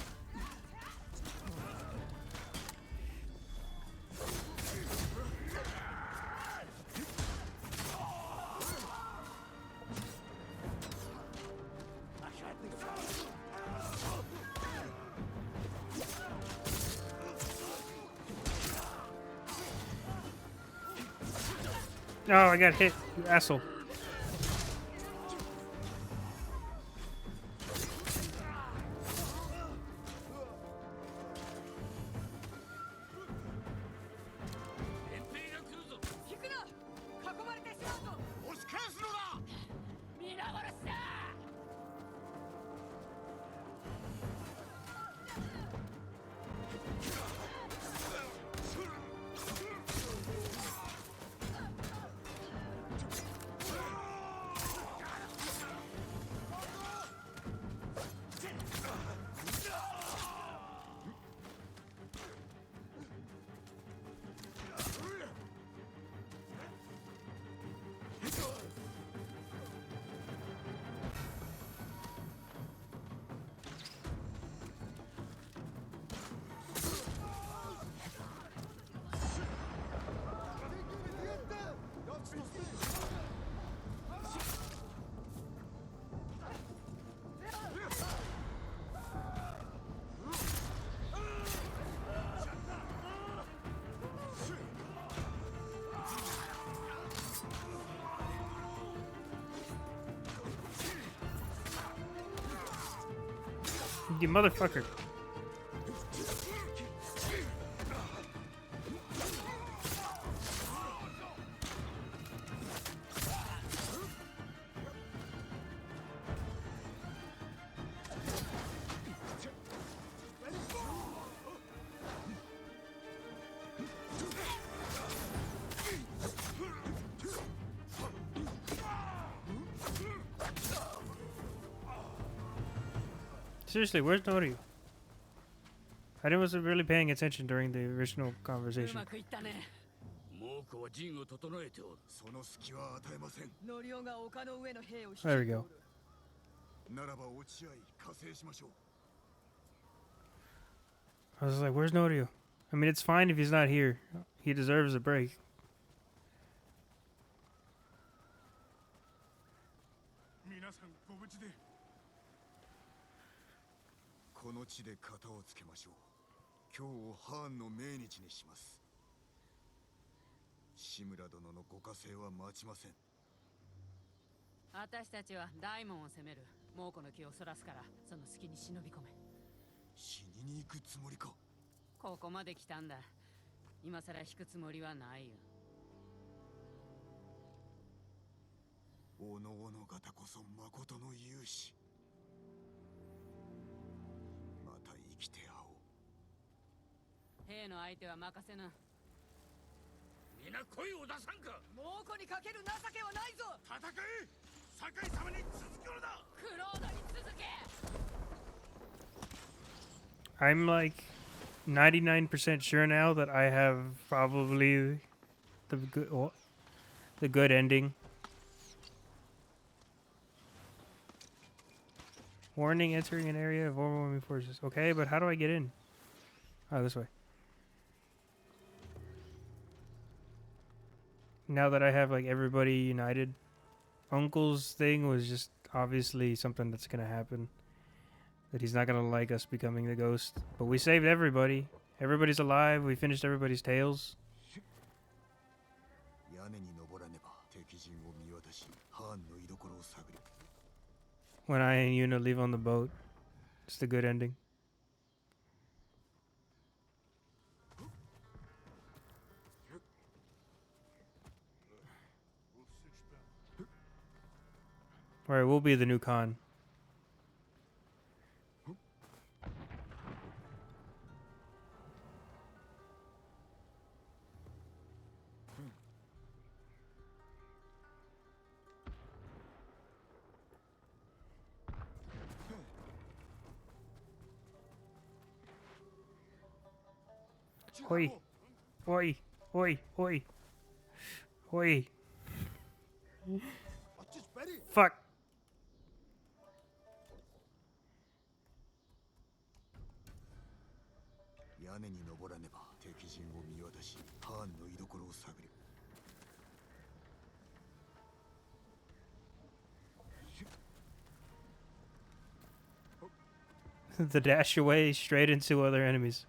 Oh, I got hit, you asshole. You motherfucker. Seriously, where's Norio? I wasn't really paying attention during the original う conversation. まくいったね。猛虎は陣を整えておる。その隙は与えません。ノリオが丘の上の兵を引き There we go. ならば落ち合い加勢しましょう。 I was like, where's Norio? I mean, it's fine if he's not here. He deserves a break. 皆さんご無事で。この地で型をつけましょう。今日をハーンの命日にします。志村殿のご加勢は待ちません。私たちは大門を攻める。猛虎の気をそらすから、その隙に忍び込め。死にに行くつもりか。ここまで来たんだ。今さら引くつもりはないよ。おのおの方こそ誠の勇士。また生きて会おう。兵の相手は任せな。皆声を出さんか。猛虎にかける情けはないぞ。戦え。酒井様に続くのだ。クロードに続け。 I'm like 99% sure now that I have probably the good ending. Warning, entering an area of overwhelming forces. Okay, but how do I get in? Oh, this way. Now that I have like everybody united. Uncle's thing was just obviously something that's gonna happen. That he's not gonna like us becoming the ghost. But we saved everybody. Everybody's alive. We finished everybody's tales. 屋根に登らねば敵陣を見渡し、ハーンの居所を探る。 When I and Yuna leave on the boat. It's the good ending. Alright, we'll be the new Khan. Oi. Oi. Oi. Oi. Oi. Fuck. 屋根に登らねば敵陣を見渡し、ハーンの居所を探る。 The dash away straight into other enemies.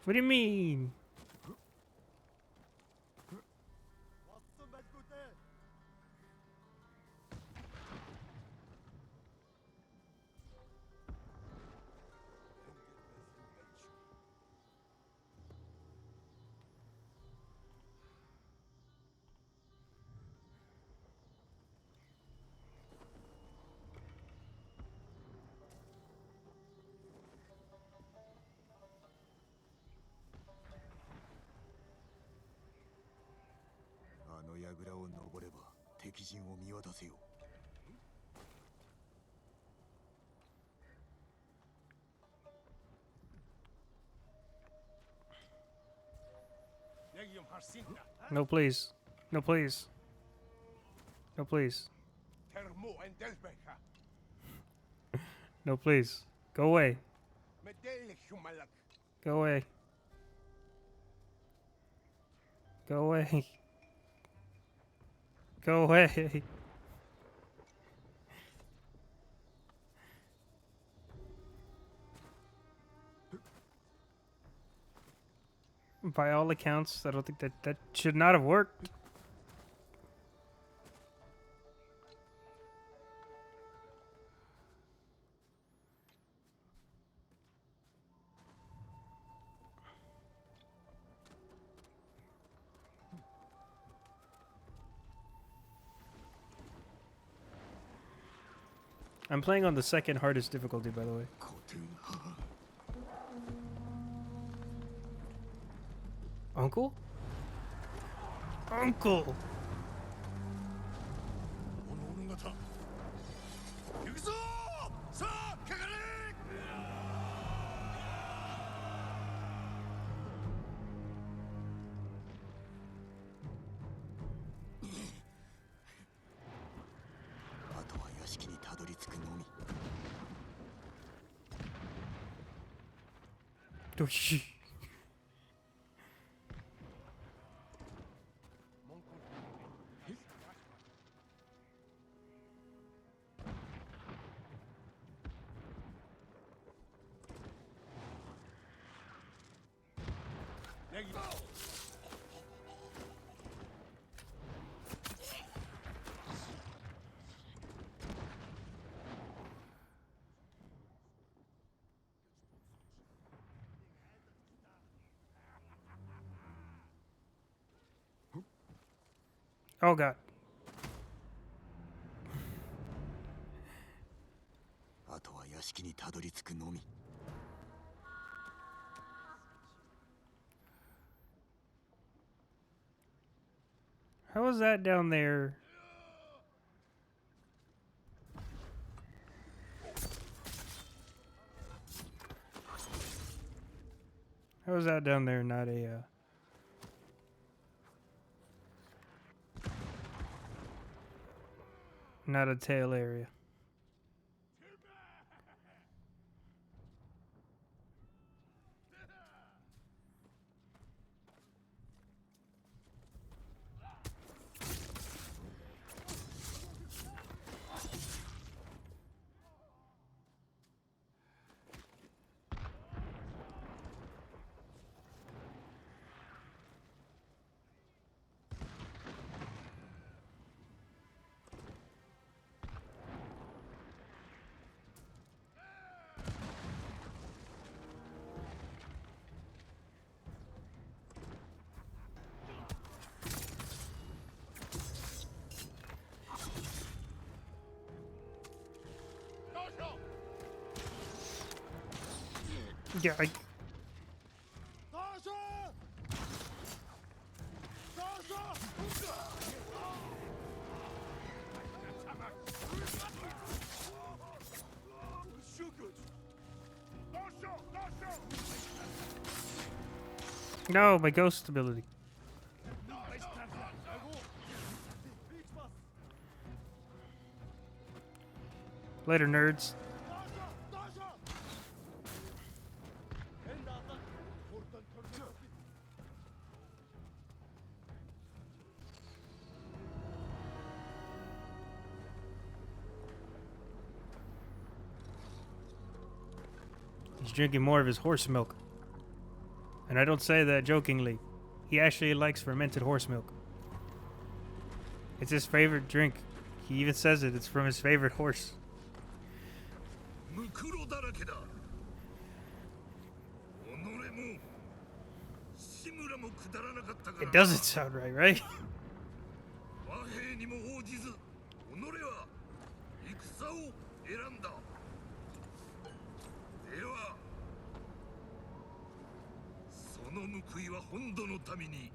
What do you mean?櫓を登れば敵陣を見渡せよ。No, please. No, please. No, please. No, please. Go away. Go away. Go away. Go away. By all accounts, I don't think that should not have worked. I'm playing on the second hardest difficulty, by the way. Uncle? Uncle! Oh god. How is that down there? How is that down there not a not a tail area? Yeah, no, my ghost ability. Later, nerds. He's drinking more of his horse milk. And I don't say that jokingly. He actually likes fermented horse milk. It's his favorite drink. He even says it. It's from his favorite horse. It doesn't sound right, right?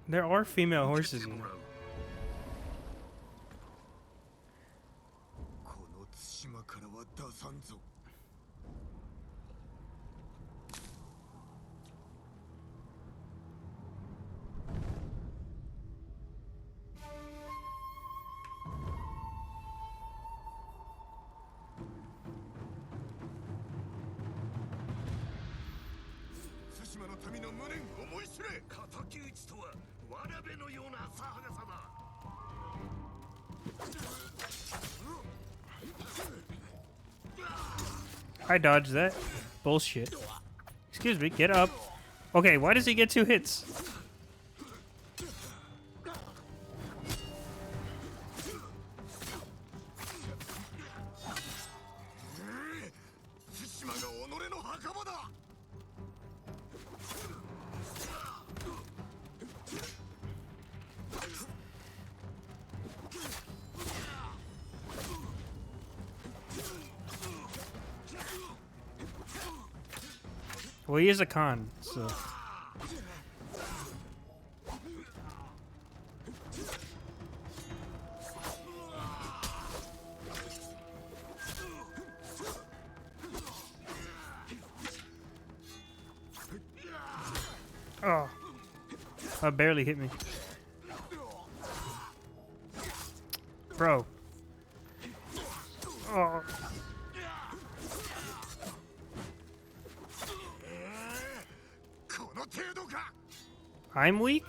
There are female horses, you know. 敵討ちとはわらべのような浅はかさだ。 I dodged that. Bullshit. Excuse me, get up. Okay, why does he get 2 hits? Well, he is a con, so. Oh. That barely hit me. Bro. Oh. I'm weak?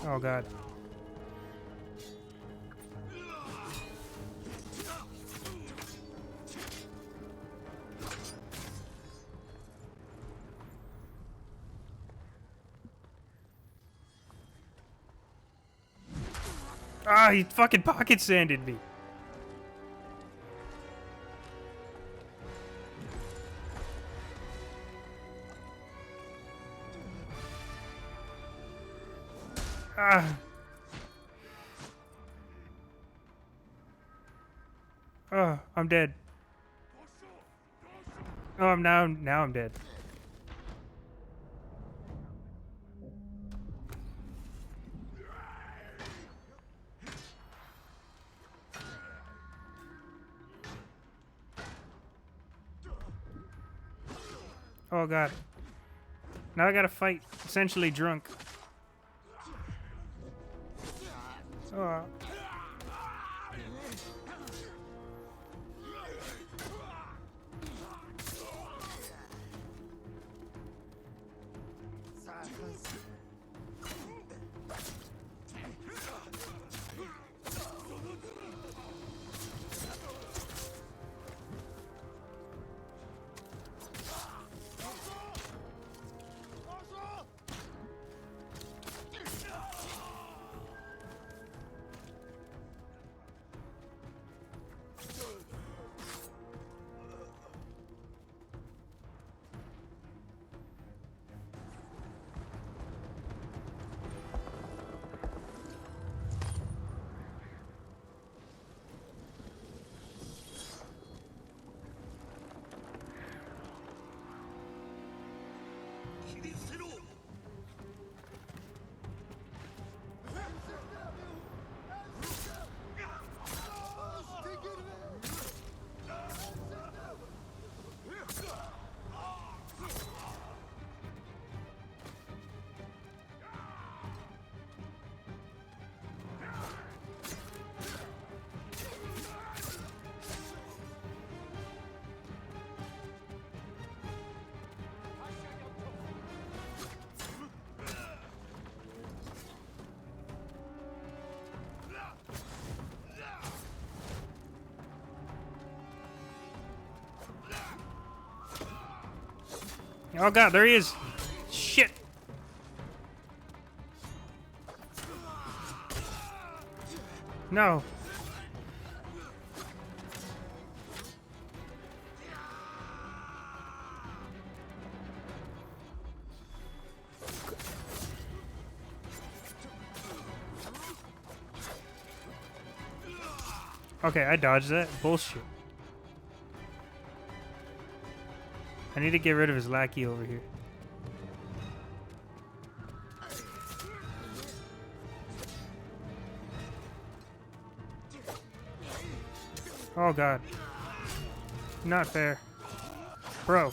Oh god. Ah, he fucking pocket sanded me. Ah. Oh, I'm dead. Oh, I'm now I'm dead. Oh god. Now I gotta fight essentially drunk. Oh. Oh god, there he is. Shit. No. Okay, I dodged that. Bullshit. I need to get rid of his lackey over here. Oh god. Not fair. Bro.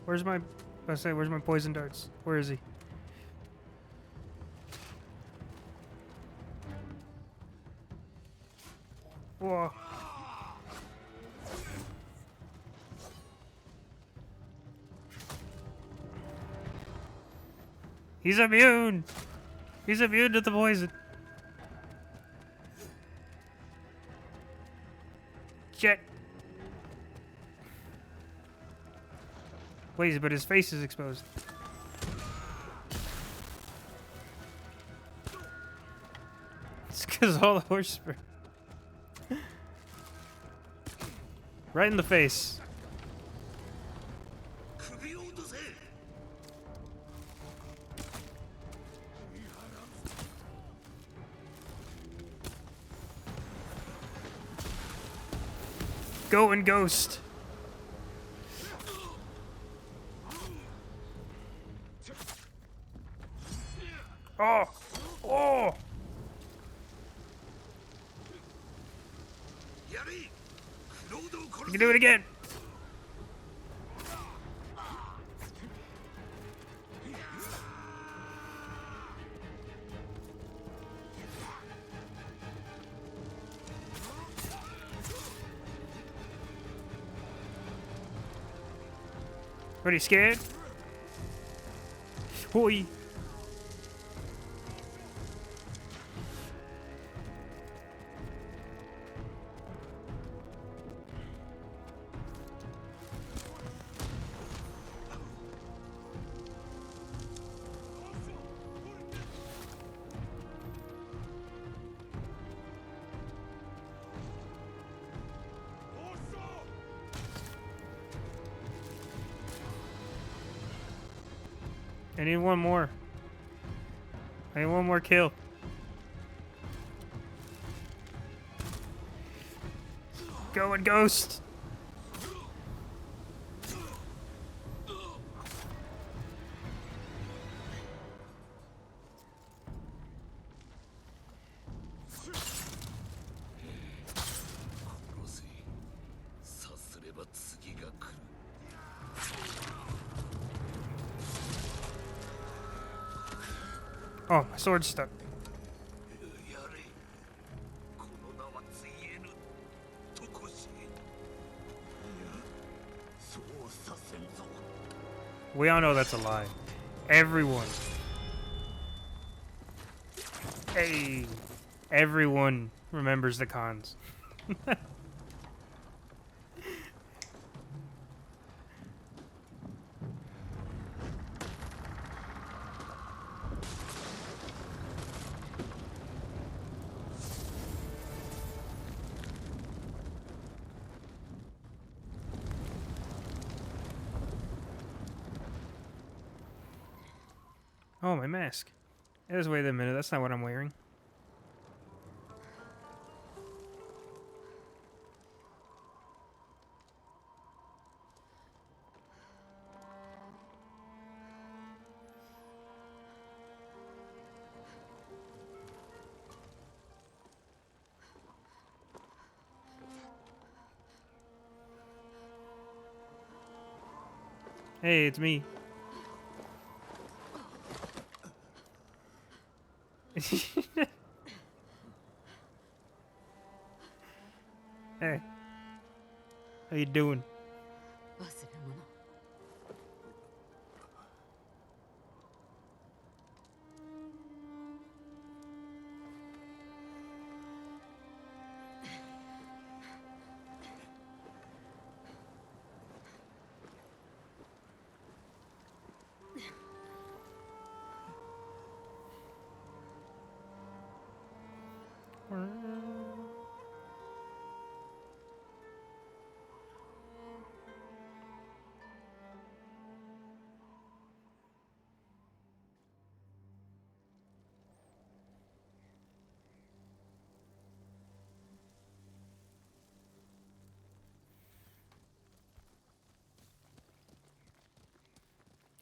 Where's my... I say, where's my poison darts? Where is he? Whoa. He's immune! He's immune to the poison. Shit. Wait, but his face is exposed. It's because all the horse spray. Right in the face. Go and ghost. Oh! Oh! You can do it again. Are you scared? Hoi. I need one more. I need one more kill. Go and ghost. Oh, my sword's stuck. We all know that's a lie. Everyone. Hey. Everyone remembers the cons. Oh, my mask. Just wait a minute, that's not what I'm wearing. Hey, it's me. Hey. How you doing?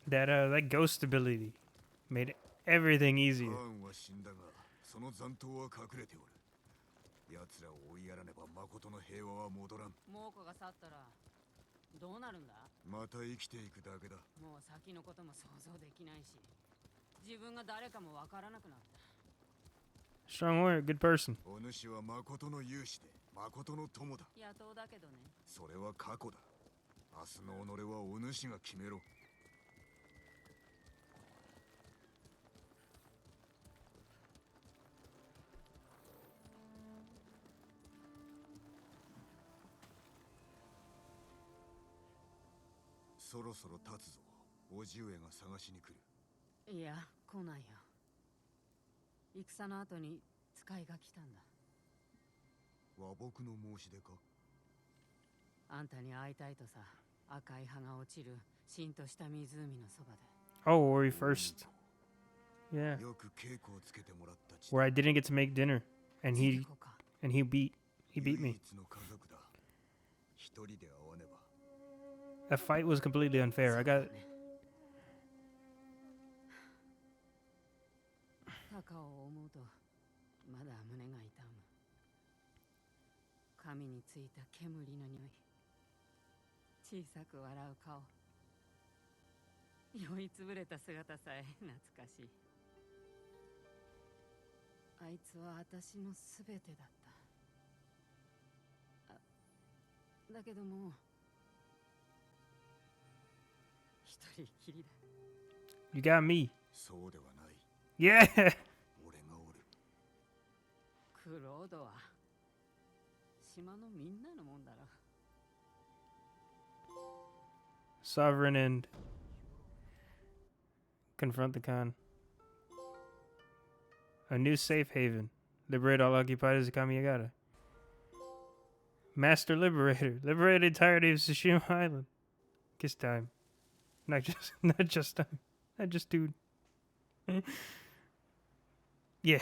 That ghost ability made everything easier. 猛虎が去ったらどうなるんだ？また生きていくだけだ。もう先のことも想像できないし、自分が誰かもわからなくなった。 Strong warrior, good person. お主は誠の勇士で誠の友だ。野党だけどね。それは過去だ。明日の己はお主が決めろ。そろそろ立つぞ。叔父上が探しに来る。いや、来ないよ。戦の後に使いが来たんだ。和睦の申し出か？あんたに会いたいとさ。赤い葉が落ちるしんとした湖のそばで。 Oh, where we first. Yeah. よく稽古をつけてもらった地。 Where I didn't get to make dinner. And he beat me. 唯一の家族だ。一人で会わねば。 That fight was completely unfair. I got タカを思うとまだ胸が痛む。髪についた煙の匂い、小さく笑う顔、酔いつぶれた姿さえ懐かしい。あいつは私のすべてだった。だけどもう一人きりだ。 You got me. そうではない。Yeah. 俺がおる。クロードは島のみんなのもんだろ。 Sovereign and confront the Khan. A new safe haven. Liberate all occupiers of Kamiagata. Master Liberator. Liberate the entirety of Tsushima Island. Kiss time. Not just time. Not just dude. Yeah.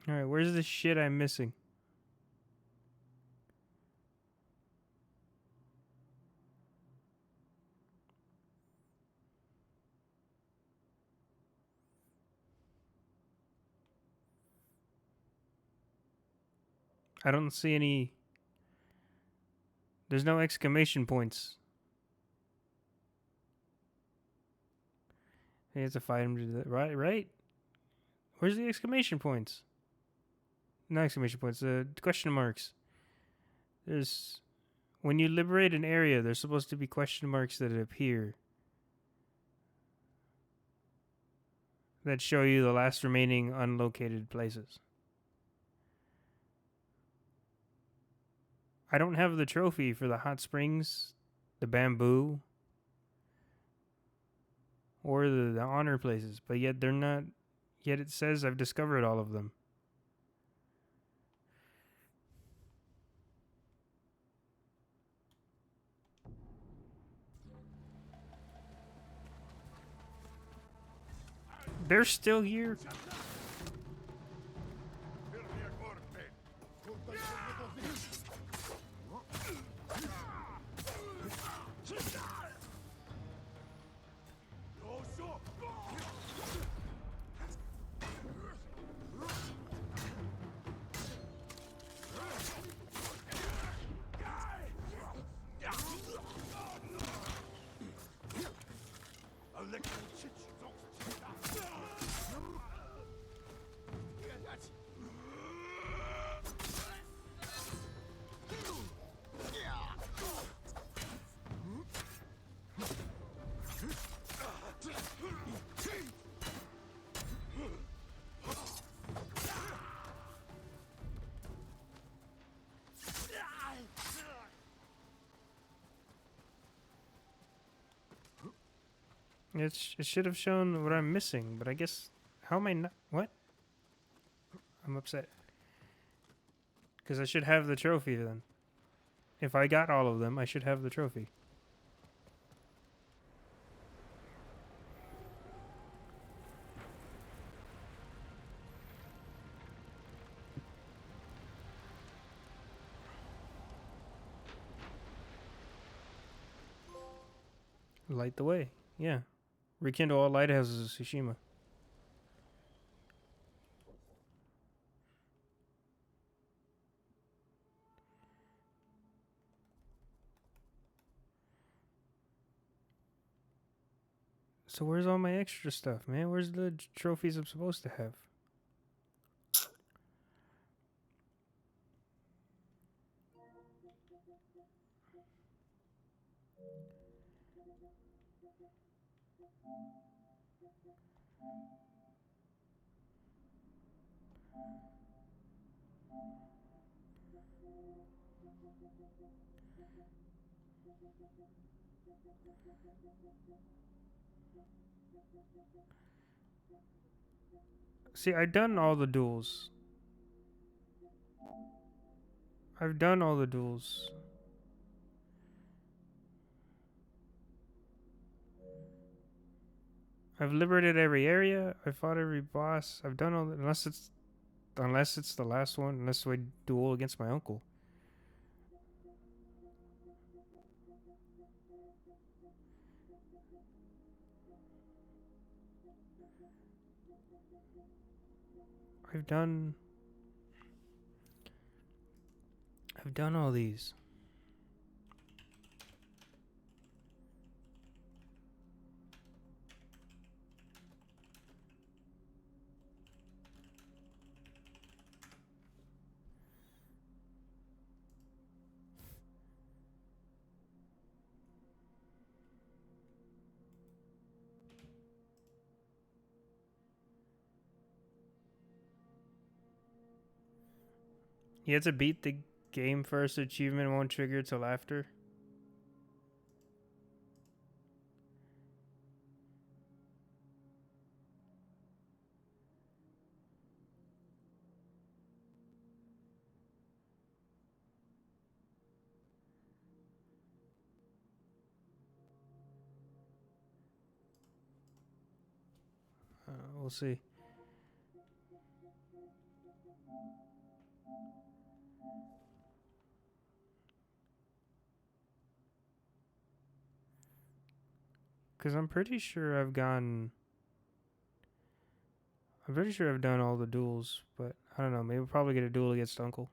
Alright, where's the shit I'm missing? I don't see any. There's no exclamation points. I have to fight him to do that. Right? Where's the exclamation points? Not exclamation points, question marks. There's. When you liberate an area, there's supposed to be question marks that appear. That show you the last remaining unlocated places. I don't have the trophy for the hot springs, the bamboo, or the honor places, but yet they're not. Yet it says I've discovered all of them. They're still here. It should have shown what I'm missing, but I guess... How am I not... What? I'm upset. Because I should have the trophy then. If I got all of them, I should have the trophy. Light the way. Yeah. Rekindle all lighthouses of Tsushima. So where's all my extra stuff, man? Where's the trophies I'm supposed to have? See, I've done all the duels. I've done all the duels. I've liberated every area. I fought every boss. I've done all the, unless it's the last one. Unless we duel against my uncle. I've done all these. You have to beat the game first. Achievement won't trigger till after. We'll see. Because I'm pretty sure I've done all the duels, but I don't know. Maybe we'll probably get a duel against Uncle.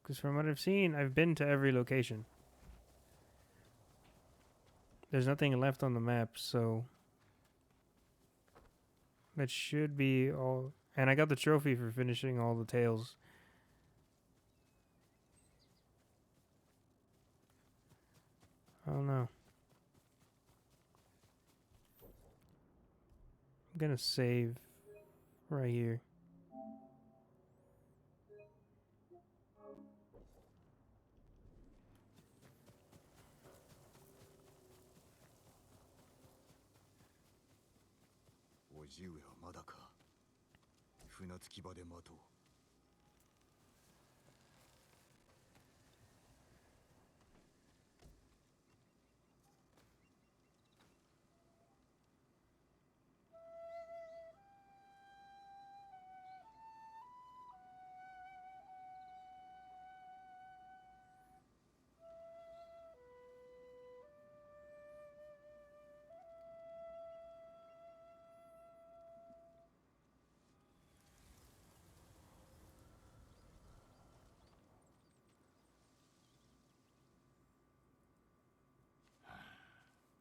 Because from what I've seen, I've been to every location. There's nothing left on the map, so that should be all. And I got the trophy for finishing all the tails. I don't know. I'm gonna save right here.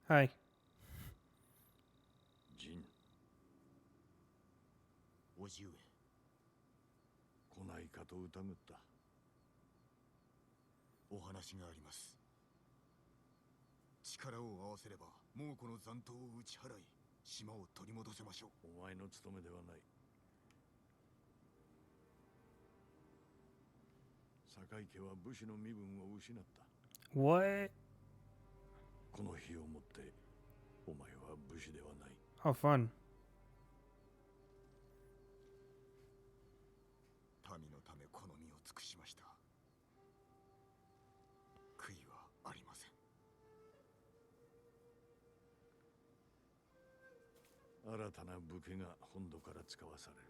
Hi. ジン。叔父上。来ないかと疑った。お話があります。力を合わせれば猛虎の残党を打ち払い、島を取り戻せましょう。お前の務めではない。堺家は武士の身分を失った。What? この日をもってお前は武士ではない。How fun. 民のためこの身を尽くしました。新たな武家が本土から使わされる。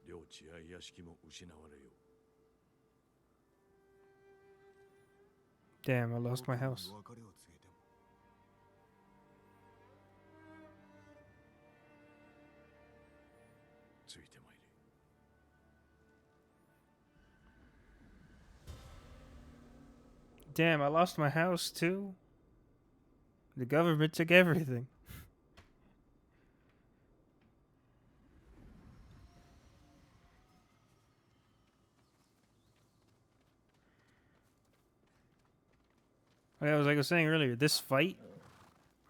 領地や屋敷も失われよう。 Damn, I lost my house. 別れを告げても ついてまいれ。 Damn, I lost my house too. The government took everything. Like I was saying earlier, this fight,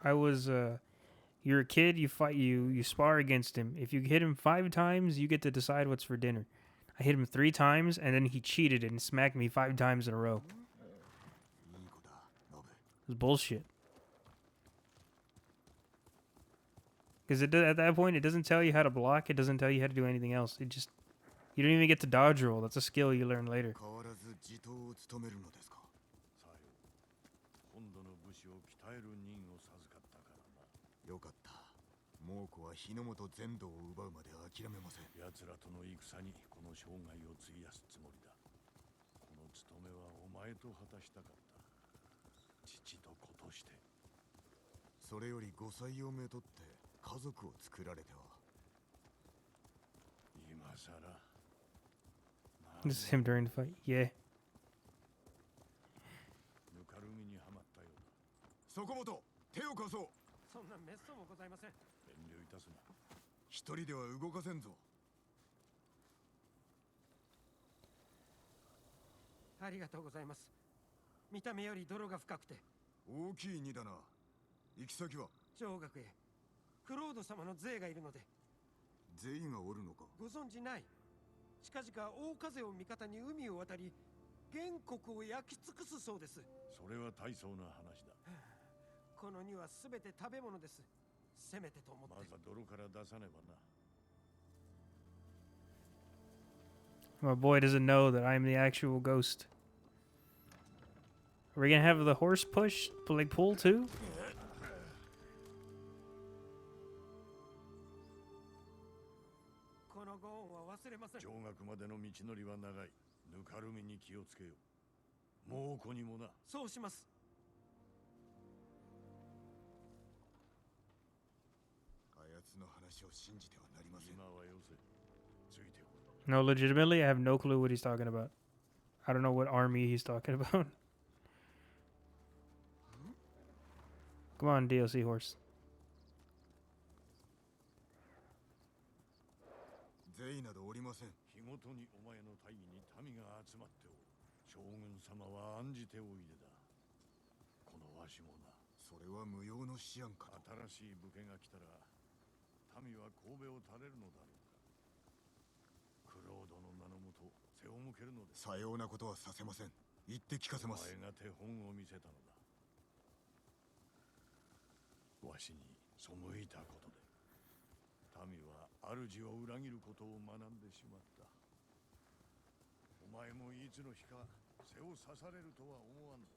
you're a kid, you fight, you spar against him. If you hit him 5 times, you get to decide what's for dinner. I hit him 3 times, and then he cheated and smacked me 5 times in a row. It was bullshit. Because at that point, it doesn't tell you how to block. It doesn't tell you how to do anything else. You don't even get to dodge roll. That's a skill you learn later. 変わらず地頭を務めるのですか。さよう。本土の武士を鍛える任を授かったからな。よかった。猛虎は日の本全土を奪うまで諦めません。奴らとの戦にこの生涯を費やすつもりだ。この務めはお前と果たしたかった。父と子として。それより5歳をめとって家族を作られては。今さら。 This is him during the fight. Yeah. ぬかるみにはまったようだ。そこもと手を貸そう。そんな滅相もございません。遠慮いたすな。一人では動かせんぞ。ありがとうございます。見た目より泥が深くて。大きい荷だな。行き先は上学へ。クロード様の税がいるので。税がおるのか。ご存じない。近々大風を味方に海を渡り、原国を焼き尽くすそうです。それは大層な話だ。この荷はすべて食べ物です。せめてと思って。まずは泥から出さねばな。 My boy doesn't know that I'm the actual ghost. Are we gonna have the horse push, like pull too? このご恩は忘れません。上学までの道のりは長い。ぬかるみに気をつけよう。猛虎にもな。そうします。あやつの話を信じてはなりません。今はよせ。ついておる。 No, legitimately, I have no clue what he's talking about. I don't know what army he's talking about. Come on, DLC horse. 税などおりません。日ごとにお前の大義に民が集まっておる。将軍様は案じておいでだ。このわしもな。それは無用の思案か。新しい武家が来たら民は神戸を垂れるのだろうか。クロードの名のもと背を向けるのです。さようなことはさせません。言って聞かせます。お前が手本を見せたのだ。わしに背いたことで民は主を裏切ることを学んでしまった。お前もいつの日か背を刺されるとは思わんのか。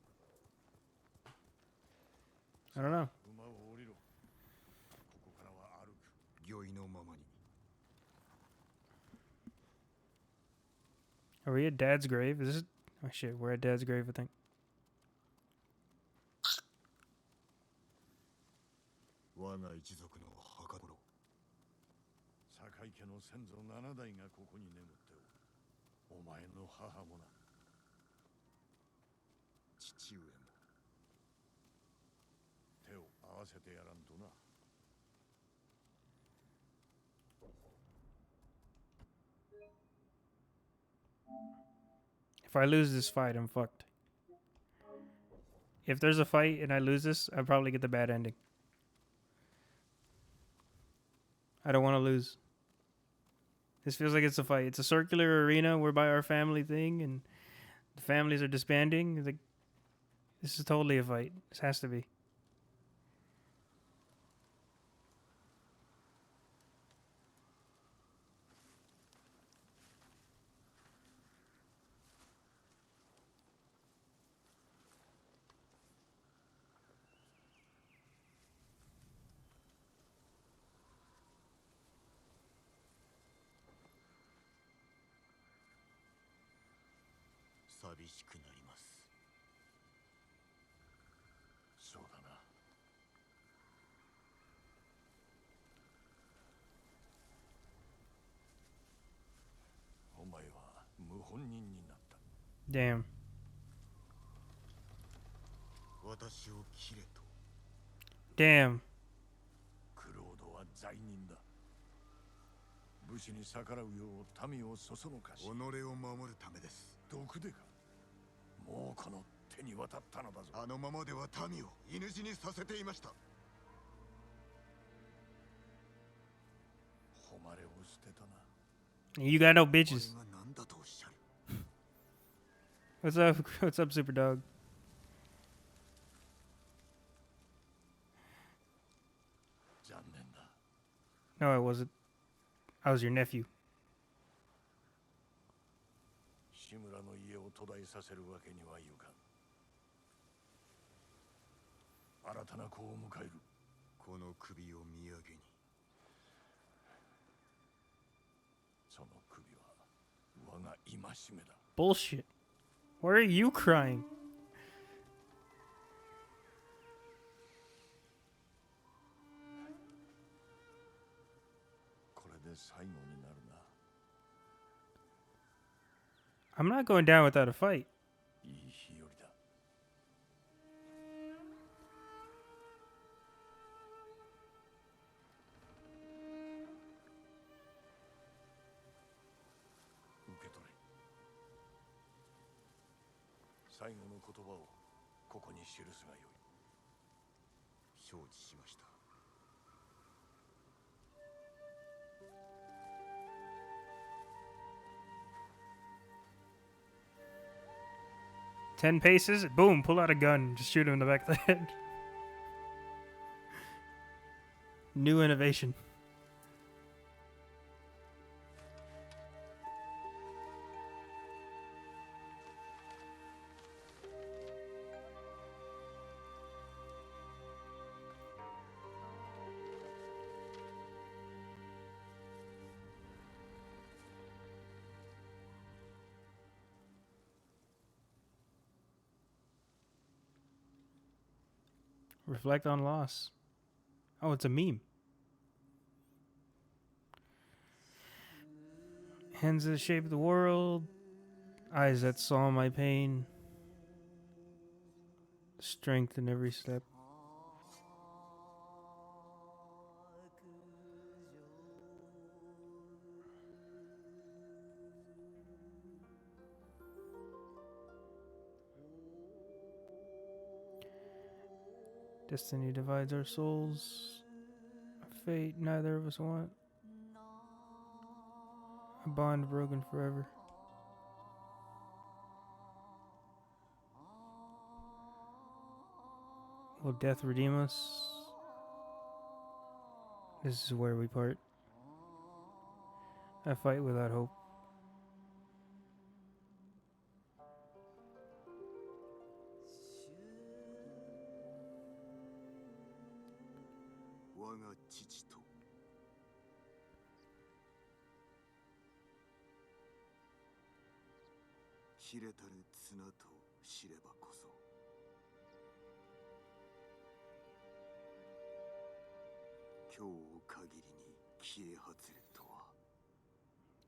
I don't know. 馬を降りろ。ここからは歩く。御意のままに。 Are we at Dad's grave? Is this? Oh shit, we're at Dad's grave, I think. 我が一族の墓所。堺家の先祖7代がここに眠っておる。お前の母もな。父上も。手を合わせてやらんとな。 If I lose this fight, I'm fucked. If there's a fight and I lose this, I probably get the bad ending. I don't want to lose. This feels like it's a fight. It's a circular arena. We're by our family thing, and the families are disbanding. It's like, this is totally a fight. This has to be. 寂しくなります。そうだな。お前は謀反人になった。 Damn. 私を切れと。 Damn. クロードは罪人だ。武士に逆らうよう民をそそのかし、己を守るためです。毒でか。もうこの手に渡ったのだぞ。あのままでは民を犬死にさせていました。誉れを捨てたな。 You got no bitches. 俺が何だとおっしゃる。 What's up? What's up, Super Dog? No, I wasn't. I was your nephew. 志村の家を途絶えさせるわけにはいかん。新たな子を迎える。この首を土産に。その首は我が戒めだ。 Bullshit. Why are you crying? これで最後になるな。 I'm not going down without a fight. いい日和だ。受け取れ。最後の言葉をここに記すがよい。承知しました。 10 paces, boom, pull out a gun, just shoot him in the back of the head. New innovation. Reflect on loss. Oh, it's a meme. Hands that shape the world. Eyes that saw my pain. Strength in every step. Destiny divides our souls. Fate neither of us want. A bond broken forever. Will death redeem us? This is where we part. I fight without hope.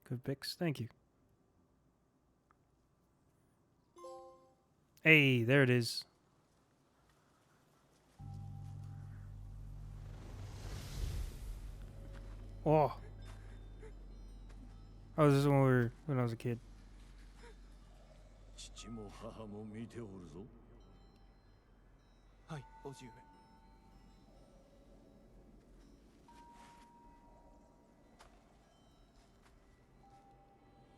Good picks, thank you. Hey, there it is. Oh. Oh, this is when I was a kid. 父も母も見ておるぞ。はい、叔父上。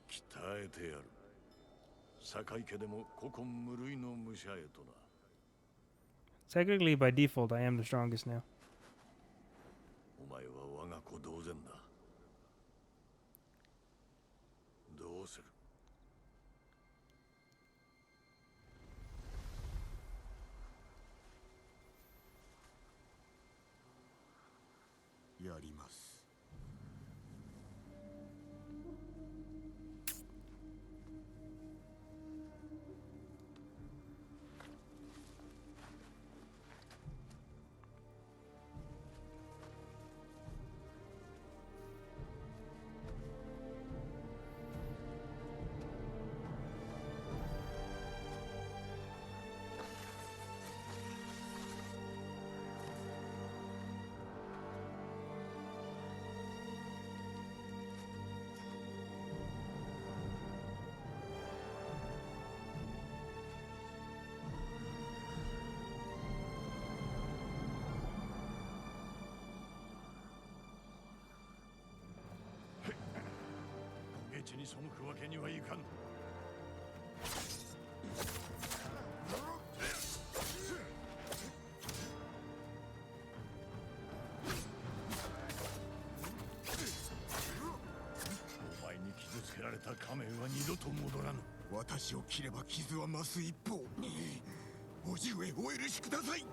鍛えてやる。堺家でも古今無類の武者へとな。 Technically, by default, I am the strongest now. お前は我が子同然だ。どうする？やります。 I 背くわけにはいかん。お前に傷つけられた仮面は二度と戻らぬ。私を切れば傷は増す一方。叔父上お許しください。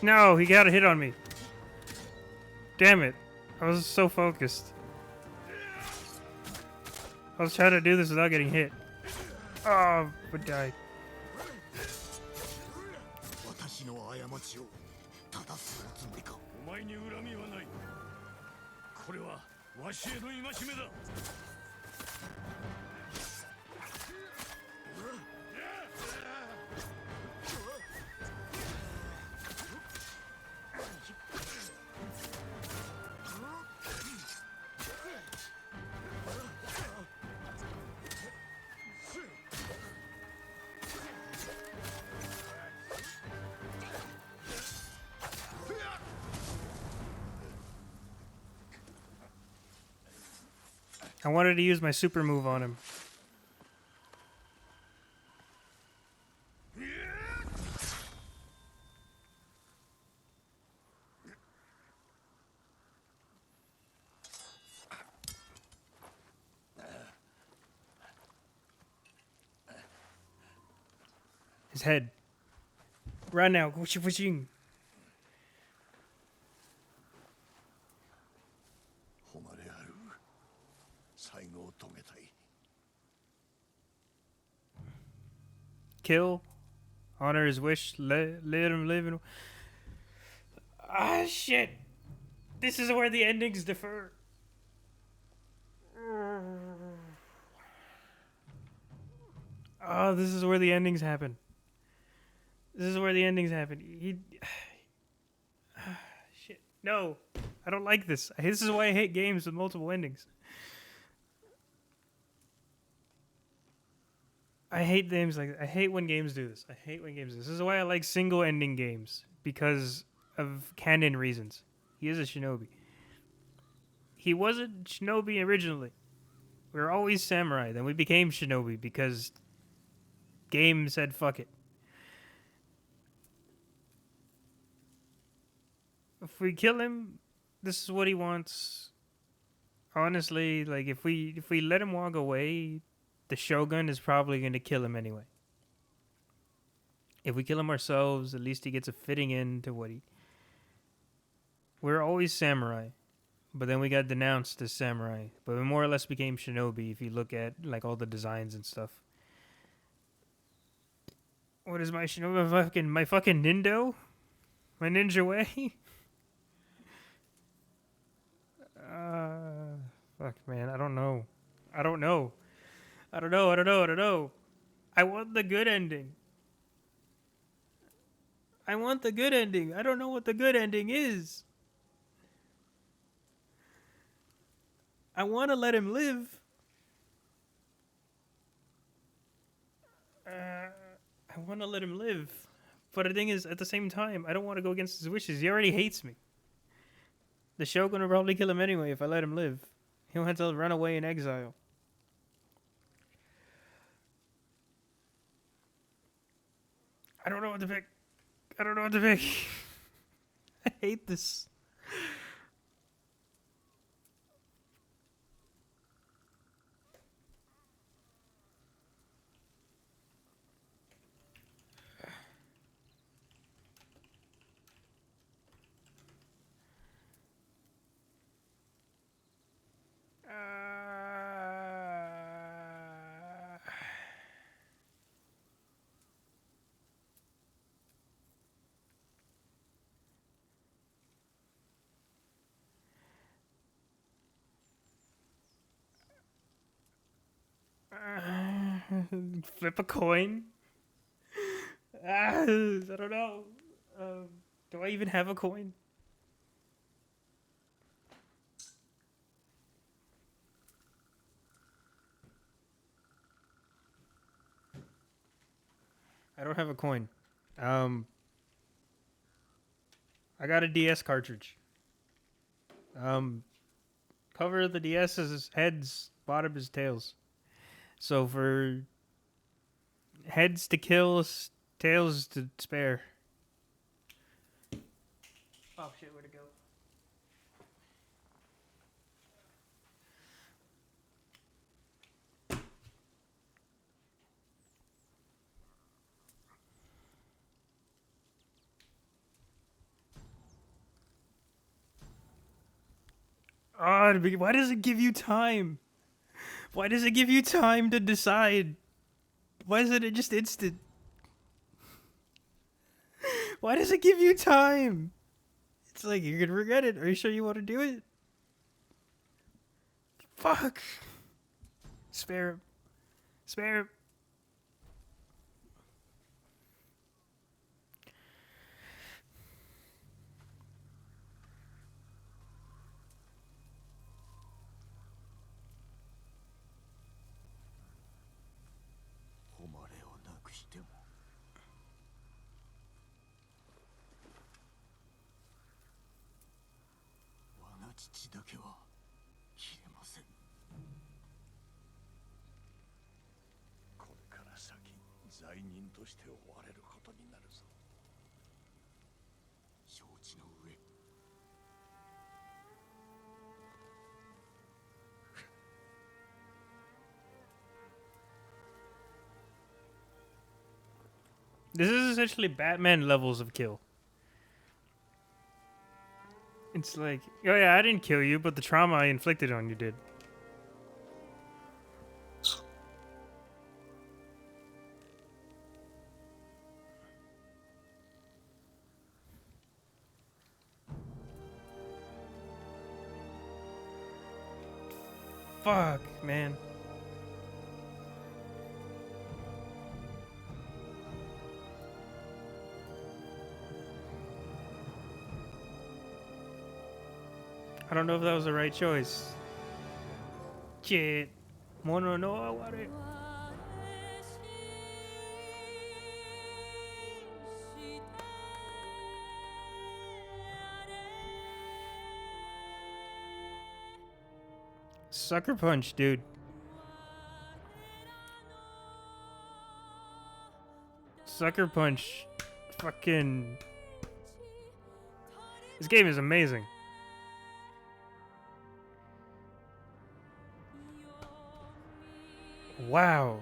No, he got a hit on me. Damn it. I was so focused. I was trying to do this without getting hit. Oh, but died. 私の過ちを正すおつもりか。お前に恨みはない。これはわしへの戒めだ。I wanted to use my super move on him. His head. Run now. Whooshing. 誉れある最後を遂げたい。 Kill. Honor his wish. Let him live. Ah, shit. This is where the endings differ. Oh, this is where the endings happen. This is where the endings happen. Shit. No. I don't like this. This is why I hate games with multiple endings. I hate games like I hate when games do this. I hate when games do this. This is why I like single ending games. Because of canon reasons. He is a shinobi. He wasn't shinobi originally. We were always samurai. Then we became shinobi because game said fuck it. If we kill him, this is what he wants. Honestly, like if we let him walk away, the shogun is probably going to kill him anyway. If we kill him ourselves, at least he gets a fitting end to what he... We're always samurai, but then we got denounced as samurai. But we more or less became shinobi if you look at like all the designs and stuff. What is my shinobi? My fucking nindo? My ninja way? Fuck, man. I don't know. I don't know. I don't know. I don't know. I don't know. I want the good ending. I want the good ending. I don't know what the good ending is. I want to let him live. I want to let him live. But the thing is, at the same time, I don't want to go against his wishes. He already hates me. The shogun will probably kill him anyway if I let him live. He'll have to run away in exile. I don't know what to pick. I don't know what to pick. I hate this. Flip a coin? I don't know. Do I even have a coin? I don't have a coin. I I got a DS cartridge. Cover of the DS is heads, bottom is tails. So for heads to kill, tails to spare. Oh shit, where'd it go? Oh, why does it give you time? Why does it give you time to decide? Why isn't it just instant? Why does it give you time? It's like you're gonna regret it. Are you sure you want to do it? Fuck. Spare him. Spare him. This is essentially Batman levels of kill. It's like, oh yeah, I didn't kill you, but the trauma I inflicted on you did. Fuck, man. I don't know if that was the right choice. Shit. Mono no aware. Sucker punch, dude. Sucker punch. Fucking. This game is amazing. Wow.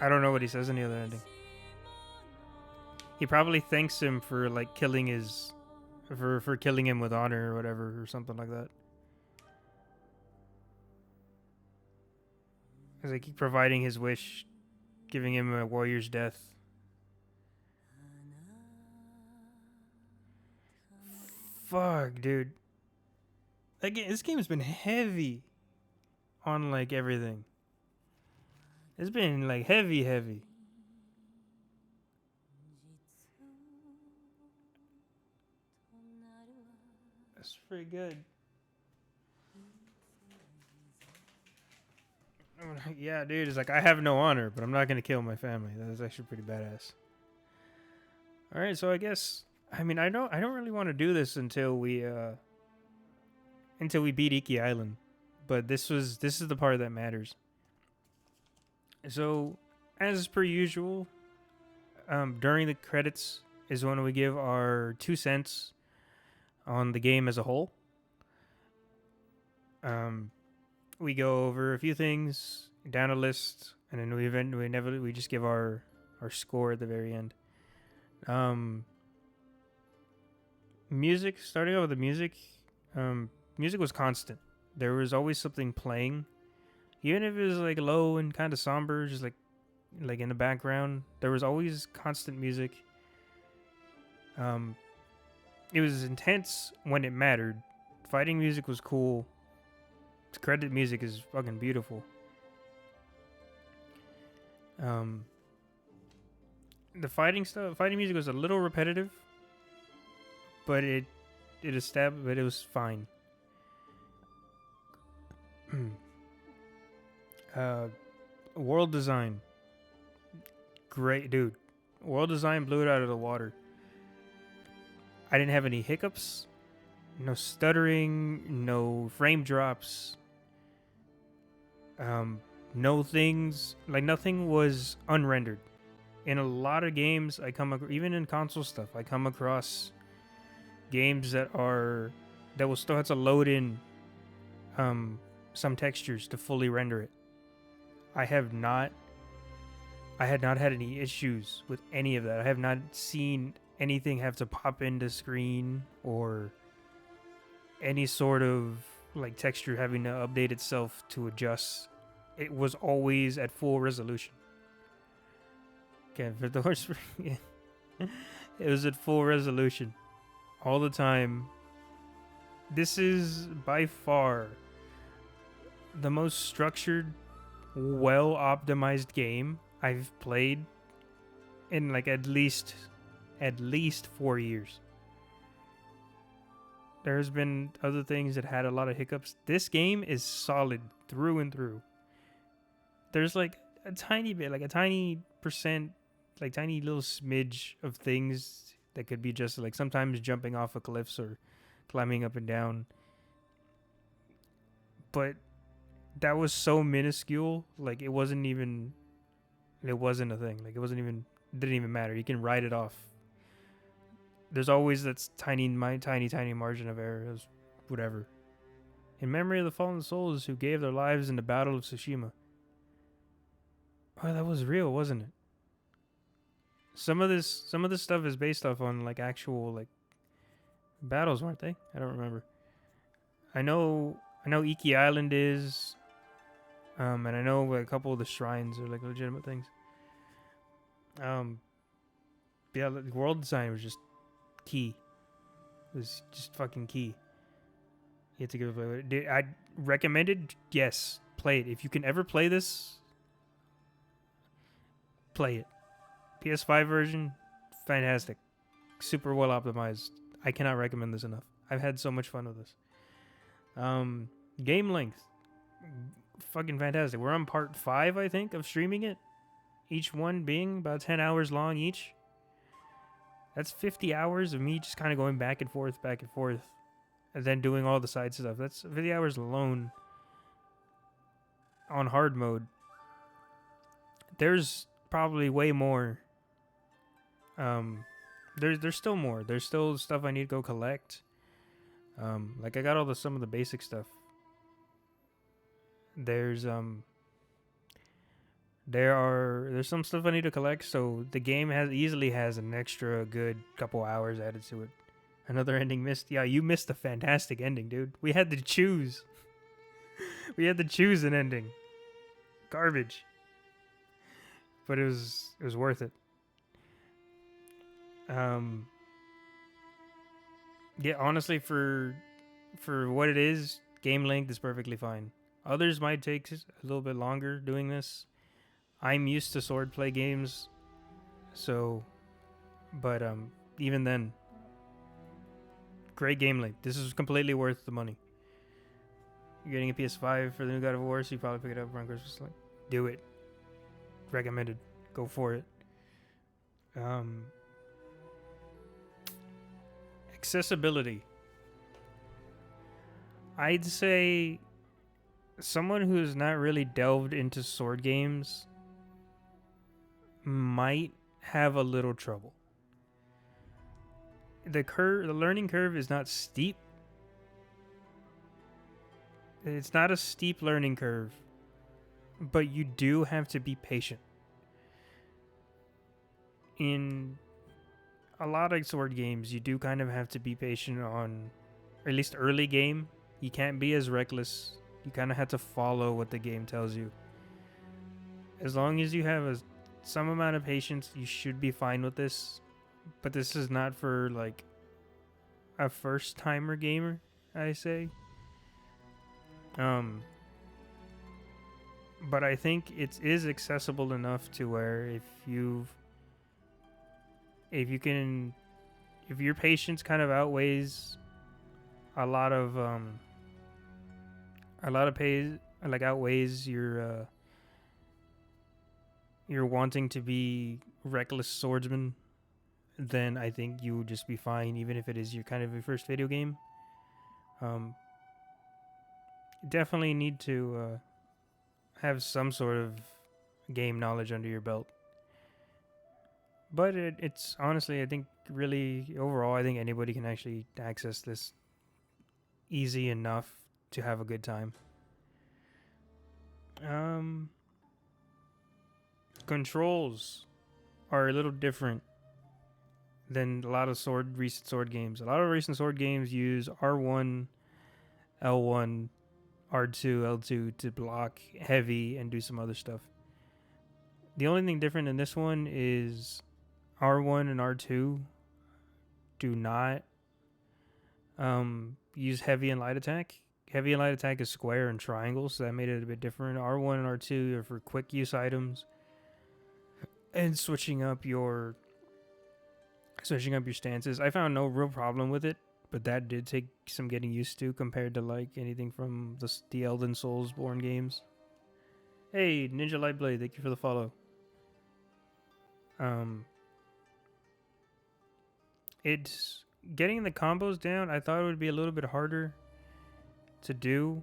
I don't know what he says in the other ending. He probably thanks him for like killing his for killing him with honor or whatever or something like that. It's like providing his wish, giving him a warrior's death. Fuck, dude. This game has been heavy on like everything. It's been like heavy. That's pretty good. Yeah, dude, it's like I have no honor, but I'm not gonna kill my family. That is actually pretty badass. All right, so I guess I don't really want to do this until we beat Iki Island, but this is the part that matters. So, as per usual, during the credits is when we give our 2 cents on the game as a whole. We go over a few things, down a list, and then we just give our score at the very end. Music, starting out with the music, music was constant. There was always something playing, even if it was like low and kind of somber, just like in the background. There was always constant music. It was intense when it mattered. Fighting music was cool. Credit music is fucking beautiful. The fighting music was a little repetitive, but it was fine. World design. great, dude. World design blew it out of the water. I didn't have any hiccups, no stuttering, no frame drops, no things like nothing was unrendered. In a lot of games, even in console stuff, I come across games that will still have to load in some textures to fully render it. I had not had any issues with any of that. I have not seen anything have to pop into screen or any sort of like texture having to update itself to adjust. It was always at full resolution. Okay, for the horse, it was at full resolution all the time. This is by far the most structured, well optimized game I've played in like at least 4 years. There's been other things that had a lot of hiccups. This game is solid through and through. There's like a tiny bit, like a tiny percent, like tiny little smidge of things that could be just like sometimes jumping off of cliffs or climbing up and down. But that was so minuscule, like it wasn't a thing. Like it didn't even matter. You can write it off. There's always that tiny margin of error. It was whatever. In memory of the fallen souls who gave their lives in the Battle of Tsushima. Oh, that was real, wasn't it? Some of this stuff is based off on like actual like battles, weren't they? I don't remember. I know Iki Island is, and I know a couple of the shrines are like legitimate things. Yeah, the world design was just key. It was just fucking key. You have to give it. I recommended, yes, play it. If you can ever play this, play it. PS5 version, fantastic. Super well optimized. I cannot recommend this enough. I've had so much fun with this. Game length, fucking fantastic. We're on part 5, I think, of streaming it. Each one being about 10 hours long each. That's 50 hours of me just kind of going back and forth, and then doing all the side stuff. That's 50 hours alone on hard mode. There's probably way more. There's still more. There's still stuff I need to go collect. Like I got some of the basic stuff. There's some stuff I need to collect, so the game easily has an extra good couple hours added to it. Another ending missed. Yeah, you missed a fantastic ending, dude. We had to choose. We had to choose an ending. Garbage. But it was worth it. Yeah, honestly, for what it is, game length is perfectly fine. Others might take a little bit longer doing this. I'm used to swordplay games, so, but even then, great game length. This is completely worth the money. You're getting a PS5 for the new God of War, so you probably pick it up around Christmas. Like, do it. Recommended. Go for it. Accessibility. I'd say someone who's not really delved into sword games might have a little trouble. The learning curve is not steep. It's not a steep learning curve, but you do have to be patient. In a lot of sword games, you do kind of have to be patient on, or at least early game. You can't be as reckless. You kind of have to follow what the game tells you. As long as you have some amount of patience, you should be fine with this. But this is not for like a first timer gamer, I say. But I think it is accessible enough to where if your patience kind of outweighs outweighs you're wanting to be reckless swordsman, then I think you would just be fine, even if it is your kind of your first video game. Definitely need to have some sort of game knowledge under your belt. But it's honestly, I think, really overall, I think anybody can actually access this easy enough to have a good time. Controls are a little different than a lot of recent sword games. A lot of recent sword games use R1, L1, R2, L2 to block heavy and do some other stuff. The only thing different in this one is R1 and R2 do not use heavy and light attack. Heavy and light attack is square and triangle, so that made it a bit different. R1 and R2 are for quick use items and switching up your stances. I found no real problem with it, but that did take some getting used to compared to like anything from the Elden Soulsborne games. Hey, Ninja Lightblade, thank you for the follow. It's getting the combos down. I thought it would be a little bit harder to do.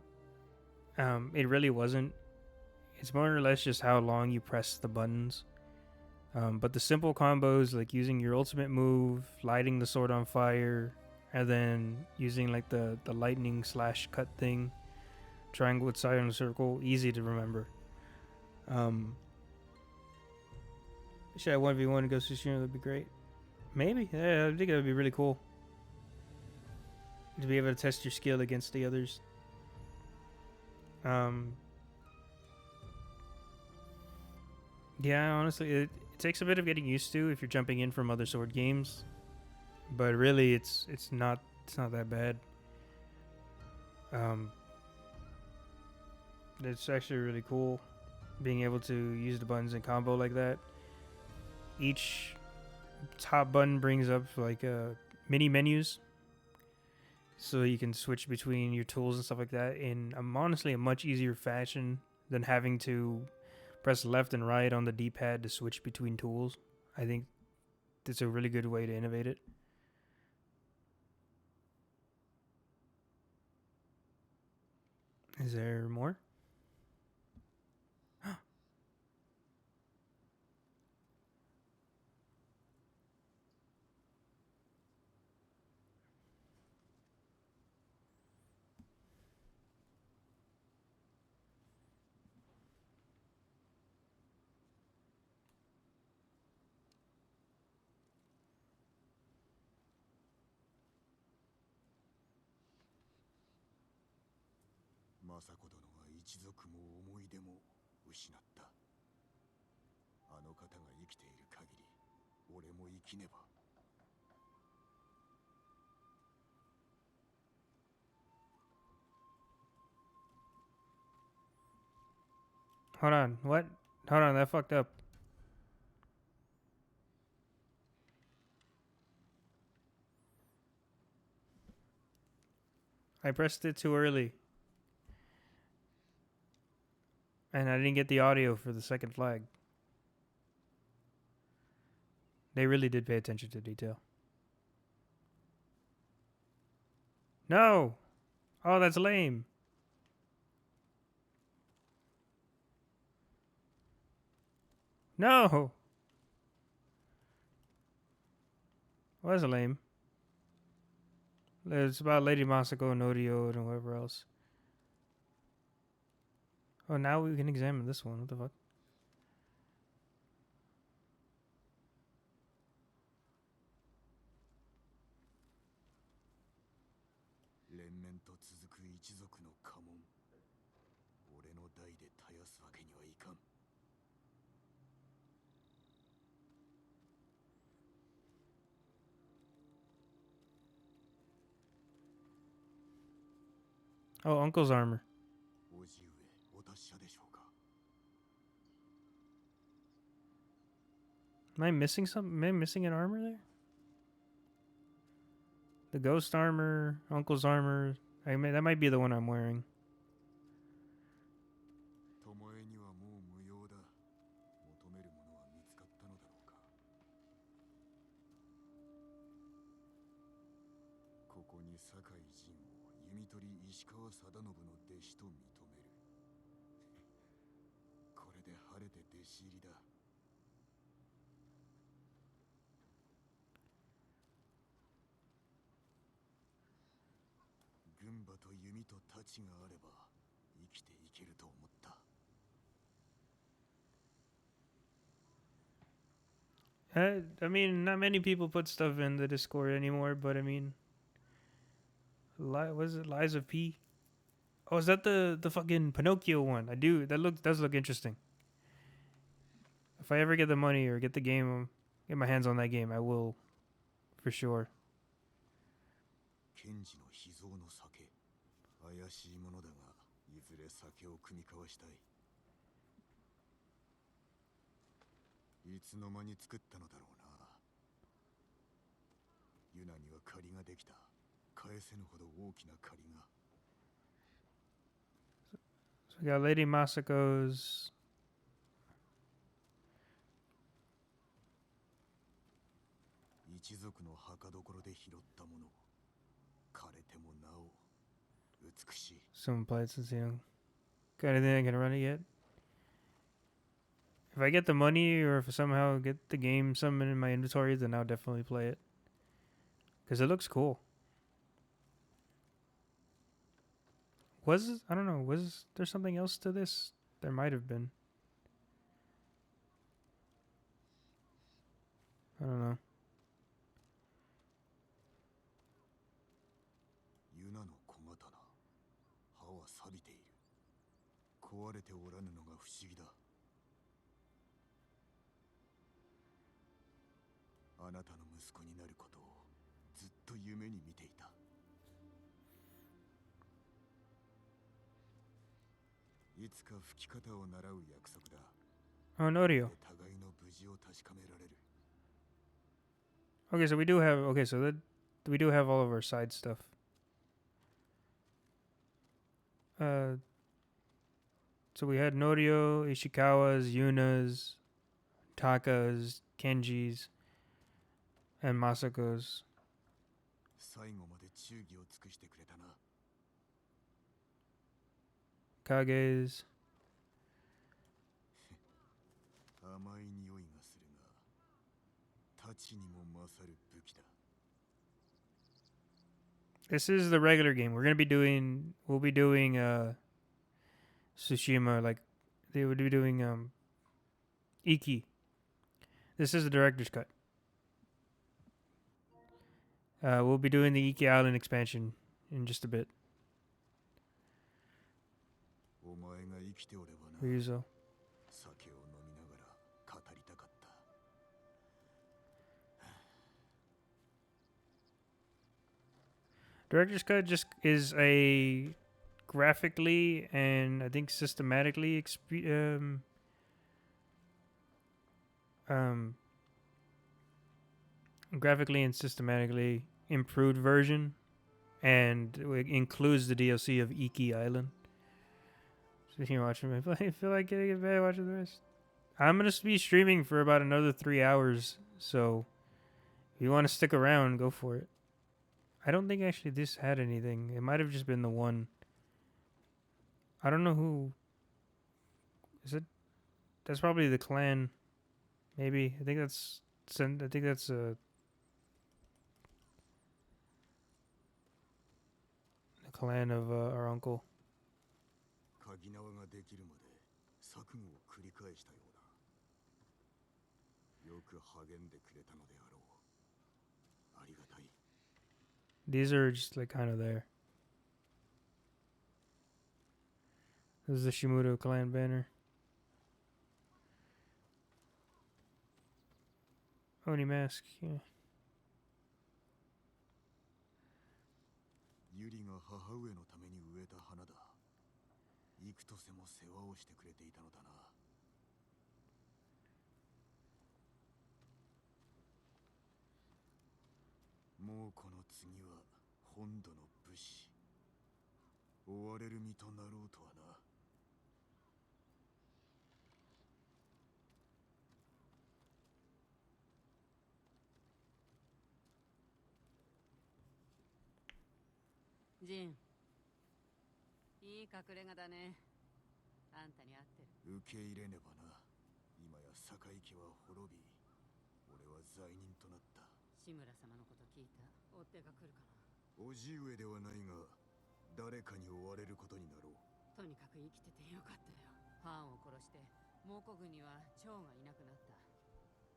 It really wasn't. It's more or less just how long you press the buttons. But the simple combos, like using your ultimate move, lighting the sword on fire, and then using like the lightning / cut thing, triangle with side and circle, easy to remember. Should I 1v1 and go Tsushima? That'd be great. Maybe. Yeah, I think that would be really cool. To be able to test your skill against the others. Yeah, honestly, it takes a bit of getting used to if you're jumping in from other sword games. But really, it's not that bad. It's actually really cool being able to use the buttons in combo like that. Each top button brings up like mini menus, so you can switch between your tools and stuff like that in honestly a much easier fashion than having to press left and right on the D-pad to switch between tools. I think it's a really good way to innovate it. Is there more? Masako 殿は一族も思い出も失った。あの方が生きている限り、俺も生きねば。Hold on, what? Hold on, that fucked up. I pressed it too early. And I didn't get the audio for the second flag. They really did pay attention to detail. No! Oh, that's lame. No! Well, that's lame. It's about Lady Masako and Norio and whoever else. Oh, now we can examine this one. What the fuck? Oh, Uncle's armor. Am I missing something? Am I missing an armor there? The ghost armor, Uncle's armor. That might be the one I'm wearing. に酒井陣を弓取り石川定信の弟子と認める。これで晴れて弟子入りだ。軍馬と弓と太刀があれば生きていけると思った。I mean, not many people put stuff in the Discord anymore, but I mean, was it Lies of P? Oh, is that the fucking Pinocchio one? I do. That does look interesting. If I ever get the money or get the game, get my hands on that game, I will, for sure. 賢治の秘蔵の酒、怪しいものだが、いずれ酒を酌み交わしたい。いつの間に作ったのだろうな。ユナには借りができた。返せぬほど大きな借りが。So we got Lady Masako's. 一族の墓所で拾ったもの。枯れてもなお美しい。Someone played since young. Got anything I can run it yet? If I get the money or if I somehow get the game summon in my inventory, then I'll definitely play it. Because it looks cool. I don't know, was there something else to this? There might have been. I don't know. ユナの小刀。刃は錆びている。壊れておらぬのが不思議だ。あなたの息子になることをずっと夢に見ていた。いつか吹き方を習う約束だ。Oh, Norio. 互いの無事を確かめられる。Okay, so we do have. Okay, so we do have all of our side stuff. So we had Norio, Ishikawa's, Yuna's, Taka's, Kenji's, and Masako's. 最後まで忠義を尽くしてくれたな。Kage's. 甘い匂いがするが、太刀にも勝る武器だ。This is the regular game. We'll be doing Tsushima, like they would be doing Iki. This is the director's cut. We'll be doing the Iki Island expansion in just a bit. お前が生きておればな。 Ryuzo. 酒を飲みながら語りたかった。Director's cut just is a graphically and I think systematically graphically and systematically improved version, and it includes the DLC of Iki Island. So you watching me play, I feel like getting in bed watching the rest. I'm gonna be streaming for about another 3 hours, so if you want to stick around, go for it. I don't think actually this had anything. It might have just been the one. I don't know who. Is it? That's probably the clan. Maybe. I think that's the clan of our uncle. 鍵縄ができるまで錯誤を繰り返したようだ。よく励んでくれたのであろう。ありがたい。 These are just like kind of there. This is the Shimuto clan banner. Oni mask, yeah. ユリが母上のために植えた花だ。幾とせも世話をしてくれていたのだな。もうこの次は本土の武士。追われる身となろうとはな。ジン、いい隠れ家だね。あんたに合ってる。受け入れねばな。今や堺家は滅び、俺は罪人となった。志村様のこと聞いた。追っ手が来るかな。叔父上ではないが、誰かに追われることになろう。とにかく生きててよかったよ。ファンを殺して猛虎軍には蝶がいなくなった。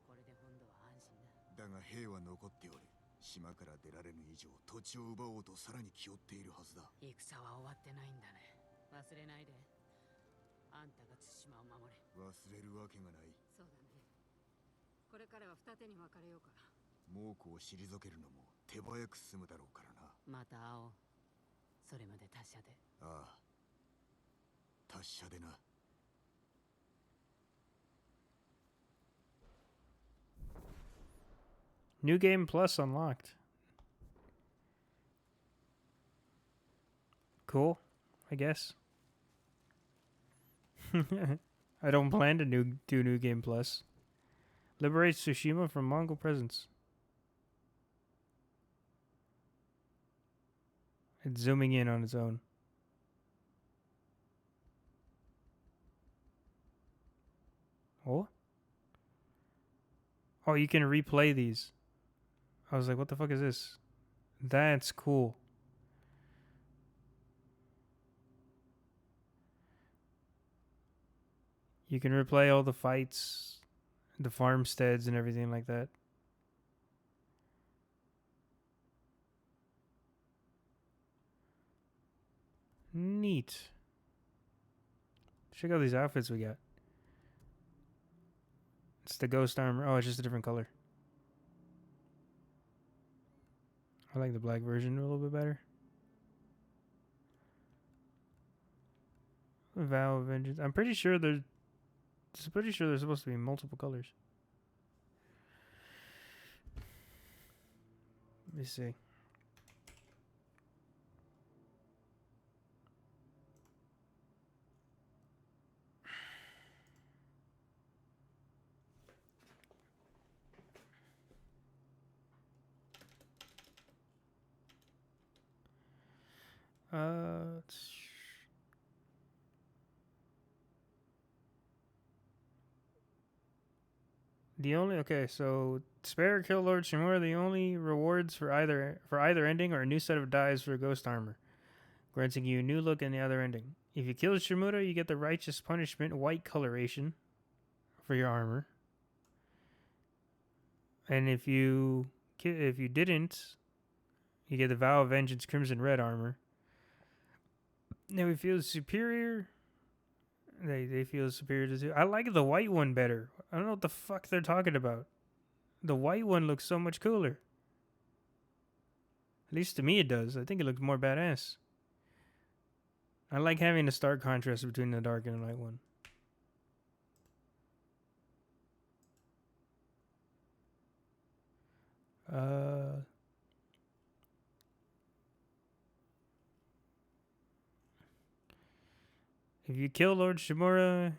これで本土は安心だ。だが兵は残っておる。島から出られぬ以上、土地を奪おうとさらに気負っているはずだ。戦は終わってないんだね。忘れないで。あんたが対馬を守れ。忘れるわけがない。そうだね。これからは二手に分かれようか。猛虎を退けるのも手早く済むだろうからな。また会おう。それまで達者で。ああ、達者でな。New game plus unlocked. Cool, I guess. I don't plan to do new game plus. Liberates Tsushima from Mongol presence. It's zooming in on its own. Oh? Oh, you can replay these. I was like, what the fuck is this? That's cool. You can replay all the fights, the farmsteads, and everything like that. Neat. Check out these outfits we got. It's the ghost armor. Oh, it's just a different color. I like the black version a little bit better. Vow of Vengeance. I'm pretty sure there's supposed to be multiple colors. Let me see. So spare or kill Lord Shimura. The only rewards for either ending are a new set of dies for ghost armor, granting you a new look in the other ending. If you kill Shimura, you get the righteous punishment white coloration for your armor, and if you didn't, you get the Vow of Vengeance crimson red armor. Now we feel superior. They feel superior to. I like the white one better. I don't know what the fuck they're talking about. The white one looks so much cooler. At least to me it does. I think it looks more badass. I like having a stark contrast between the dark and the light one. If you kill Lord Shimura,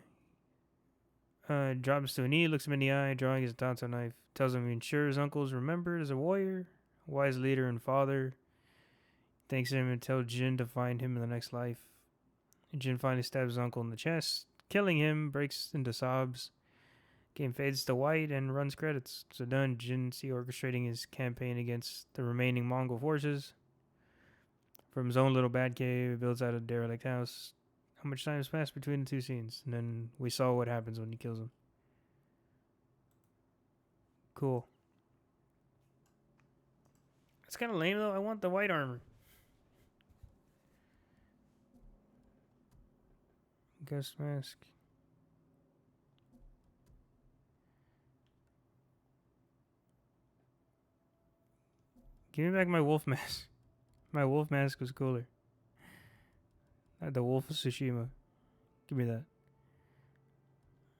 drops to a knee, looks him in the eye, drawing his Danto knife, tells him he ensure his uncle is remembered as a warrior, wise leader and father. Thanks him and tells Jin to find him in the next life. Jin finally stabs his uncle in the chest, killing him, breaks into sobs. Game fades to white and runs credits. So done, Jin see orchestrating his campaign against the remaining Mongol forces. From his own little bat cave, he builds out a derelict house. How much time has passed between the two scenes? And then we saw what happens when he kills him. Cool. It's kind of lame though. I want the white armor. Ghost mask. Give me back my wolf mask. My wolf mask was cooler. The Wolf of Tsushima. Give me that.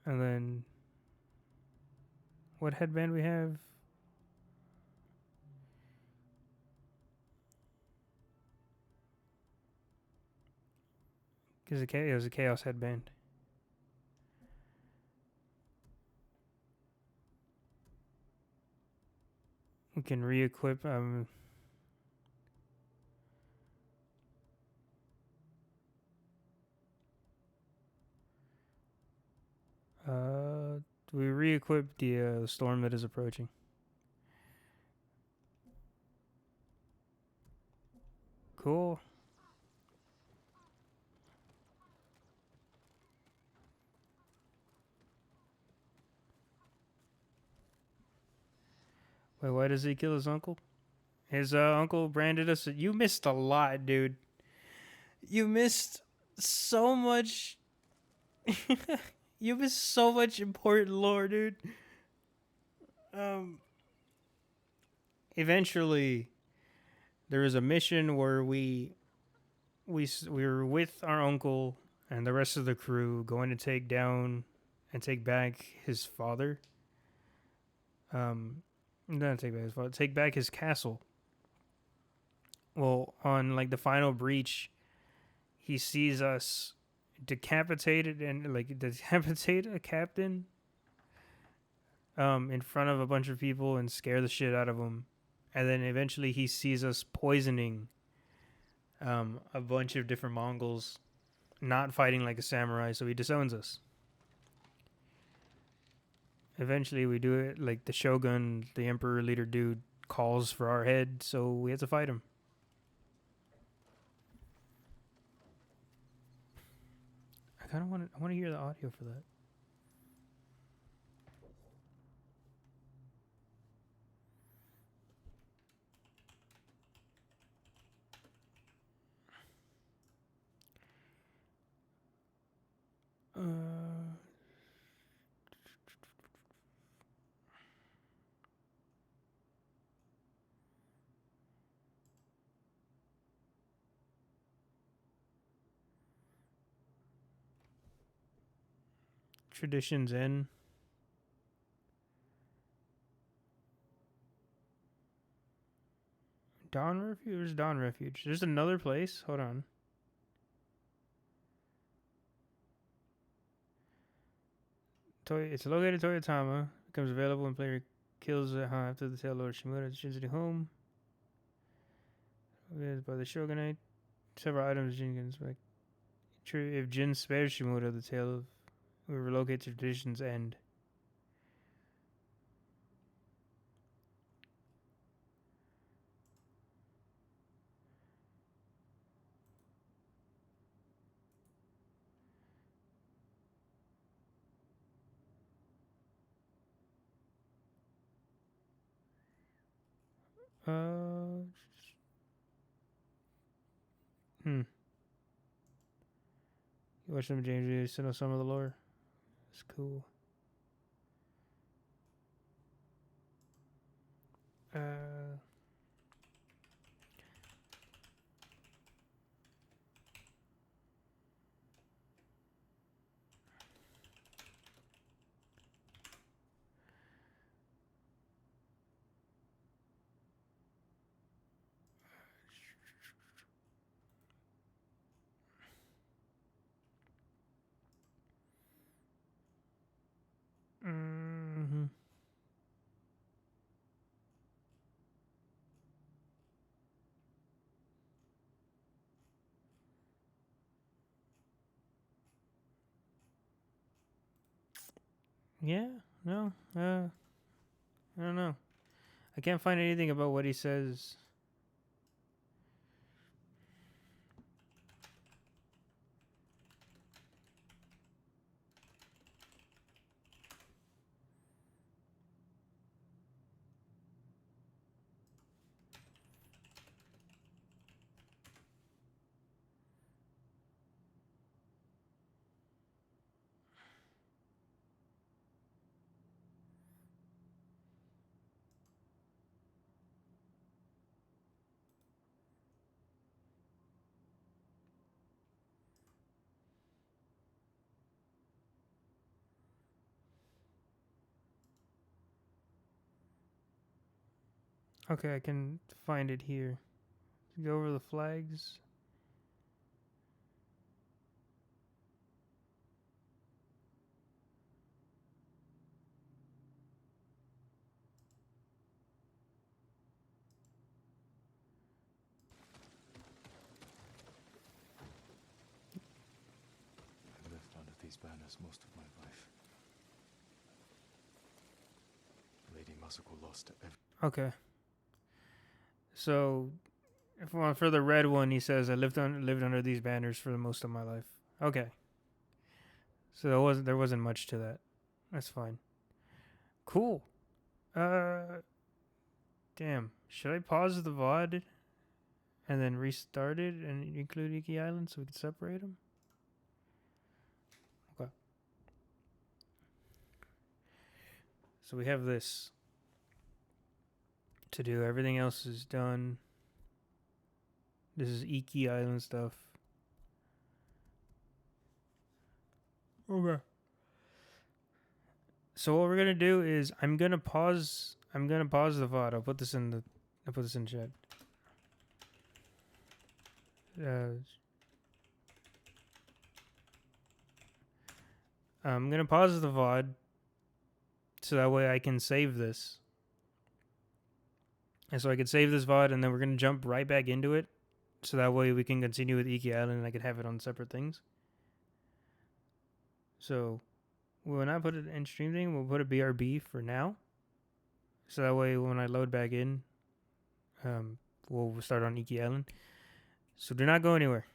And then... what headband we have? It was a Chaos headband. We can re-equip... re-equip the storm that is approaching. Cool. Wait, why does he kill his uncle? His uncle branded us. You missed a lot, dude. You missed so much. You missed so much important lore, dude. Eventually, there was a mission where we were with our uncle and the rest of the crew going to take down and take back his father. Not take back his father. Take back his castle. Well, on like the final breach, he sees us decapitated and like decapitate a captain in front of a bunch of people and scare the shit out of him. And then eventually he sees us poisoning a bunch of different Mongols, not fighting like a samurai, so he disowns us. Eventually we do it like the shogun, the emperor leader dude, calls for our head, so we have to fight him. I kind of want to hear the audio for that. Traditions in. Dawn Refuge? Where's Dawn Refuge? There's another place. Hold on. It's located in Toyotama. Becomes available when player kills after the Tail Lord Shimura returns to the home. By the Shogunate. Several items Jin can inspect. If Jin spares Shimura, the tale of will relocate to tradition's end. You watch them, James. You know some of the lore. It's cool. Yeah, no, I don't know. I can't find anything about what he says. Okay, I can find it here. Go over the flags. I lived under these banners most of my life. Okay. So, for the red one, he says, "I lived under these banners for the most of my life." Okay. So there wasn't much to that. That's fine. Cool. Damn. Should I pause the VOD and then restart it and include Iki Island so we can separate them? Okay. So we have this to do. Everything else is done. This is Iki Island stuff. Okay. So what we're gonna do is I'm gonna pause the VOD. I'll put this in chat. I'm gonna pause the VOD so that way I can save this. And so I can save this VOD and then we're gonna jump right back into it. So that way we can continue with Iki Island and I can have it on separate things. So when I put it in stream thing, we'll put a BRB for now. So that way when I load back in, we'll start on Iki Island. So do not go anywhere.